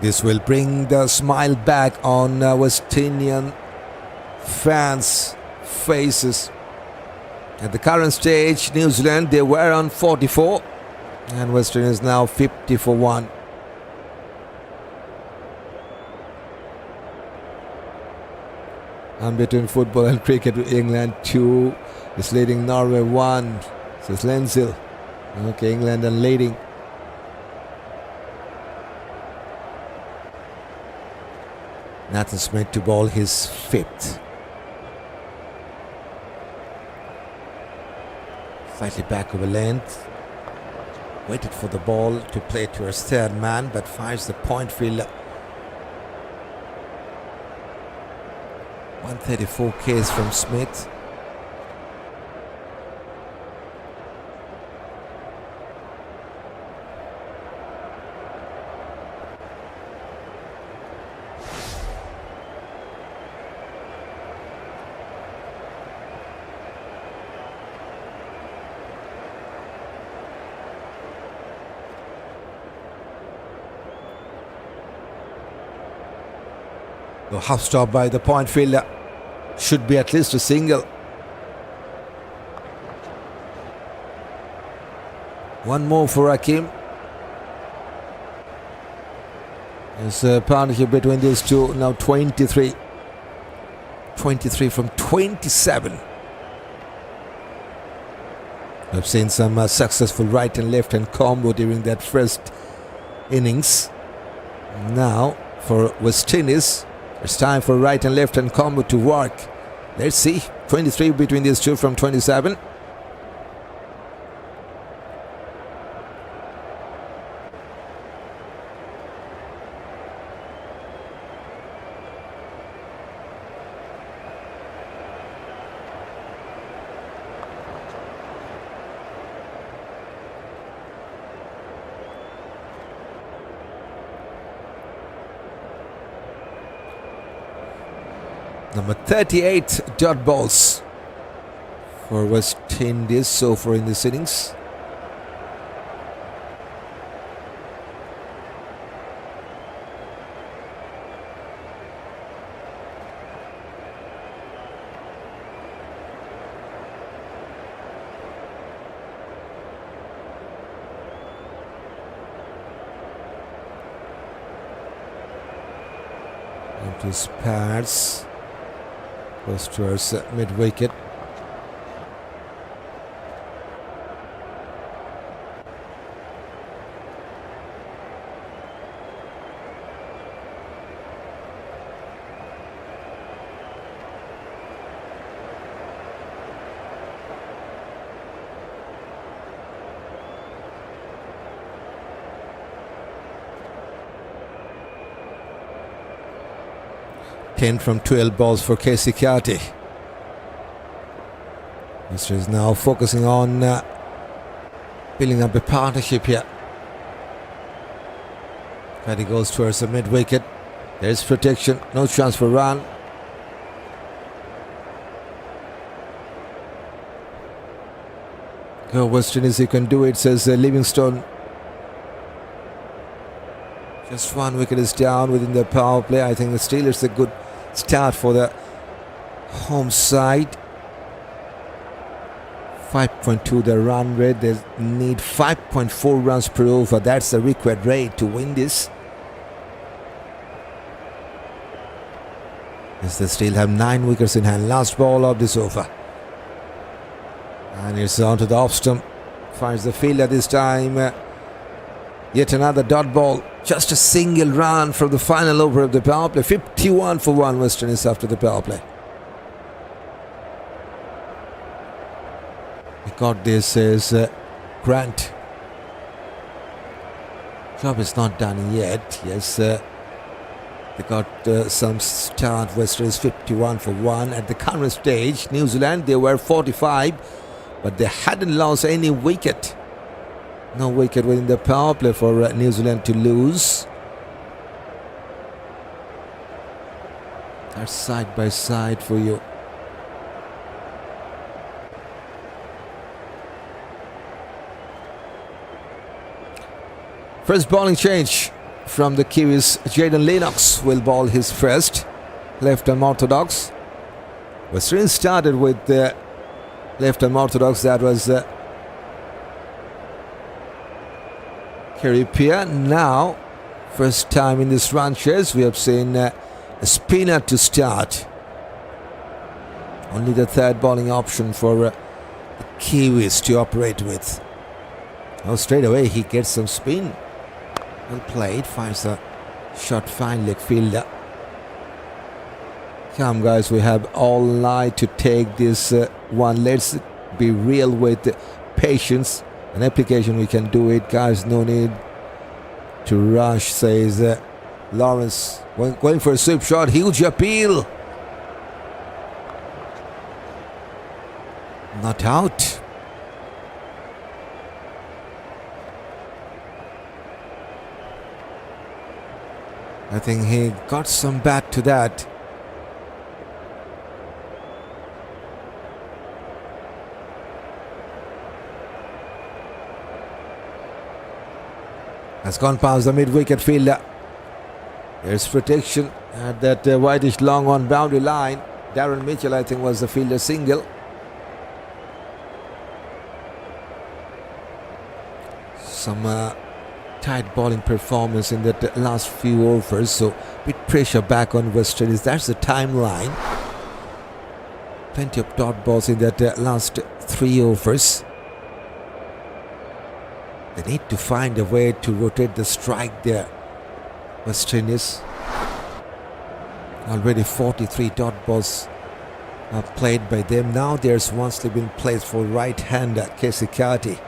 This will bring the smile back on West Indian fans' faces. At the current stage, New Zealand, they were on 44 and West Indies now 50 for 1. And between football and cricket, England 2 is leading Norway 1. This is Lensil. Okay, England and leading. Nathan Smith to bowl his 5th. Slightly back over length. Waited for the ball to play to his 3rd man, but fires the point fielder. 134 Ks from Smith. The half stop by the point fielder. Should be at least a single. One more for Ackeem. There's a partnership between these two. Now 23. 23 from 27. I've seen some successful right and left hand combo during that first innings. Now for West Indies, it's time for right and left hand combo to work. Let's see. 23 between these two from 27. Number 38 dot balls for West Indies so far in this innings. Into his pads. Goes towards mid-wicket. From 12 balls for Keacy Carty. Mr. is now focusing on building up a partnership here. Carty goes towards the mid-wicket. There's protection, no chance for run. Go West Indies, you can do it, says Livingstone. Just 1 wicket is down within the power play. I think the Steelers a good start for the home side. 5.2 the run rate. They need 5.4 runs per over. That's the required rate to win this. Yes, they still have 9 wickets in hand. Last ball of this over. And it's on to the off stump. Finds the fielder this time. Yet another dot ball. Just a single run from the final over of the power play. 51 for 1 West Indies after the power play. We got this as Grant. Job is not done yet. Yes, they got some start. West Indies 51 for 1. At the current stage, New Zealand, they were 45, but they hadn't lost any wicket. No wicket within the power play for New Zealand to lose. That's side by side for you. First bowling change from the Kiwis. Jayden Lennox will ball his first. Left arm orthodox. Western started with left arm orthodox. That was Pierre. Now, first time in this run chase, we have seen a spinner to start. Only the third bowling option for the Kiwis to operate with. Oh, straight away he gets some spin. Well played, finds a shot fine leg fielder. Come guys, we have all night to take this one. Let's be real with patience and application. We can do it, guys. No need to rush, says Lawrence. Going for a sweep shot. Huge appeal. Not out. I think he got some bat to that. Has gone past the mid-wicket fielder. There's protection at that whitish long on boundary line. Darren Mitchell, I think, was the fielder single. Some tight bowling performance in that last few overs, so bit pressure back on West Indies. That's the timeline. Plenty of dot balls in that last 3 overs. They need to find a way to rotate the strike there. West Indies. Already 43 dot balls played by them. Now there's one slip in place for right-hander Keacy Carty.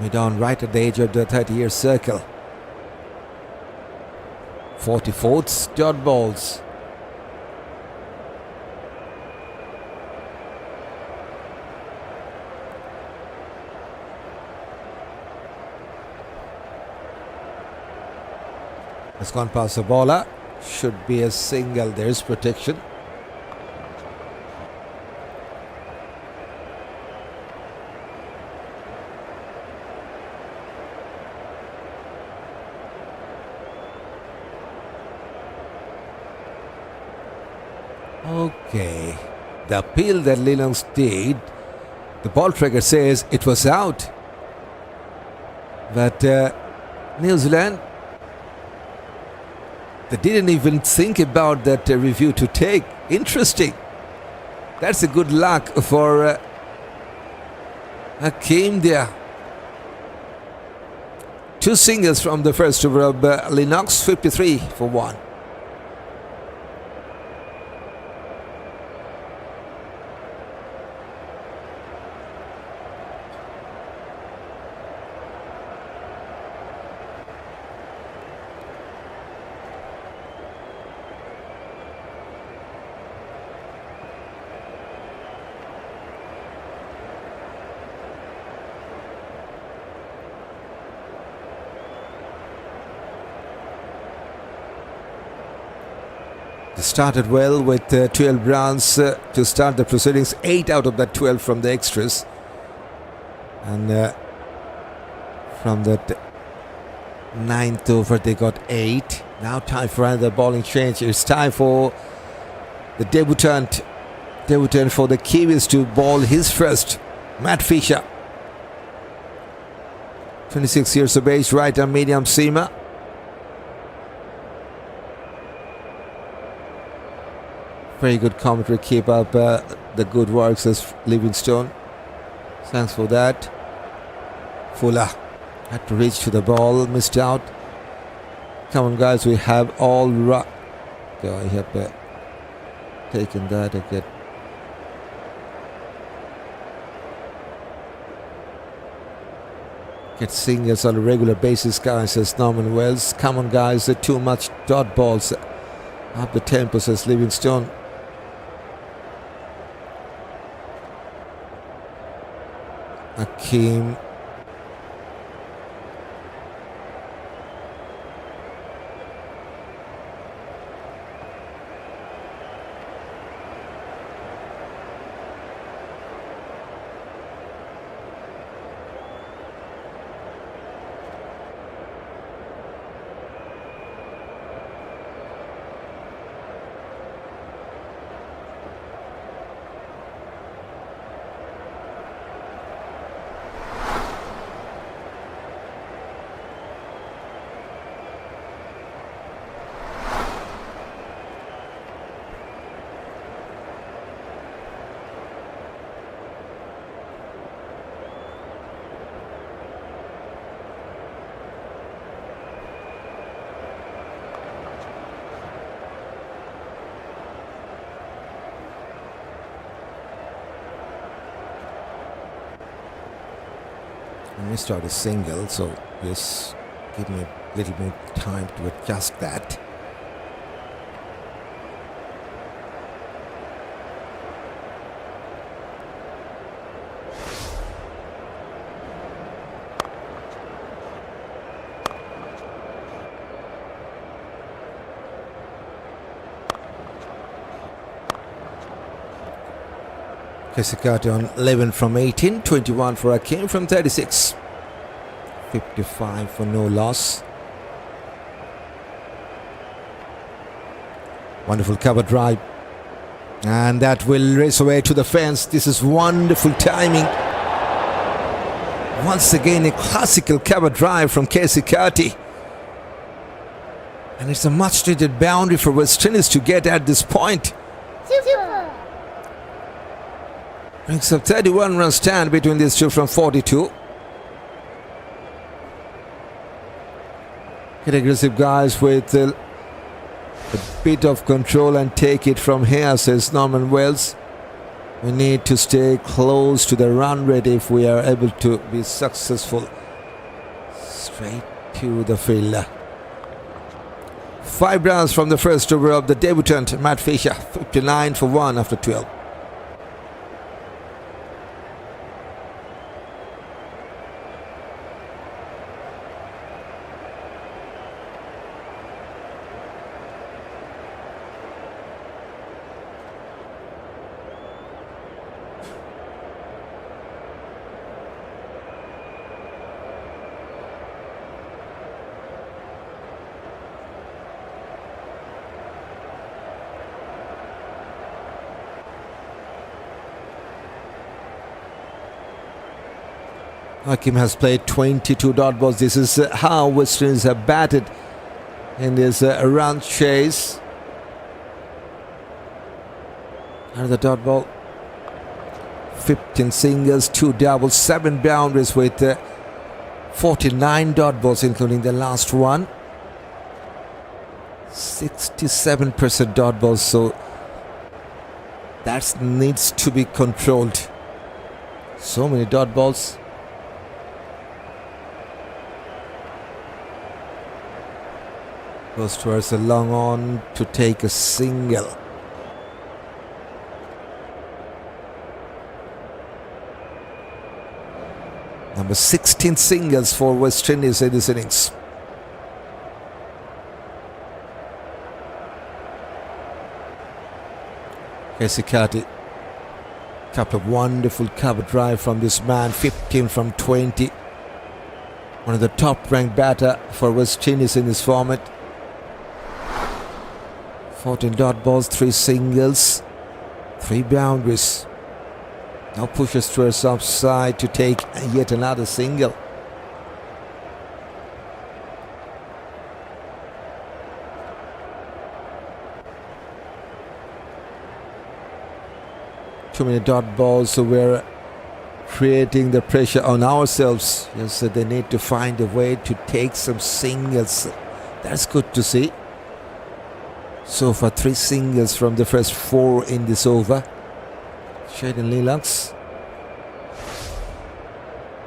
Mid on right at the edge of the 30-year circle. 44th dot balls. Has gone past the bowler. Should be a single. There is protection. Okay. The appeal that Lennox did, the ball tracker says it was out. But New Zealand, they didn't even think about that review to take. Interesting. That's a good luck for Ackeem there. 2 singles from the first over of Lennox, 53 for 1. They started well with 12 runs to start the proceedings. 8 out of that 12 from the extras. And from that 9th over they got 8. Now time for another bowling change. It's time for the debutant for the Kiwis to bowl his first. Matt Fisher. 26 years of age, right arm medium seamer. Very good commentary. Keep up the good work, says Livingstone. Thanks for that. Fuller had to reach to the ball, missed out. Come on, guys, we have all right. I have taken that again. Get singles on a regular basis, guys, says Norman Wells. Come on, guys, too much dot balls. Up the tempo, says Livingstone. Ackeem. I missed out a single, so just give me a little more time to adjust that. Keacy on 11 from 18, 21 for Ackeem from 36. 55 for no loss. Wonderful cover drive. And that will race away to the fence. This is wonderful timing. Once again, a classical cover drive from Keacy. And it's a much needed boundary for West Indies to get at this point. Brings up 31 run stand between these two from 42. Get aggressive guys with a bit of control and take it from here, says Norman Wells. We need to stay close to the run rate if we are able to be successful. Straight to the fielder. 5 runs from the first over of the debutant Matt Fisher. 59 for 1 after 12. Ackeem has played 22 dot balls. This is how West Indies have batted in this run chase. Another dot ball. 15 singles, 2 doubles, 7 boundaries with 49 dot balls, including the last one. 67% dot balls, so that needs to be controlled. So many dot balls. Goes towards the long on to take a single. Number 16 singles for West Indies in this innings. Keacy, couple of wonderful cover drive from this man. 15 from 20. One of the top ranked batter for West Indies in this format. 14 dot balls, 3 singles, 3 boundaries. Now pushes towards offside to take yet another single. Too many dot balls, so we're creating the pressure on ourselves. Yes, so they need to find a way to take some singles. That's good to see. So far 3 singles from the first 4 in this over. Jayden Nicholls.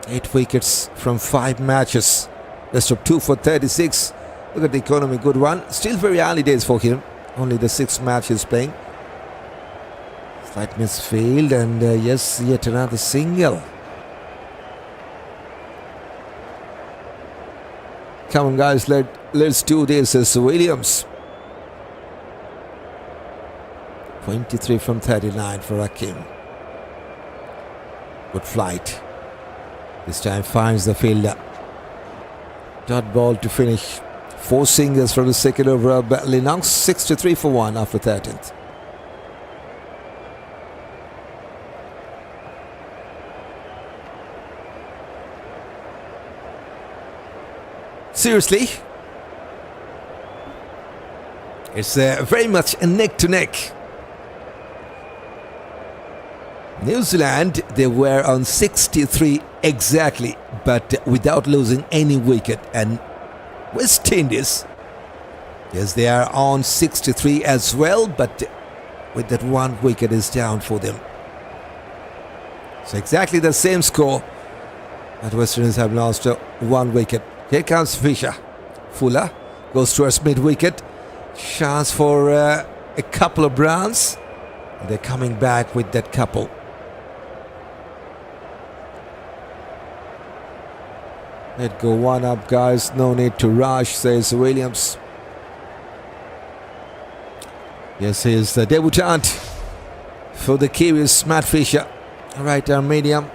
8 wickets from 5 matches. Best of 2 for 36. Look at the economy, good one. Still very early days for him. Only the 6th match he's playing. Slight misfield and yes, yet another single. Come on guys, let's do this as Williams. 23 from 39 for Ackeem. Good flight. This time finds the fielder. Dot ball to finish. 4 singles from the second over of Nicholls. 63 for 1 after 13th. Seriously, it's very much a neck to neck. New Zealand, they were on 63 exactly, but without losing any wicket. And West Indies, yes, they are on 63 as well, but with that 1 wicket is down for them. So exactly the same score. And West Indies have lost 1 wicket. Here comes Fisher. Fuller goes towards mid-wicket. Chance for a couple of runs. They're coming back with that couple. Let go one up, guys. No need to rush, says Williams. Yes, he's the debutant for the Kiwis, Matt Fisher. Right arm medium.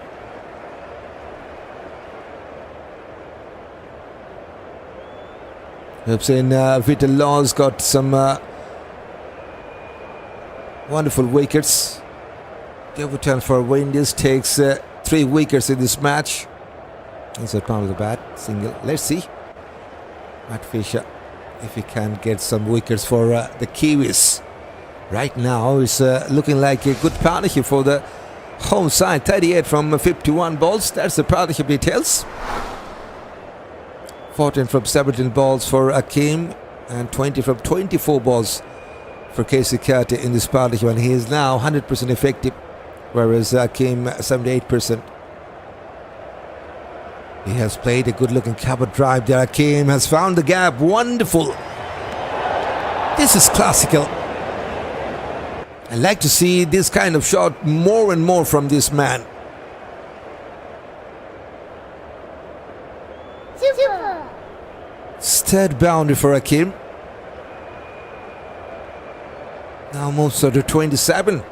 We've seen Vitel got some wonderful wickets. Debutant for Windies takes 3 wickets in this match. Inside pound of the bat, single. Let's see. Matt Fisher, if he can get some wickets for the Kiwis. Right now, it's looking like a good partnership for the home side. 38 from 51 balls. That's the partnership details. 14 from 17 balls for Ackeem and 20 from 24 balls for Keacy Carty in this partnership, and he is now 100% effective, whereas Ackeem 78%. He has played a good-looking cover drive there. Ackeem has found the gap. Wonderful. This is classical. I like to see this kind of shot more and more from this man. Super. Third boundary for Ackeem. Now moves to 27.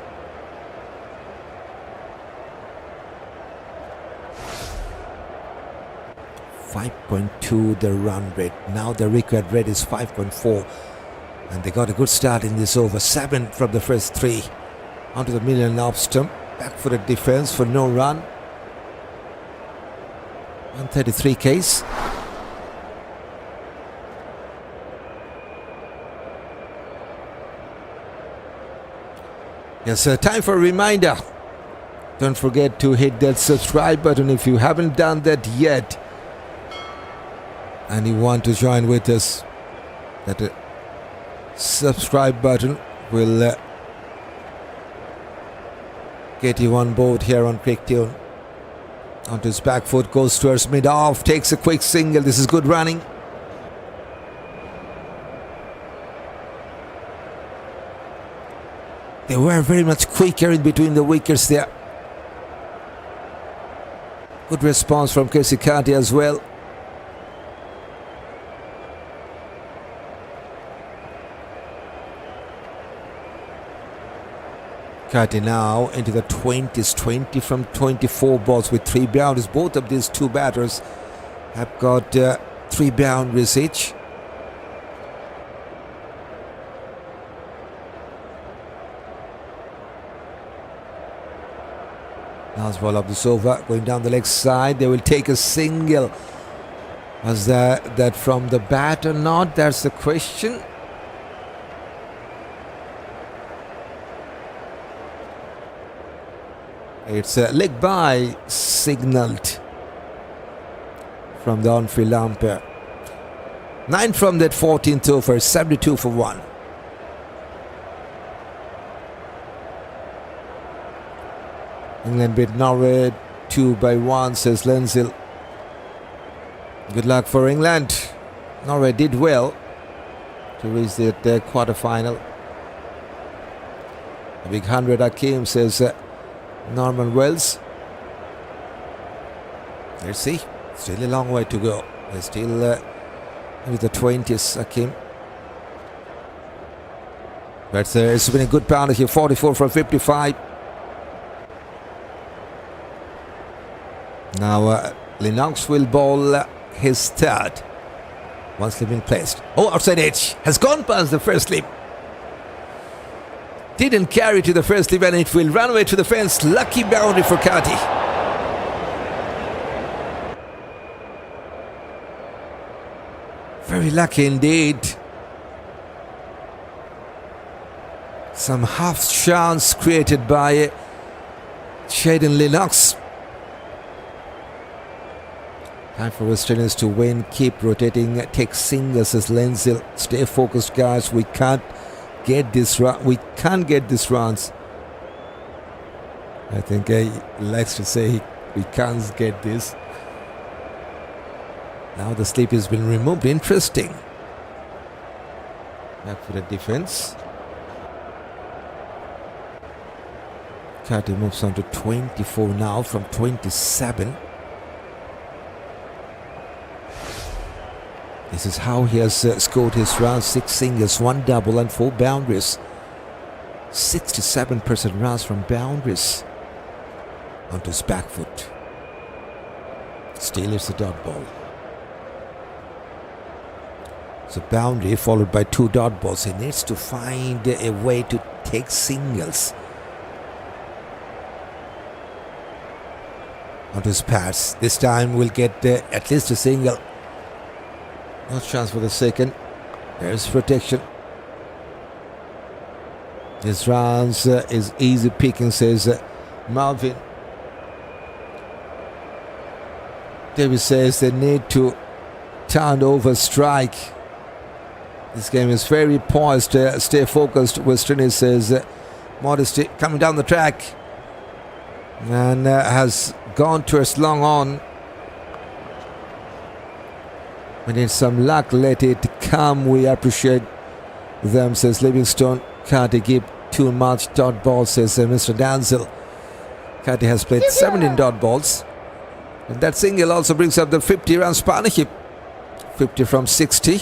.2 the run rate. Now the required rate is 5.4. And they got a good start in this over. 7 from the first 3. Onto the middle and off stump. Back for the defense for no run. 133 case. Yes, time for a reminder. Don't forget to hit that subscribe button if you haven't done that yet. And you want to join with us. That subscribe button will get you on board here on Quick Tune. Onto his back foot, goes towards mid-off, takes a quick single. This is good running. They were very much quicker in between the wickets there. Good response from Keacy Carty as well. Carty now into the 20s, 20 from 24 balls with 3 boundaries. Both of these 2 batters have got 3 boundaries each. Last ball of this over, going down the leg side. They will take a single. Was that from the bat or not? That's the question. It's a leg by signaled from the on-field umpire. 9 from that 14th over, 72 for 1. England beat Norway 2-1, says Lenzel. Good luck for England. Norway did well to reach the quarter-final. A big 100 Ackeem, says Norman Wells. Let's see. Still a long way to go. They're still with the 20s, Ackeem. But it's been a good partnership. 44 from 55. Now Lennox will bowl his third. One slip in placed. Oh, outside edge. Has gone past the first slip. Didn't carry to the first slip, and it will run away to the fence. Lucky boundary for Carty. Very lucky indeed. Some half chance created by Jayden Lennox. Time for West Indies to win. Keep rotating. Take singles as Lenzel. Stay focused, guys. We can't get this run. We can't get this runs. I think he likes to say we can't get this. Now the sleep has been removed. Interesting. Back for the defense. Carty moves on to 24 now from 27. This is how he has scored his rounds: 6 singles, 1 double and 4 boundaries. 67% rounds from boundaries. Onto his back foot. Still it's a dot ball. So boundary followed by 2 dot balls. He needs to find a way to take singles. Onto his pass. This time we'll get at least a single. No chance for the second. There's protection. This rounds is easy picking, says Marvin. David says they need to turn over strike. This game is very poised. Stay focused. West Indies says Modesty coming down the track and has gone towards long on. We need some luck. Let it come. We appreciate them, says Livingstone. Carty give too much dot balls, says Mr. Danzel. Carty has played 17 dot balls. And that single also brings up the 50 runs partnership. 50 from 60.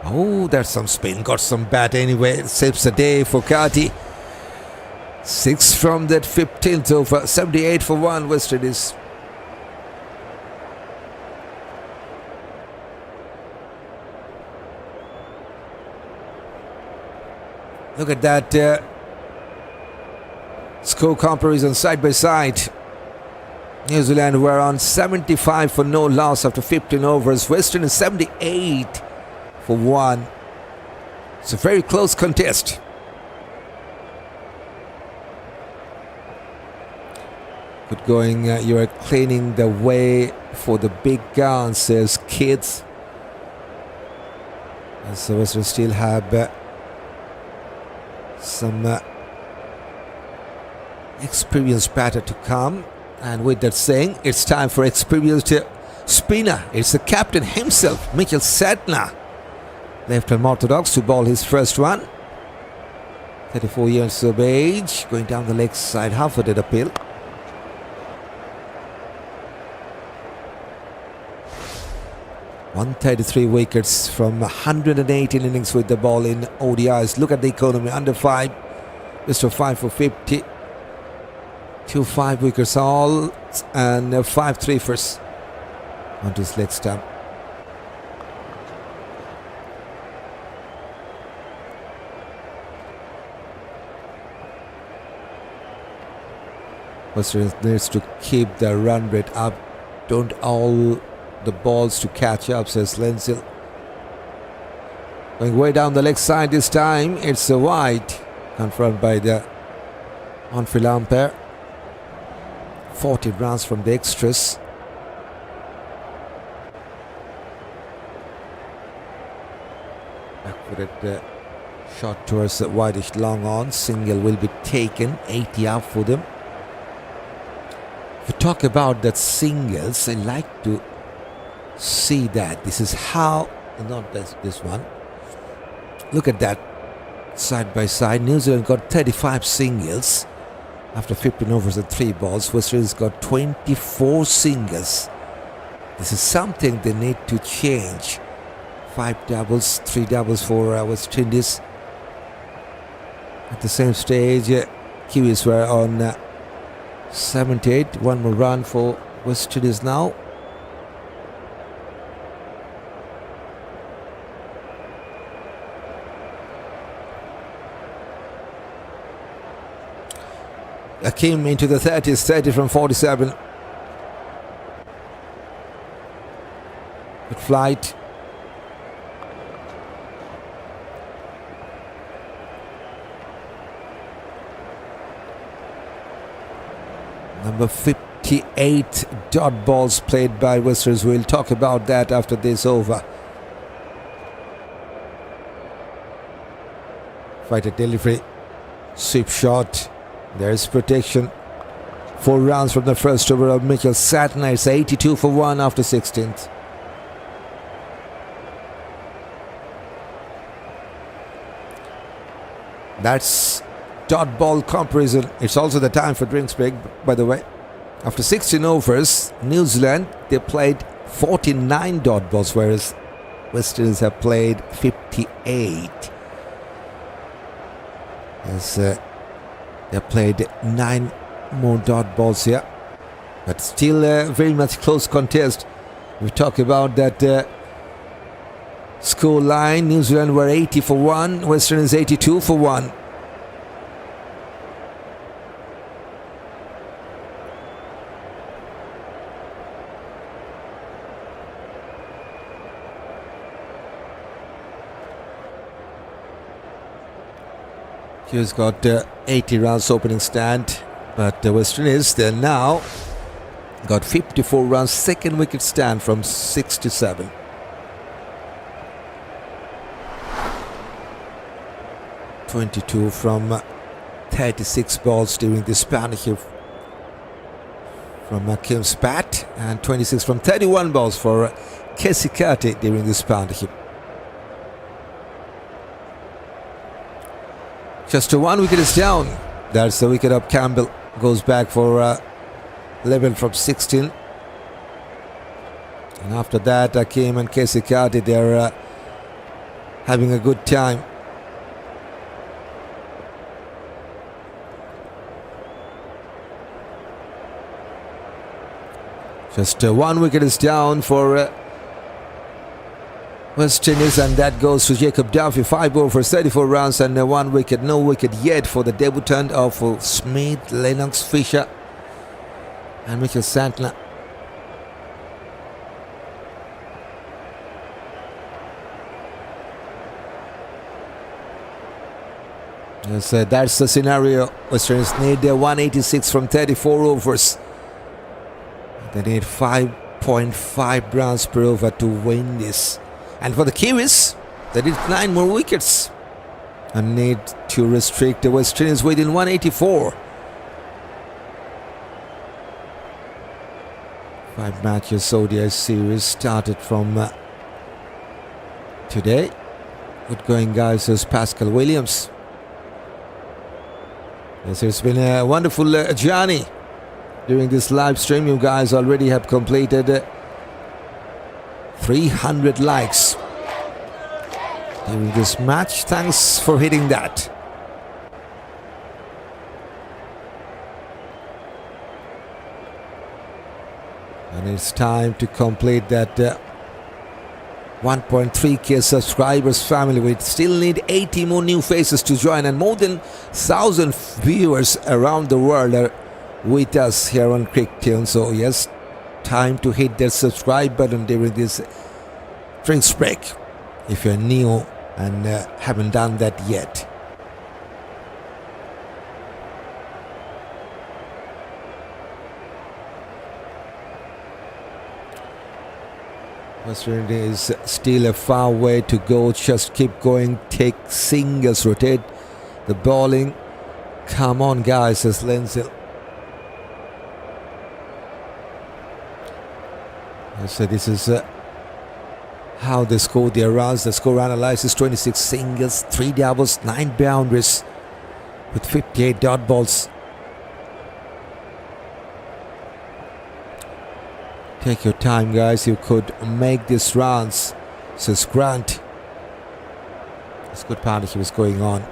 Oh, that's some spin. Got some bat anyway. It saves the day for Carty. 6 from that 15th over. 78 for 1 West Indies. Look at that score comparison side by side. New Zealand were on 75 for no loss after 15 overs. West Indies 78 for 1. It's a very close contest. Good going. You are cleaning the way for the big guns, says Kids. And so West Indies still have some experienced batter to come. And with that saying, it's time for experienced spinner. It's the captain himself, Mitchell Santner. Left arm orthodox to bowl his first one. 34 years of age. Going down the leg side, half-footed appeal. (133 wickets from 118 innings with the ball in ODIs. Look at the economy, under 5. Mr. 5 for 50. 2 5 wickets all and 5 3-fers onto his leg stump. Australia needs to keep the run rate up. Don't all the balls to catch up, says Lensil. Going way down the leg side this time. It's a wide. Confirmed by the on-field umpire. 40 runs from the extras. Back-footed shot towards the wideish long on. Single will be taken. 80 out for them. If we talk about that singles, I like to see that. This is how, not this one. Look at that side by side. New Zealand got 35 singles after 15 overs and 3 balls. West Indies got 24 singles. This is something they need to change. 5 doubles, 3 doubles for West Indies. At the same stage, Kiwis were on 78. 1 more run for West Indies now. Ackeem into the 30s, 30 from 47. Good flight. Number 58 dot balls played by West Indies. We'll talk about that after this over. Fighter delivery. Sweep shot. There's protection. 4 runs from the first over of Nicholls. Santner is 82 for 1 after 16th. That's dot ball comparison. It's also the time for drinks break, by the way. After 16 overs, New Zealand, they played 49 dot balls, whereas West Indies have played 58. As they played 9 more dot balls here, but still very much close contest. We talk about that score line. New Zealand were 80 for 1, West Indies 82 for 1. He's got 80 runs opening stand, but the West Indies, they now got 54 runs second wicket stand from 67. .22 from 36 balls during this partnership from Ackeem's bat, and 26 from 31 balls for Keacy Carty during this partnership. Just 1 wicket is down. That's the wicket up. Campbell goes back for 11 from 16. And after that, Ackeem and Keacy Carty, they're having a good time. Just 1 wicket is down for West Indies, and that goes to Jacob Duffy. 5 overs, 34 runs, and 1 wicket. No wicket yet for the debutant of Smith, Lennox, Fisher, and Michael Santner. Yes, that's the scenario. West Indies need 186 from 34 overs. They need 5.5 runs per over to win this. And for the Kiwis, they need 9 more wickets and need to restrict the West Indies within 184. 5 matches ODI series started from today. Good going, guys, is Pascal Williams. Yes, it's been a wonderful journey during this live stream. You guys already have completed 300 likes during this match. Thanks for hitting that. And it's time to complete that 1.3k subscribers family. We still need 80 more new faces to join, and more than 1,000 viewers around the world are with us here on CricTune. So yes, time to hit that subscribe button during this drinks break if you're new and haven't done that yet. West Indies still a far way to go. Just keep going, take singles, rotate the bowling. Come on, guys, says Lenzel. So this is how they score their runs. The score analysis: 26 singles, 3 doubles, 9 boundaries with 58 dot balls. Take your time, guys. You could make these runs, says Grant. It's good partnership is going on.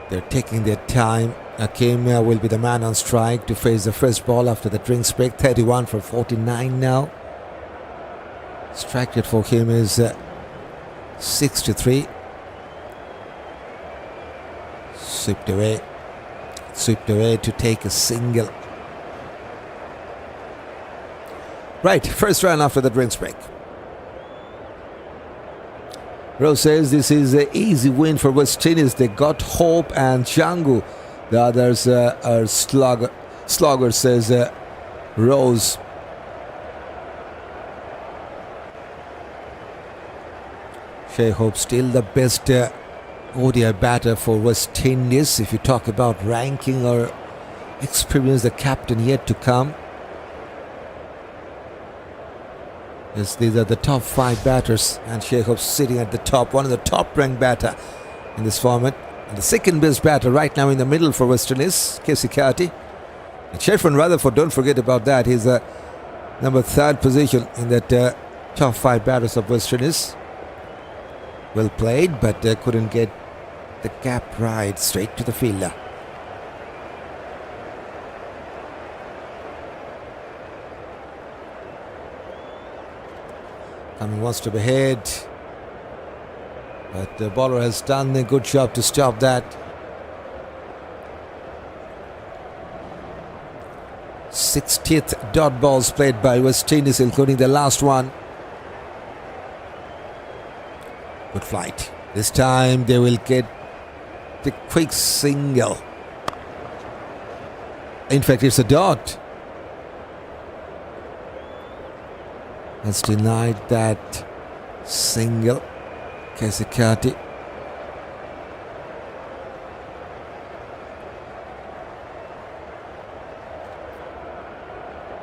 They're taking their time. Ackeem will be the man on strike to face the first ball after the drinks break. 31 for 49 now. Strike rate for him is 63. Swept away to take a single. Right, first run after the drinks break. Rose says this is an easy win for West Indies. They got Hope and Jangoo. The others are slugger, says Rose. Shai Hope still the best ODI batter for West Indies. If you talk about ranking or experience, the captain yet to come. Yes, these are the top 5 batters, and Sheikh sitting at the top, one of the top ranked batter in this format. And the second best batter right now in the middle for West Indies, Keacy Carty. And Sherfane Rutherford, don't forget about that. He's a number 3rd position in that top 5 batters of West Indies. Well played, but couldn't get the gap right, straight to the fielder. Coming one step ahead, but the bowler has done a good job to stop that. 60th dot balls played by West Indies, including the last one. Good flight. This time they will get the quick single. In fact, it's a dot. Has denied that single. Keacy Carty.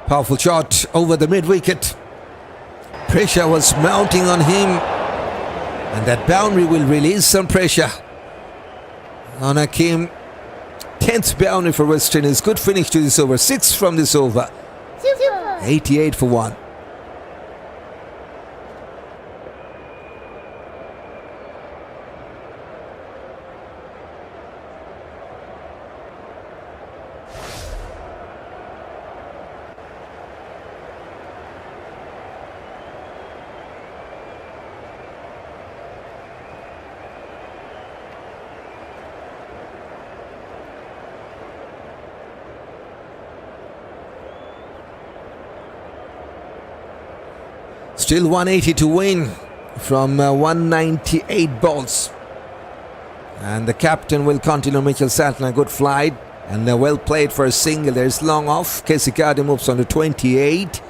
Powerful shot over the mid-wicket. Pressure was mounting on him, and that boundary will release some pressure on Ackeem. 10th boundary for West Indies. Good finish to this over. 6 from this over. 88 for 1. Still 180 to win from 198 balls. And the captain will continue. Santner, good flight and well played for a single. There's long off. Keacy Carty moves on to 28.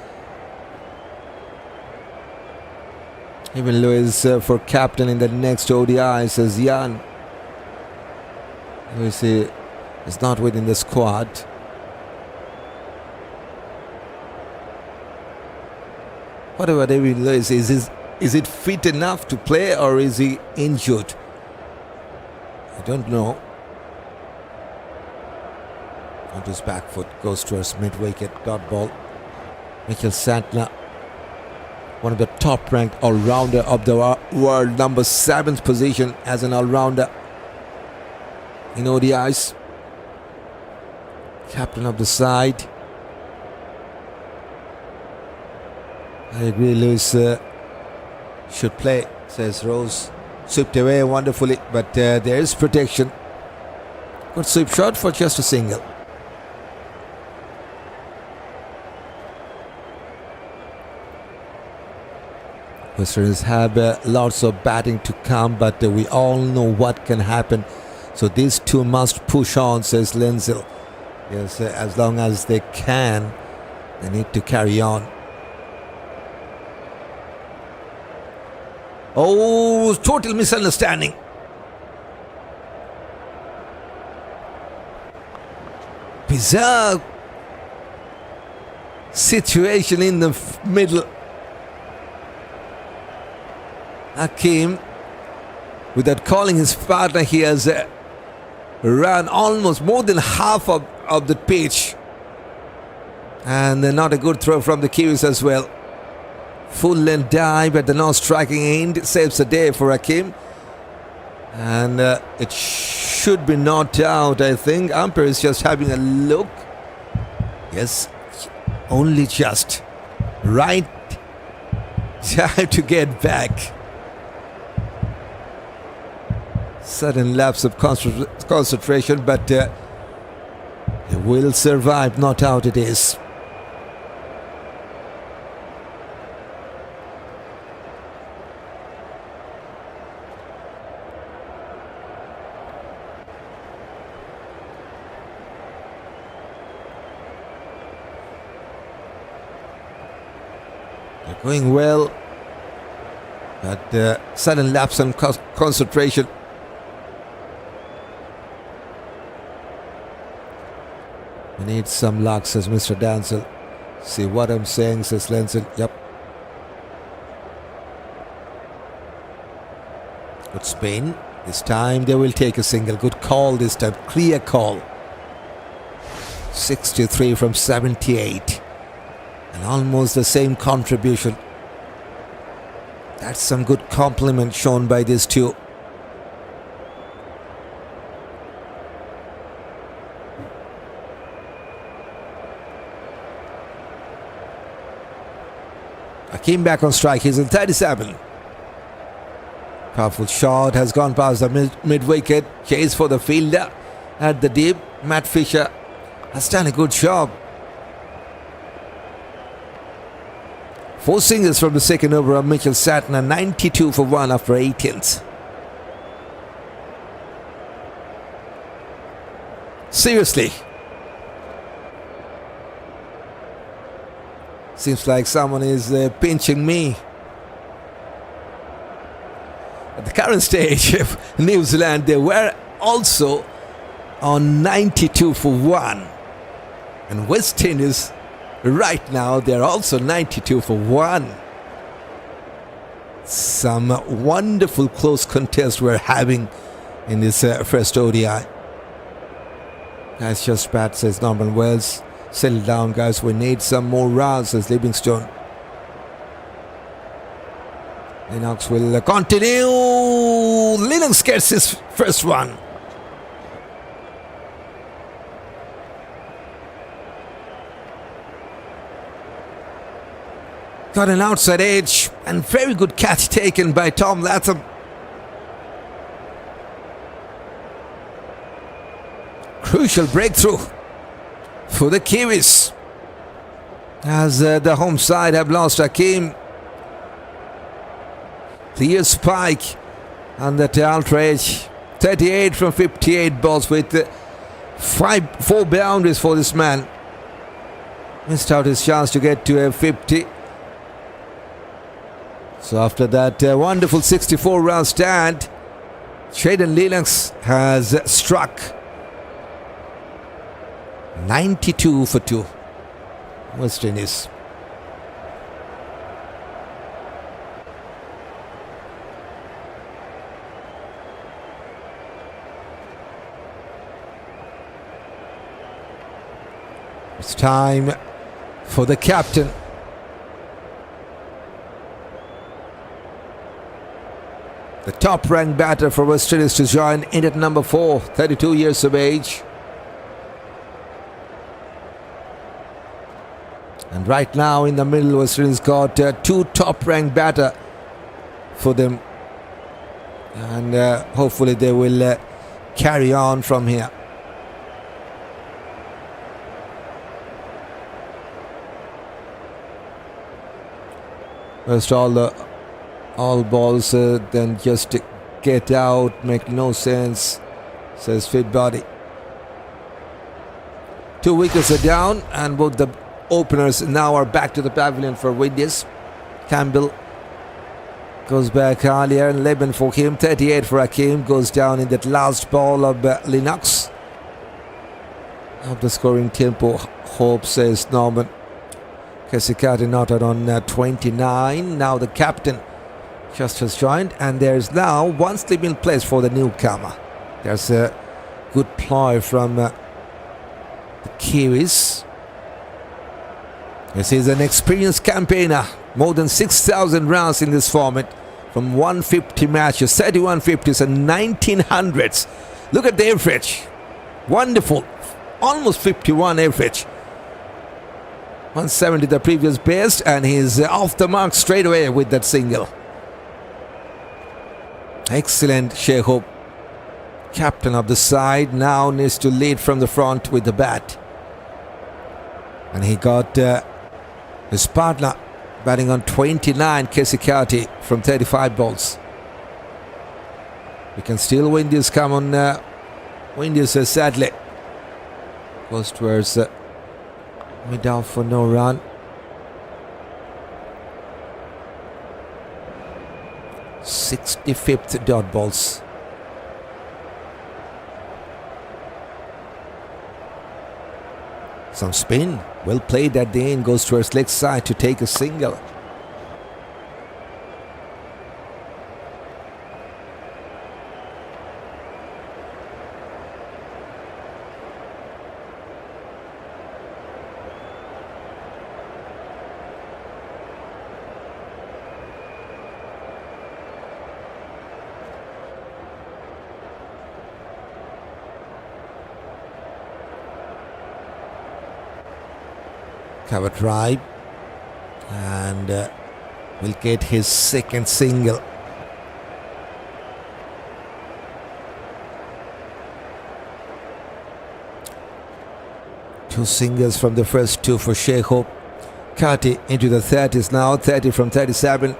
Even Lewis for captain in the next ODI, says Jan. Lewis is not within the squad. What about David Lewis? Is it fit enough to play, or is he injured? I don't know. On his back foot, goes towards mid-wicket, dot ball. Santner, one of the top-ranked all-rounder of the world, number 7th position as an all-rounder in ODIs. Captain of the side. I agree, Lewis should play, says Rose. Swept away wonderfully, but there is protection. Good sweep shot for just a single. Westerners have lots of batting to come, but we all know what can happen. So these two must push on, says Lenzel. Yes, as long as they can, they need to carry on. Oh, total misunderstanding. Bizarre situation in the middle. Ackeem, without calling his partner, he has run almost more than half of the pitch. And not a good throw from the Kiwis as well. Full length dive at the non-striking end saves the day for Ackeem. And it should be not out, I think. Umpire is just having a look. Yes, only just. Right time to get back. Sudden lapse of concentration, but it will survive. Not out it is. Going well, but sudden lapse on concentration. We need some luck, says Mr. Dancel. See what I'm saying, says Lenzel. Yep. Good spin. This time they will take a single. Good call this time. Clear call. 63 from 78. And almost the same contribution. That's some good compliment shown by these two. Ackeem back on strike. He's in 37. Powerful shot has gone past the mid wicket. Chase for the fielder at the deep. Matt Fisher has done a good job. 4 singles from the second over of Mitchell Santner. 92 for 1 after 18th. Seriously. Seems like someone is pinching me. At the current stage of New Zealand, they were also on 92 for 1. And West Indies, right now, they're also 92 for 1. Some wonderful close contest we're having in this first ODI. That's just bad, says Norman Wells. Settle down, guys. We need some more runs, says Livingstone. Lennox will continue. Lennox gets his first one. Got an outside edge and very good catch taken by Tom Latham. Crucial breakthrough for the Kiwis as the home side have lost Ackeem. Clear spike and that ultra edge. 38 from 58 balls with 4 boundaries for this man. Missed out his chance to get to a 50. So after that wonderful 64 round stand, Jayden Lennox has struck 92 for 2. West Indies. It's time for the captain. The top-ranked batter for West Indies to join in at number 4, 32 years of age. And right now in the middle, West Indies got 2 top-ranked batter for them. And hopefully they will carry on from here. First all balls then just get out, make no sense, says Fit Body. 2 wickets are down and both the openers now are back to the pavilion for Windies. Campbell goes back earlier, 11 for him, 38 for Ackeem, goes down in that last ball of Lennox. Up the scoring tempo, hope, says Norman. Keacy not out on 29. Now the captain just has joined, and there's now 1 slip in place for the newcomer. There's a good ploy from the Kiwis. This is an experienced campaigner, more than 6,000 runs in this format from 150 matches, 31 50s and 1900s. Look at the average. Wonderful. Almost 51 average. 170 the previous best, and he's off the mark straight away with that single. Excellent Shai, captain of the side, now needs to lead from the front with the bat. And he got his partner batting on 29, Keacy Carty, from 35 balls. We can still win this. Come on, win this sadly. Goes towards mid down for no run. 65th dot balls. Some spin. Well played at the end. Goes towards leg side to take a single. Cover drive and will get his second single. Two singles from the first two for Shai. Carty into the 30s now, 30 from 37.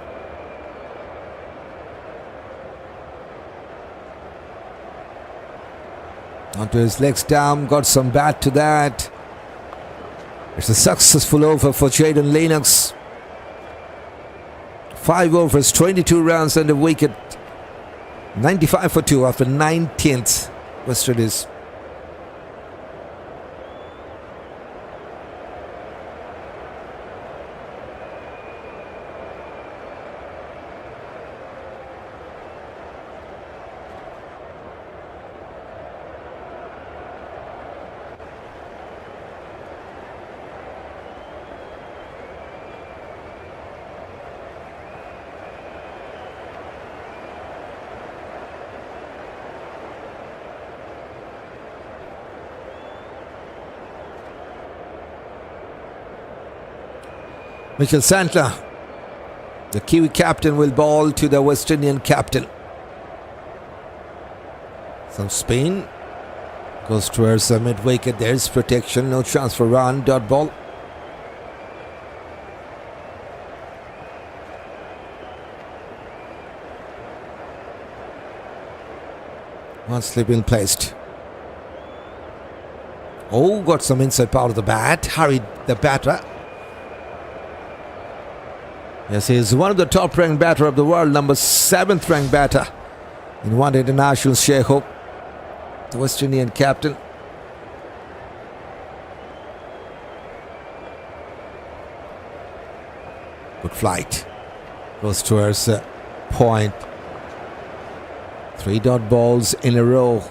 Onto his legs down, got some bat to that. It's a successful over for Jayden Lennox. 5 overs, 22 runs and a wicket. 95 for 2 after 19th West Indies. Mitchell Santner, the Kiwi captain, will bowl to the West Indian captain. Some spin. Goes towards the mid-wicket. There's protection. No chance for run. Dot ball. One slip in placed. Oh, got some inside power of the bat. Hurried the batter. Yes, he is one of the top-ranked batter of the world, number 7th ranked batter in one international. Shai, the West Indian captain. Good flight. Goes towards point. 3 dot balls in a row.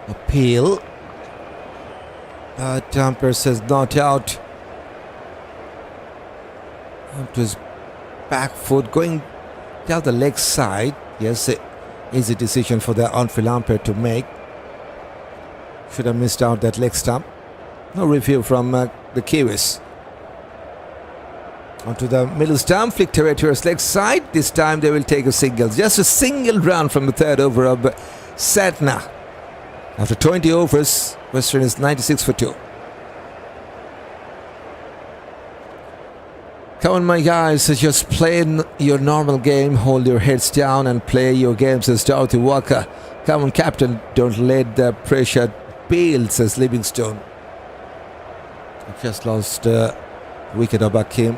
Appeal. Umpire says not out. Onto his back foot, going down the leg side. Yes, easy decision for the on-field umpire to make. Should have missed out that leg stump. No review from the Kiwis. Onto the middle stump, flicked away to his leg side. This time they will take a single. Just a single run from the third over of Santner. After 20 overs, West Indies 96 for 2. Come on, my guys, just play your normal game, hold your heads down and play your games as Dorothy Walker. Come on, captain, don't let the pressure build, says Livingstone. Just lost wicket of Ackeem.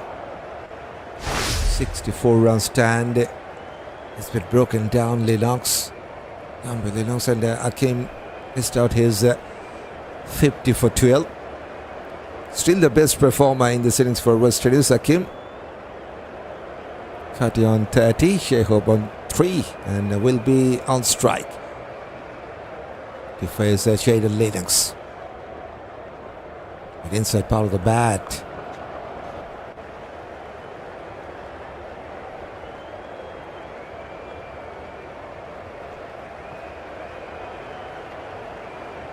64 run stand. It's been broken down. Lennox. Lennox and Ackeem missed out his 50 for 12. Still the best performer in the innings for West Indies, Ackeem. Carty on 30, Shai on 3, and will be on strike to face Jayden Lennox. The inside part of the bat.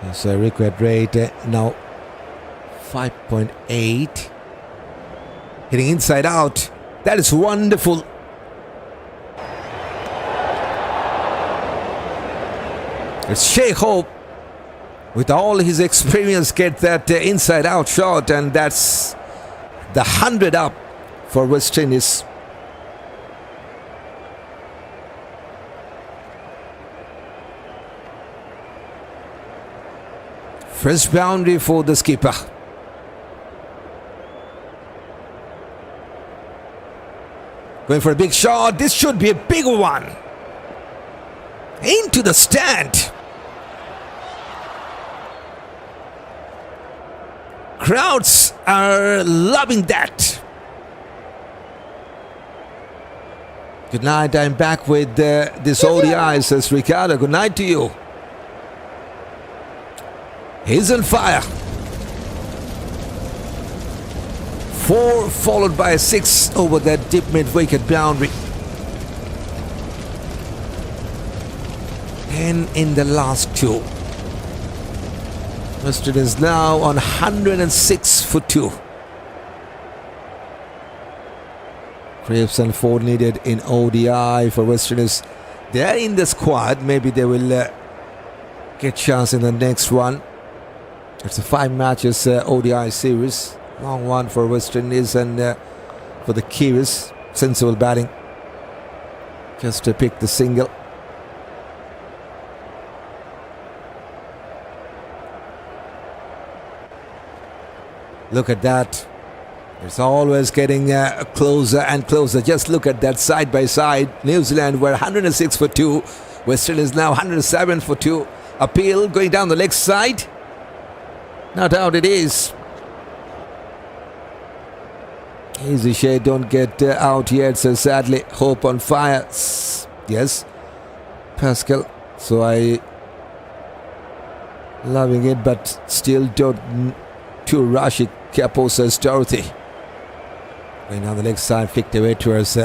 His required rate now 5.8. Hitting inside out. That is wonderful. It's Shai Hope, with all his experience, get that inside out shot, and that's the 100 up for West Indies. First boundary for the skipper. Going for a big shot. This should be a big one. Into the stand. Crowds are loving that. Good night. I'm back with this ODI, says Ricardo. Good night to you. He's on fire. 4 followed by a 6 over that deep mid-wicket boundary. 10 in the last 2. West Indies now on 106 for 2. Greaves and Forde needed in ODI for West Indies. They are in the squad. Maybe they will get chance in the next one. It's a 5 matches ODI series. Long one for West Indies and for the Kiwis. Sensible batting. Just to pick the single. Look at that. It's always getting closer and closer. Just look at that side by side. New Zealand were 106 for 2. West Indies now 107 for 2. Appeal going down the leg side. No doubt it is. Easy Shai, don't get out yet, so sadly. Hope on fire. Yes. Pascal. So I loving it, but still don't too rush it. Capo says Dorothy. Going down the leg side, flicked away towards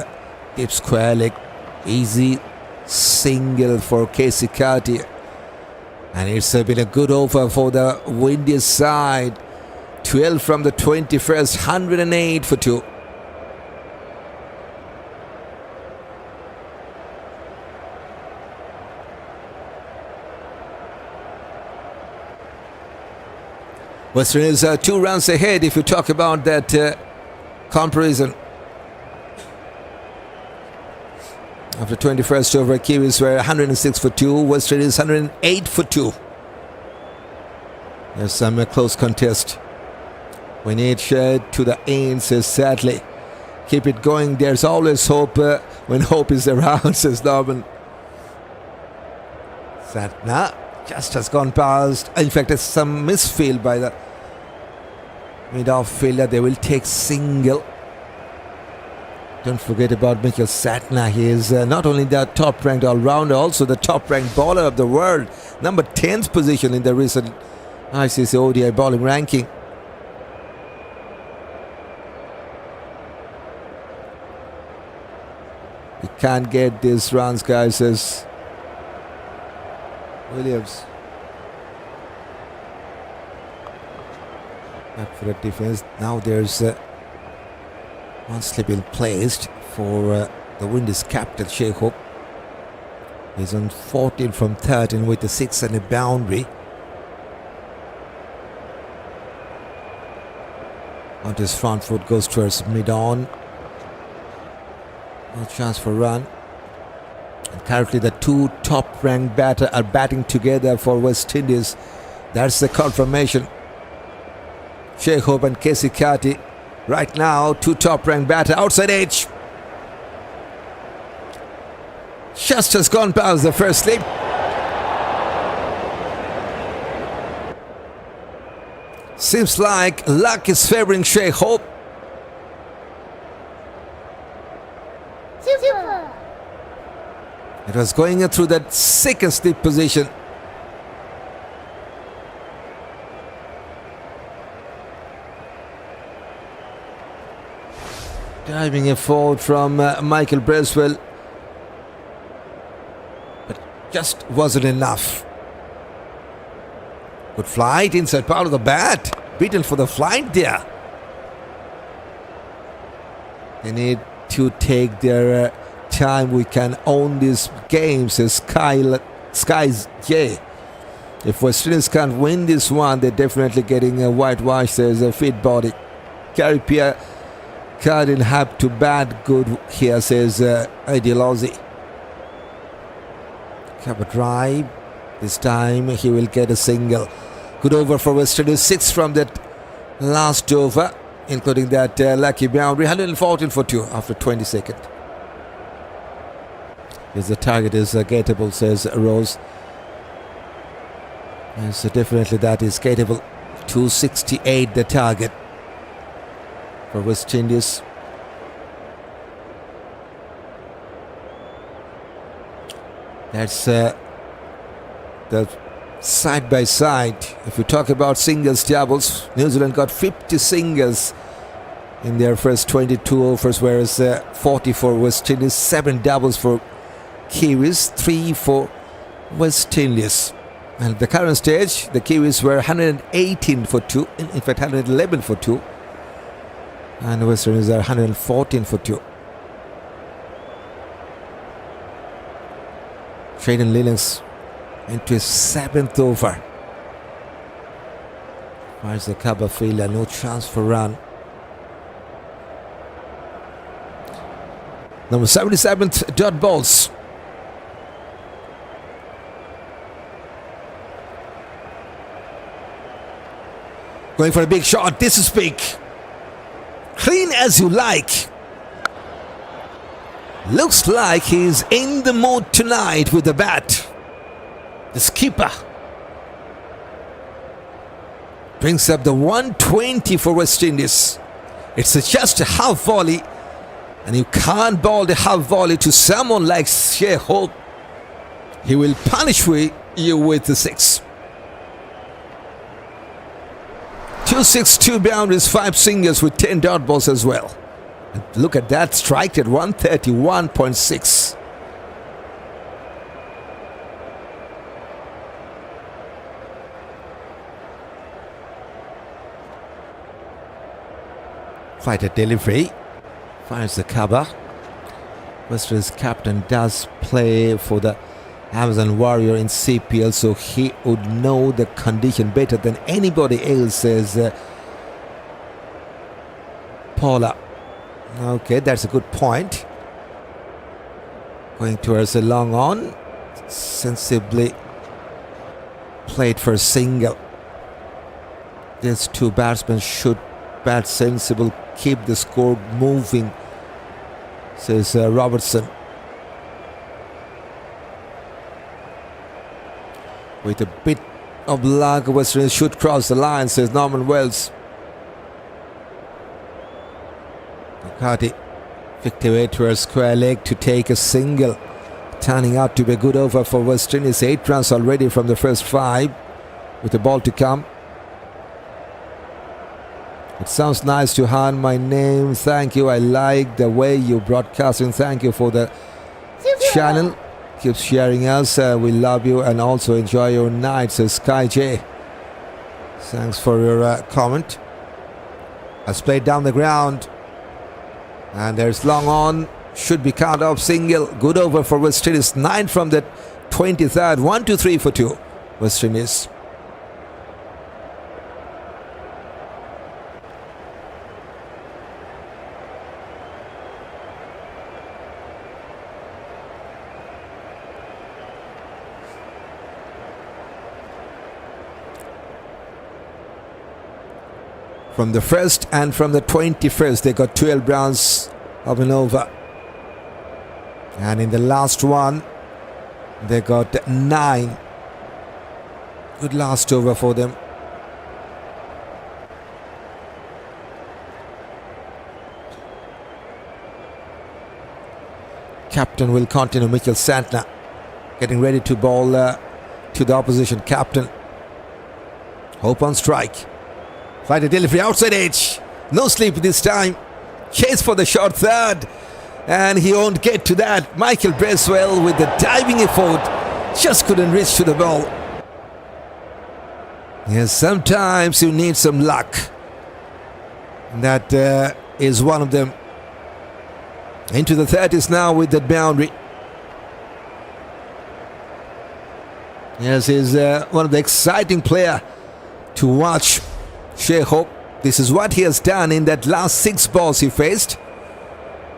deep square leg. Easy single for Keacy Carty. And it's been a good over for the windy side. 12 from the 21st, 108 for 2. West Indies 2 runs ahead if you talk about that comparison. After 21st over, Kiwis were 106 for 2, West Indies 108 for 2. There's some close contest. We need Shai to the end, says sadly. Keep it going, there's always hope when hope is around, says Norman. Santner just has gone past. In fact, there's some misfield by the mid-off fielder. They will take single. Don't forget about Michael Santner. He is not only the top-ranked all-rounder, also the top-ranked bowler of the world. Number 10th position in the recent ICC ODI bowling ranking. You can't get these runs, guys, says Williams. Back for the defense. Now there's one slip in placed for the Windies captain, Shai Hope. He's on 14 from 13 with a 6 and a boundary. On his front foot goes towards mid-on. No chance for run. And currently the 2 top-ranked batters are batting together for West Indies. That's the confirmation. Shai Hope and Keacy Carty. Right now, 2 top-ranked batters outside edge. Just has gone past the first slip. Seems like luck is favoring Shai Hope. Super. It was going through that second slip position. Diving a forward from Michael Bracewell. But just wasn't enough. Good flight inside part of the bat. Vitel for the flight there. They need to take their time. We can own this game, says Sky's J. If West Indies can't win this one, they're definitely getting a whitewash, says a fit body. Khary Pierre didn't have to bat good here, says Ideology. Have a drive. This time he will get a single. Good over for West Indies. 6 from that last over, including that lucky boundary. 114 for 2 after 20 seconds. Yes, the target is gettable, says Rose. Yes, definitely that is gettable. 268 the target for West Indies. That's the side by side. If we talk about singles, doubles, New Zealand got 50 singles in their first 22 overs, whereas 40 for West Indies, 7 doubles for Kiwis, 3 for West Indies. And at the current stage, the Kiwis were 118 for 2, in fact 111 for 2, and West Indies are 114 for 2. Jayden Lillings into his 7th over. Where's the cover fielder? No chance for run. Number 77th dot balls. Going for a big shot. This is big. Clean as you like. Looks like he's in the mood tonight with the bat. The skipper brings up the 120 for West Indies. It's just a half volley, and you can't ball the half volley to someone like Shai. He will punish you with the 6. 262 boundaries, 5 singles with 10 dot balls as well. And look at that strike at 131.6. Fighter delivery. Finds the cover. West Indies captain does play for the Amazon Warrior in CPL, so he would know the condition better than anybody else, says Paula. Okay, that's a good point. Going towards a long on. Sensibly played for a single. These two batsmen should bat sensible, keep the score moving, says Robertson. With a bit of luck, West Indies should cross the line, says Norman Wells. Carty flicked away towards square leg to take a single, turning out to be a good over for West Indies. 8 runs already from the first 5, with the ball to come. It sounds nice to hand my name. Thank you. I like the way you broadcasting. Thank you for the channel. Keep sharing us. We love you and also enjoy your night, says Sky J. Thanks for your comment. Has played down the ground. And there's long on. Should be count off single. Good over for West Indies. 9 from the 23rd. 1, 2, 3 for 2. West Indies. From the 1st and from the 21st, they got 12 rounds of an over. And in the last one, they got 9. Good last over for them. Captain will continue. Mitchell Santner getting ready to bowl to the opposition captain. Hope on strike. Fighter delivery outside edge. No sleep this time. Chase for the short third. And he won't get to that. Michael Bracewell with the diving effort. Just couldn't reach to the ball. Yes, sometimes you need some luck. That is one of them. Into the 30s now with that boundary. Yes, he's one of the exciting player to watch. Shai hope this is what he has done in that last 6 balls he faced.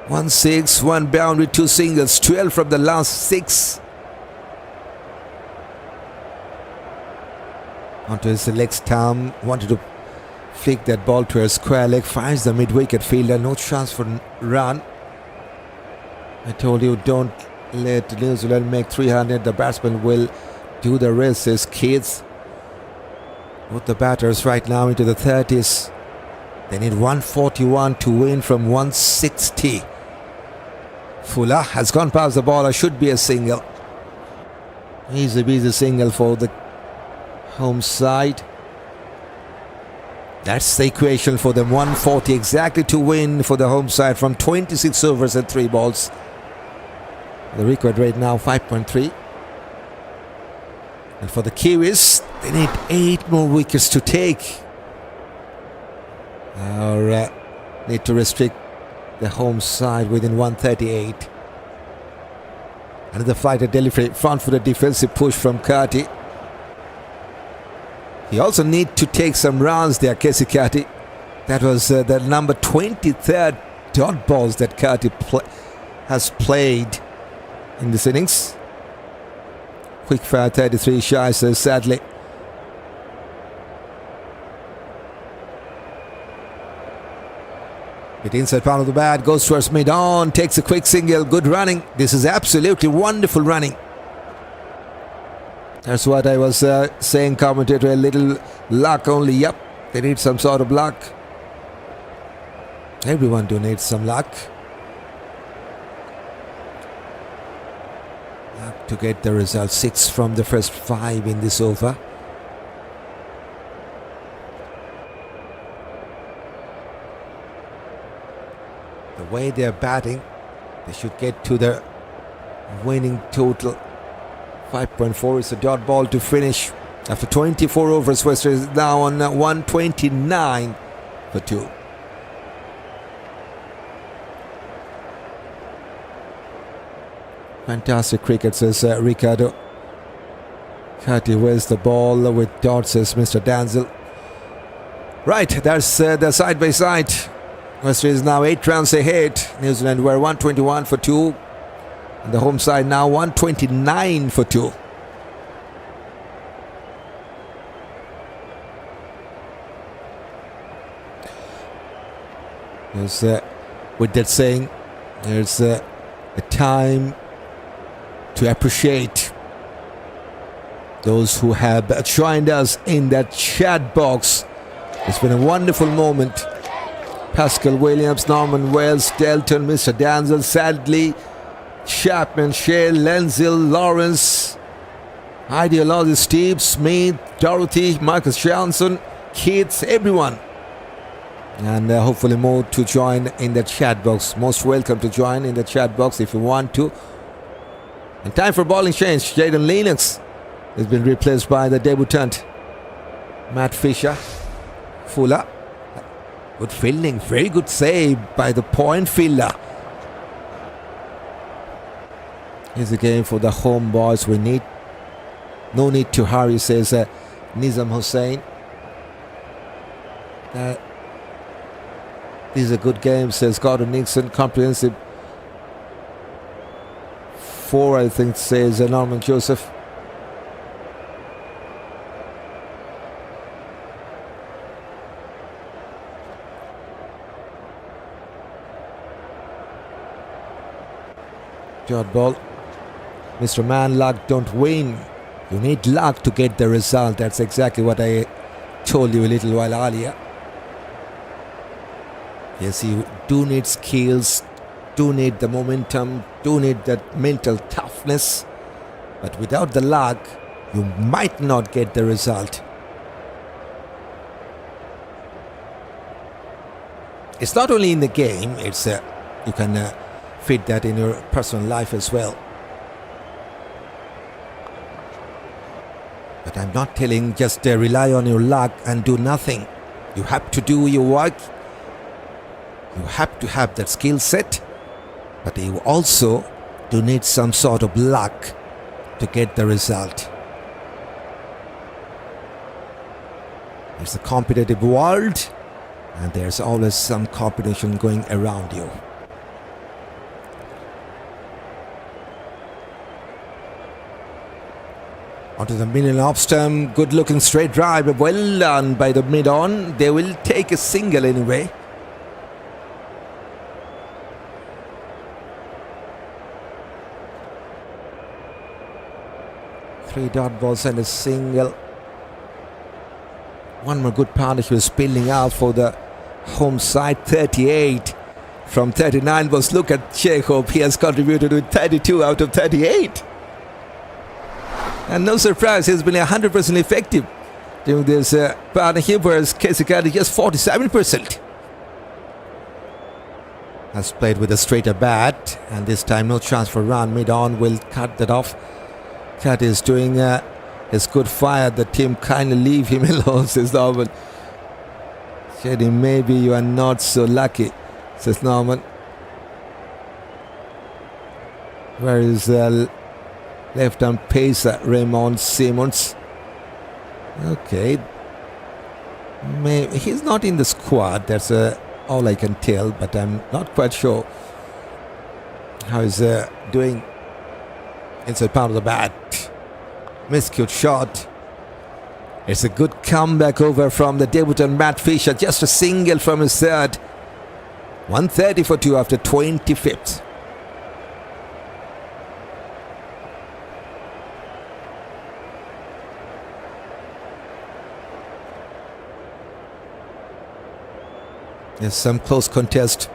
1 6, 1 boundary, 2 singles, 12 from the last 6. Onto his legs, Tam wanted to flick that ball to a square leg, finds the mid-wicket fielder, no chance for run. I told you, don't let New Zealand make 300, the batsman will do the rest, says Kids. Both the batters right now into the 30s. They need 141 to win from 160. Fuller has gone past the ball, should be a single. Easy single for the home side. That's the equation for them. 140 exactly to win for the home side from 26 overs and 3 balls. The record rate now 5.3. And for the Kiwis, they need 8 more wickets to take. Or need to restrict the home side within 138. Another fighter delivery, front for the defensive push from Carty. He also need to take some runs there, Keacy Carty. That was the number 23rd dot balls that Carty has played in this innings. Quick fire 33, Shai says sadly. It inside part of the bat, goes towards mid-on, takes a quick single, good running. This is absolutely wonderful running. That's what I was saying, commentator, a little luck only. Yep, they need some sort of luck. Everyone do need some luck. To get the result. 6 from the first 5 in this over. The way they're batting, they should get to the winning total. 5.4 is a dot ball to finish. After 24 overs, West is now on 129 for 2. Fantastic cricket, says Ricardo. Carty, where's the ball with dots, says Mr. Danzel. Right, that's the side by side. West is now 8 runs ahead. New Zealand were 121 for 2. And the home side now 129 for 2. There's, with that saying, there's a time to appreciate those who have joined us in that chat box. It's been a wonderful moment. Pascal Williams, Norman Wells, Delton, Mr. Danzel, sadly, Chapman, Shale, Lenzel, Lawrence, Ideologist, Steve, Smith, Dorothy, Marcus Johnson, kids, everyone. And hopefully more to join in the chat box. Most welcome to join in the chat box if you want to. And time for bowling change. Jayden Lennox has been replaced by the debutant Matt Fisher. Fuller. Good fielding, very good save by the point fielder. Here's the game for the home boys. We need no need to hurry, says Nizam Hussain. This is a good game, says Gordon Nixon. Comprehensive 4, I think, says Norman Joseph. Dot ball. Mr. Man, luck don't win. You need luck to get the result. That's exactly what I told you a little while earlier. Yes, you do need skills, do need the momentum, do need that mental toughness. But without the luck, you might not get the result. It's not only in the game, it's you can fit that in your personal life as well. But I'm not telling just rely on your luck and do nothing. You have to do your work. You have to have that skill set. But you also do need some sort of luck to get the result. It's a competitive world, and there's always some competition going around you. Onto the middle off stump, good looking straight drive, well done by the mid-on. They will take a single anyway. Three dot balls and a single. One more good partnership spilling out for the home side. 38 from 39 was, look at Chekhov. He has contributed with 32 out of 38. And no surprise, he's been 100% effective during this partnership, whereas Keacy just 47%. Has played with a straighter bat, and this time no chance for run. Mid-on will cut that off. Carty is doing his good fire. The team kindly leave him alone, says Norman. Shady, maybe you are not so lucky, says Norman. Where is left-arm pacer Raymond Simmons? Okay. Maybe he's not in the squad. That's all I can tell, but I'm not quite sure how he's doing inside part of the bat. Miscute shot. It's a good comeback over from the debutant Matt Fisher. Just a single from his third. 130 for 2 after 25th. There's some close contest.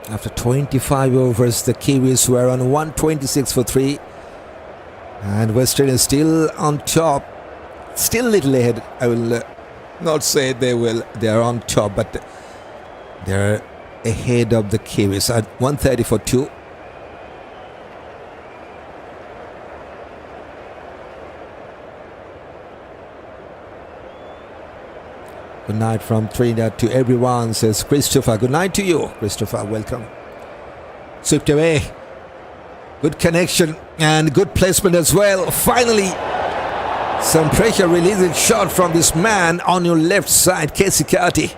After 25 overs, the Kiwis were on 126 for 3. And Western is still on top. Still a little ahead. I will not say they are on top, but they're ahead of the Kiwis at 130 for 2. Good night from Trinidad to everyone, says Christopher. Good night to you, Christopher. Welcome. Swept away. Good connection and good placement as well. Finally, some pressure releasing shot from this man on your left side, Keacy Carty.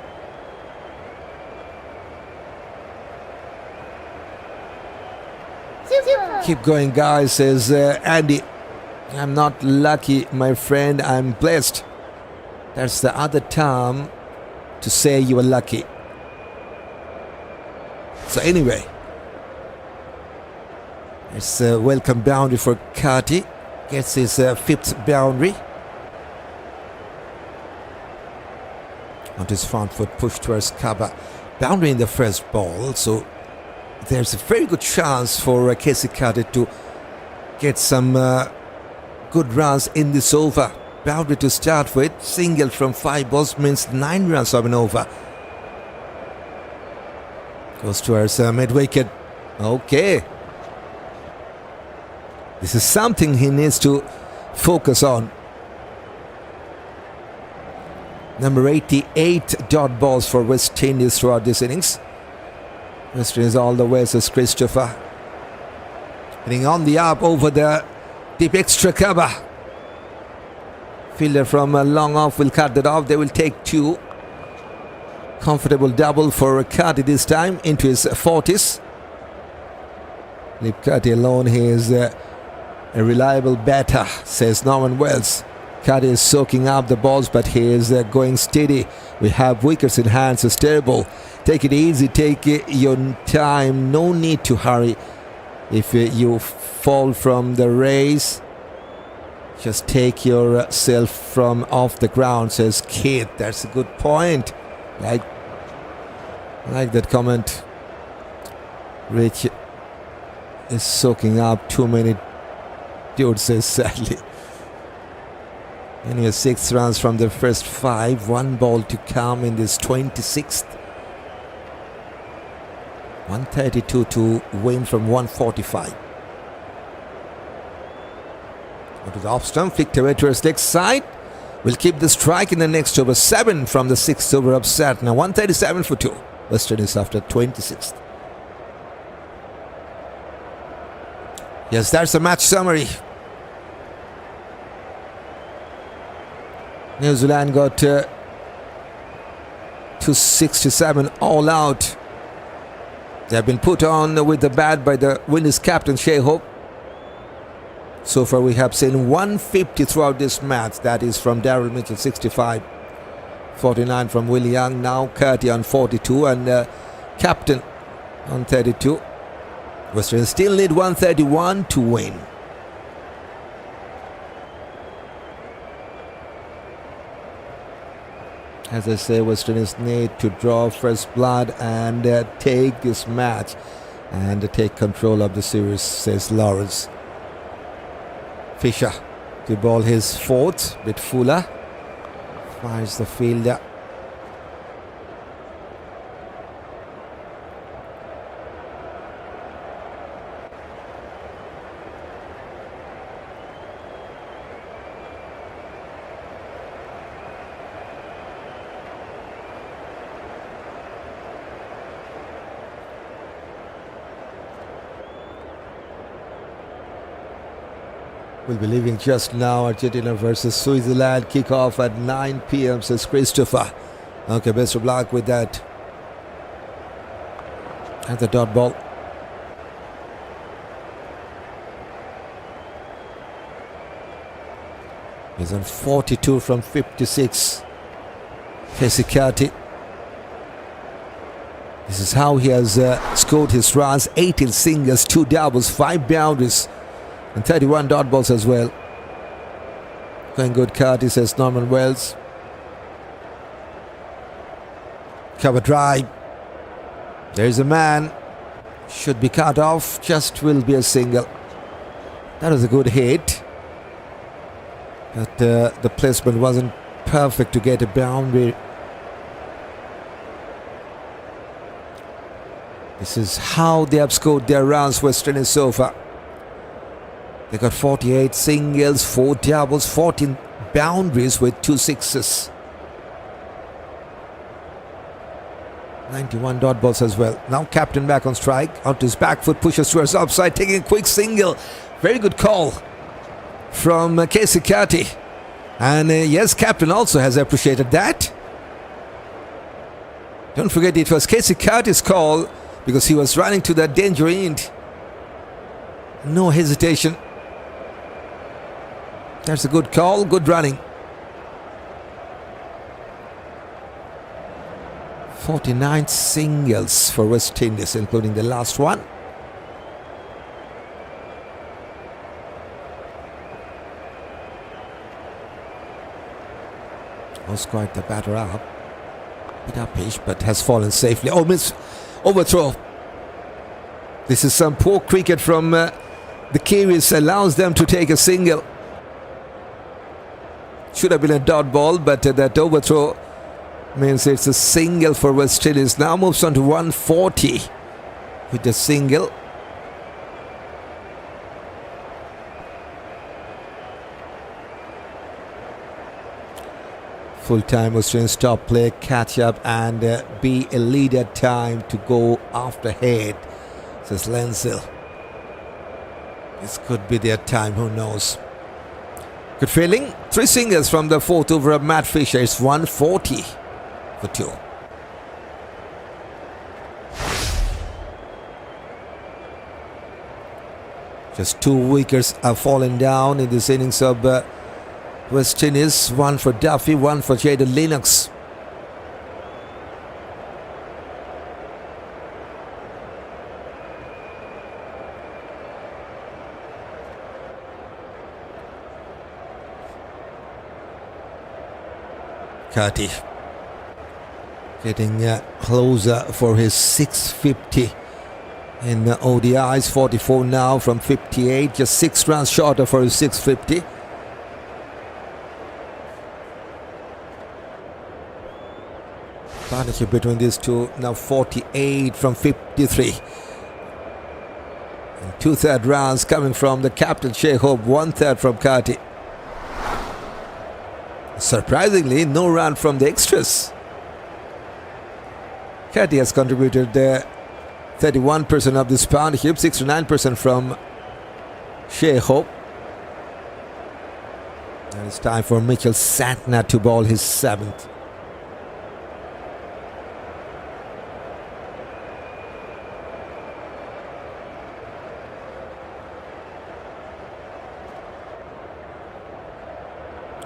Keep going, guys, says Andy. I'm not lucky, my friend. I'm blessed. That's the other term to say you are lucky. So anyway, it's a welcome boundary for Carty. Gets his 5th boundary. On his front foot, push towards cover. Boundary in the first ball. So there's a very good chance for Keacy Carty to get some good runs in this over. Boundary to start with. Single from 5 balls means 9 runs of an over. Goes towards mid-wicket. Okay. This is something he needs to focus on. Number 88 dot balls for West Indies throughout this innings. West Indies all the way, says Christopher. Hitting on the up over the deep extra cover. Fielder from long off will cut that off. They will take 2. Comfortable double for Carty this time into his 40s. Leave Carty alone. He is a reliable batter, says Norman Wells. Carty is soaking up the balls, but he is going steady. We have wickets in hand, so terrible. Take it easy, take your time. No need to hurry. If you fall from the race, just take yourself from off the ground, says Kid. That's a good point. I like that comment. Rich is soaking up too many dudes, says sadly. Anyway, 6 runs from the first 5. 1 ball to come in this 26th. 132 to win from 145. Go to the off stump, flicked away to his leg side. Will keep the strike in the next over. 7 from the 6th over of Santner. 137 for 2. West Indies after 26th. Yes, that's the match summary. New Zealand got 267 all out. They have been put on with the bat by the Windies captain Shai. So far we have seen 150 throughout this match. That is from Daryl Mitchell 65. 49 from Will Young. Now Carty on 42 and captain on 32. West Indies still need 131 to win. As I say, West Indies need to draw fresh blood and take this match and take control of the series, says Lawrence. Fisher to ball his 4th, bit fuller. Fires the fielder. We'll be leaving just now. Argentina versus Switzerland. Kick-off at 9 p.m. says Christopher. Okay, best of luck with that. And the dot ball. He's on 42 from 56. Keacy Carty. This is how he has scored his runs. 18 singles, 2 doubles, 5 boundaries. And 31 dot balls as well. Going good, Carty, says Norman Wells. Cover drive. There's a man. Should be cut off. Just will be a single. That was a good hit. But the placement wasn't perfect to get a boundary. This is how they have scored their runs, West Indies so far. They got 48 singles, 4 doubles, 14 boundaries with 2 sixes. 91 dot balls as well. Now captain back on strike. Out to his back foot, pushes towards upside, taking a quick single. Very good call from Keacy Carty. And yes, captain also has appreciated that. Don't forget it was Keacy Carty's call because he was running to that danger end. No hesitation. That's a good call, good running. 49 singles for West Indies, including the last one. Was quite the batter up. Bit uppish, but has fallen safely. Oh, miss. Overthrow. This is some poor cricket from the Kiwis. Allows them to take a single. Should have been a dot ball, but that overthrow means it's a single for West Indies. Now moves on to 140 with the single. Full time West Indies stop play, catch up and be a leader time to go after head, says Lenzel. This could be their time, who knows. Good feeling. 3 singles from the 4th over of Matt Fisher. It's 140 for 2. Just 2 wickets are falling down in this innings of West Indies. 1 for Duffy, 1 for Jayden Lennox. Carty getting closer for his 650 in the ODIs. 44 now from 58, just 6 runs shorter for his 650. Partnership between these two now 48 from 53. And 2/3 runs coming from the captain Shai, 1/3 from Carty. Surprisingly, no run from the extras. Carty has contributed 31% of this partnership, 69% from Shai. And it's time for Nicholls Santner to bowl his 7th.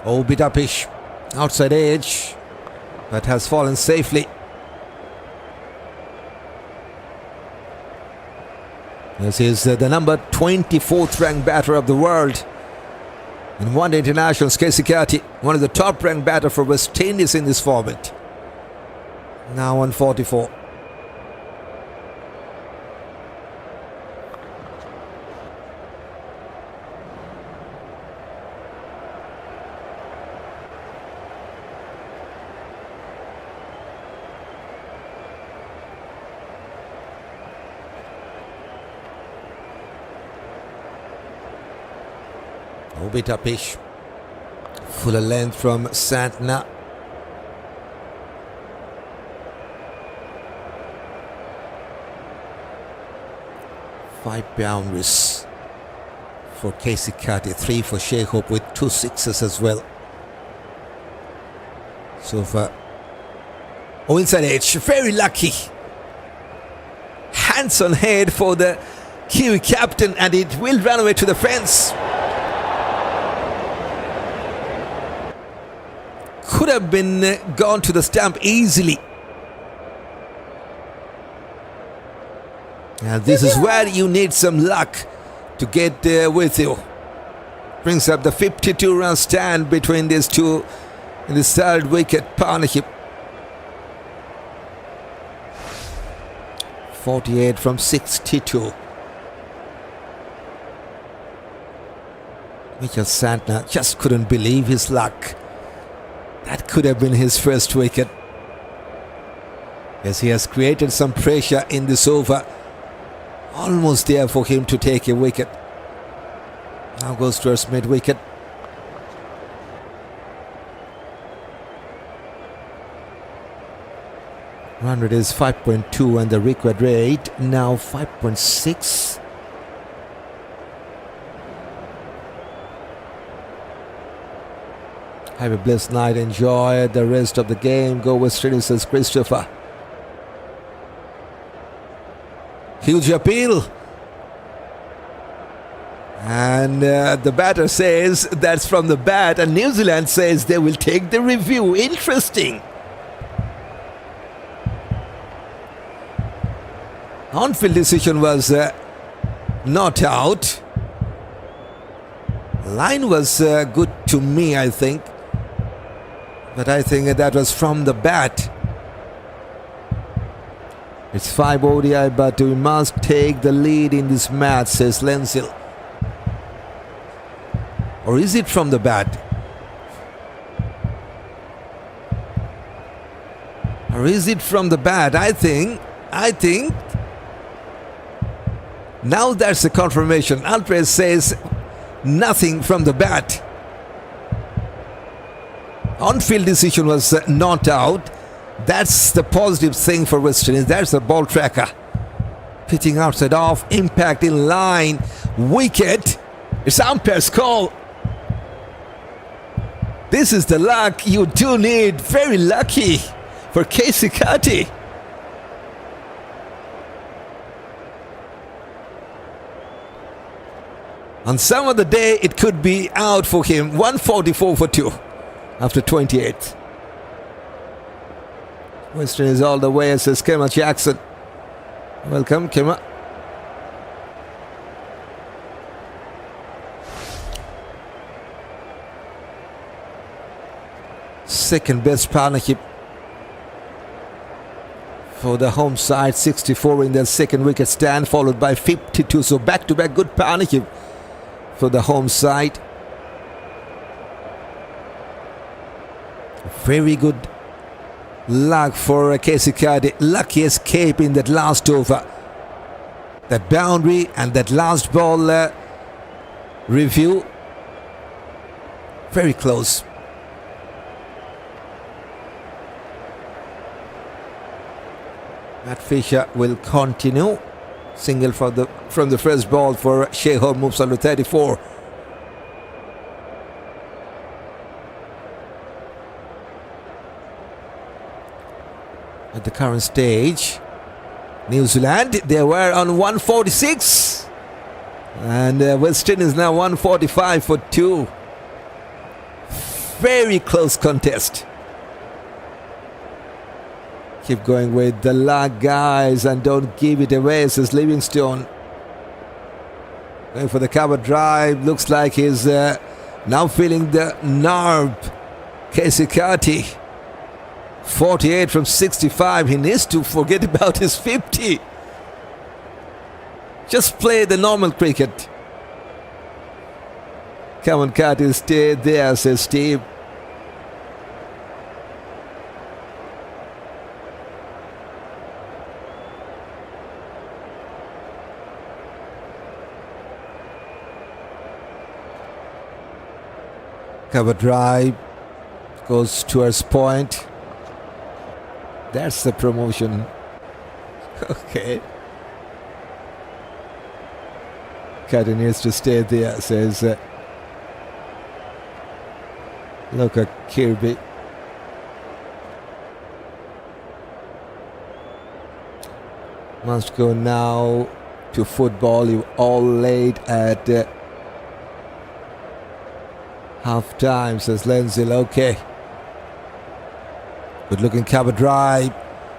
Oh, bit upish, outside edge, but has fallen safely. This is the number 24th ranked batter of the world in one-day internationals, Keacy, one of the top ranked batter for West Indies in this format. Now on 44. A bit upish. Fuller length from Santner. Five boundaries for Keacy, 3 for Shai with 2 sixes as well. So far. Oh, inside edge, very lucky. Hands on head for the Kiwi captain, and it will run away to the fence. Could have been gone to the stump easily. And this is where you need some luck to get with you. Brings up the 52-run stand between these two in the 3rd wicket partnership. 48 from 62. Nicholls Santner just couldn't believe his luck. That could have been his first wicket. Yes, he has created some pressure in this over. Almost there for him to take a wicket. Now goes towards mid-wicket. Run rate is 5.2 and the required rate now 5.6. Have a blessed night. Enjoy the rest of the game. Go West Indies, says Christopher. Huge appeal. And the batter says that's from the bat, and New Zealand says they will take the review. Interesting. On-field decision was not out. Line was good to me, I think. But I think that was from the bat. It's 5 ODI, but we must take the lead in this match, says Lensil. Or is it from the bat? Or is it from the bat? I think. Now that's the confirmation. Alvarez says nothing from the bat. On-field decision was not out. That's the positive thing for West Indies. That's the ball tracker. Pitching outside off. Impact in line. Wicket. It's umpire's call. This is the luck you do need. Very lucky for Keacy. On some other day, it could be out for him. 144 for 2 after 28. West Indies all the way, says Keemo Jackson. Welcome, Keemo. Second best partnership for the home side. 64 in their second wicket stand, followed by 52. So back-to-back good partnership for the home side. Very good luck for Keacy. Lucky escape in that last over. that boundary and that last ball review. Very close. Matt Fisher will continue. Single from the first ball for Shai, moves on to 34. At the current stage, New Zealand, they were on 146. And West Indies now 145 for 2. Very close contest. Keep going with the luck, guys, and don't give it away, says Livingstone. Going for the cover drive. Looks like he's now feeling the nerve. Keacy Carty. 48 from 65. He needs to forget about his 50. Just play the normal cricket. Come on, Carty, stay there, says Steve. Cover drive goes towards point. That's the promotion. Okay. Carty needs to stay there, says look at Kirby. Must go now to football. You all late at half time, says Lenzel. Okay. Good looking cover drive.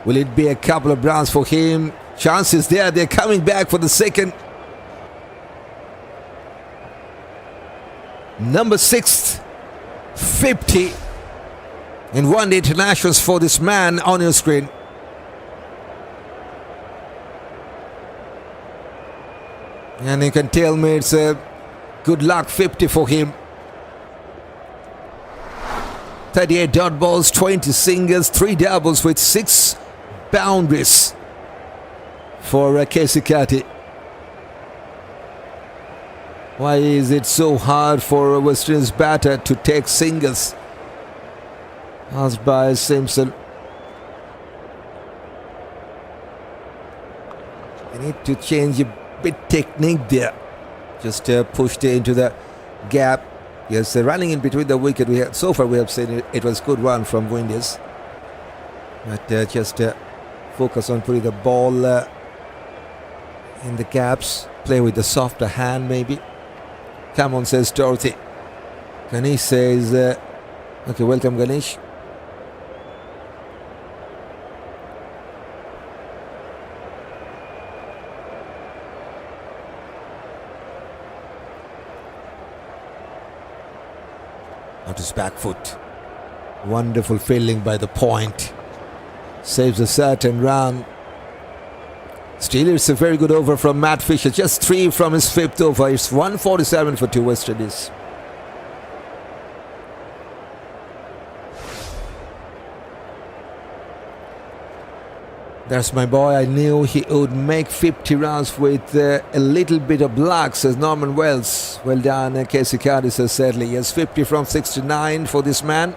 Will it be a couple of runs for him? Chances there. They're coming back for the second. Number 6, 50 in one-day internationals for this man on your screen. And you can tell me it's a good luck 50 for him. 38 dot balls, 20 singles, 3 doubles with 6 boundaries for Keacy Carty. Why is it so hard for a West Indies batter to take singles? Asked by Simpson. They need to change a bit technique there. Just pushed into the gap. Yes, running in between the wicket. So far we have seen it was good run from Windies. But just focus on putting the ball in the gaps. Play with the softer hand maybe. Come on, says Dorothy. Ganesh says, okay, welcome Ganesh. Out his back foot. Wonderful fielding by the point. Saves a certain run. Still, it's a very good over from Matt Fisher. Just 3 from his 5th over. It's 147 for 2 West Indies. That's my boy. I knew he would make 50 runs with a little bit of luck, says Norman Wells. Well done, Keacy Carty, says Sedley. Yes, 50 from 69 for this man.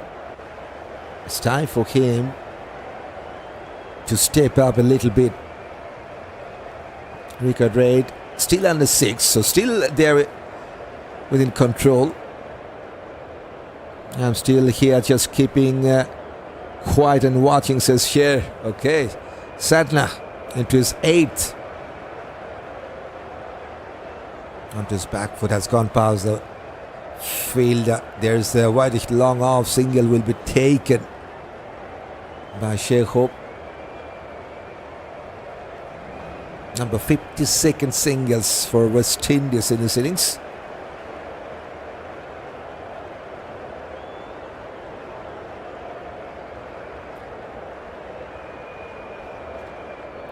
It's time for him to step up a little bit. Record rate still under 6, so still there within control. I'm still here just keeping quiet and watching, says Shai. Okay, Santner into his 8th. Onto his back foot, has gone past the fielder. There's a wide long off. Single will be taken by Shai. Number 52nd singles for West Indies in his innings.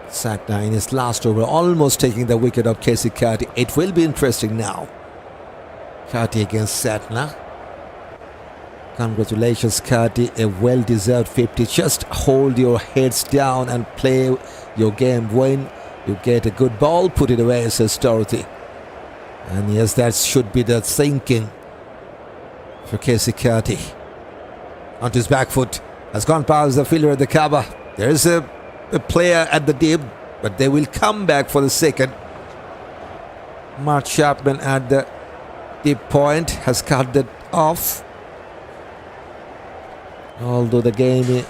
Santner in his last over, almost taking the wicket of Keacy Carty. It will be interesting now. Carty against Santner. Congratulations, Carty, a well-deserved 50. Just hold your heads down and play your game. When You get a good ball, put it away, says Dorothy. And yes, that should be the thinking for Keacy Carty. Onto his back foot. Has gone past the fielder at the cover. There is a player at the dip, but they will come back for the second. Mark Chapman at the deep point has cut that off. Although the game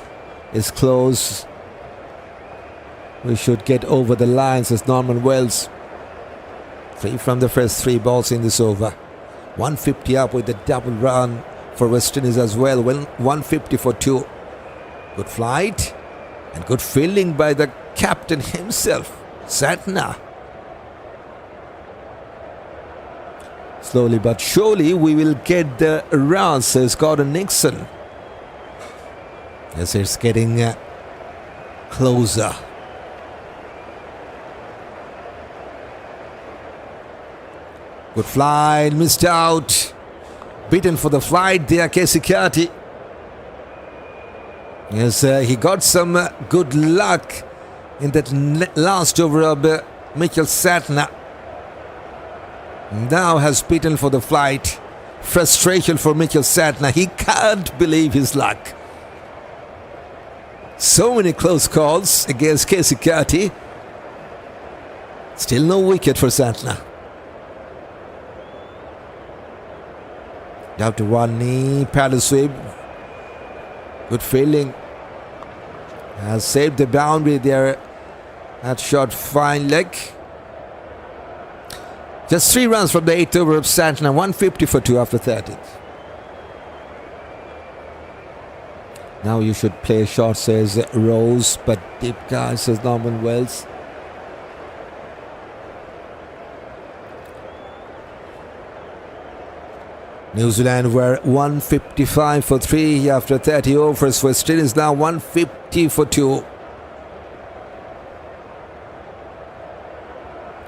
is close, we should get over the line, says Norman Wells. 3 from the first 3 balls in this over. 150 up with a double run for West Indies as well. 150 for 2. Good flight and good fielding by the captain himself, Santner. Slowly but surely we will get the runs, says Gordon Nixon. Yes, it's getting closer. Good flight, missed out. Beaten for the flight there, Keacy Carty. Yes, he got some good luck in that last over of Mitchell Santner. Now has beaten for the flight. Frustration for Mitchell Santner. He can't believe his luck. So many close calls against Keacy Carty. Still no wicket for Santner. Down to one knee, paddle sweep. Good fielding. Has saved the boundary there. That shot fine leg. Just 3 runs from the 8th over of Santner. 150 for 2 after 30. Now you should play a shot, says Rose, but deep guy, says Norman Wells. New Zealand were 155 for 3 after 30 overs. West Indies now 150 for 2.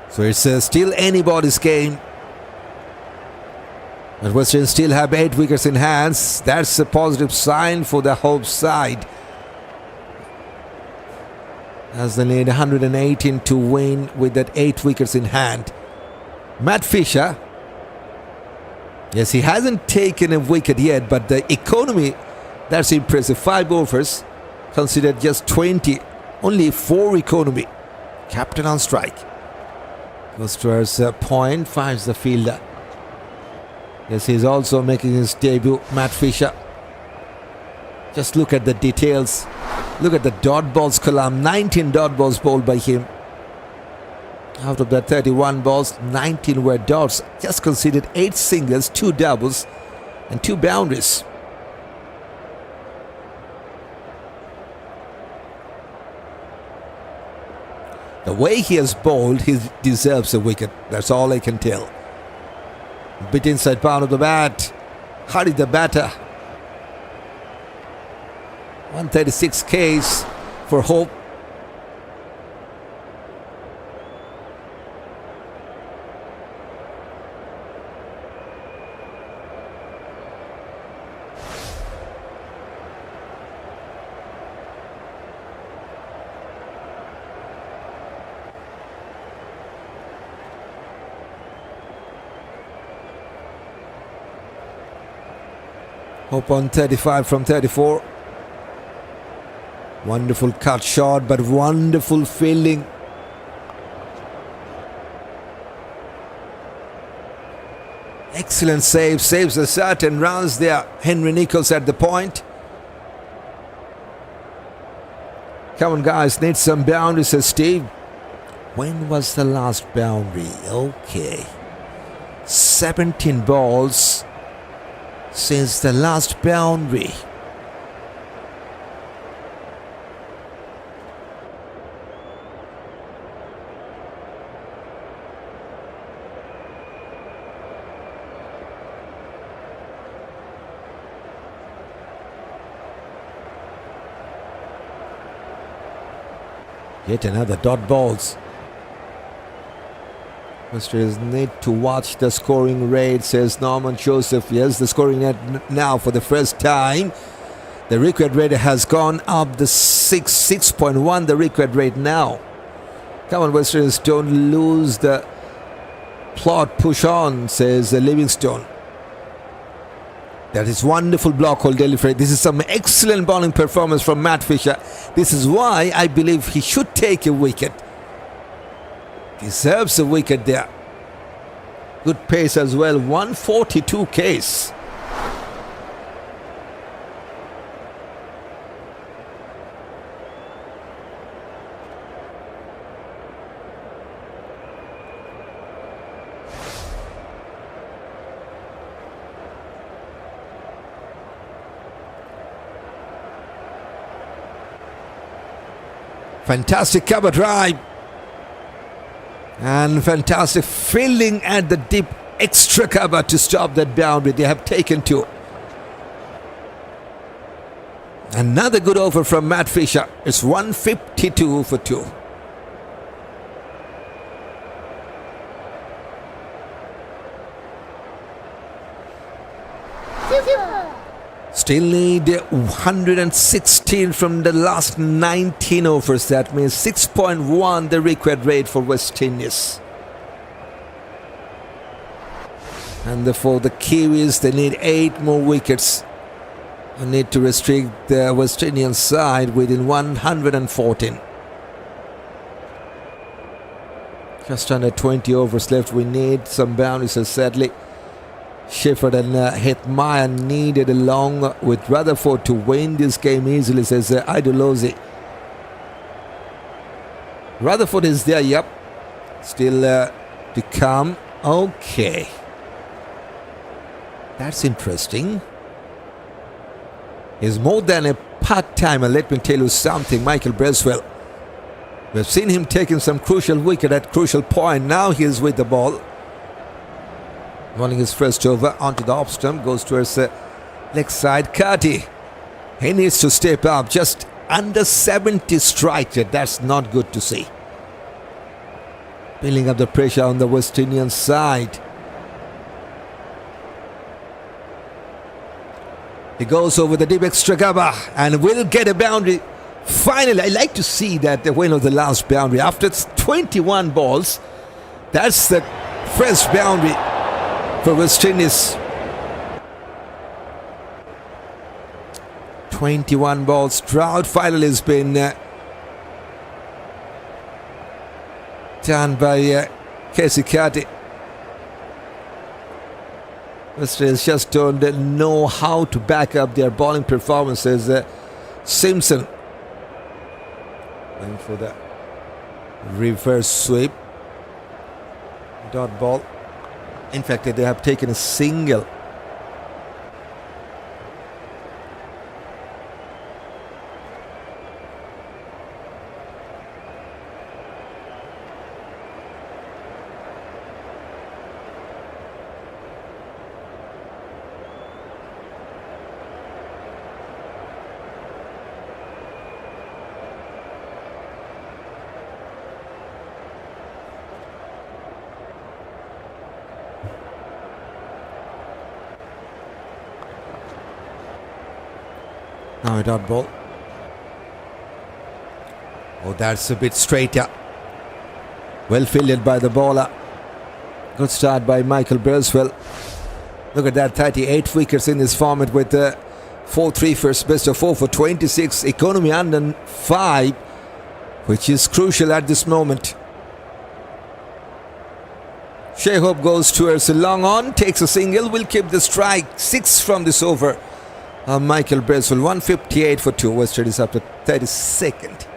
So it's still anybody's game. But West Indies still have 8 wickets in hands. That's a positive sign for the home side, as they need 118 to win with that 8 wickets in hand. Matt Fisher. Yes, he hasn't taken a wicket yet, but the economy, that's impressive. 5 overs, considered just 20. Only 4 economy. Captain on strike. Goes towards a point, finds the fielder. Yes, he's also making his debut, Matt Fisher. Just look at the details. Look at the dot balls column. 19 dot balls bowled by him. Out of the 31 balls, 19 were dots. Just conceded 8 singles, 2 doubles and 2 boundaries. The way he has bowled, he deserves a wicket. That's all I can tell. Bit inside bound of the bat. Khary the batter. 136 Ks for hope. Hope on 35 from 34. Wonderful cut shot, but wonderful fielding. Excellent save. Saves the shot and runs there. Henry Nicholls at the point. Come on, guys. Need some boundaries, says Steve. When was the last boundary? Okay. 17 balls since the last boundary. Yet another dot balls. Masters need to watch the scoring rate, says Norman Joseph. Yes, the scoring rate now for the first time. The required rate has gone up the 6.1, the required rate now. Come on, West Indies, don't lose the plot. Push on, says Livingstone. That is wonderful block hold delivery. This is some excellent bowling performance from Matt Fisher. This is why I believe he should take a wicket. Deserves a wicket there. Good pace as well. 142 Ks. Fantastic cover drive. And fantastic fielding at the deep extra cover to stop that boundary. They have taken two. Another good over from Matt Fisher. It's 152 for 2. Still need 116 from the last 19 overs. That means 6.1 the required rate for West Indies. And for the Kiwis, they need 8 more wickets. They need to restrict the West Indian side within 114. Just under 20 overs left. We need some boundaries, so sadly Shepherd and Hetmeyer needed along with Rutherford to win this game easily, says Idolozi. Rutherford is there, yep. Still to come. Okay. That's interesting. He's more than a part-timer. Let me tell you something, Michael Bracewell. We've seen him taking some crucial wicket at crucial point. Now he is with the ball. Bowling his first over onto the off stump, goes towards the leg side. Carty, he needs to step up. Just under 70 strike rate. That's not good to see. Building up the pressure on the West Indian side. He goes over the deep extra cover and will get a boundary. Finally, I like to see that the win of the last boundary. After 21 balls, that's the first boundary for West Indies. 21 balls. Drought finally has been done by Keacy Carty. West Indies just don't know how to back up their bowling performances. Simpson going for the reverse sweep. Dot ball. In fact, they have taken a single. Now a dot ball. Oh, that's a bit straighter. Well fielded by the bowler. Good start by Michael Bracewell. Look at that, 38 wickets in this format with 4-3 first best of 4 for 26. Economy under 5, which is crucial at this moment. Shai goes towards a long on, takes a single, will keep the strike. 6 from this over. Michael Bracewell, 158 for 2. West Indies up to 32nd.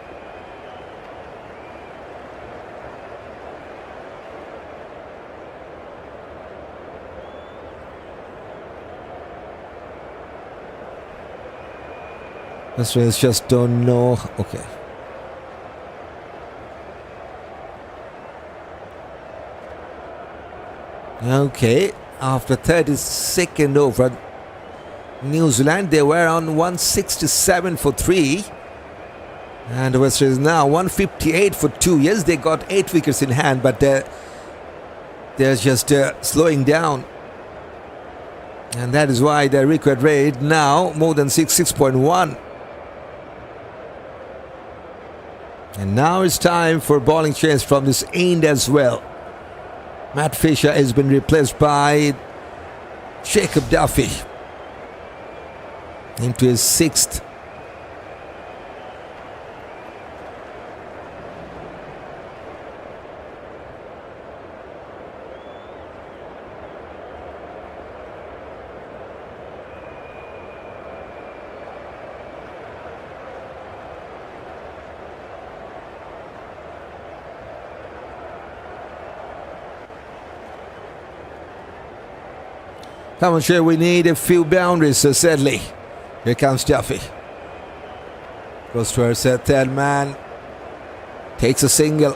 West Indies just don't know. Okay. Okay, after 32nd over, New Zealand, they were on 167 for 3. And West Indies now 158 for 2. Yes, they got 8 wickets in hand, but they're just slowing down. And that is why their record rate now more than 6.1. And now it's time for bowling change from this end as well. Matt Fisher has been replaced by Jacob Duffy into his 6th. Come on, Shai, we need a few boundaries, sadly. Here comes Duffy. Goes towards that third man. Takes a single.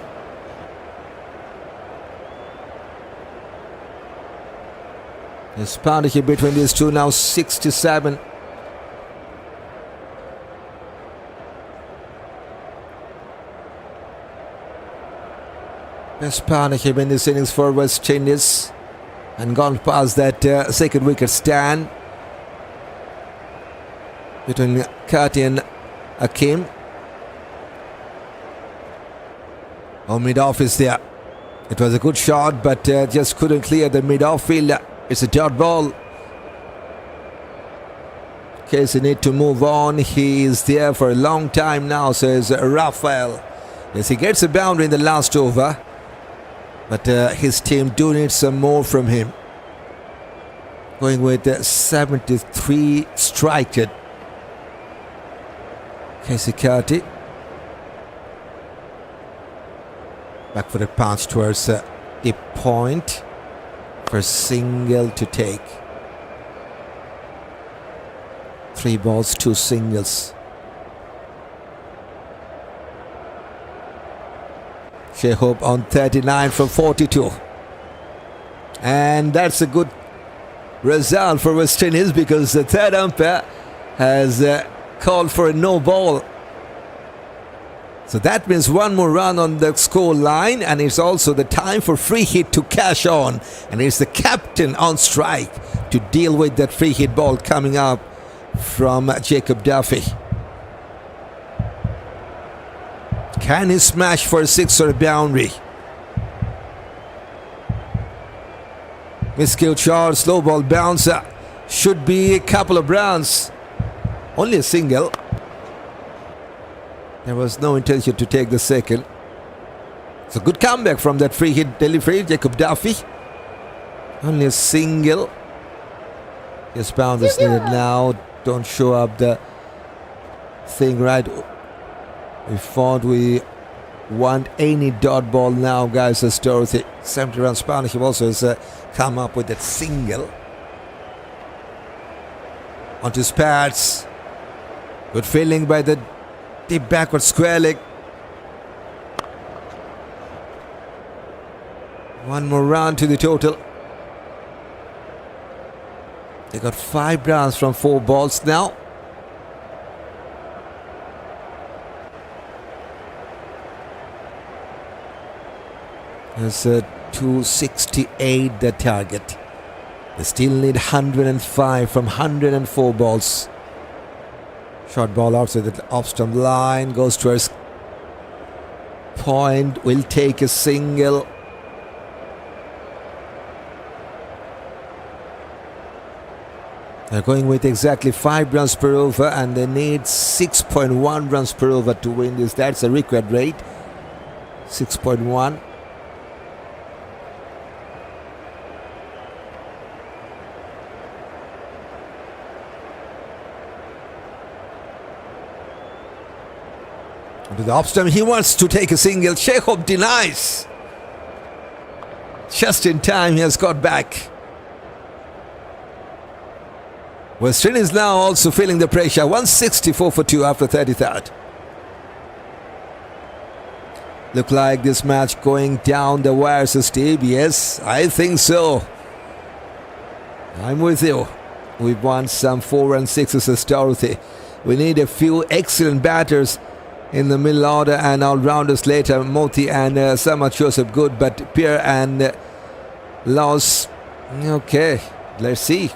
There's partnership between these two now, 67. Best partnership in this innings for West Indies. And gone past that second wicket stand between Carty and Ackeem. On mid-off is there. It was a good shot, but just couldn't clear the mid-off fielder. It's a dot ball. Keacy need to move on. He is there for a long time now, says Raphael. Yes, he gets a boundary in the last over. But his team do need some more from him. Going with 73 strike it. Keacy Carty. Back for the punch towards the point. For a single to take. 3 balls, 2 singles. Shai Hope on 39 from 42. And that's a good result for West Indies because the third umpire has called for a no ball. So that means one more run on the score line, and it's also the time for free hit to cash on. And it's the captain on strike to deal with that free hit ball coming up from Jacob Duffy. Can he smash for a 6 or a boundary? Misskilled shot, slow ball bouncer. Should be a couple of runs. Only a single. There was no intention to take the second. It's a good comeback from that free hit delivery, Jacob Duffy. Only a single. Yes, boundaries needed now. Don't show up the thing right. We thought we want any dot ball now, guys. As Dorothy, 70 runs partnership also has come up with that single. Onto his pads. Good fielding by the deep backward square leg. One more run to the total. They got 5 runs from 4 balls now. There's 268 the target. They still need 105 from 104 balls. Short ball outside the off-stump line. Goes towards point. Will take a single. They're going with exactly 5 runs per over, and they need 6.1 runs per over to win this. That's a required rate. 6.1. To the off-stump, he wants to take a single. Shai Hope denies. Just in time, he has got back. West Indies now also feeling the pressure. 164 for 2 after 33rd. Look like this match going down the wires, Steve. Yes, I think so. I'm with you. We've won some 4 and 6s as Dorothy. We need a few excellent batters in the middle order and all-rounders later. Motie and Shamar Joseph good, but Pierre and Laws, okay, let's see.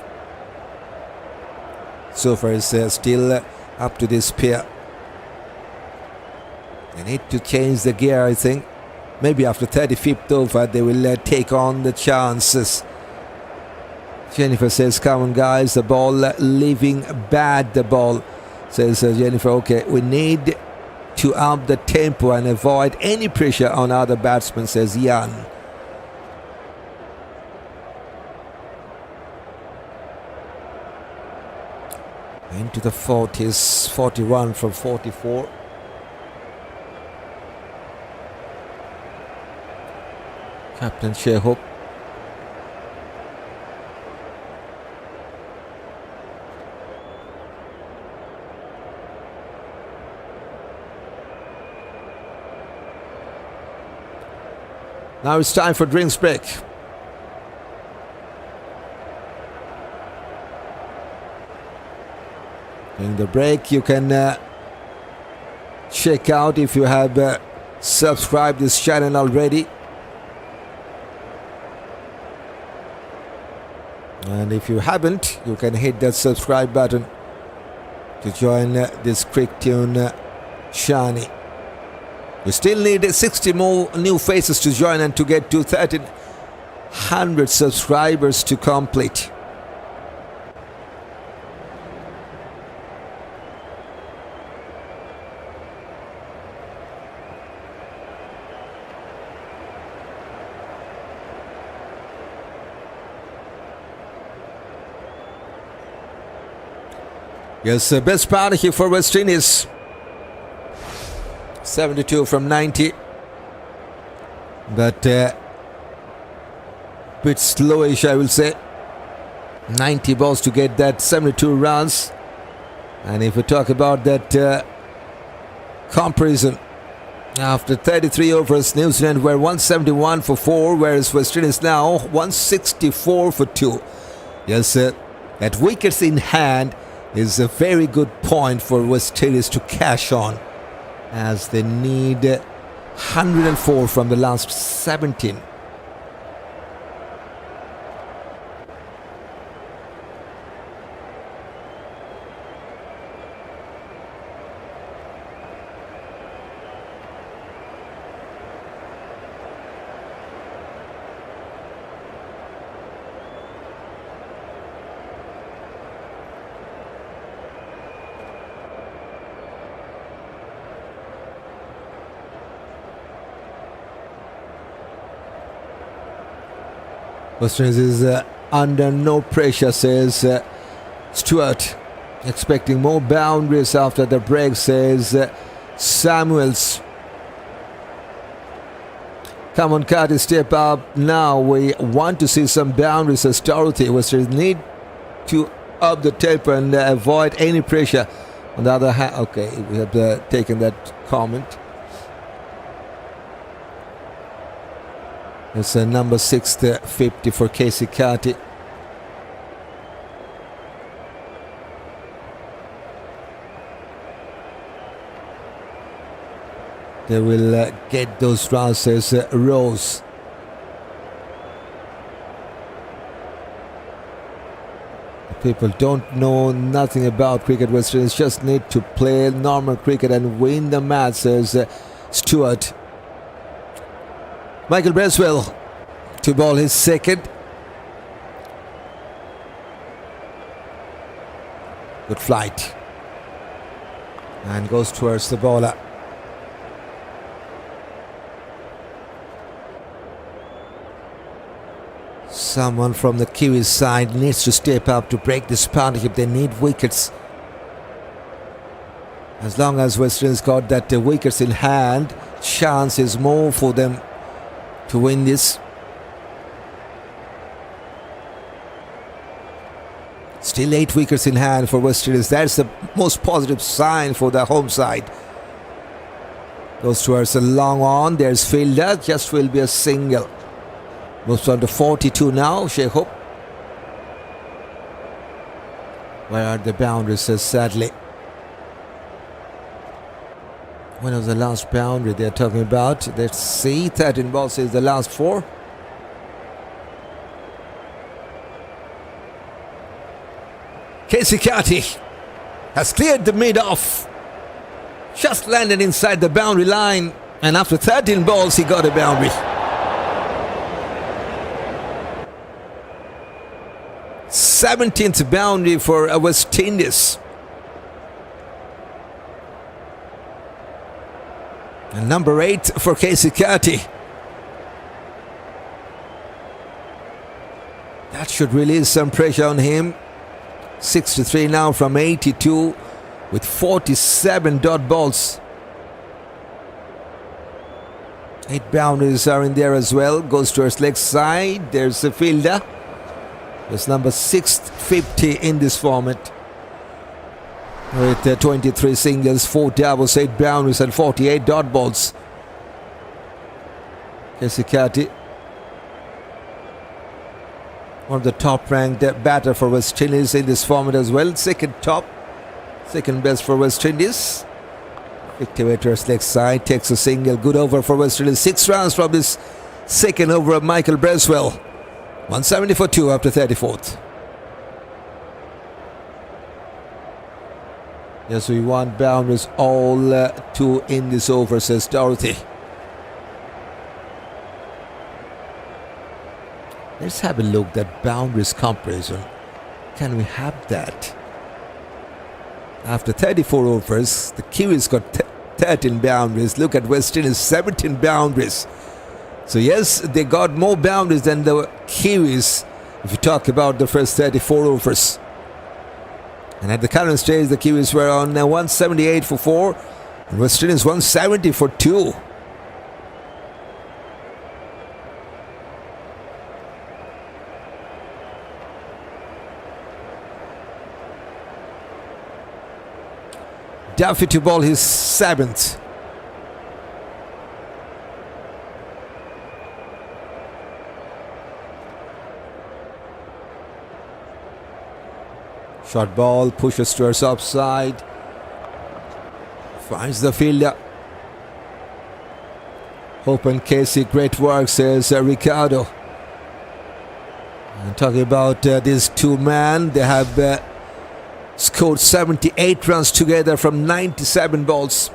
So far it's still up to this Pierre. They need to change the gear, I think. Maybe after 35th over, they will take on the chances. Jennifer says, come on guys, the ball leaving bad, the ball. Says Jennifer, okay, we need to up the tempo and avoid any pressure on other batsmen, says Jan. Into the 40s, 41 from 44. Captain Shai. Now it's time for drinks break. During the break, you can check out if you have subscribed this channel already. And if you haven't, you can hit that subscribe button to join this quick tune Shani. We still need 60 more new faces to join and to get to 1,300 subscribers to complete. Yes, best partnership for West Indies. 72 from 90. But bit slowish, I will say. 90 balls to get that 72 runs. And if we talk about that comparison, after 33 overs, New Zealand were 171 for 4, whereas West Indies now 164 for 2. Yes, at wickets in hand is a very good point for West Indies to cash on, as they need 104 from the last 17. West Indies is under no pressure, says Stewart. Expecting more boundaries after the break, says Samuels. Come on, Carty, step up now. We want to see some boundaries, says Dorothy. West Indies need to up the tempo and avoid any pressure. On the other hand, okay, we have taken that comment. It's number 650 for Keacy Carty. They will get those runs, says Rose. People don't know nothing about cricket. West Indies just need to play normal cricket and win the match, says Stewart. Michael Bracewell to bowl his second. Good flight. And goes towards the bowler. Someone from the Kiwis side needs to step up to break this partnership. They need wickets. As long as West Indies got that wickets in hand, chance is more for them to win this. Still 8 wickets in hand for West Indies. That's the most positive sign for the home side. Goes towards a long on. There's fielder. Just will be a single. Moves on to 42 now. Shai. Where are the boundaries, sadly? When was the last boundary they're talking about? Let's see. 13 balls is the last 4. Keacy Carty has cleared the mid off. Just landed inside the boundary line, and after 13 balls he got a boundary. 17th boundary for West Indies. And number 8 for Keacy Carty. That should release some pressure on him. 63 now from 82 with 47 dot balls. 8 boundaries are in there as well. Goes towards leg side. There's a fielder. It's number 650 in this format. With 23 singles, 4 doubles, 8 boundaries and 48 dot balls. Keacy Carty, one of the top ranked batter for West Indies in this format as well. Second best for West Indies. Victor towards leg side, takes a single, good over for West Indies. 6 runs from this second over of Michael Bracewell. 170 for 2 after 34th. Yes, we want boundaries all 2 in this over, says Dorothy. Let's have a look at boundaries comparison. Can we have that? After 34 overs, the Kiwis got 13 boundaries. Look at West Indies, 17 boundaries. So yes, they got more boundaries than the Kiwis if you talk about the first 34 overs. And at the current stage, the Kiwis were on 178 for 4 and West Indies 170 for 2. Duffy to ball his 7th. Short ball, pushes towards offside. Finds the fielder. Hope and Keacy, great work, says Ricardo. And talking about these two men, they have scored 78 runs together from 97 balls.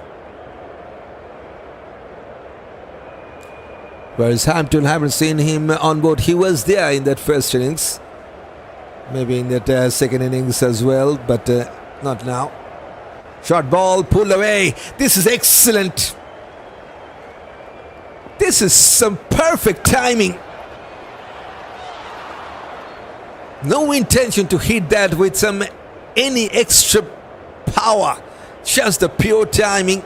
Whereas Hampton, haven't seen him on board. He was there in that first innings. Maybe in that second innings as well, but not now. Short ball, pulled away. This is excellent. This is some perfect timing. No intention to hit that with any extra power. Just the pure timing.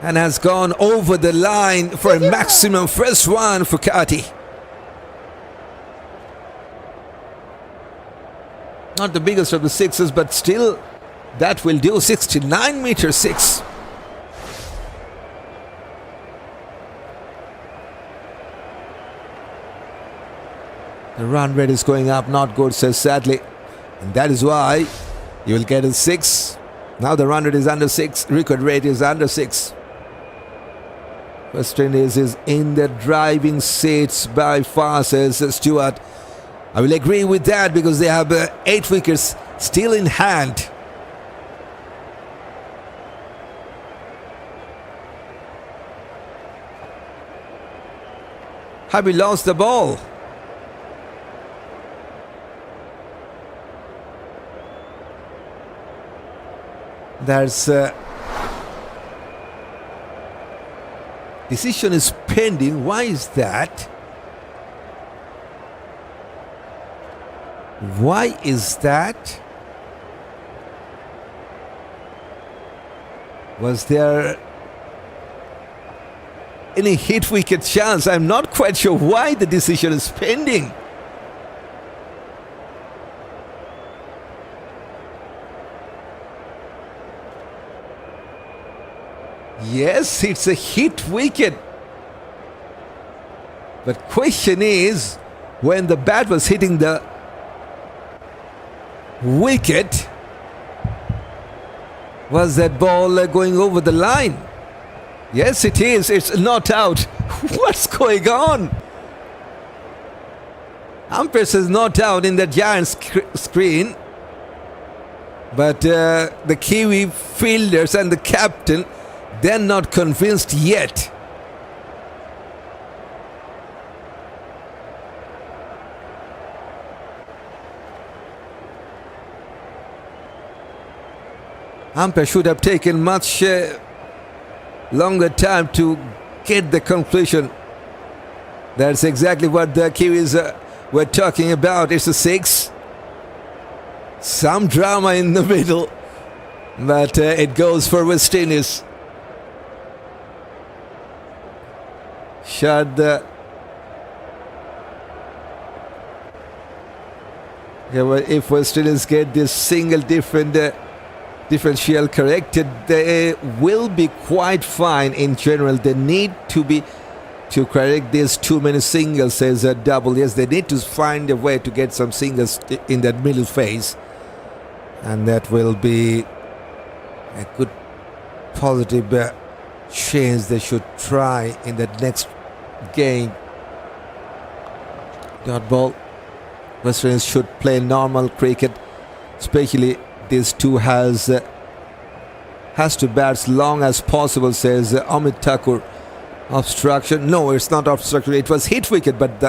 And has gone over the line for a maximum first one for Carty. Not the biggest of the sixes, but still that will do. 69 meter 6. The run rate is going up, not good, says Sadly. And that is why you will get a 6. Now the run rate is under 6. Record rate is under 6. West Indies is in the driving seats by far, says Stewart. I will agree with that because they have 8 wickets still in hand. Have we lost the ball? There's decision is pending. Why is that? Why is that? Was there any hit wicket chance? I'm not quite sure why the decision is pending. Yes, it's a hit wicket. But question is, when the bat was hitting the wicket, was that ball going over the line? Yes, it is. It's not out. What's going on? Umpire says not out in the giant screen. But the Kiwi fielders and the captain, they're not convinced yet. Umpire should have taken much longer time to get the conclusion. That's exactly what the Kiwis were talking about. It's a 6. Some drama in the middle, but it goes for West Indies. If West Indies get this single differential corrected, they will be quite fine in general. They need to correct these too many singles as a double. Yes, they need to find a way to get some singles in that middle phase, and that will be a good positive change they should try in that next game. Dot ball. West Indies should play normal cricket, especially these two has to bat as long as possible, says Amit Thakur. Obstruction? No, it's not obstruction. It was hit wicket, but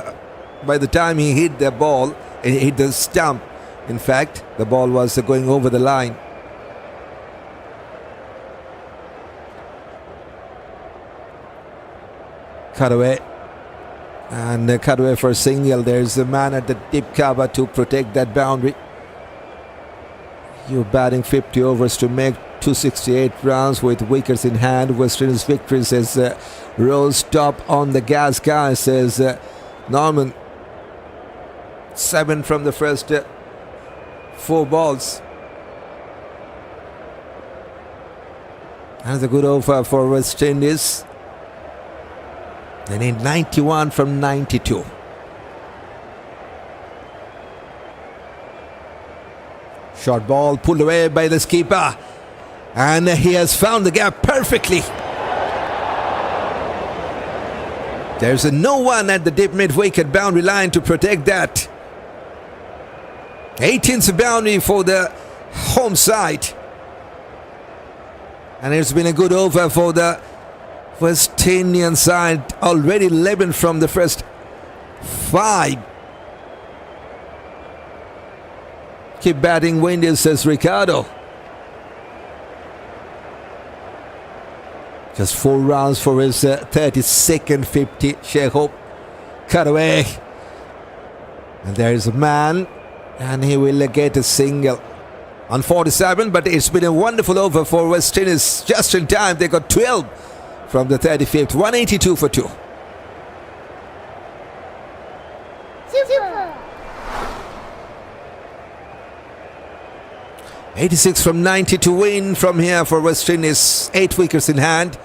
by the time he hit the ball, he hit the stump. In fact, the ball was going over the line. Cut away. And cut away for a single. There's a man at the deep cover to protect that boundary. You're batting 50 overs to make 268 runs with wickets in hand. West Indies victory, says Rose. Top on the gas, guy, says Norman. 7 from the first 4 balls. Another good over for West Indies. They need 91 from 92. Short ball pulled away by the skipper, and he has found the gap perfectly. There's no one at the deep mid-wicket boundary line to protect that. 18th boundary for the home side, and it's been a good over for the West Indian side. Already 11 from the first 5. Keep batting windy, says Ricardo. Just 4 rounds for his 32nd 50. Shehope. Cut away. And there is a man, and he will get a single on 47. But it's been a wonderful over for West Indies. Just in time, they got 12 from the 35th. 182 for 2. Super. 86 from 90 to win from here for West Indies. 8 wickets in hand.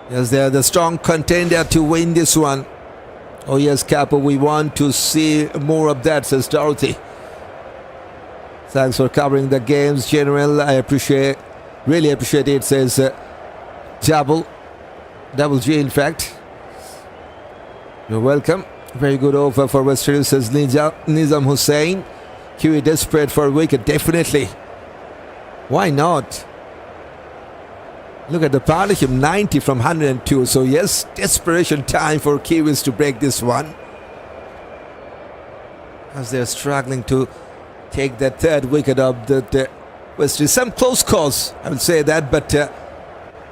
Yes, they are the strong contender to win this one. Oh yes, Kappa, we want to see more of that, says Dorothy. Thanks for covering the games, General. I really appreciate it, says Double G, in fact. You're welcome. Very good over for West Indies, says Nizam Hussain. Kiwi desperate for a wicket, definitely. Why not? Look at the partnership, 90 from 102. So yes, desperation time for Kiwis to break this one, as they're struggling to take that 3rd wicket of the West Indies. Some close calls, I would say that, but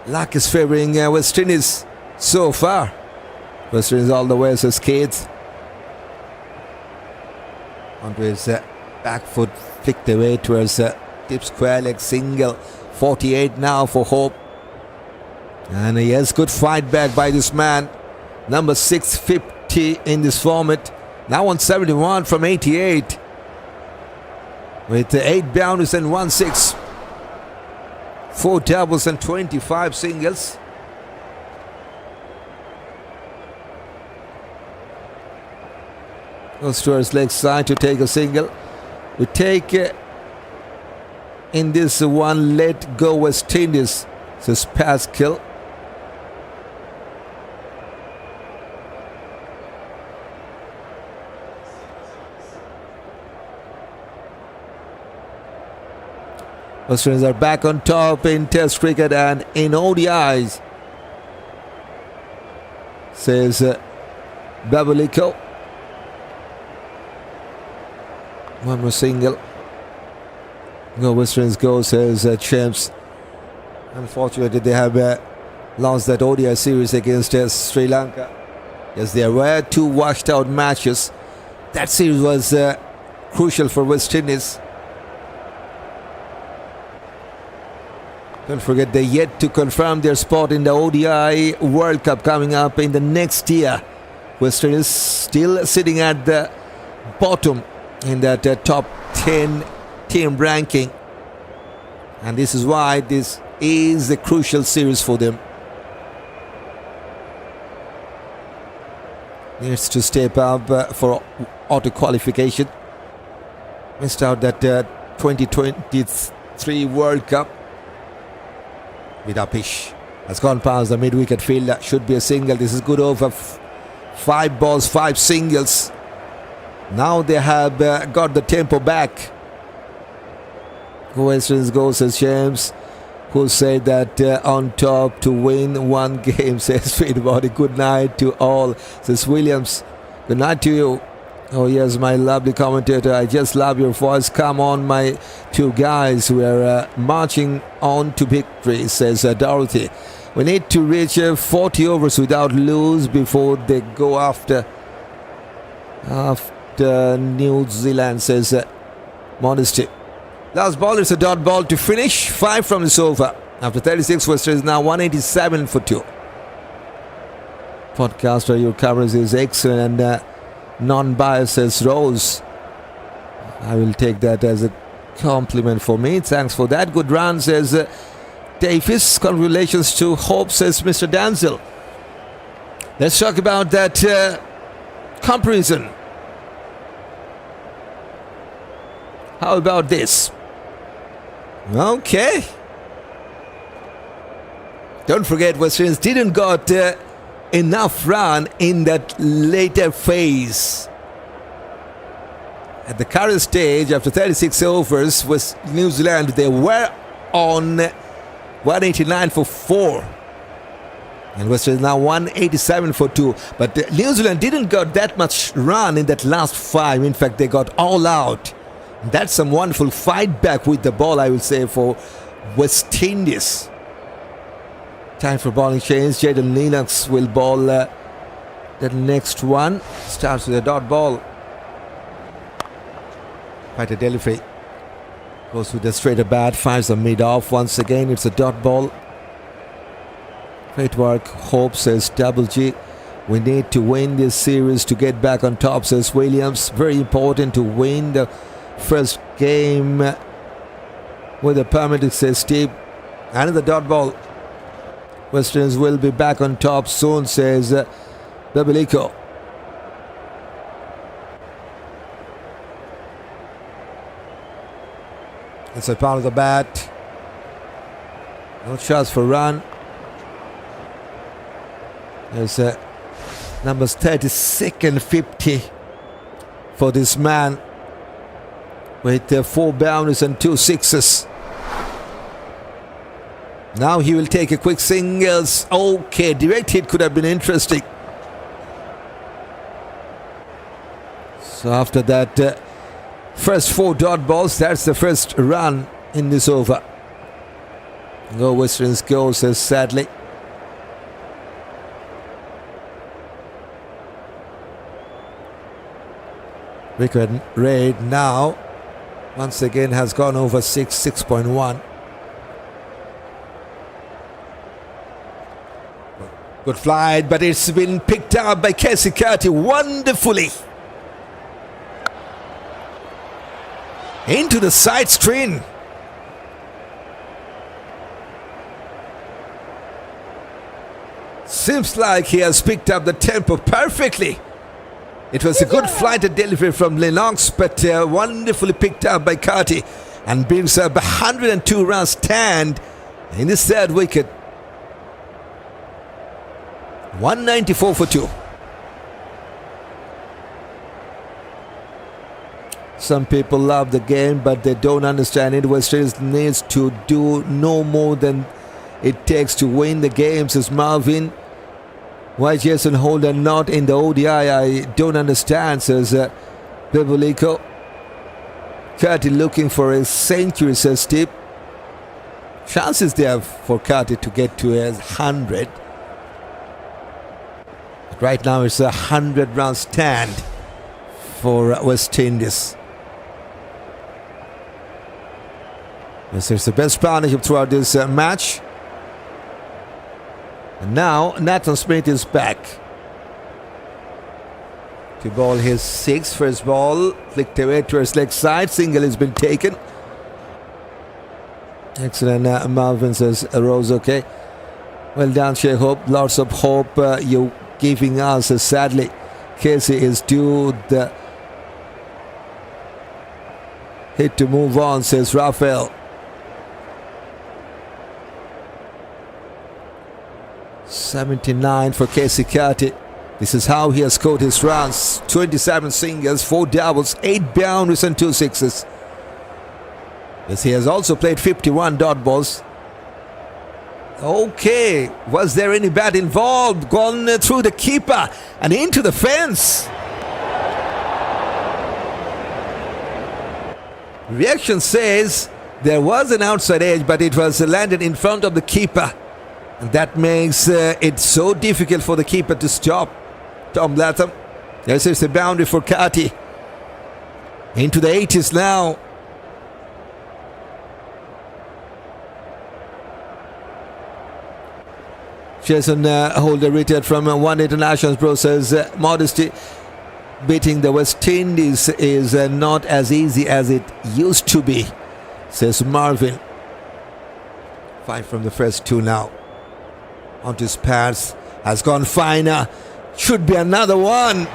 luck is favouring West Indies so far. West Indies all the way, says Keacy. Onto his back foot, flicked away towards deep square leg single. 48 now for Hope. And yes, good fight back by this man. Number 650 in this format. Now on 71 from 88. With 8 boundaries and 1 6. 4 doubles and 25 singles. Goes towards leg side to take a single. We take in this one, let go West Indies, says Pascal. Australians are back on top in Test cricket and in ODIs, says Babaliko. One more single. No, Australians go, says Champs. Unfortunately, they have lost that ODI series against Sri Lanka. Yes, there were 2 washed out matches. That series was crucial for West Indies. Don't forget, they're yet to confirm their spot in the ODI World Cup coming up in the next year. West Indies still sitting at the bottom in that top 10 team ranking. And this is why this is a crucial series for them. Needs to step up for auto qualification. Missed out that 2023 World Cup. Gudakesh has gone past the mid-wicket fielder. Should be a single. This is good over. 5 balls, 5 singles. Now they have got the tempo back. Western's goes as James, who said that on top to win 1 game, says Forde. Good night to all, says Williams. Good night to you. Oh yes, my lovely commentator, I just love your voice. Come on, my 2 guys. We're marching on to victory, says Dorothy. We need to reach 40 overs without lose before they go after New Zealand, says Modesty. Last ball is a dot ball to finish. 5 from this over. After 36, West is now 187 for 2. Podcaster, your coverage is excellent and non-biased, says Rose. I will take that as a compliment for me. Thanks for that. Good run, says Davis. Congratulations to Hope, says Mr. Danzel. Let's talk about that comparison. How about this? Okay. Don't forget, West Indies didn't got enough run in that later phase. At the current stage, after 36 overs, was New Zealand, they were on 189 for 4. And West Indies now 187 for 2. But New Zealand didn't got that much run in that last 5. In fact, they got all out. That's some wonderful fight back with the ball, I will say, for West Indies. Time for bowling change. Jayden Lennox will bowl the next one. Starts with a dot ball. Quite a delivery. Goes with a straighter bat. Fires the mid off. Once again, it's a dot ball. Great work. Hope, says Double G. We need to win this series to get back on top, says Williams. Very important to win the first game with a permit, says Steve. Another dot ball. West Indies will be back on top soon, says Babaliko. It's a part of the bat. No chance for run. There's numbers 36 and 50 for this man with 4 boundaries and 2 sixes. Now he will take a quick singles. Okay, direct hit could have been interesting. So after that first 4 dot balls, that's the first run in this over. No Westerns goes, says sadly. Wicket rate now once again has gone over 6.1. Good flight, but it's been picked up by Keacy Carty wonderfully. Into the side screen. Seems like he has picked up the tempo perfectly. It was a good flight and delivery from Lennox, but wonderfully picked up by Carty and brings up 102 runs stand in this 3rd wicket. 194 for 2. Some people love the game, but they don't understand it. West Indies needs to do no more than it takes to win the game, says Marvin. Why Jason Holden not in the ODI? I don't understand, says Bebolico. Carty looking for a century, says Steve. Chances there for Carty to get to 100. But right now it's a 100-run stand for West Indies. Yes, it's the best partnership throughout this match. And now Nathan Smith is back to bowl his sixth. First ball flicked away to his leg side. Single has been taken. Excellent. Marvin says Rose okay. Well done, Shai. Hope. Lots of hope you're giving us. Sadly, Keacy is due the hit to move on, says Raphael. 79 for Keacy Carty. This is how he has scored his runs. 27 singles, 4 doubles, 8 boundaries and 2 sixes. Yes, he has also played 51 dot balls. Okay, was there any bat involved? Gone through the keeper and into the fence. Reaction says there was an outside edge, but it was landed in front of the keeper. And that makes it so difficult for the keeper to stop Tom Latham. Yes, it's a boundary for Carty. Into the 80s now. Jason Holder retired from one international pro, says modesty. Beating the West Indies is not as easy as it used to be, says Marvin. 5 from the first 2 now. Onto his pads, has gone finer. Should be another one.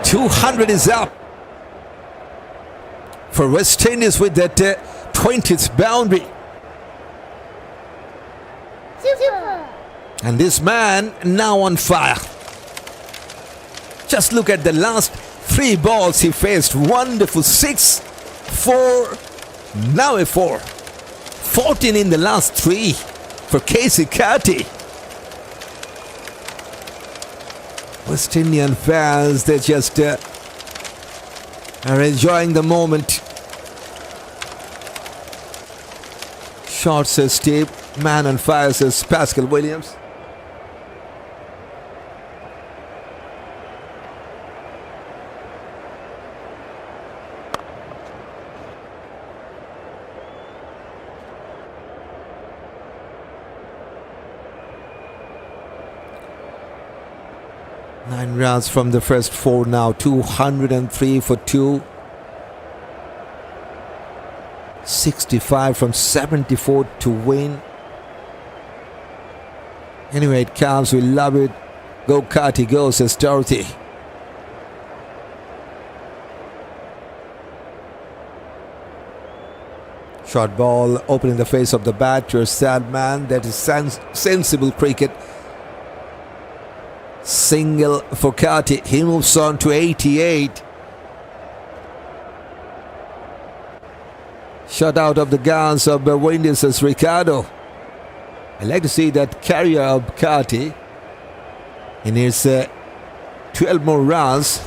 200 is up for West Indies with that 20th boundary. Super. And this man now on fire. Just look at the last 3 balls he faced. Wonderful. 6, 4, now a 4. 14 in the last 3 for Keacy Carty. West Indian fans, they just are enjoying the moment. Short, says Steve. Man on fire, says Pascal Williams. Nine runs from the first 4 now. 203 for 2. 65 from 74 to win. Anyway, it comes. We love it. Go Carty, go, says Dorothy. Short ball opening the face of the batter. Sad man. That is sensible cricket. Single for Carty. He moves on to 88. Shot out of the guns of Windies as Ricardo. I'd like to see that carrier of Carty in his 12 more runs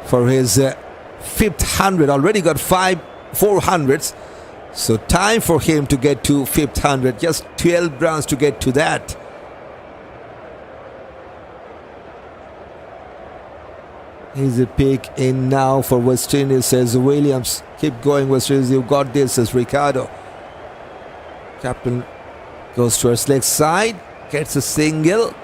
for his 5th 100. Already got 400s. So time for him to get to 5th 100. Just 12 runs to get to that. Here's a pick in now for West Indies, says Williams. Keep going, West Indies. You got this, says Ricardo. Chapman goes to his leg side. Gets a single.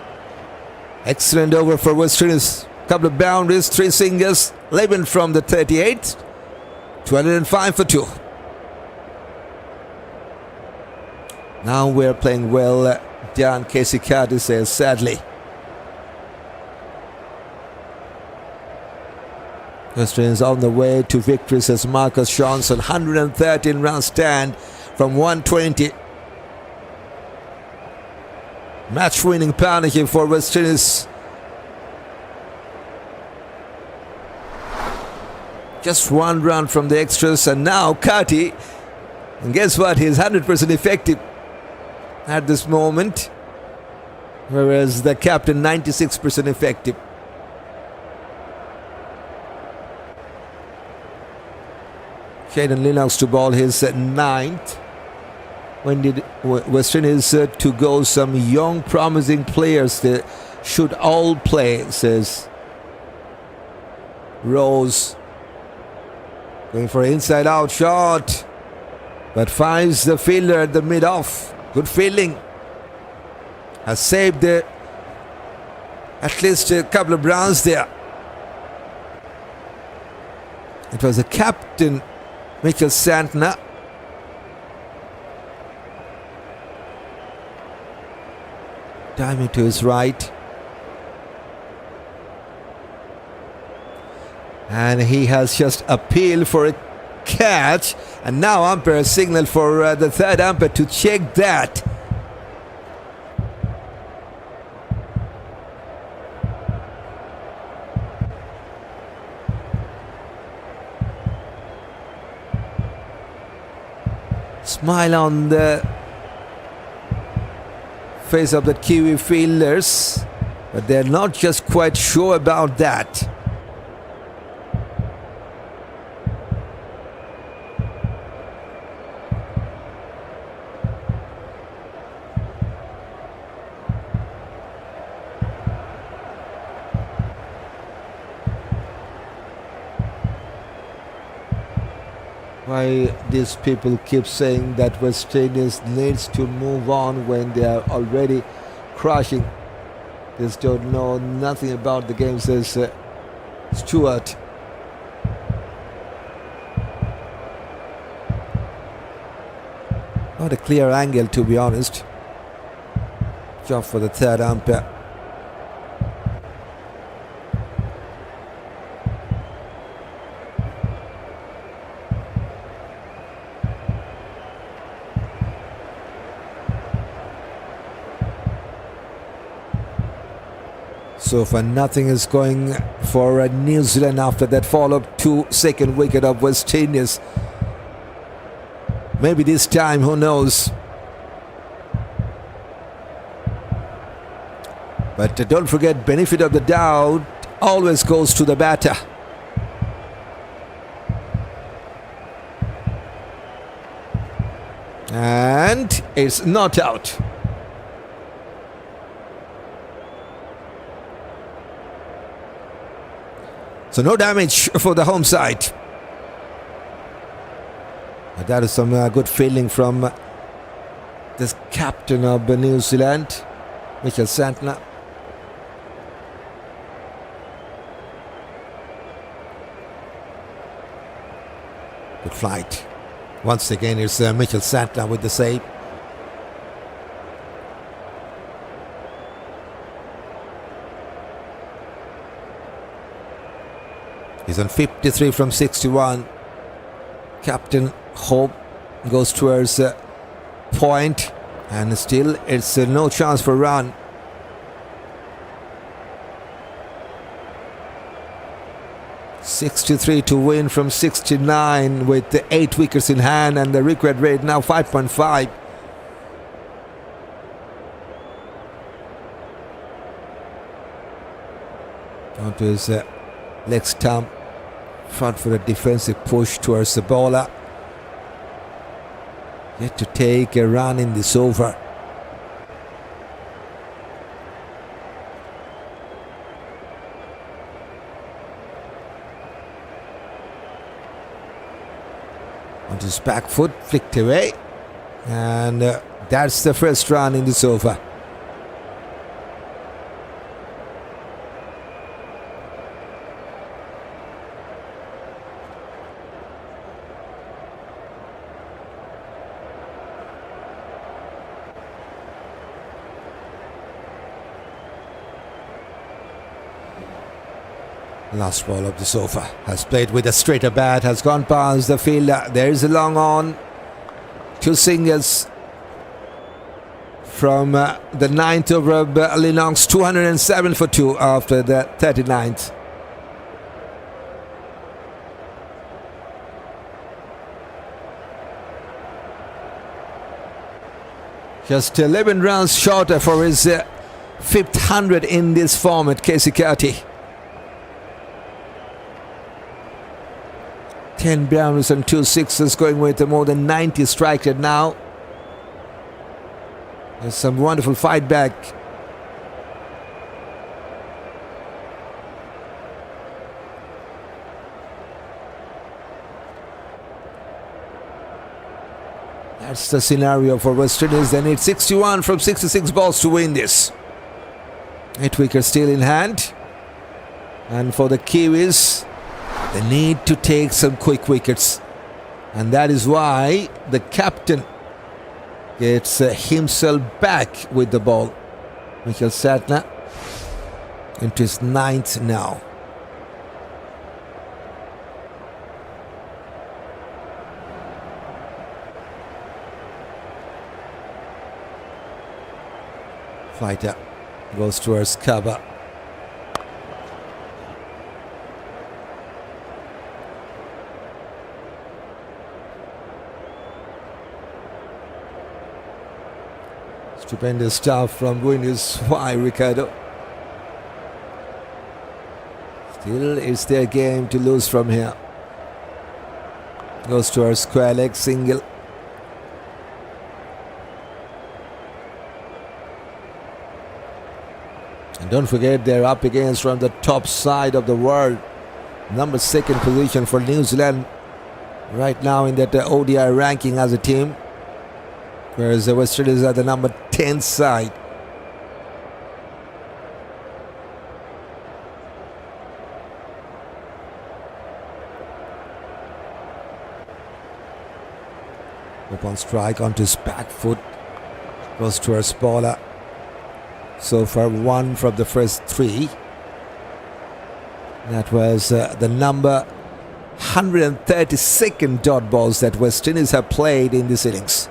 Excellent over for West Indies. Couple of boundaries, 3 singles. 11 from the 38. 205 for 2. Now we're playing well. Down Keacy Carty, says sadly. West Indies on the way to victory, says Marcus Johnson. 113 run stand from 120. Match winning partnership for West Indies. Just one run from the extras, and now Carty. And guess what? He's 100% effective at this moment, whereas the captain 96% effective. Jayden Lennox to ball his ninth. When did Western is to go some young promising players that should all play, says Rose. Going for an inside out shot, but finds the fielder at the mid-off. Good fielding. Has saved at least a couple of runs there. It was the captain, Santner. Diving to his right. And he has just appealed for a catch. And now umpire signaled for the third umpire to check that. Smile on the face of the Kiwi fielders, but they're not just quite sure about that. Why these people keep saying that West Indies needs to move on when they are already crushing. They don't know nothing about the game, says Stewart. Not a clear angle, to be honest. Job for the third umpire. So far, nothing is going for New Zealand after that follow-up 2-second wicket of West Indies. Maybe this time, who knows? But don't forget, benefit of the doubt always goes to the batter. And it's not out. So no damage for the home side. But that is some good feeling from this captain of New Zealand, Santner. Good flight. Once again, it's Santner with the save. He's on 53 from 61. Captain Hope goes towards point, and still it's no chance for run. .63 to win from 69 with the 8 wickets in hand, and the required rate now 5.5. Onto his leg stump. Front for a defensive push towards the bowler. Yet to take a run in this over. On his back foot, flicked away. And that's the first run in this over. Last ball of the sofa has played with a straighter bat, has gone past the fielder. There is a long on. 2 singles from the 9th over of Lennox. 207 for 2 after the 39th. Just 11 runs shorter for his fifth 100 in this format, Keacy Carty. 10 boundaries and 2 sixes, going with a more than 90 strike rate now. There's some wonderful fight back. That's the scenario for West Indies. They need 61 from 66 balls to win this. 8 wickets still in hand. And for the Kiwis, they need to take some quick wickets. And that is why the captain gets himself back with the ball. Santner into his 9th now. Fighter goes towards cover. Stupendous stuff from Windies. Why, Ricardo? Still, it's their game to lose from here. Goes towards square leg single. And don't forget, they're up against from the top side of the world. Number 2nd position for New Zealand right now in that ODI ranking as a team. Whereas the West Indies are the number 10 side. Up on strike onto his back foot. Goes towards bowler. So far 1 from the first 3. That was the number 132nd dot balls that West Indies have played in this innings.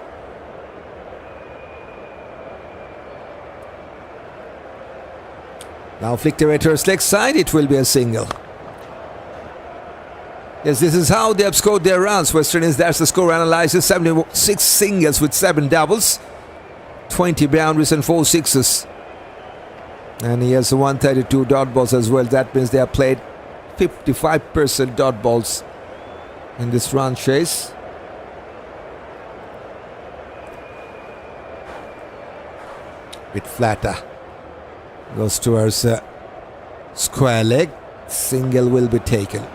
Now flicked away to his leg side, it will be a single. Yes, this is how they have scored their runs. West Indies, that's the score analysis. 76 singles with 7 doubles. 20 boundaries and 4 sixes. And he has 132 dot balls as well. That means they have played 55% dot balls in this run chase. Bit flatter. Goes towards square leg. Single will be taken.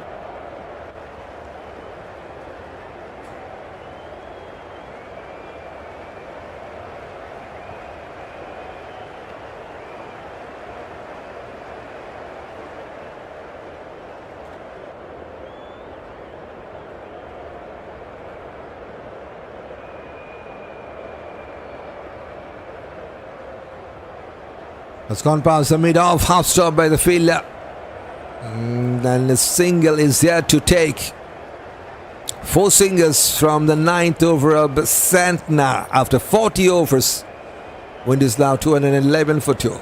It's gone past the mid-off, half stop by the fielder. And the single is there to take. 4 singles from the 9th over of Santner after 40 overs. Wind is now 211 for 2.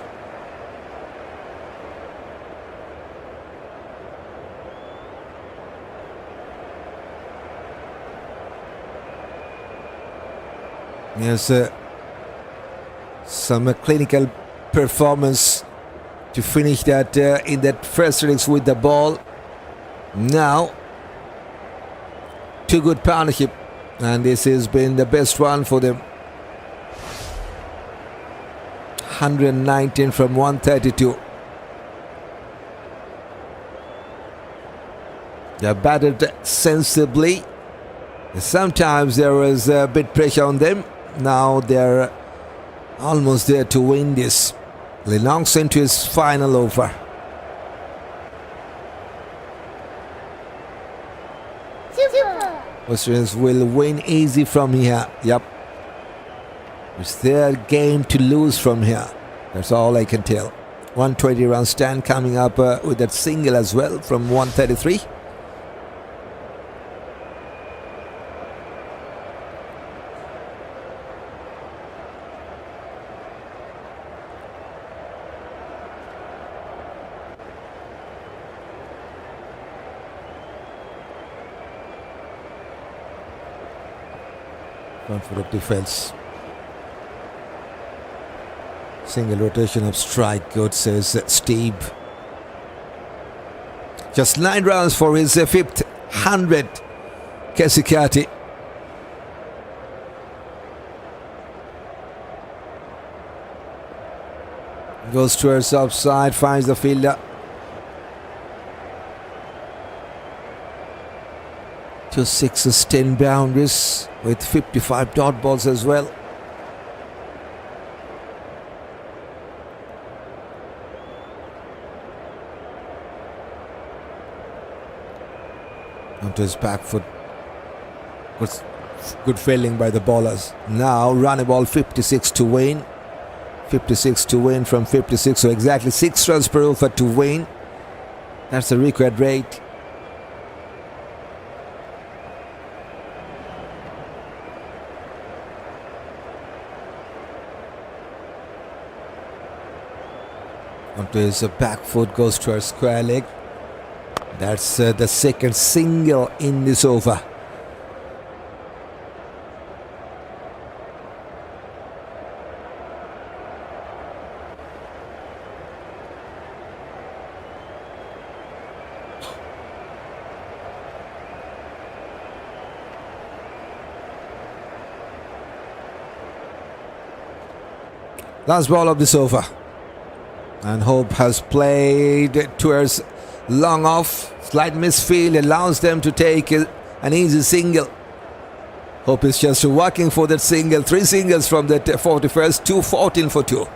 There's some clinical performance to finish that in that first innings with the ball. Now, 2 good partnership, and this has been the best one for them. 119 from 132. They batted sensibly. Sometimes there was a bit pressure on them. Now they're almost there to win this. Lennox into his final over. Super. Australians will win easy from here. Yep. It's their game to lose from here. That's all I can tell. 120 run stand coming up with that single as well from 133. Confident defense. Single rotation of strike, good, says Steve. Just 9 runs for his fifth 100, Keacy Carty. Goes towards offside, finds the fielder. 2 sixes, 10 boundaries with 55 dot balls as well. Onto his back foot. Good fielding by the bowlers. Now run a ball 56 to win. 56 to win from 56, so exactly 6 runs per over to win. That's the required rate. Onto his back foot, goes to our square leg. That's the second single in this over. Last ball of this over. And Hope has played towards long off. Slight misfield allows them to take an easy single. Hope is just working for that single. 3 singles from the 41st, 2-14 for 2.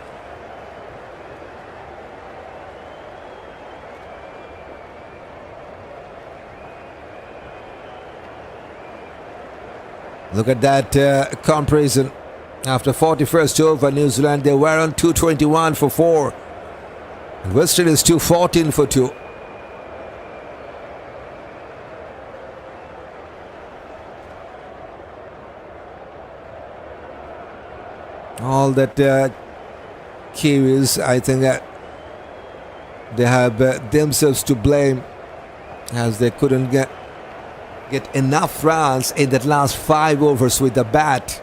Look at that comparison. After 41st over, New Zealand, they were on 221 for 4. And West Indies 214 for 2. All that Kiwis, I think they have themselves to blame, as they couldn't get enough runs in that last 5 overs with the bat.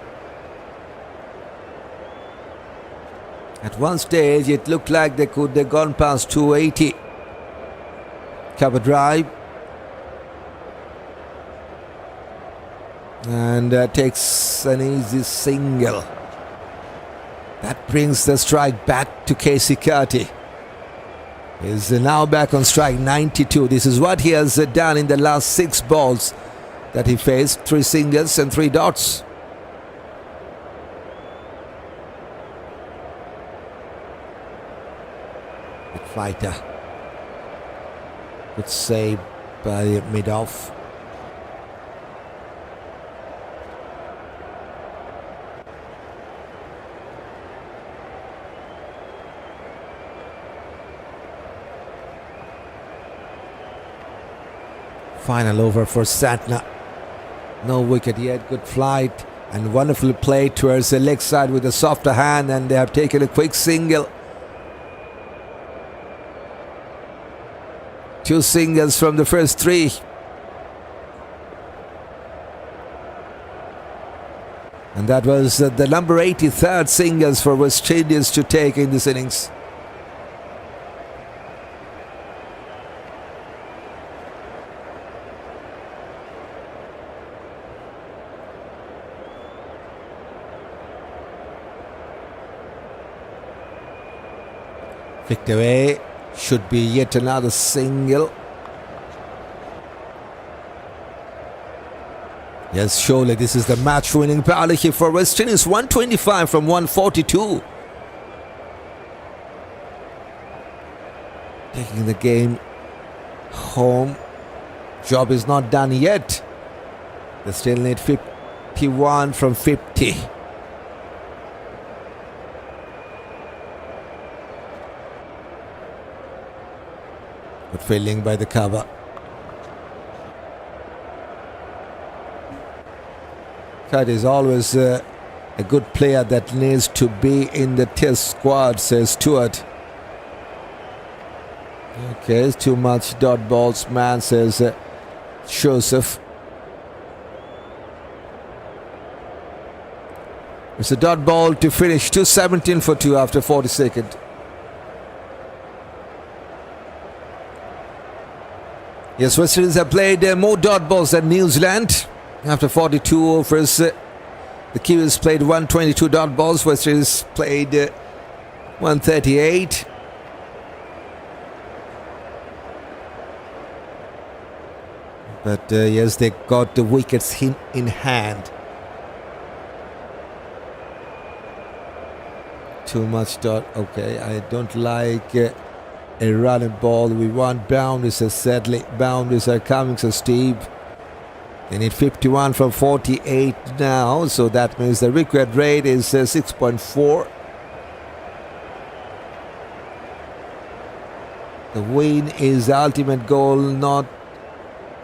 At one stage, it looked like they could have gone past 280. Cover drive. And takes an easy single. That brings the strike back to Keacy Carty. He's now back on strike 92. This is what he has done in the last 6 balls that he faced. 3 singles and 3 dots. Fighter. Good save by mid-off. Final over for Santner. No wicket yet. Good flight and wonderful play towards the leg side with a softer hand, and they have taken a quick single. 2 singles from the first 3. And that was the number 83rd singles for West Indies to take in this innings. Flicked away. Should be yet another single. Yes, surely this is the match-winning power here for West Indies. 125 from 142. Taking the game home. Job is not done yet. They still need 51 from 50. Good fielding by the cover. Carty is always a good player that needs to be in the test squad, says Stewart. Okay, it's too much dot balls, man, says Joseph. It's a dot ball to finish 2:17 for 2 after 40 seconds. Yes, West Indies have played more dot balls than New Zealand. After 42 overs, the Kiwis played 122 dot balls. West Indies played 138. But yes, they got the wickets in hand. Too much dot. Okay, I don't like a running ball. We want boundaries, as sadly boundaries are coming so steep. They need 51 from 48 now, so that means the required rate is 6.4. The win is the ultimate goal,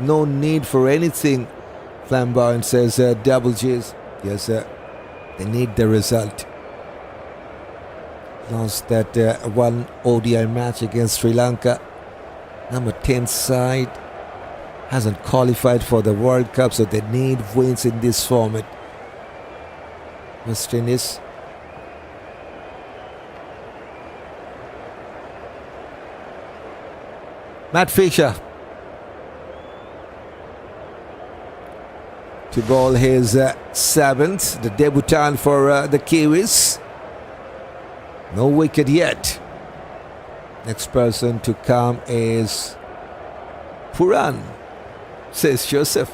no need for anything. Flamboyant says double G's. Yes, they need the result. Lost that one ODI match against Sri Lanka. Number 10 side hasn't qualified for the World Cup, so they need wins in this format. West Indies. Matt Fisher to bowl his 7th, the debutant for the Kiwis. No wicket yet. Next person to come is Puran, says Joseph.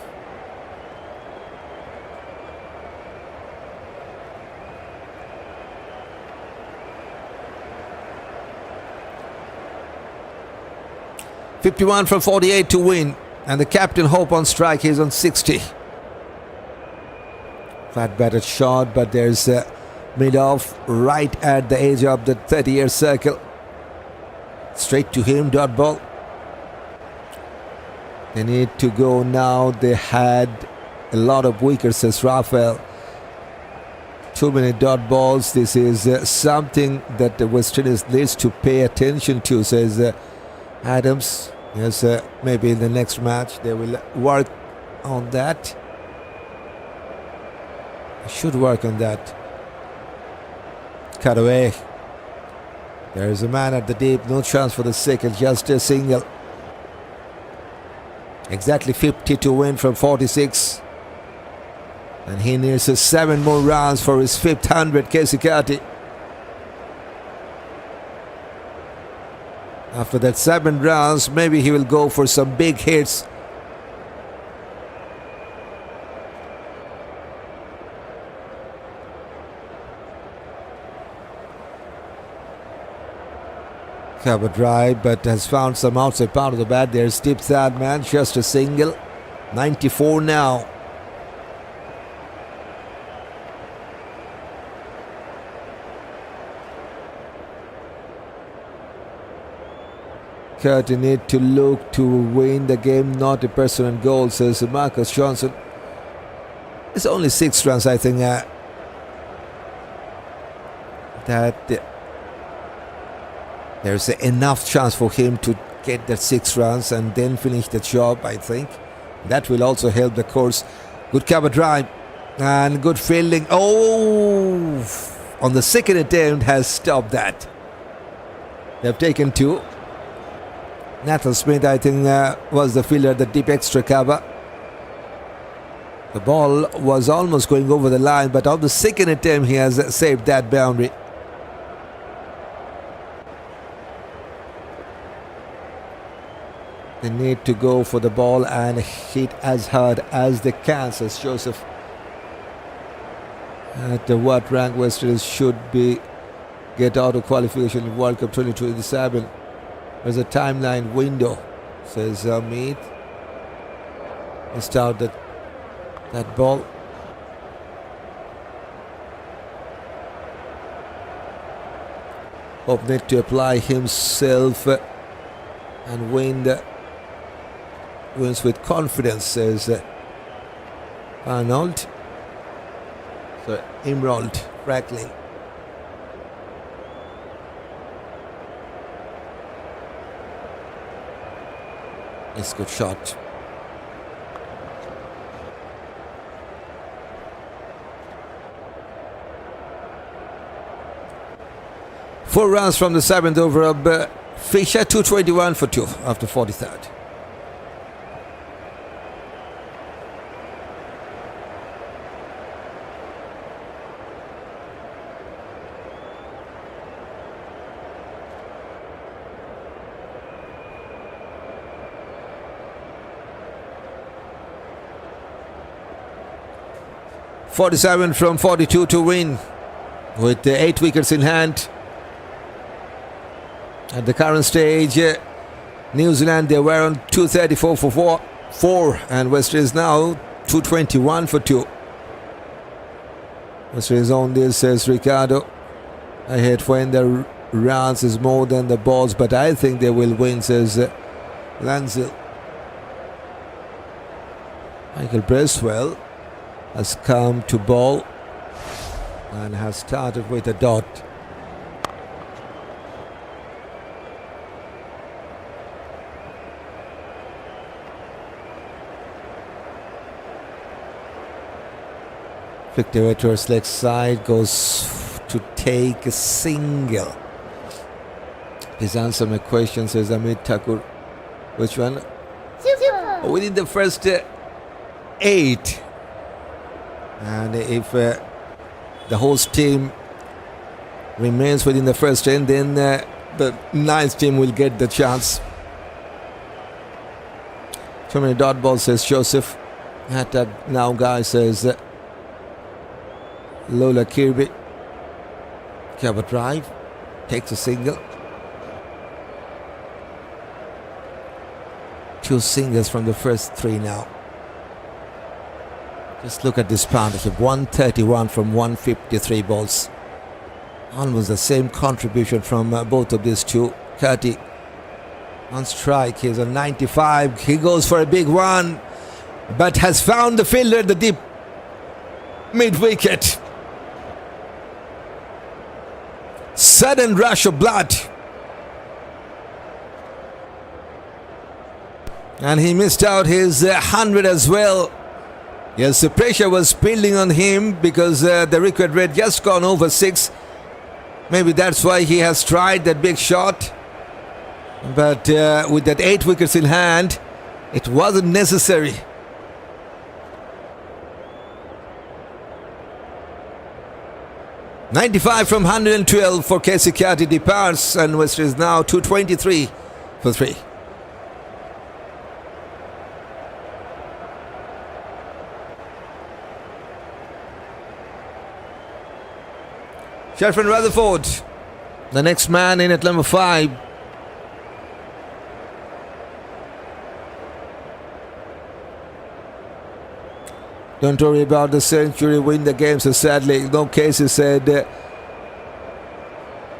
.51 from 48 to win, and the captain hope on strike. He's on 60. Flat batted shot, but there's mid-off right at the edge of the 30-year circle. Straight to him, dot ball. They need to go now. They had a lot of wickets, says Raphael. Too many dot balls. This is something that the West Indies needs to pay attention to, says Adams. Yes, maybe in the next match they will work on that. Should work on that. Cut away. There is a man at the deep. No chance for the second. Just a single. Exactly 50 to win from 46. And he needs 7 more rounds for his 5th 100. Keacy Carty. After that 7 rounds, maybe he will go for some big hits. Cover drive, but has found some outside part of the bat. There's deep third man, just a single. 94 now. Carty need to look to win the game, not a personal goal, says Marcus Johnson. It's only 6 runs, I think. That there's enough chance for him to get that 6 runs and then finish the job, I think. That will also help the course. Good cover drive and good fielding. Oh, on the second attempt has stopped that. They've taken 2. Nathan Smith, I think, was the fielder, the deep extra cover. The ball was almost going over the line, but on the second attempt he has saved that boundary. They need to go for the ball and hit as hard as they can, says Joseph. At what rank West Indies should be get out of qualification in World Cup 2027? There's a timeline window, says Amir. Missed out that ball. Hope need to apply himself and wins with confidence, says Arnold. So Imrold, Franklin. It's a good shot. 4 runs from the 7th over of Fisher, 221 for 2 after 43rd. .47 from 42 to win with 8 wickets in hand. At the current stage, New Zealand, they were on 234 for 4 and West Indies now 221 for 2. West Indies on this, says Ricardo. I hate when the runs is more than the balls, but I think they will win, says Lansell. Michael Bracewell has come to bowl and has started with a dot. Flicked away to her leg side, goes to take a single. Please answer my question, says Amir Thakur. Which one? Super. Within the first 8. And if the host team remains within the first 10, then the 9th team will get the chance. Too many dot balls, says Joseph. Attack now, guy, says Lola Kirby. Cover drive. Takes a single. 2 singles from the first 3 now. Just look at this partnership, 131 from 153 balls. Almost the same contribution from both of these two. Carty on strike, he's on 95. He goes for a big one, but has found the fielder at the deep mid-wicket. Sudden rush of blood. And he missed out his 100 as well. Yes, the pressure was building on him because the required rate just gone over 6. Maybe that's why he has tried that big shot. But with that 8 wickets in hand, it wasn't necessary. .95 from 112 for Keacy. Carty departs and West is now 223 for 3. Sherfane Rutherford, the next man in at number 5. Don't worry about the century, win the game, so sadly. No Keacy said,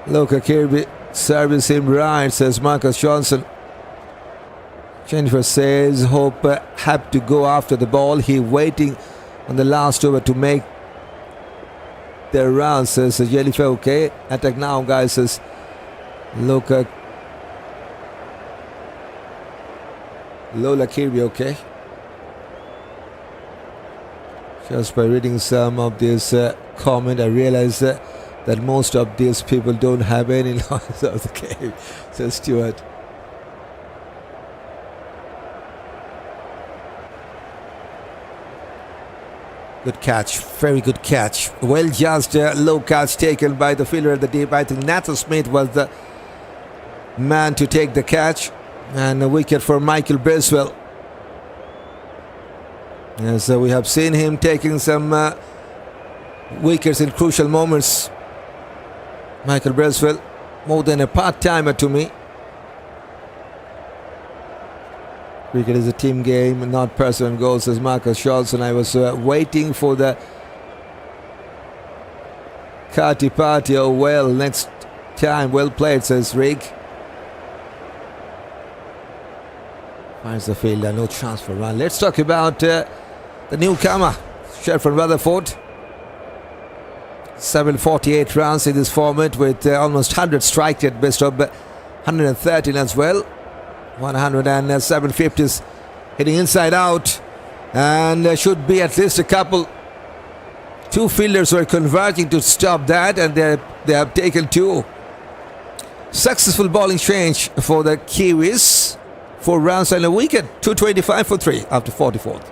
look at Kirby, service him right, says Marcus Johnson. Jennifer says, hope have to go after the ball. He waiting on the last over to make the run, says Jellyfish. Okay, attack now, guys, says Lola Kirby. Okay, just by reading some of this comment, I realize that most of these people don't have any knowledge of the game, says Stuart. Good catch, very good catch. Well just low catch taken by the fielder at the deep. I think Nathan Smith was the man to take the catch. And a wicket for Michael Bracewell. Yes, we have seen him taking some wickets in crucial moments. Michael Bracewell, more than a part-timer to me. Cricket is a team game, not personal goals, says Marcus Johnson. I was waiting for the Carty party. Oh well, next time. Well played, says Rick. Finds the fielder, no chance for run. Let's talk about the newcomer, Sherfane Rutherford. 748 runs in this format with almost 100 strike at best of 113 as well. 107 50s hitting inside out, and should be at least a couple. 2 fielders were converging to stop that, and they have taken 2. Successful bowling change for the Kiwis. 4 runs and a wicket. 225 for 3 after 44th.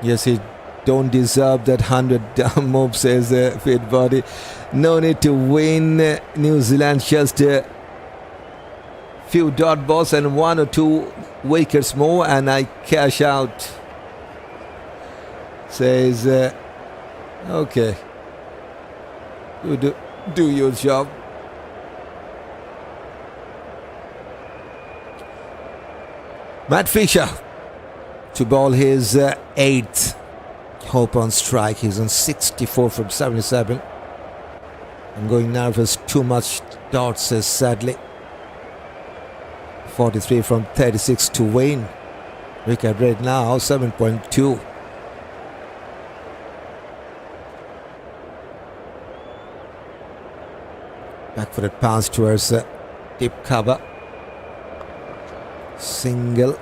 Yes, he don't deserve that 100 down move, says fit body. No need to win. New Zealand just a few dot balls and 1 or 2 wickets more and I cash out, says okay, you do your job. Matt Fisher to bowl his 8th hope on strike. He's on 64 from 77. I'm going nervous, too much dots, says sadly. 43 from 36 to Wayne. Wicket rate now 7.2. Back for the pass towards deep cover. Single.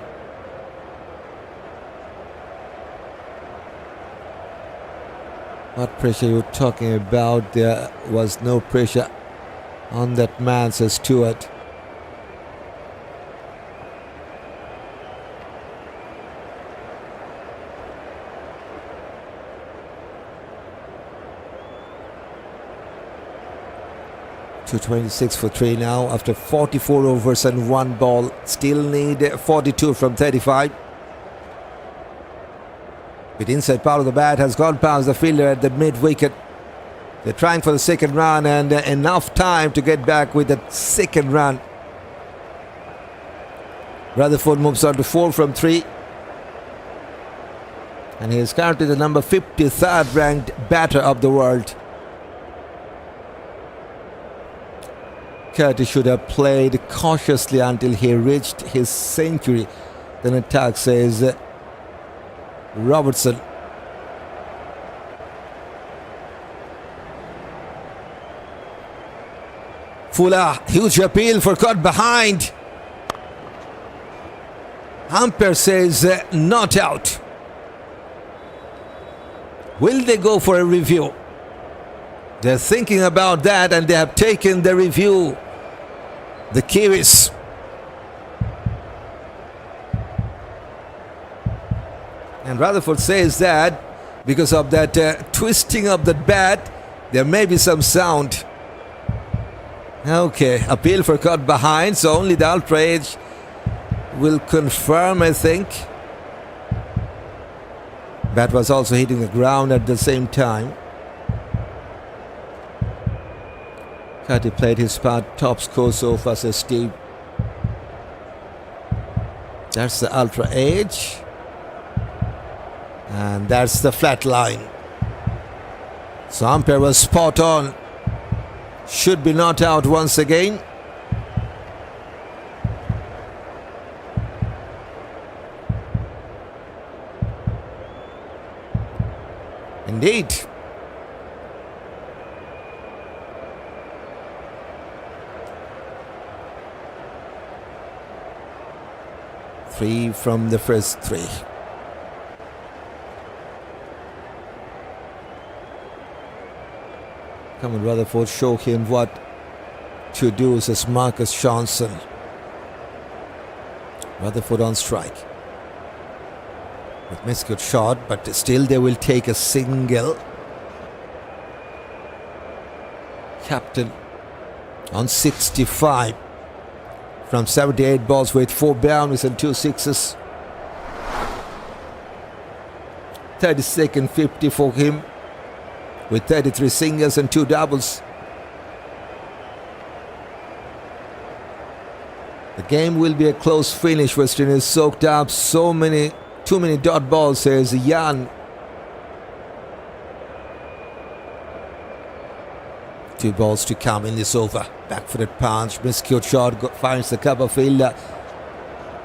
What pressure you're talking about? There was no pressure on that man, says Stewart. .226 for 3 now after 44 overs and 1 ball. Still need 42 from 35. With inside part of the bat has gone past the fielder at the mid wicket. They're trying for the second run and enough time to get back with the second run. Rutherford moves on to 4 from 3. And he is currently the number 53rd ranked batter of the world. Carty should have played cautiously until he reached his century. Then attack, says Robertson. Fuller, huge appeal for caught behind. Umpire says not out. Will they go for a review? They're thinking about that and they have taken the review. The Kiwis. And Rutherford says that because of that twisting of the bat, there may be some sound. Okay, appeal for caught behind, so only the outrage will confirm, I think. Bat was also hitting the ground at the same time. Carty played his part, top score so far, says Steve. That's the ultra edge. And that's the flat line. So umpire was spot on. Should be not out once again. Indeed. Three from the first 3. Come on, Rutherford, show him what to do, says Marcus Johnson. Rutherford on strike. With missed good shot, but still they will take a single. Captain on 65. From 78 balls with 4 boundaries and 2 sixes. 32nd 50 for him with 33 singles and 2 doubles. The game will be a close finish. Western is soaked up too many dot balls, says Jan. 2 balls to come in this over. Back for the punch. Miscute shot. Finds the cover fielder.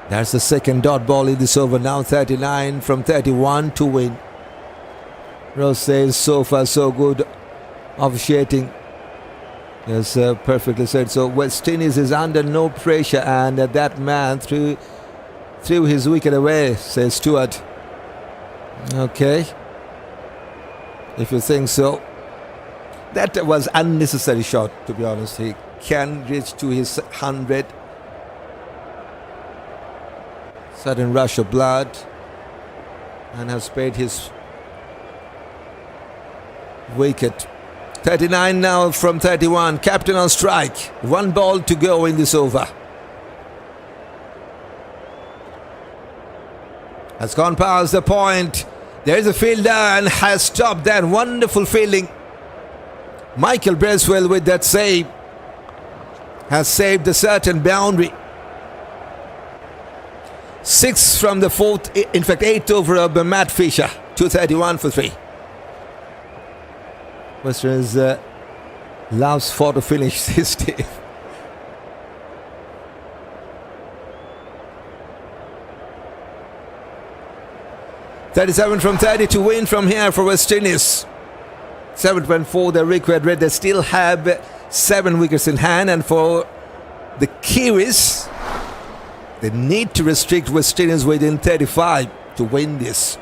That's the second dot ball in this over. Now 39 from 31 to win. Rose says so far so good. Officiating. Yes, perfectly said. So West Indies is under no pressure and that man threw his wicket away, says Stewart. Okay. if you think so. That was unnecessary shot, to be honest. He can reach to his 100. Sudden rush of blood, and has paid his wicket. 39 now from 31. Captain on strike. 1 ball to go in this over. Has gone past the point. There is a fielder and has stopped that. Wonderful fielding. Michael Bracewell with that save has saved a certain boundary. 6 from the 4th, in fact 8th over of Matt Fisher. 231 for 3. West Indies loves Forde to finish this team. .37 from 30 to win from here for West Indies. 7.4 the required rate. They still have 7 wickets in hand, and for the Kiwis, they need to restrict West Indies within 35 to win this.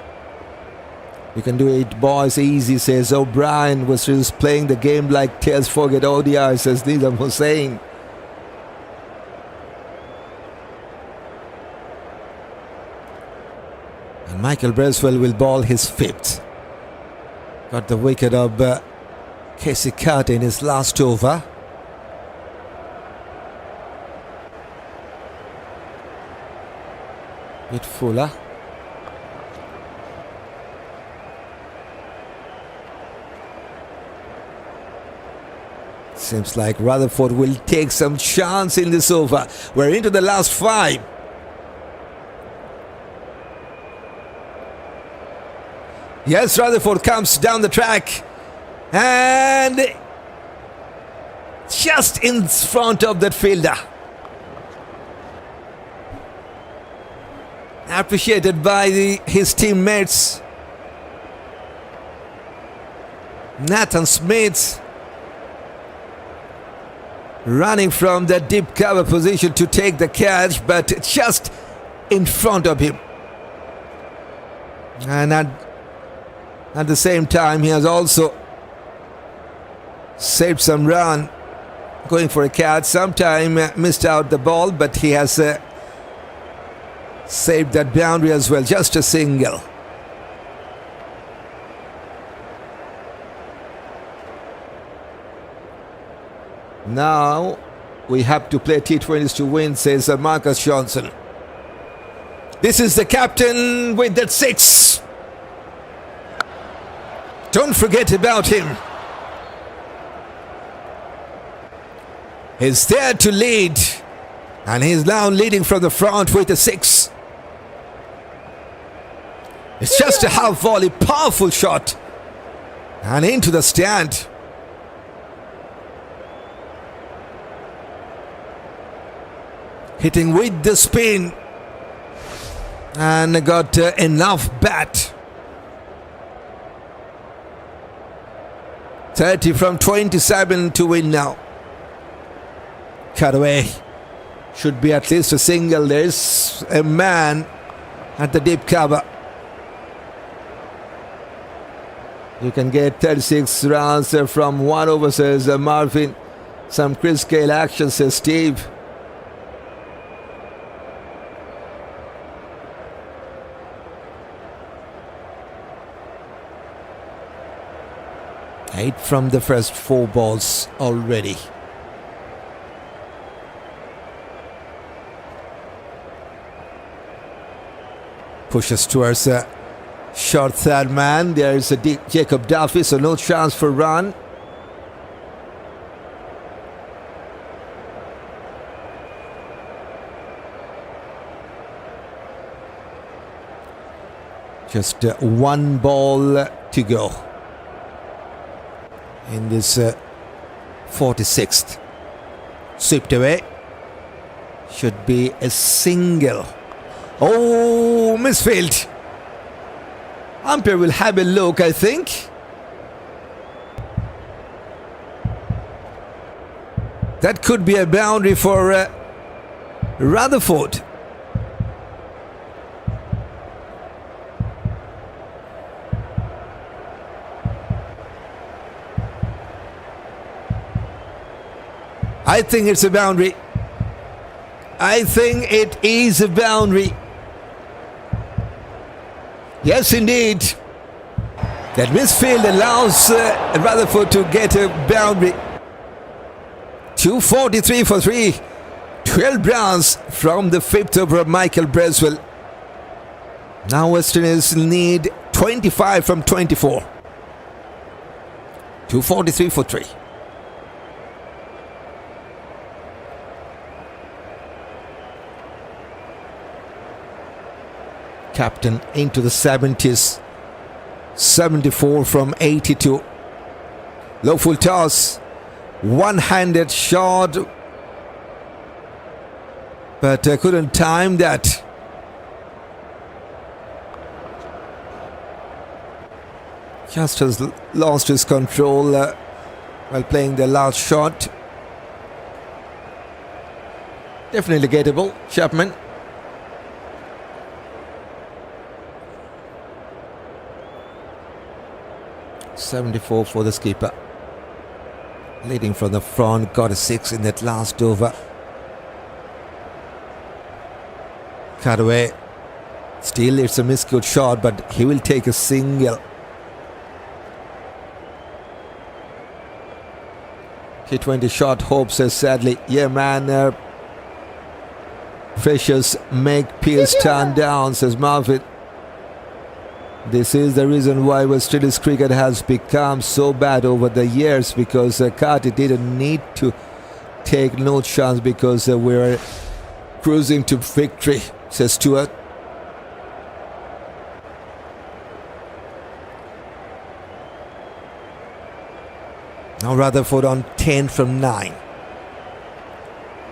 You can do it, boys, easy, says O'Brien. West Indies playing the game like Tales forget ODI, says Nizam Hussain. And Michael Bracewell will ball his 5th. Got the wicket of Keacy Carty in his last over. Bit fuller. Seems like Rutherford will take some chance in this over. We're into the last 5. Yes, Rutherford comes down the track and just in front of that fielder. Appreciated by his teammates. Nathan Smith running from the deep cover position to take the catch, but just in front of him. And at the same time, he has also saved some run going for a catch. Sometime missed out the ball, but he has saved that boundary as well. Just a single. Now we have to play T20s to win, says Marcus Johnson. This is the captain with that 6. Don't forget about him. He's there to lead, and he's now leading from the front with a 6. It's just a half volley, powerful shot, and into the stand. Hitting with the spin, and got enough bat. 30 from 27 to win now. Cut away. Should be at least a single. There's a man at the deep cover. You can get 36 runs from 1 over, says Marvin. Some Chris Gale action, says Steve. Eight from the first 4 balls already. Pushes towards a short third man. There is a Jacob Duffy, so no chance for run. Just 1 ball to go in this 46th. Swept away. Should be a single. Oh, misfield. Umpire will have a look, I think. That could be a boundary for Rutherford. I think it's a boundary. I think it is a boundary. Yes, indeed. That misfield allows Rutherford to get a boundary. 243 for 3. 12 runs from the fifth over Michael Bracewell. Now West Indies need 25 from 24. 243 for 3. Captain into the 70s. 74 from 82. Low full toss. One-handed shot. But couldn't time that. Just has lost his control while playing the last shot. Definitely gettable, Chapman. .74 for the skipper. Leading from the front, got a 6 in that last over. Cut away. Still, it's a miscut shot, but he will take a single. T20 shot, Hope says sadly, yeah man, pressures make Pierce turn down, says Marvin. This is the reason why West Indies cricket has become so bad over the years, because Carty didn't need to take no chance because we're cruising to victory, says Stuart. Now Rutherford on 10 from 9.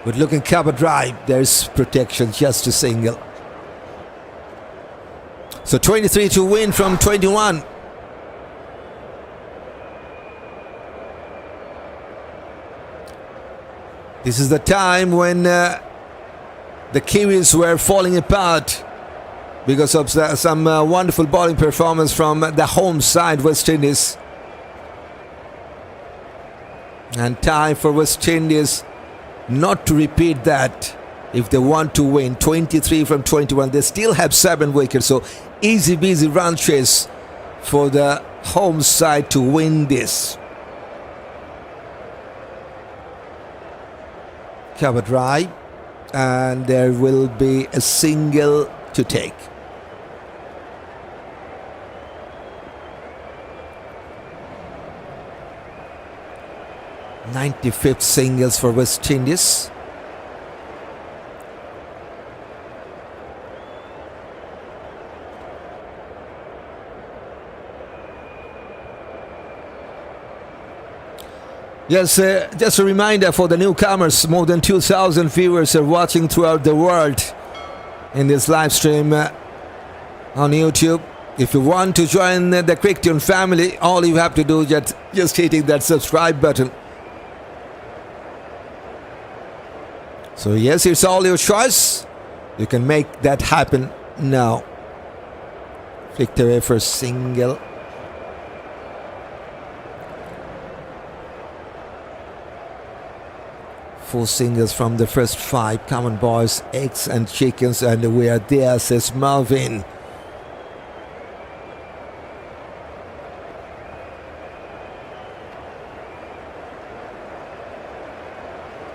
Good looking cover drive. There's protection, just a single. So 23 to win from 21. This is the time when the Kiwis were falling apart because of some wonderful bowling performance from the home side, West Indies. And time for West Indies not to repeat that if they want to win. 23 from 21. They still have 7 wickets, so easy busy run chase for the home side to win this. Cover drive, and there will be a single to take. .95th singles for West Indies. Yes, just a reminder for the newcomers, more than 2,000 viewers are watching throughout the world in this live stream on YouTube. If you want to join the Cricketune family, all you have to do is just hitting that subscribe button. So yes, it's all your choice. You can make that happen now. Flicked away for a single. Four singles from the first 5. Come on, boys, eggs and chickens, and we are there, says Marvin.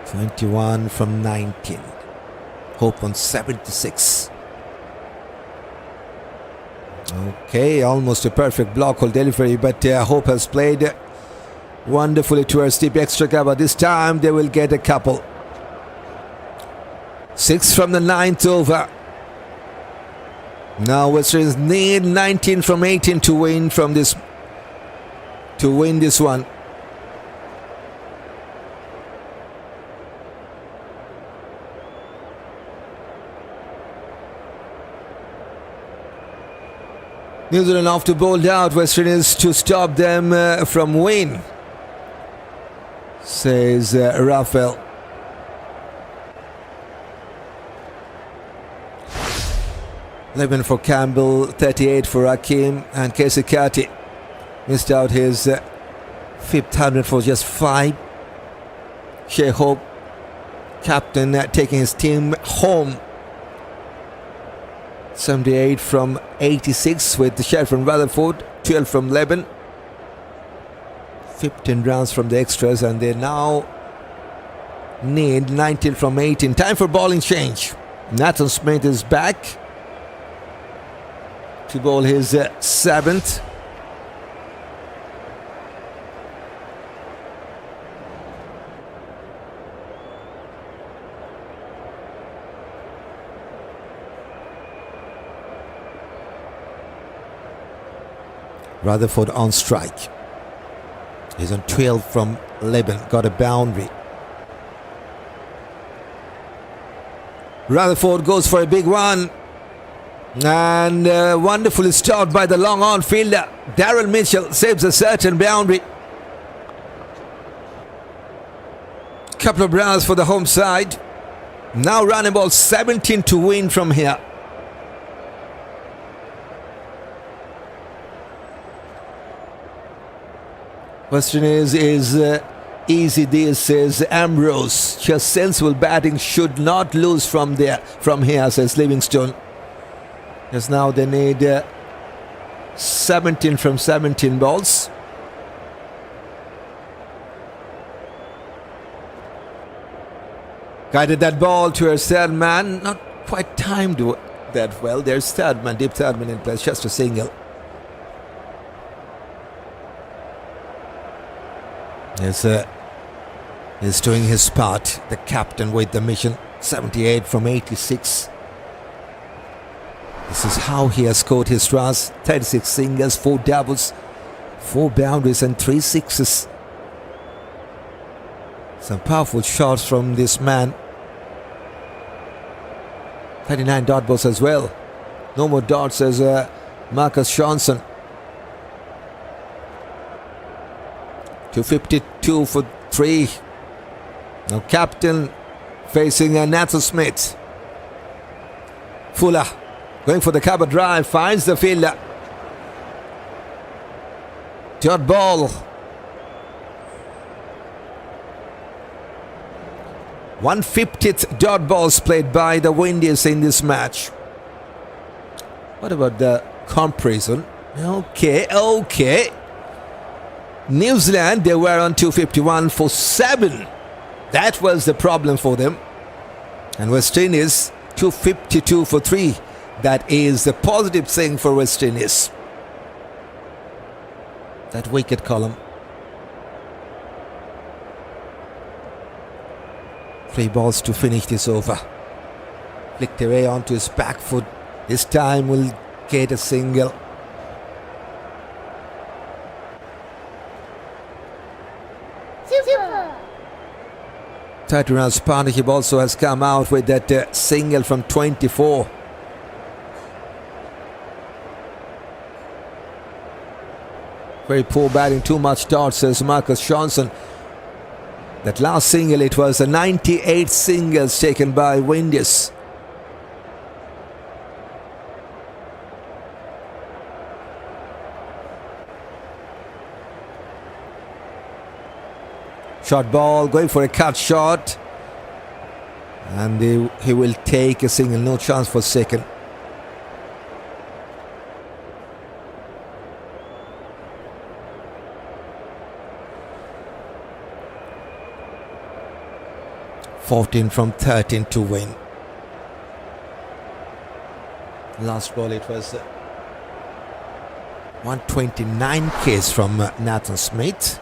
.21 from 19. Hope on 76. Okay, almost a perfect block hole delivery, but Hope has played wonderfully towards deep extra cover. This time they will get a couple. 6 from the 9th over. Now West Indies need 19 from 18 to win from this. To win this one. New Zealand off to bowled out. West Indies to stop them from win, says Raphael. .11 for Campbell, 38 for Ackeem, and Keacy Carty missed out his 5th 100 for just 5. Shai Hope Captain taking his team home. 78 from 86 with the share from Rutherford, 12 from Lebanon, 15 rounds from the extras, and they now need 19 from 18. Time for bowling change. Nathan Smith is back to bowl his seventh. Rutherford on strike. He's on 12 from Lebanon, got a boundary. Rutherford goes for a big one. And wonderful start by the long on fielder. Darryl Mitchell saves a certain boundary. Couple of runs for the home side. Now running ball 17 to win from here. Question is easy this, says Ambrose. Just sensible batting, should not lose from here, says Livingstone. Because now they need 17 from 17 balls. Guided that ball to her third man. Not quite timed that well. There's third man, deep third man in place, just a single. He's doing his part, the captain with the mission. 78 from 86. This is how he has scored his runs. 36 singles, 4 doubles, 4 boundaries and 3 sixes. Some powerful shots from this man. 39 dot balls as well. No more dots as Marcus Johnson. 252 for 3. Now captain facing Nathan Smith. Fuller going for the cover drive, finds the fielder. Dot ball. 150th dot balls played by the Windies in this match. What about the comparison? Okay. New Zealand, they were on 251 for 7. That was the problem for them. And West Indies, 252 for 3. That is the positive thing for West Indies. That wicket column. 3 balls to finish this over. Flicked away onto his back foot. This time will get a single. Super. 30 runs partnership also has come out with that single from 24. Very poor batting, too much darts, says Marcus Johnson. That last single, it was a 98 singles taken by Windies. Short ball, going for a cut shot. And he will take a single, no chance for second. (14 from 13 to win. Last ball, it was 129 Ks from Nathan Smith.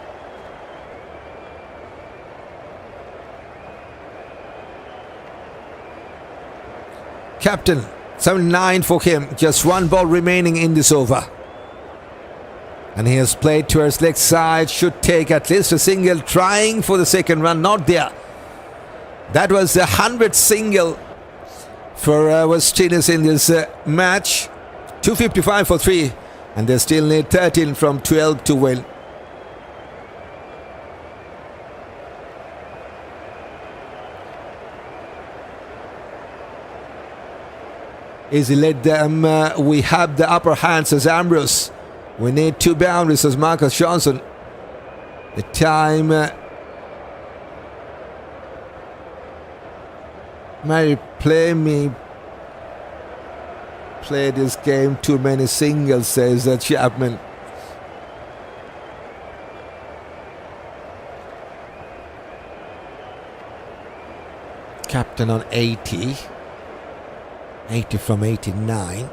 Captain, 79 for him. Just 1 ball remaining in this over. And he has played towards leg side. Should take at least a single. Trying for the second run. Not there. That was the 100th single for West Indies in this match. 255 for 3. And they still need 13 from 12 to win. Easy let them. We have the upper hand, says Ambrose. We need 2 boundaries, says Marcus Johnson. The time Mary, play this game too many singles, says Chapman. Captain on 80 from 89.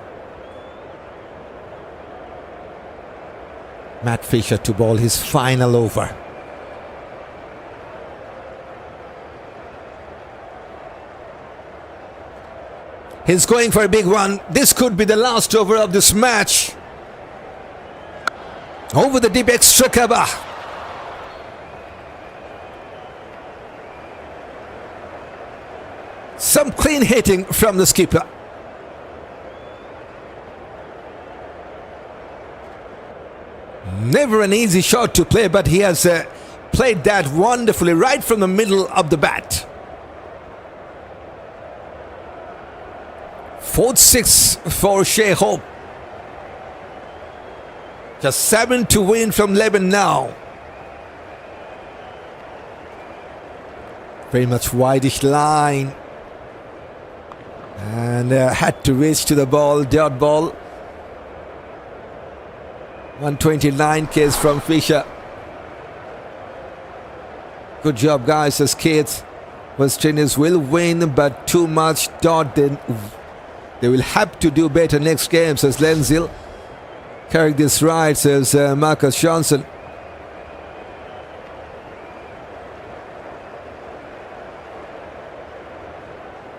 Matt Fisher to bowl his final over. He's going for a big one. This could be the last over of this match. Over the deep extra cover. Some clean hitting from the skipper. Never an easy shot to play, but he has played that wonderfully right from the middle of the bat. 4-6 for Shai. Just 7 to win from 11 now. Very much wideish line. And had to reach to the ball, dot ball. 129 Ks from Fisher. Good job, guys, says Keith. West Indies will win, but too much dot. They will have to do better next game, says Lenzil. Carry this right, says Marcus Johnson.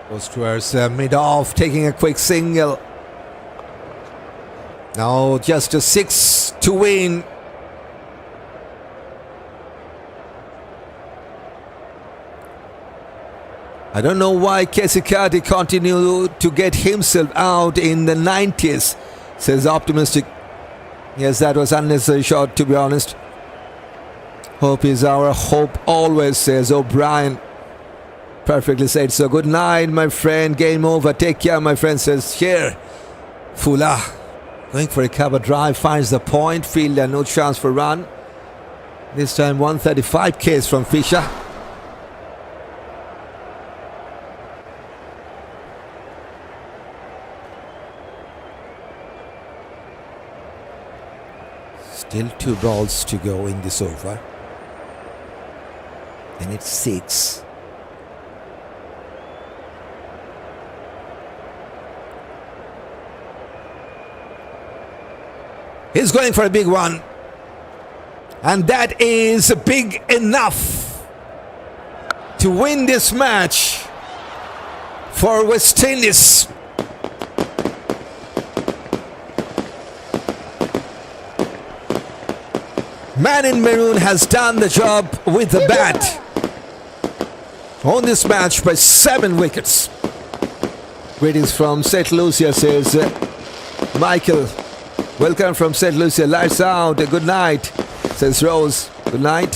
Goes towards mid-off, taking a quick single. Now just a 6 to win. I don't know why Keacy Carty continued to get himself out in the 90s, says Optimistic. Yes, that was unnecessary shot, to be honest. Hope is our hope always, says O'Brien. Perfectly said. So good night, my friend. Game over. Take care, my friend, says here. Fuller going for a cover drive, finds the point. Fielder, no chance for run. This time 135 Ks from Fisher. Still 2 balls to go in this over. And it's 6. He's going for a big one. And that is big enough to win this match for West Indies. Man in Maroon has done the job with the bat on this match by 7 wickets. Greetings from St. Lucia, says Michael. Welcome from St. Lucia. Lights out. Good night, says Rose. Good night.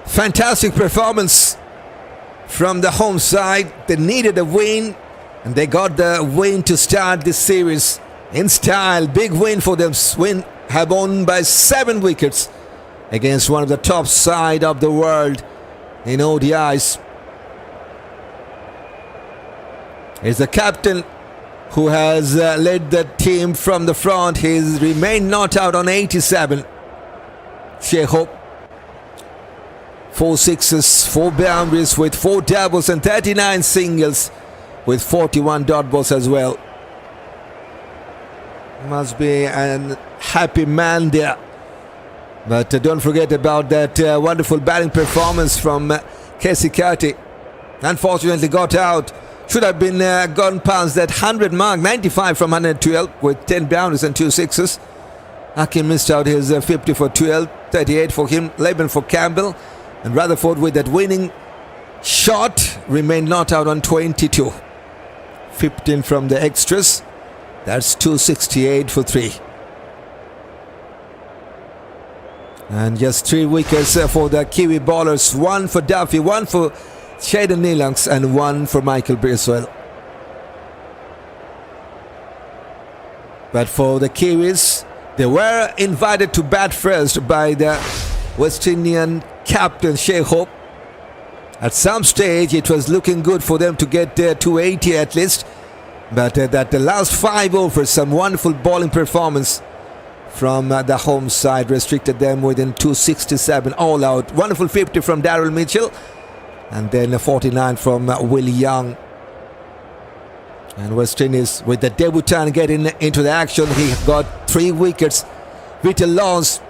Fantastic performance from the home side. They needed a win, and they got the win to start this series in style. Big win for them. Have won by 7 wickets against one of the top side of the world in ODIs. He's the captain who has led the team from the front. He's remained not out on 87. Shai. 4 sixes, 4 boundaries with 4 doubles and 39 singles with 41 dot balls as well. Must be a happy man there. But don't forget about that wonderful batting performance from Keacy Carty. Unfortunately got out. Should have been gone past that 100 mark. 95 from 112 with 10 boundaries and 2 sixes. Ackeem missed out his 50 for 12. 38 for him. 11 for Campbell. And Rutherford with that winning shot remained not out on 22. 15 from the extras. That's 268 for 3. And just 3 wickets for the Kiwi bowlers. 1 for Duffy, 1 for Jayden and 1 for Michael Bracewell. But for the Kiwis, they were invited to bat first by the West Indian captain Shai. At some stage, it was looking good for them to get 280 at least. But that the last 5 overs, some wonderful bowling performance from the home side restricted them within 267 all out. Wonderful 50 from Daryl Mitchell. And then a 49 from Will Young. And West Indies with the debutant getting into the action. He got 3 wickets. Vitel lost.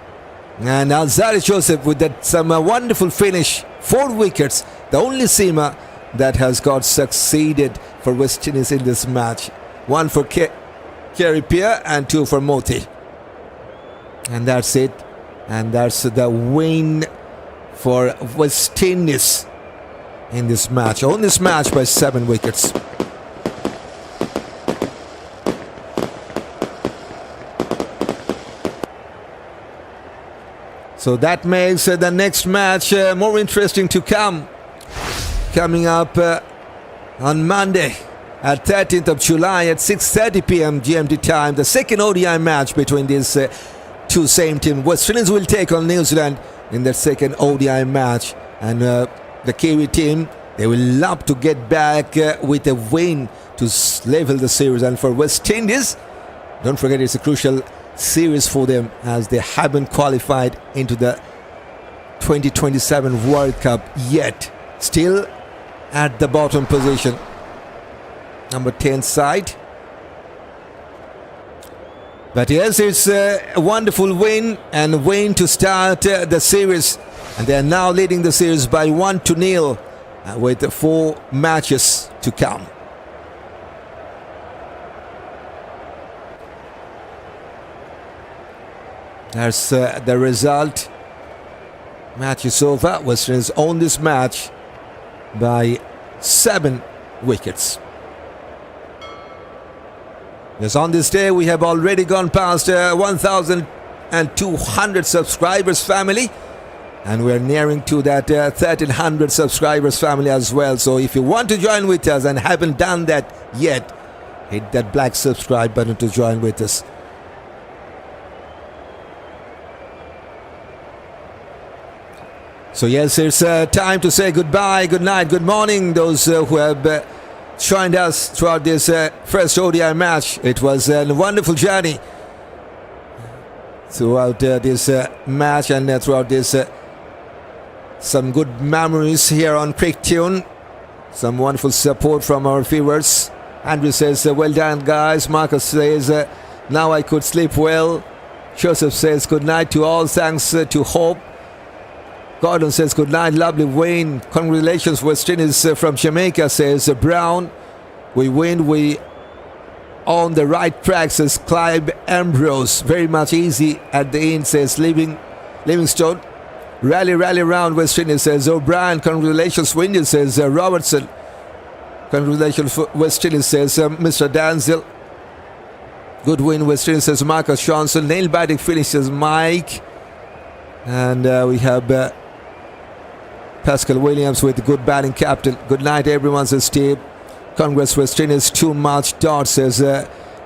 And Alzarri Joseph with some wonderful finish. 4 wickets. The only seamer that has got succeeded for West Indies in this match. 1 for Khary Pierre and 2 for Motie. And that's it. And that's the win for West Indies in this match. On this match by 7 wickets. So that makes the next match more interesting to come. Coming up on Monday at 13th of July at 6:30 p.m. GMT time. The second ODI match between these two same teams. West Indies will take on New Zealand in the second ODI match. And the Kiwi team, they will love to get back with a win to level the series. And for West Indies, don't forget it's a crucial series for them as they haven't qualified into the 2027 World Cup yet. Still at the bottom position. Number 10 side. But yes, it's a wonderful win and a win to start the series. And they are now leading the series by 1-0 with 4 matches to come. There's the result. Match is over. West Indies own this match by 7 wickets. Yes, on this day we have already gone past 1,200 subscribers family, and we're nearing to that 1,300 subscribers family as well. So if you want to join with us and haven't done that yet, hit that black subscribe button to join with us. So yes, it's time to say goodbye, good night, good morning, those who have joined us throughout this first ODI match. It was a wonderful journey throughout this match, and throughout this some good memories here on Cricket Tune. Some wonderful support from our viewers. Andrew says, well done guys. Marcus says, now I could sleep well. Joseph says, good night to all, thanks to Hope. Gordon says, good night, lovely win. Congratulations, West Indies from Jamaica, says Brown. We win, we on the right track, says Clive Ambrose. Very much easy at the end, says Livingstone. Rally round, West Indies, says O'Brien. Congratulations, Windies, says Robertson. Congratulations, West Indies, says Mr. Danzel. Good win, West Indies, says Marcus Johnson. Nail biting finish, says Mike. And we have Pascal Williams with good batting captain. Good night everyone, says Steve. Congress West Indies too much dot, says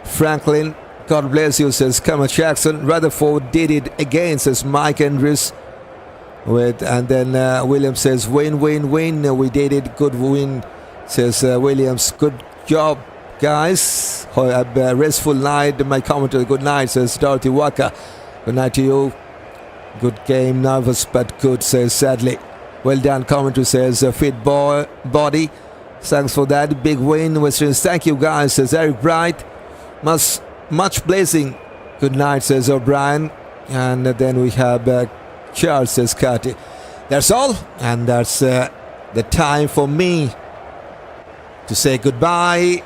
Franklin. God bless you, says Cameron Jackson. Rutherford did it again, says Mike Andrews. And then Williams says win. We did it, good win, says Williams. Good job guys. Have a restful night. My commentator, good night, says Dorothy Walker. Good night to you. Good game, nervous but good, says Sadly. Well done, commentary, says Fit Body. Thanks for that. Big win, West Indies. Thank you, guys, says Eric Bright. Much blessing. Good night, says O'Brien. And then we have Charles, says Carty. That's all. And that's the time for me to say goodbye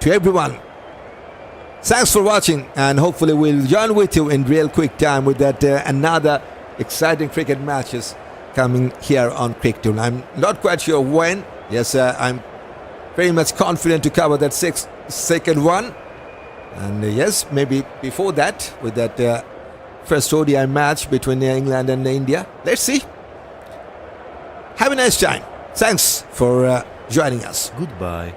to everyone. Thanks for watching, and hopefully we'll join with you in real quick time with that another exciting cricket matches coming here on Cricket Tune. I'm not quite sure when. Yes, I'm very much confident to cover that second one. And yes, maybe before that with that first ODI match between England and India. Let's see. Have a nice time. Thanks for joining us. Goodbye.